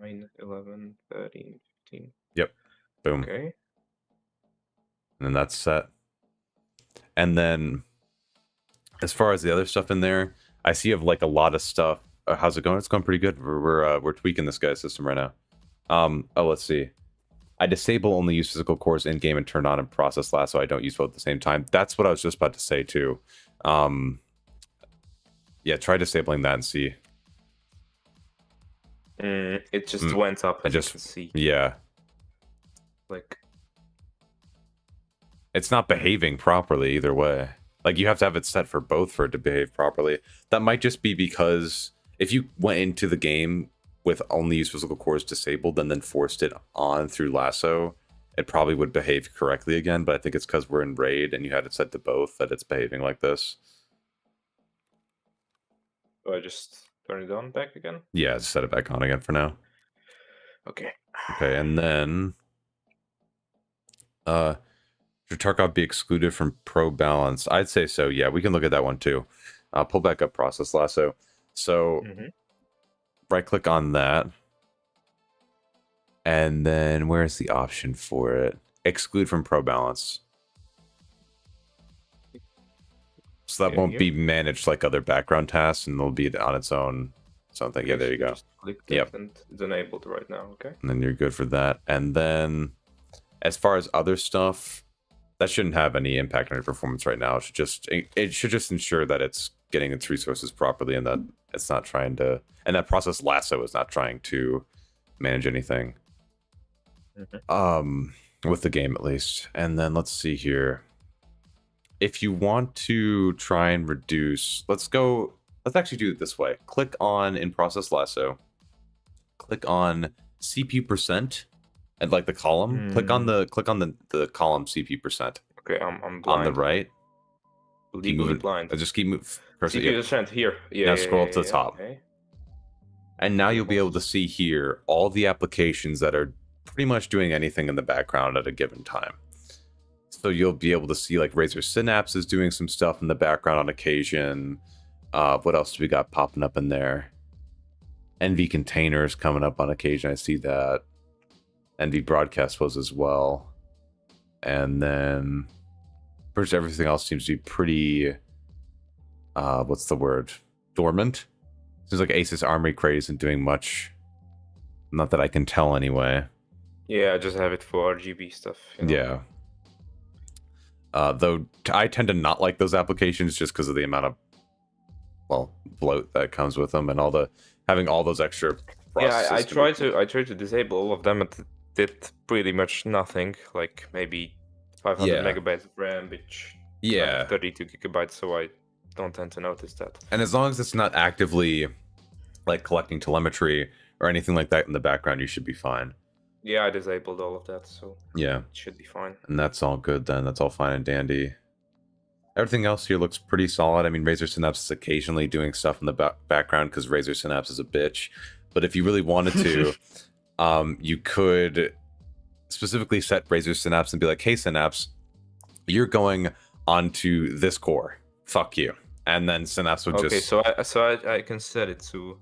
9, 11, 13, 15. Yep. Boom. Okay. And then that's set. And then as far as the other stuff in there, I see you have like a lot of stuff. How's it going? It's going pretty good. We're tweaking this guy's system right now. Oh, let's see. I disable only use physical cores in game and turn on and process last, so I don't use both at the same time. That's what I was just about to say too. Yeah, try disabling that and see. It just went up. I just see. Yeah. Like, it's not behaving properly either way. Like, you have to have it set for both for it to behave properly. That might just be because if you went into the game with only use physical cores disabled and then forced it on through lasso, it probably would behave correctly again. But I think it's because we're in raid and you had it set to both that it's behaving like this. Do I just turn it on back again? Yeah, just set it back on again for now. Okay. Okay, and then should Tarkov be excluded from pro balance? I'd say so. Yeah, we can look at that one too. Pull back up process lasso. So right click on that. And then where's the option for it? Exclude from pro balance. So that won't be managed like other background tasks, and it'll be on its own something. Yeah, there you go. Just click it and it's enabled right now. Okay. And then you're good for that. And then as far as other stuff, that shouldn't have any impact on your performance right now. It should just ensure that it's getting its resources properly and that it's not trying to, and that process lasso is not trying to manage anything. With the game at least. And then let's see here. If you want to try and reduce, let's actually do it this way. Click on in process lasso. Click on CPU percent. And like the column, click on the column CPU percent. Okay, I'm blind. On the right. Legally blind. Just keep moving. CPU percent here. Yeah. Now scroll up to the top. Okay. And now you'll be able to see here all the applications that are pretty much doing anything in the background at a given time. So you'll be able to see like Razer Synapse is doing some stuff in the background on occasion. What else do we got popping up in there? NV containers coming up on occasion. I see that. NV broadcast was as well. And then pretty much everything else seems to be pretty what's the word? Dormant. Seems like Asus Armory Crate isn't doing much. Not that I can tell anyway. Yeah, I just have it for RGB stuff. You know? Yeah. Though I tend to not like those applications just because of the amount of bloat that comes with them and having all those extra processes. Yeah, I tried to disable all of them. It did pretty much nothing. Like maybe 500 megabytes of RAM, which 32 gigabytes. So I don't tend to notice that. And as long as it's not actively like collecting telemetry or anything like that in the background, you should be fine. Yeah, I disabled all of that, so yeah, it should be fine. And that's all good then. That's all fine and dandy. Everything else here looks pretty solid. I mean, Razer Synapse is occasionally doing stuff in the background because Razer Synapse is a bitch. But if you really wanted to, you could specifically set Razor Synapse and be like, hey, Synapse, you're going onto this core. Fuck you. And then Synapse would just... Okay, so I can set it to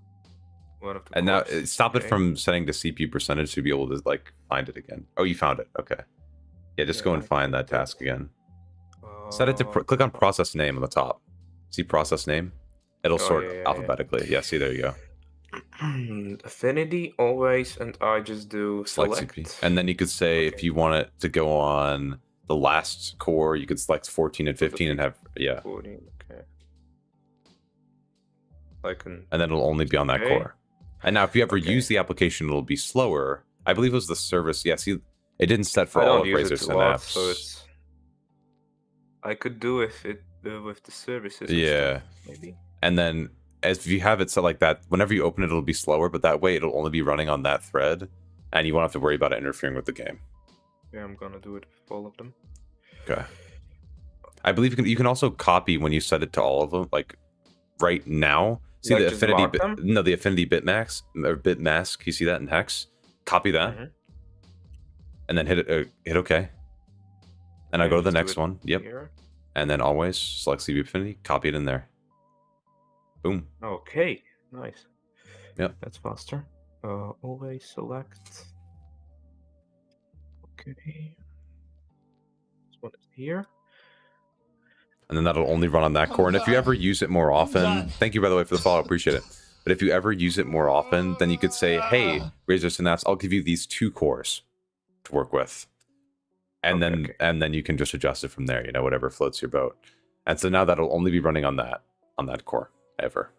one of the And cores. now stop it from setting to CPU percentage to be able to like find it again. Oh, you found it. Okay. Yeah, just go and find that task again. Set it to click on process name on the top. See process name? It'll sort alphabetically. Yeah, see, there you go. Affinity always, and I just do select. CP. And then you could say if you want it to go on the last core, you could select 14 and 15 and have 14, okay. I can. And then it'll only be on that core. And now if you ever use the application, it'll be slower. I believe it was the service. Yeah, see, it didn't set for all of Razor Synapse. So it's. I could do it with the services. Yeah. Maybe. And then if you have it set like that, whenever you open it, it'll be slower, but that way it'll only be running on that thread, and you won't have to worry about it interfering with the game. Yeah, I'm gonna do it with all of them. Okay. I believe you can also copy when you set it to all of them, like right now. See like the affinity the affinity bitmax or bitmask. You see that in hex? Copy that, and then hit OK. And I go to the next one. Yep. Here. And then always select CPU affinity, copy it in there. Boom. Okay. Nice. Yep. That's faster. Always select. Okay. This one is here. And then that'll only run on that core. And if you ever use it more often, thank you, by the way, for the follow. Appreciate it. But if you ever use it more often, then you could say, hey, Razor Synapse, I'll give you these 2 cores to work with. And then you can just adjust it from there, you know, whatever floats your boat. And so now that'll only be running on that core ever.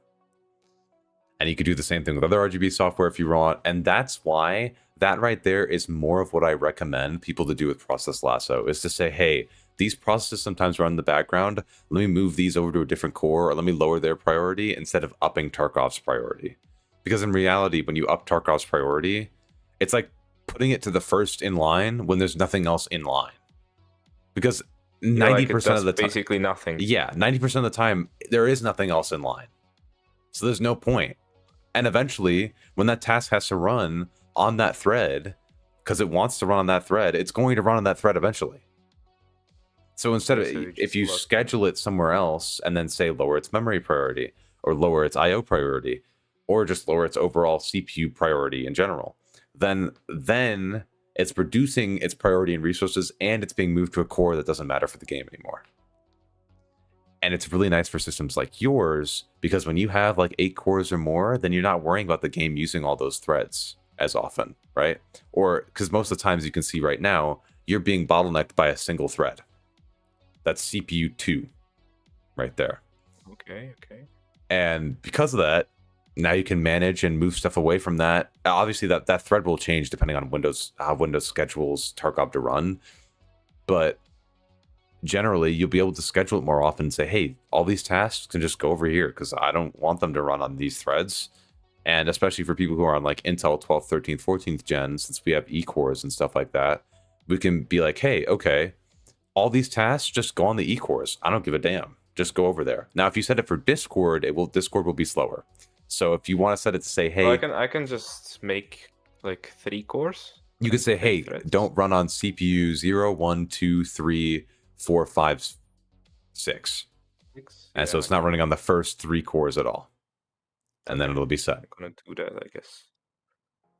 And you could do the same thing with other RGB software if you want. And that's why that right there is more of what I recommend people to do with Process Lasso, is to say, hey, these processes sometimes run in the background. Let me move these over to a different core, or let me lower their priority instead of upping Tarkov's priority. Because in reality, when you up Tarkov's priority, it's like putting it to the first in line when there's nothing else in line. Because 90% of the time, basically nothing. Yeah, 90% of the time there is nothing else in line. So there's no point. And eventually, when that task has to run on that thread, because it wants to run on that thread, it's going to run on that thread eventually. So instead of, if you schedule it somewhere else and then say lower its memory priority, or lower its IO priority, or just lower its overall CPU priority in general, then it's reducing its priority and resources, and it's being moved to a core that doesn't matter for the game anymore. And it's really nice for systems like yours, because when you have like 8 cores or more, then you're not worrying about the game using all those threads as often, right? Or because most of the times you can see right now, you're being bottlenecked by a single thread. That's CPU 2 right there. Okay. And because of that, now you can manage and move stuff away from that. Obviously, that thread will change depending on how Windows schedules Tarkov to run. But generally, you'll be able to schedule it more often and say, hey, all these tasks can just go over here because I don't want them to run on these threads. And especially for people who are on like Intel 12th, 13th, 14th gen, since we have E-cores and stuff like that, we can be like, hey, okay, all these tasks just go on the E-cores. I don't give a damn. Just go over there. Now, if you set it for Discord, Discord will be slower. So if you want to set it to say, hey, I can just make like 3 cores. You could say, hey, don't run on CPU 0, 1, 2, 3, 4, 5, 6. And so it's not running on the first 3 cores at all. And then it'll be set. I'm gonna do that, I guess.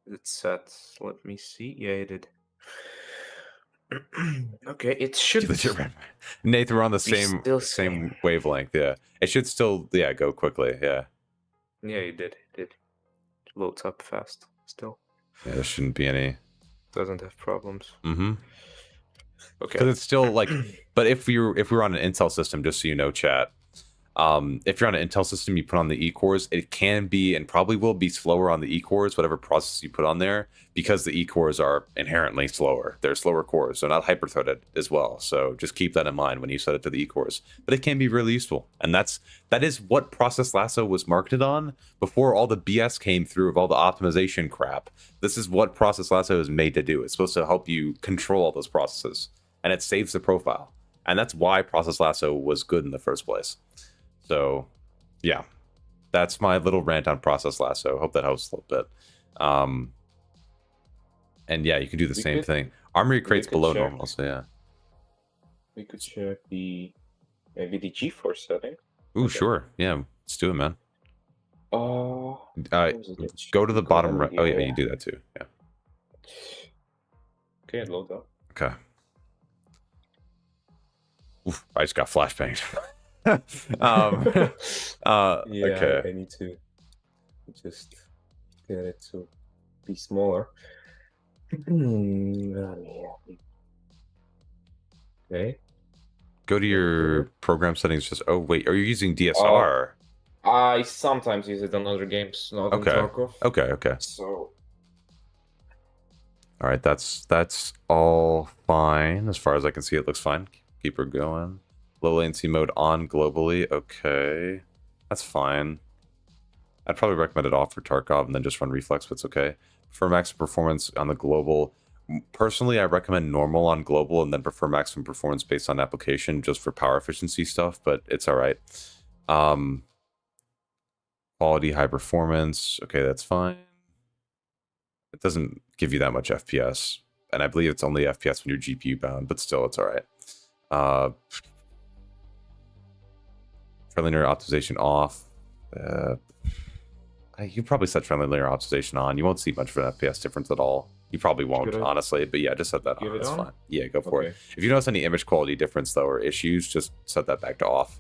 It's set. Let me see. Yeah, it did. Okay, it should. Nathan, we're on the same wavelength. Yeah, it should still go quickly. Yeah. Yeah, it did. It loads up fast. Still. Yeah, there shouldn't be any. Doesn't have problems. Mm-hmm. Okay. Because it's still like, but if we're on an Intel system, just so you know, chat. If you're on an Intel system, you put on the E-cores, it can be and probably will be slower on the E-cores, whatever process you put on there, because the E-cores are inherently slower. They're slower cores. They're not hyper-threaded as well. So just keep that in mind when you set it to the E-cores. But it can be really useful. And that is what Process Lasso was marketed on before all the BS came through of all the optimization crap. This is what Process Lasso is made to do. It's supposed to help you control all those processes. And it saves the profile. And that's why Process Lasso was good in the first place. So, yeah, that's my little rant on Process Lasso. Hope that helps a little bit. And yeah, you can do the same thing. Armory crate's below normal, so yeah. We could check maybe the GeForce setting. Ooh, sure. Yeah, let's do it, man. Go to the bottom right. Oh, yeah, you do that too. Yeah. Okay, load up. Okay. Oof, I just got flashbanged. Okay. I need to just get it to be smaller. Okay. Go to your program settings. Just wait, are you using DSR? I sometimes use it on other games, not on Tarkov. Okay. So. All right, that's all fine as far as I can see. It looks fine. Keep her going. Low latency mode on globally. Okay, that's fine. I'd probably recommend it off for Tarkov and then just run Reflex, but it's okay. For maximum performance on the global, personally, I recommend normal on global and then prefer maximum performance based on application just for power efficiency stuff, but it's all right. Quality, high performance. Okay, that's fine. It doesn't give you that much FPS, and I believe it's only FPS when you're GPU bound, but still, it's all right. Friendly linear optimization off. You probably set friendly linear optimization on. You won't see much of an FPS difference at all. You probably won't, honestly, but yeah, just set that on. It's fine. Yeah, go for it. If you notice any image quality difference, though, or issues, just set that back to off.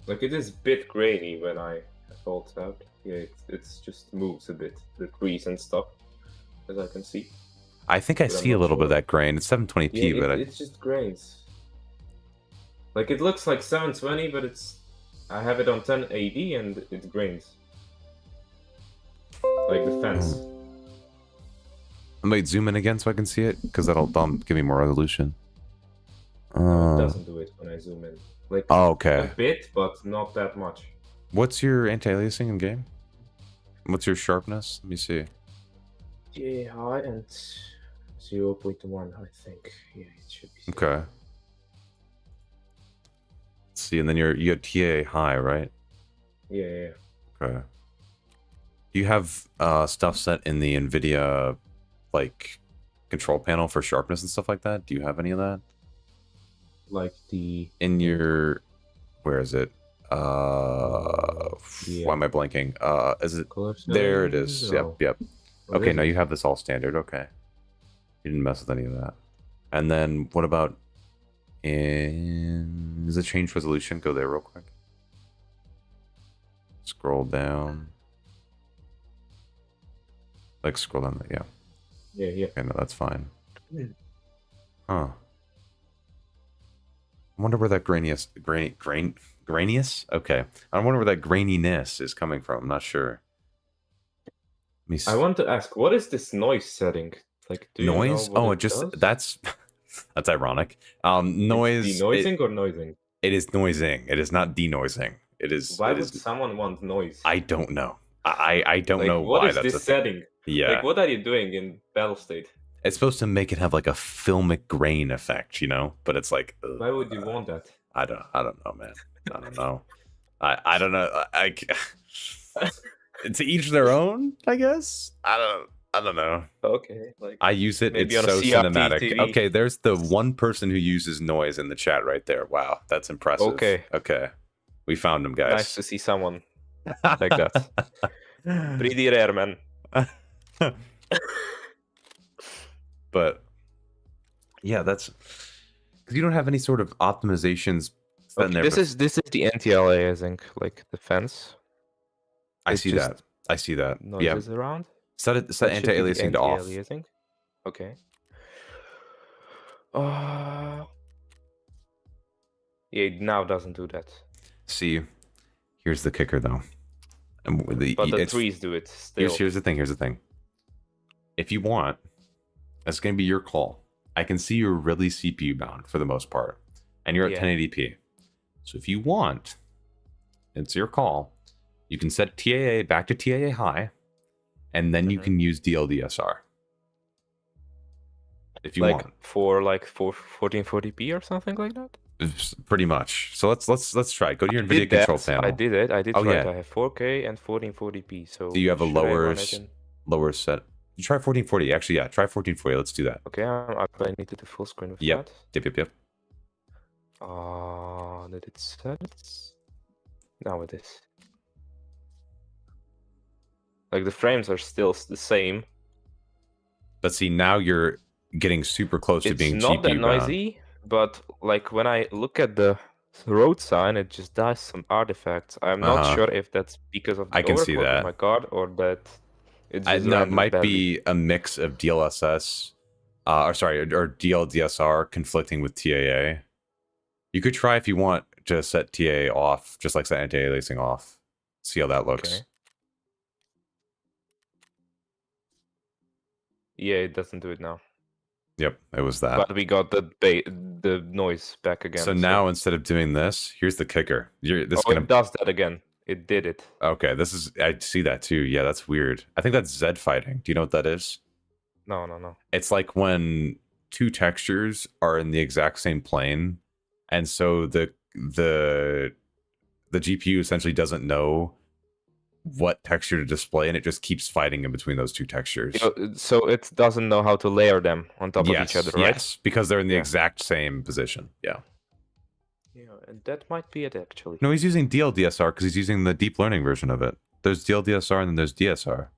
Like, it is a bit grainy when I hold tab. Yeah, it just moves a bit, the trees and stuff, as I can see. I think I see a little bit of that grain. It's 720p, but it just grains. Like, it looks like 720, but I have it on 1080 and it grains. Like the fence. I might zoom in again so I can see it, because that'll give me more resolution. No, it doesn't do it when I zoom in. Like, okay. A bit, but not that much. What's your anti-aliasing in game? What's your sharpness? Let me see. TAA High and 0.1, I think. Yeah, it should be. Okay. Let's see, and then you have TAA High, right? Yeah. Okay. Do you have stuff set in the Nvidia like control panel for sharpness and stuff like that? Do you have any of that? Like in your where is it? Why am I blanking? Is it there? It is. Yep. Okay, now you have this all standard. Okay, you didn't mess with any of that. And then what about is it change resolution? Go there real quick. Scroll down. Like scroll down. Yeah. Okay, no, that's fine. Huh. I wonder where that grainiest. Okay. I wonder where that graininess is coming from. I'm not sure. I want to ask, what is this noise setting? Like, do noise? You know it just that's ironic. Noise. It's denoising or noising? It is noising. It is not denoising. It is. Why would someone want noise? I don't know. I don't know why that's this a setting. Yeah. Like, what are you doing in battle state? It's supposed to make it have like a filmic grain effect, you know? But it's like, why would you want that? I don't know, man. I don't know. I don't know. To each their own, I guess. I don't know. Okay. Like, I use it. It's so cinematic. TV. Okay, there's the one person who uses noise in the chat right there. Wow, that's impressive. Okay. We found him, guys. Nice to see someone like that. Pretty rare, man. But yeah, that's because you don't have any sort of optimizations. Okay, this is the anti-aliasing, like the fence. I see that. Noises around. Set anti-aliasing to off. Okay. Yeah, it now doesn't do that. See, here's the kicker, though. But the trees do it still. Here's the thing. If you want, that's going to be your call. I can see you're really CPU bound for the most part, and you're at 1080p. So if you want, it's your call. You can set TAA back to TAA high, and then you can use DLDSR. If you want, for 1440p or something like that. Pretty much. So let's try. Go to your NVIDIA control panel. I did try it. I have 4K and 1440p. So do you have a lower set? You try 1440. Actually, yeah, try 1440. Let's do that. Okay, I need to do full screen with Yep. that. Yep. Did it set it? Now it is. Like the frames are still the same. But see, now you're getting super close to being GPU It's not that bound. noisy, but like when I look at the road sign, it just does some artifacts. I'm not sure if that's because of the I can see that. of my card or that it's just no, it might badly. be a mix of DLSS, or DLDSR conflicting with TAA. You could try if you want to set TAA off, just like set anti-aliasing off. See how that looks. Okay. Yeah, it doesn't do it now. Yep, it was that. But we got the noise back again. So now instead of doing this, here's the kicker. It does that again. It did it. Okay, I see that too. Yeah, that's weird. I think that's Z fighting. Do you know what that is? No. It's like when two textures are in the exact same plane, and so the GPU essentially doesn't know what texture to display, and it just keeps fighting in between those two textures. So it doesn't know how to layer them on top of each other, right? Yes, because they're in the exact same position. Yeah. Yeah, and that might be it actually. No, he's using DLDSR because he's using the deep learning version of it. There's DLDSR and then there's DSR.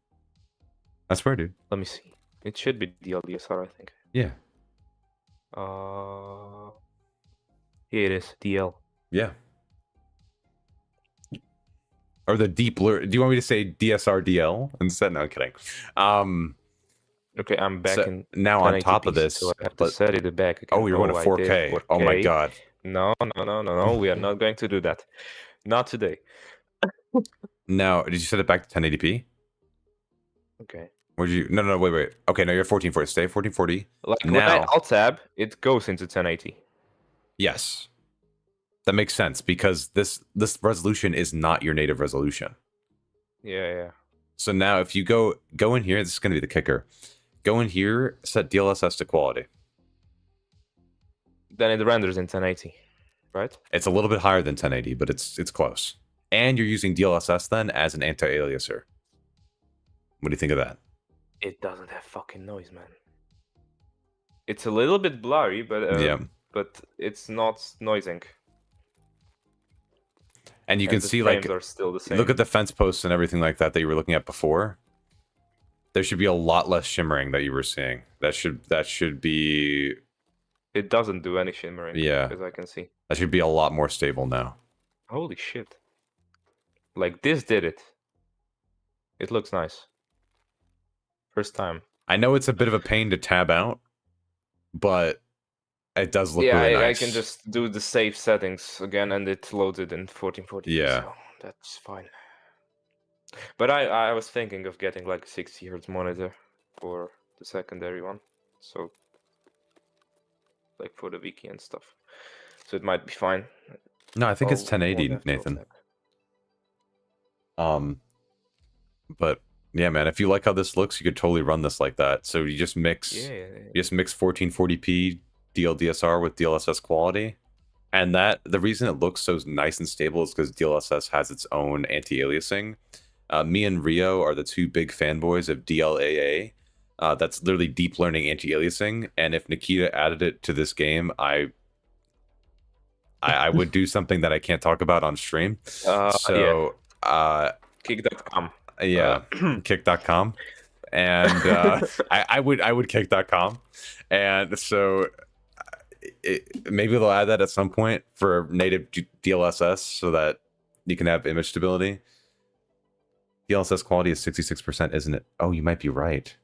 I swear, dude. Let me see. It should be DLDSR, I think. Yeah. Here it is, DL. Yeah. Or the deep learn. Do you want me to say DSR DL instead? No, I'm kidding. Okay, I'm back in. Now on top of this, so I have to set it back again. Oh, you're going to 4K. Oh my god. No. We are not going to do that. Not today. Now, did you set it back to 1080p? Okay. Would you? No, wait. Okay, no, you're 1440. Stay 1440. Like now, when I alt tab, it goes into 1080. Yes. That makes sense because this resolution is not your native resolution. Yeah. So now if you go in here, this is going to be the kicker. Go in here, set DLSS to quality. Then it renders in 1080, right? It's a little bit higher than 1080, but it's close. And you're using DLSS then as an anti-aliaser. What do you think of that? It doesn't have fucking noise, man. It's a little bit blurry, but but it's not noising. And you can see like are still the same. Look at the fence posts and everything like that you were looking at before. There should be a lot less shimmering that you were seeing. That should be. It doesn't do any shimmering. Yeah, as I can see. That should be a lot more stable now. Holy shit! Like this did it. It looks nice. First time. I know it's a bit of a pain to tab out, but it does look really nice. I can just do the save settings again, and it loaded in 1440. Yeah, so that's fine. But I was thinking of getting like a 60 Hz monitor for the secondary one, so like for the wiki and stuff. So it might be fine. No, I think it's 1080, Nathan. But yeah, man, if you like how this looks, you could totally run this like that. So you just mix, you just mix 1440p DLDSR with DLSS quality, and the reason it looks so nice and stable is because DLSS has its own anti-aliasing. Me and Rio are the two big fanboys of DLAA. That's literally deep learning anti-aliasing, and if Nikita added it to this game, I would do something that I can't talk about on stream. Kick.com. Yeah, kick.com. And I would kick.com. And so maybe they'll add that at some point for native DLSS so that you can have image stability. DLSS quality is 66%, isn't it? Oh, you might be right.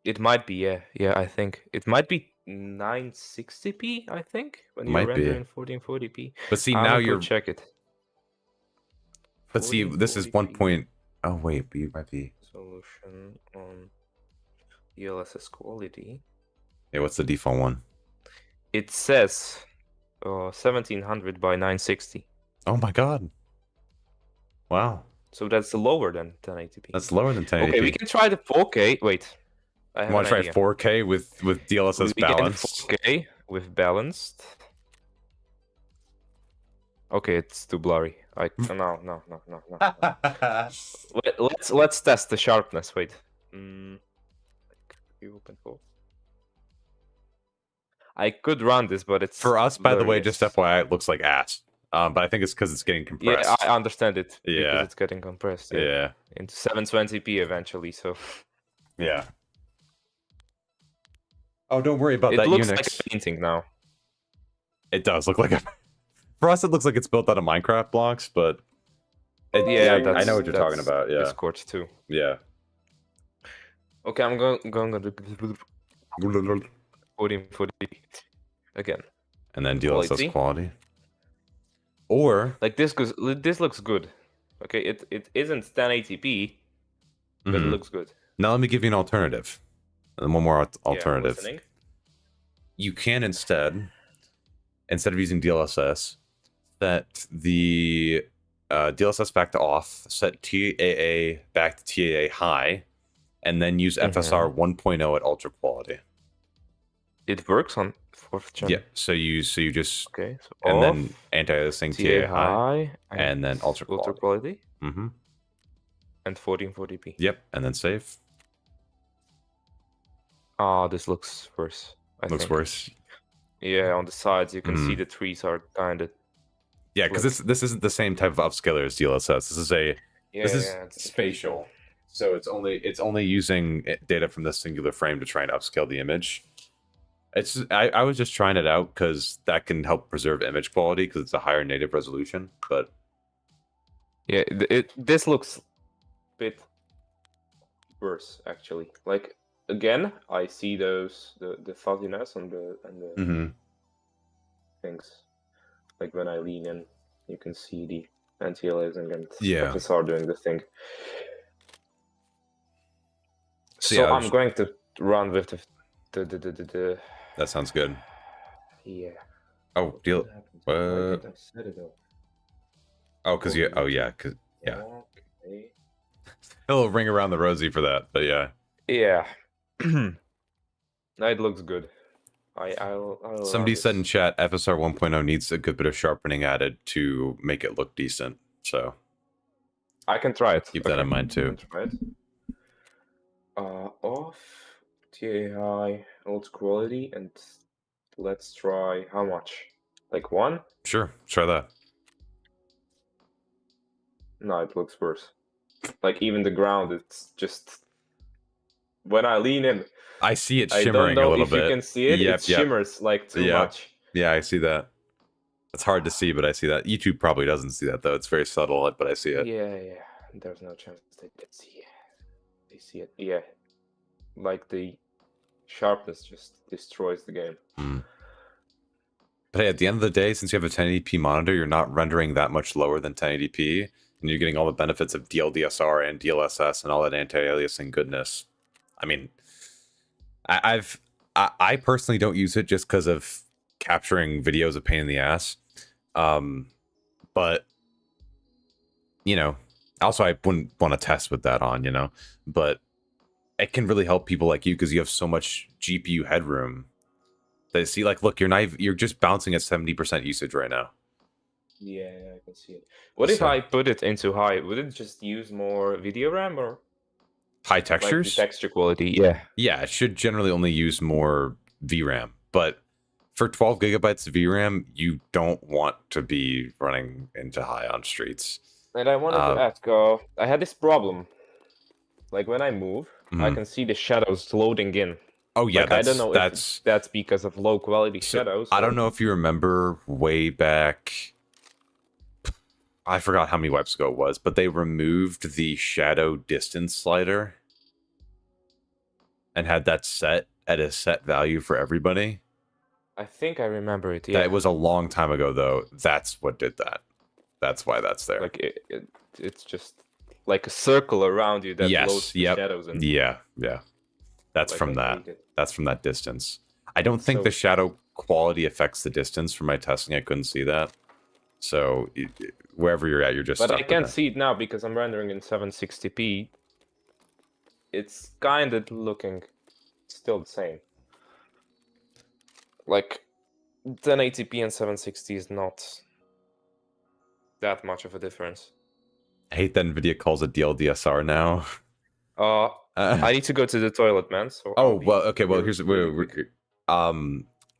It might be, yeah. Yeah, I think. It might be 960p, I think, when you render in 1440p. But see, now you're... check it. But see, this is 1 point... Oh, wait, but you might be... Solution on DLSS quality. Yeah, what's the default one? It says 1700 by 960. Oh my god. Wow. So that's lower than 1080p. That's lower than 1080p. Okay, we can try the 4K. Wait. I want to try 4K with DLSS balanced? 4K with balanced. Okay, it's too blurry. No. No. Let's test the sharpness. Wait. You open for. I could run this, but it's for us. By the way, just blurry. FYI, it looks like ass. But I think it's because it's getting compressed. Yeah, I understand it. Yeah. Because it's getting compressed. Yeah. Into 720p eventually. So. Yeah. Oh, don't worry about it that. It looks Unix. like a painting now. It does look like a. For us, it looks like it's built out of Minecraft blocks, but. Yeah, I know what you're talking about. Yeah. Discord too. Yeah. Okay, I'm going to 1440 again. And then DLSS quality. Or like this looks good. Okay, it isn't 1080p, but it looks good. Now let me give you an alternative. And one more alternative. Yeah, you can instead of using DLSS, set the DLSS back to off, set TAA back to TAA high, and then use FSR 1.0 at ultra quality. It works on 4th gen. Yeah, so you just okay, so and off, then anti-aliasing TAA high, and then ultra quality. Mm-hmm. And 1440p. Yep, and then save. Oh, this looks worse. Looks worse. Yeah, on the sides you can see the trees are kind of. Yeah, because this isn't the same type of upscaler as DLSS. This is it's spatial. So it's only using data from this singular frame to try and upscale the image. I was just trying it out because that can help preserve image quality because it's a higher native resolution. But yeah, this looks a bit worse actually. Like again, I see those the fuzziness and the things. Like when I lean in, you can see the anti-aliasing and FSR doing the thing. So I'm going to run with the. That sounds good. Yeah. Oh, deal. Oh, because you. Oh, yeah. Because yeah. Okay. A little ring around the rosy for that, but yeah. Yeah. It looks good. I'll Somebody said in chat, FSR 1.0 needs a good bit of sharpening added to make it look decent. So I can try it. Keep that in mind too. Try it. Off, TAA High, LOD Quality, and let's try how much? Like 1? Sure, try that. No, it looks worse. Like even the ground, it's just when I lean in. I see it shimmering a little bit. You can see it. It shimmers like too much. Yeah, I see that. It's hard to see, but I see that. YouTube probably doesn't see that though. It's very subtle, but I see it. Yeah. There's no chance they can see it. They see it. Yeah. Like the sharpness just destroys the game. But hey, at the end of the day, since you have a 1080p monitor, you're not rendering that much lower than 1080p, and you're getting all the benefits of DLDSR and DLSS and all that anti-aliasing goodness. I mean, I personally don't use it just because of capturing videos a pain in the ass. But you know, also I wouldn't want to test with that on, you know, but it can really help people like you because you have so much GPU headroom. They see, like, look, you're just bouncing at 70% usage right now. Yeah, I can see it. What if I put it into high? Would it just use more video RAM or high textures? Like the texture quality, yeah. Yeah, it should generally only use more VRAM, but for 12 gigabytes of VRAM, you don't want to be running into high on streets. And I wanted to ask, I had this problem. Like when I move, I can see the shadows loading in. Oh yeah, like, I don't know if that's because of low quality shadows. I don't know if you remember way back. I forgot how many wipes ago it was, but they removed the shadow distance slider and had that set at a set value for everybody. I think I remember it. Yeah, that was a long time ago though. That's what did that. That's why that's there. Like it's just like a circle around you that loads the shadows in. Yeah. That's like from that. That's from that distance. I don't think the shadow quality affects the distance. From my testing, I couldn't see that. So wherever you're at, you're just. But I can't see it now because I'm rendering in 760p. It's kind of looking still the same. Like 1080p and 760 is not that much of a difference. I hate that Nvidia calls it DLDSR now. I need to go to the toilet, man. So oh well, okay. Well, here's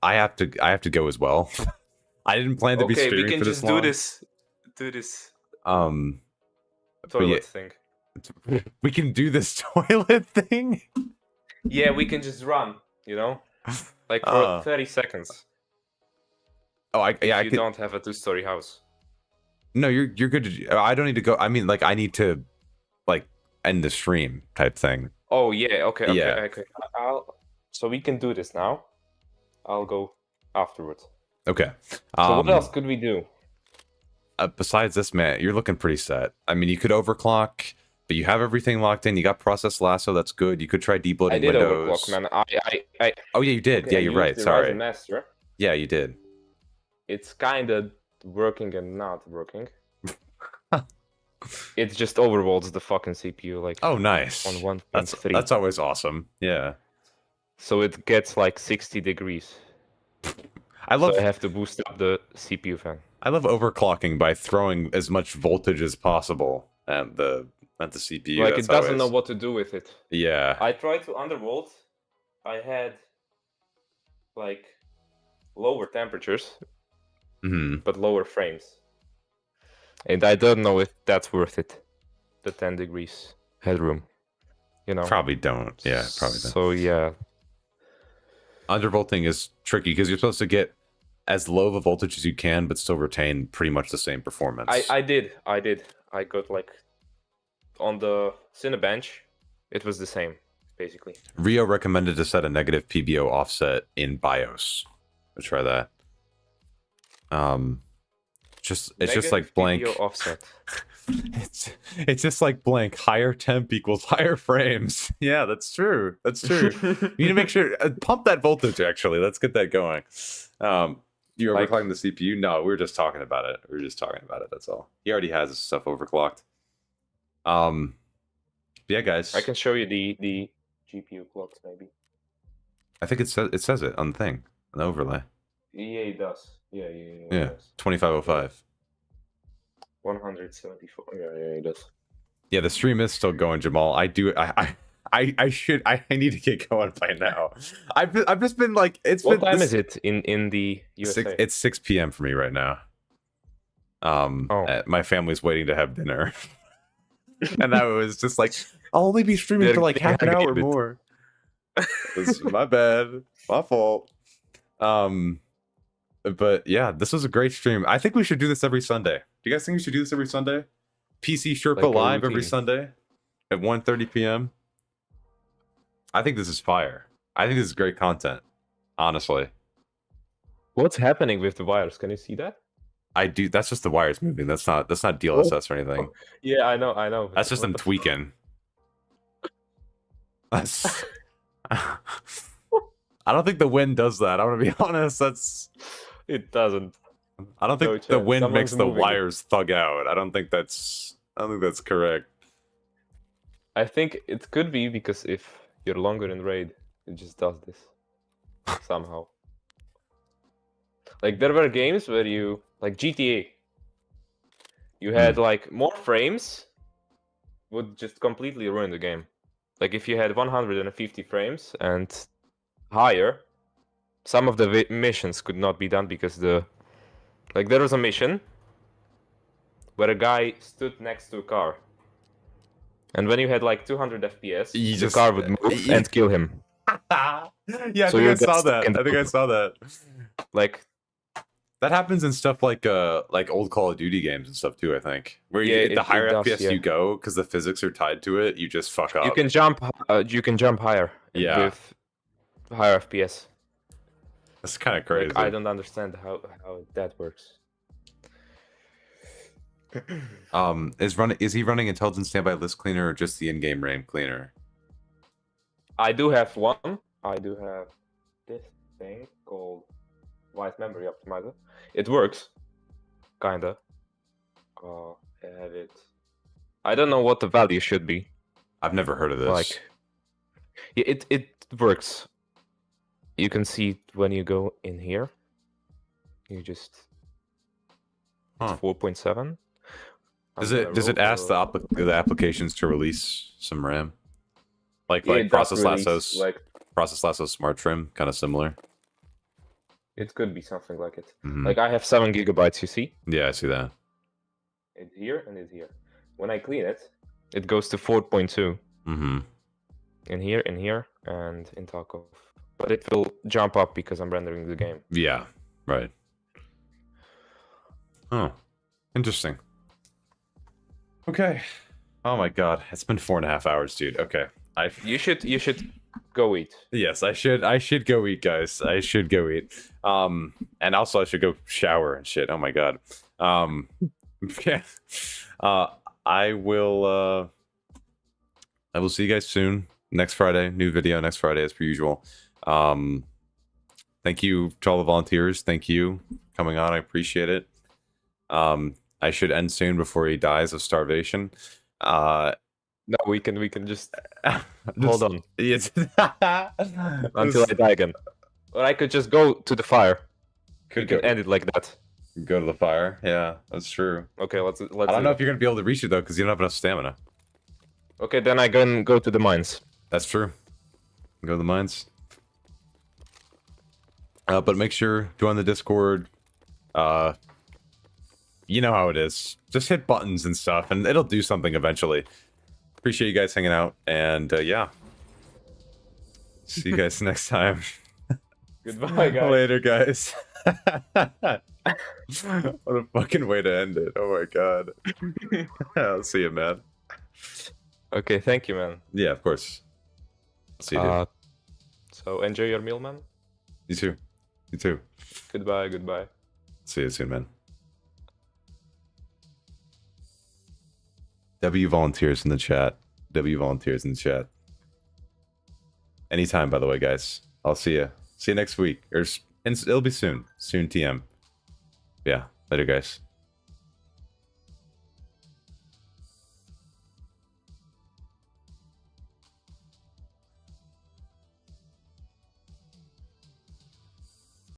I have to go as well. I didn't plan to be streaming we can for just this long. do this Toilet thing. We can do this toilet thing. Yeah, we can just run. You know, like for 30 seconds. Oh, I don't have a 2-story house. No, you're good. I don't need to go. I mean, like, I need to, like, end the stream type thing. Oh yeah. Okay. Yeah. Okay. So we can do this now. I'll go afterwards. Okay. So what else could we do? Besides this, man, you're looking pretty set. I mean, you could overclock, but you have everything locked in. You got process lasso. That's good. You could try debloating I did Windows. overclock, man. I. Oh yeah, you did. Okay, Yeah, you're right. Sorry. Master. Yeah, you did. It's kind of working and not working. It just overvolts the fucking CPU, like. Oh, nice. On 1.3. That's always awesome. Yeah. So it gets like 60 degrees. So I have to boost up the CPU fan. I love overclocking by throwing as much voltage as possible at the CPU. Like, it doesn't know what to do with it. Yeah. I tried to undervolt. I had like lower temperatures, but lower frames. And I don't know if that's worth it. The 10 degrees headroom. You know. Probably don't. Yeah, probably don't. So yeah. Undervolting is tricky because you're supposed to get as low of a voltage as you can, but still retain pretty much the same performance. I did. I got like on the Cinebench, it was the same, basically. Rio recommended to set a negative PBO offset in BIOS. Let's try that. It's just like blank PBO offset. it's just like blank. Higher temp equals higher frames. Yeah, that's true. That's true. You need to make sure pump that voltage. Actually, let's get that going. You overclocking the CPU? No, we were just talking about it. That's all. He already has his stuff overclocked. Yeah, guys. I can show you the GPU clocks, maybe. I think it says it on the thing, on the overlay. Yeah, it does. Yeah. 2505. 174. Yeah, it does. Yeah, the stream is still going, Jamal. I need to get going by now. I've just been like, what time is it in the USA? It's 6 p.m. for me right now. My family's waiting to have dinner. And I was just like, I'll only be streaming for like half an hour more. My bad. My fault. But yeah, this was a great stream. I think we should do this every Sunday. Do you guys think we should do this every Sunday? PC Sherpa like live every Sunday at 1:30 p.m. I think this is fire. I think this is great content. Honestly. What's happening with the wires? Can you see that? I do. That's just the wires moving. That's not DLSS or anything. Oh, yeah, I know. That's just them tweaking. That's. I don't think the wind does that. I'm gonna be honest. It doesn't. I don't think the wind makes the wires thug out. I don't think that's correct. I think it could be because if you're longer in raid, it just does this somehow. Like there were games where you, like GTA, you had like more frames would just completely ruin the game. Like if you had 150 frames and higher, some of the missions could not be done because there was a mission where a guy stood next to a car, and when you had like 200 FPS, the car would move and kill him. Yeah, I think I saw that. Like that happens in stuff like old Call of Duty games and stuff too. I think where the higher FPS you go, because the physics are tied to it, you just fuck up. You can jump higher. Yeah. With higher FPS. That's kind of crazy. Like, I don't understand how that works. Is he running Intelligent Standby List Cleaner or just the in-game RAM cleaner? I do have one. I do have this thing called Wide Memory Optimizer. It works, kinda. I have it. I don't know what the value should be. I've never heard of this. Like, it works. You can see when you go in here. You just 4.7. Does it ask the applications to release some RAM? Like process lassos, process lasso smart trim, kind of similar. It could be something like it. Like I have 7 gigabytes. You see? Yeah, I see that. It's here and it's here. When I clean it, it goes to 4.2. In here, and in Tarkov. But it will jump up because I'm rendering the game. Yeah, right. Oh, interesting. Okay. Oh my god, it's been 4.5 hours, dude. Okay, You should go eat. Yes, I should go eat, guys. I should go eat. And also I should go shower and shit. Oh my god. Yeah. I will see you guys soon. Next Friday, new video next Friday as per usual. Thank you to all the volunteers. Thank you for coming on. I appreciate it. I should end soon before he dies of starvation. No, we can just hold on. Yes. Until I die again. Or I could just go to the fire. Could end it like that. Go to the fire. Yeah, that's true. Okay, let's. I don't know if you're gonna be able to reach it though, because you don't have enough stamina. Okay, then I can go to the mines. That's true. Go to the mines. But make sure join the Discord. You know how it is. Just hit buttons and stuff, and it'll do something eventually. Appreciate you guys hanging out, and yeah. See you guys next time. Goodbye, guys. Later, guys. What a fucking way to end it. Oh my god. I'll see you, man. Okay, thank you, man. Yeah, of course. See you, dude. So enjoy your meal, man. You too. You too. Goodbye. See you soon, man. W volunteers in the chat. W volunteers in the chat. Anytime, by the way, guys. I'll see you. See you next week. Or it'll be soon. Soon, TM. Yeah. Later, guys.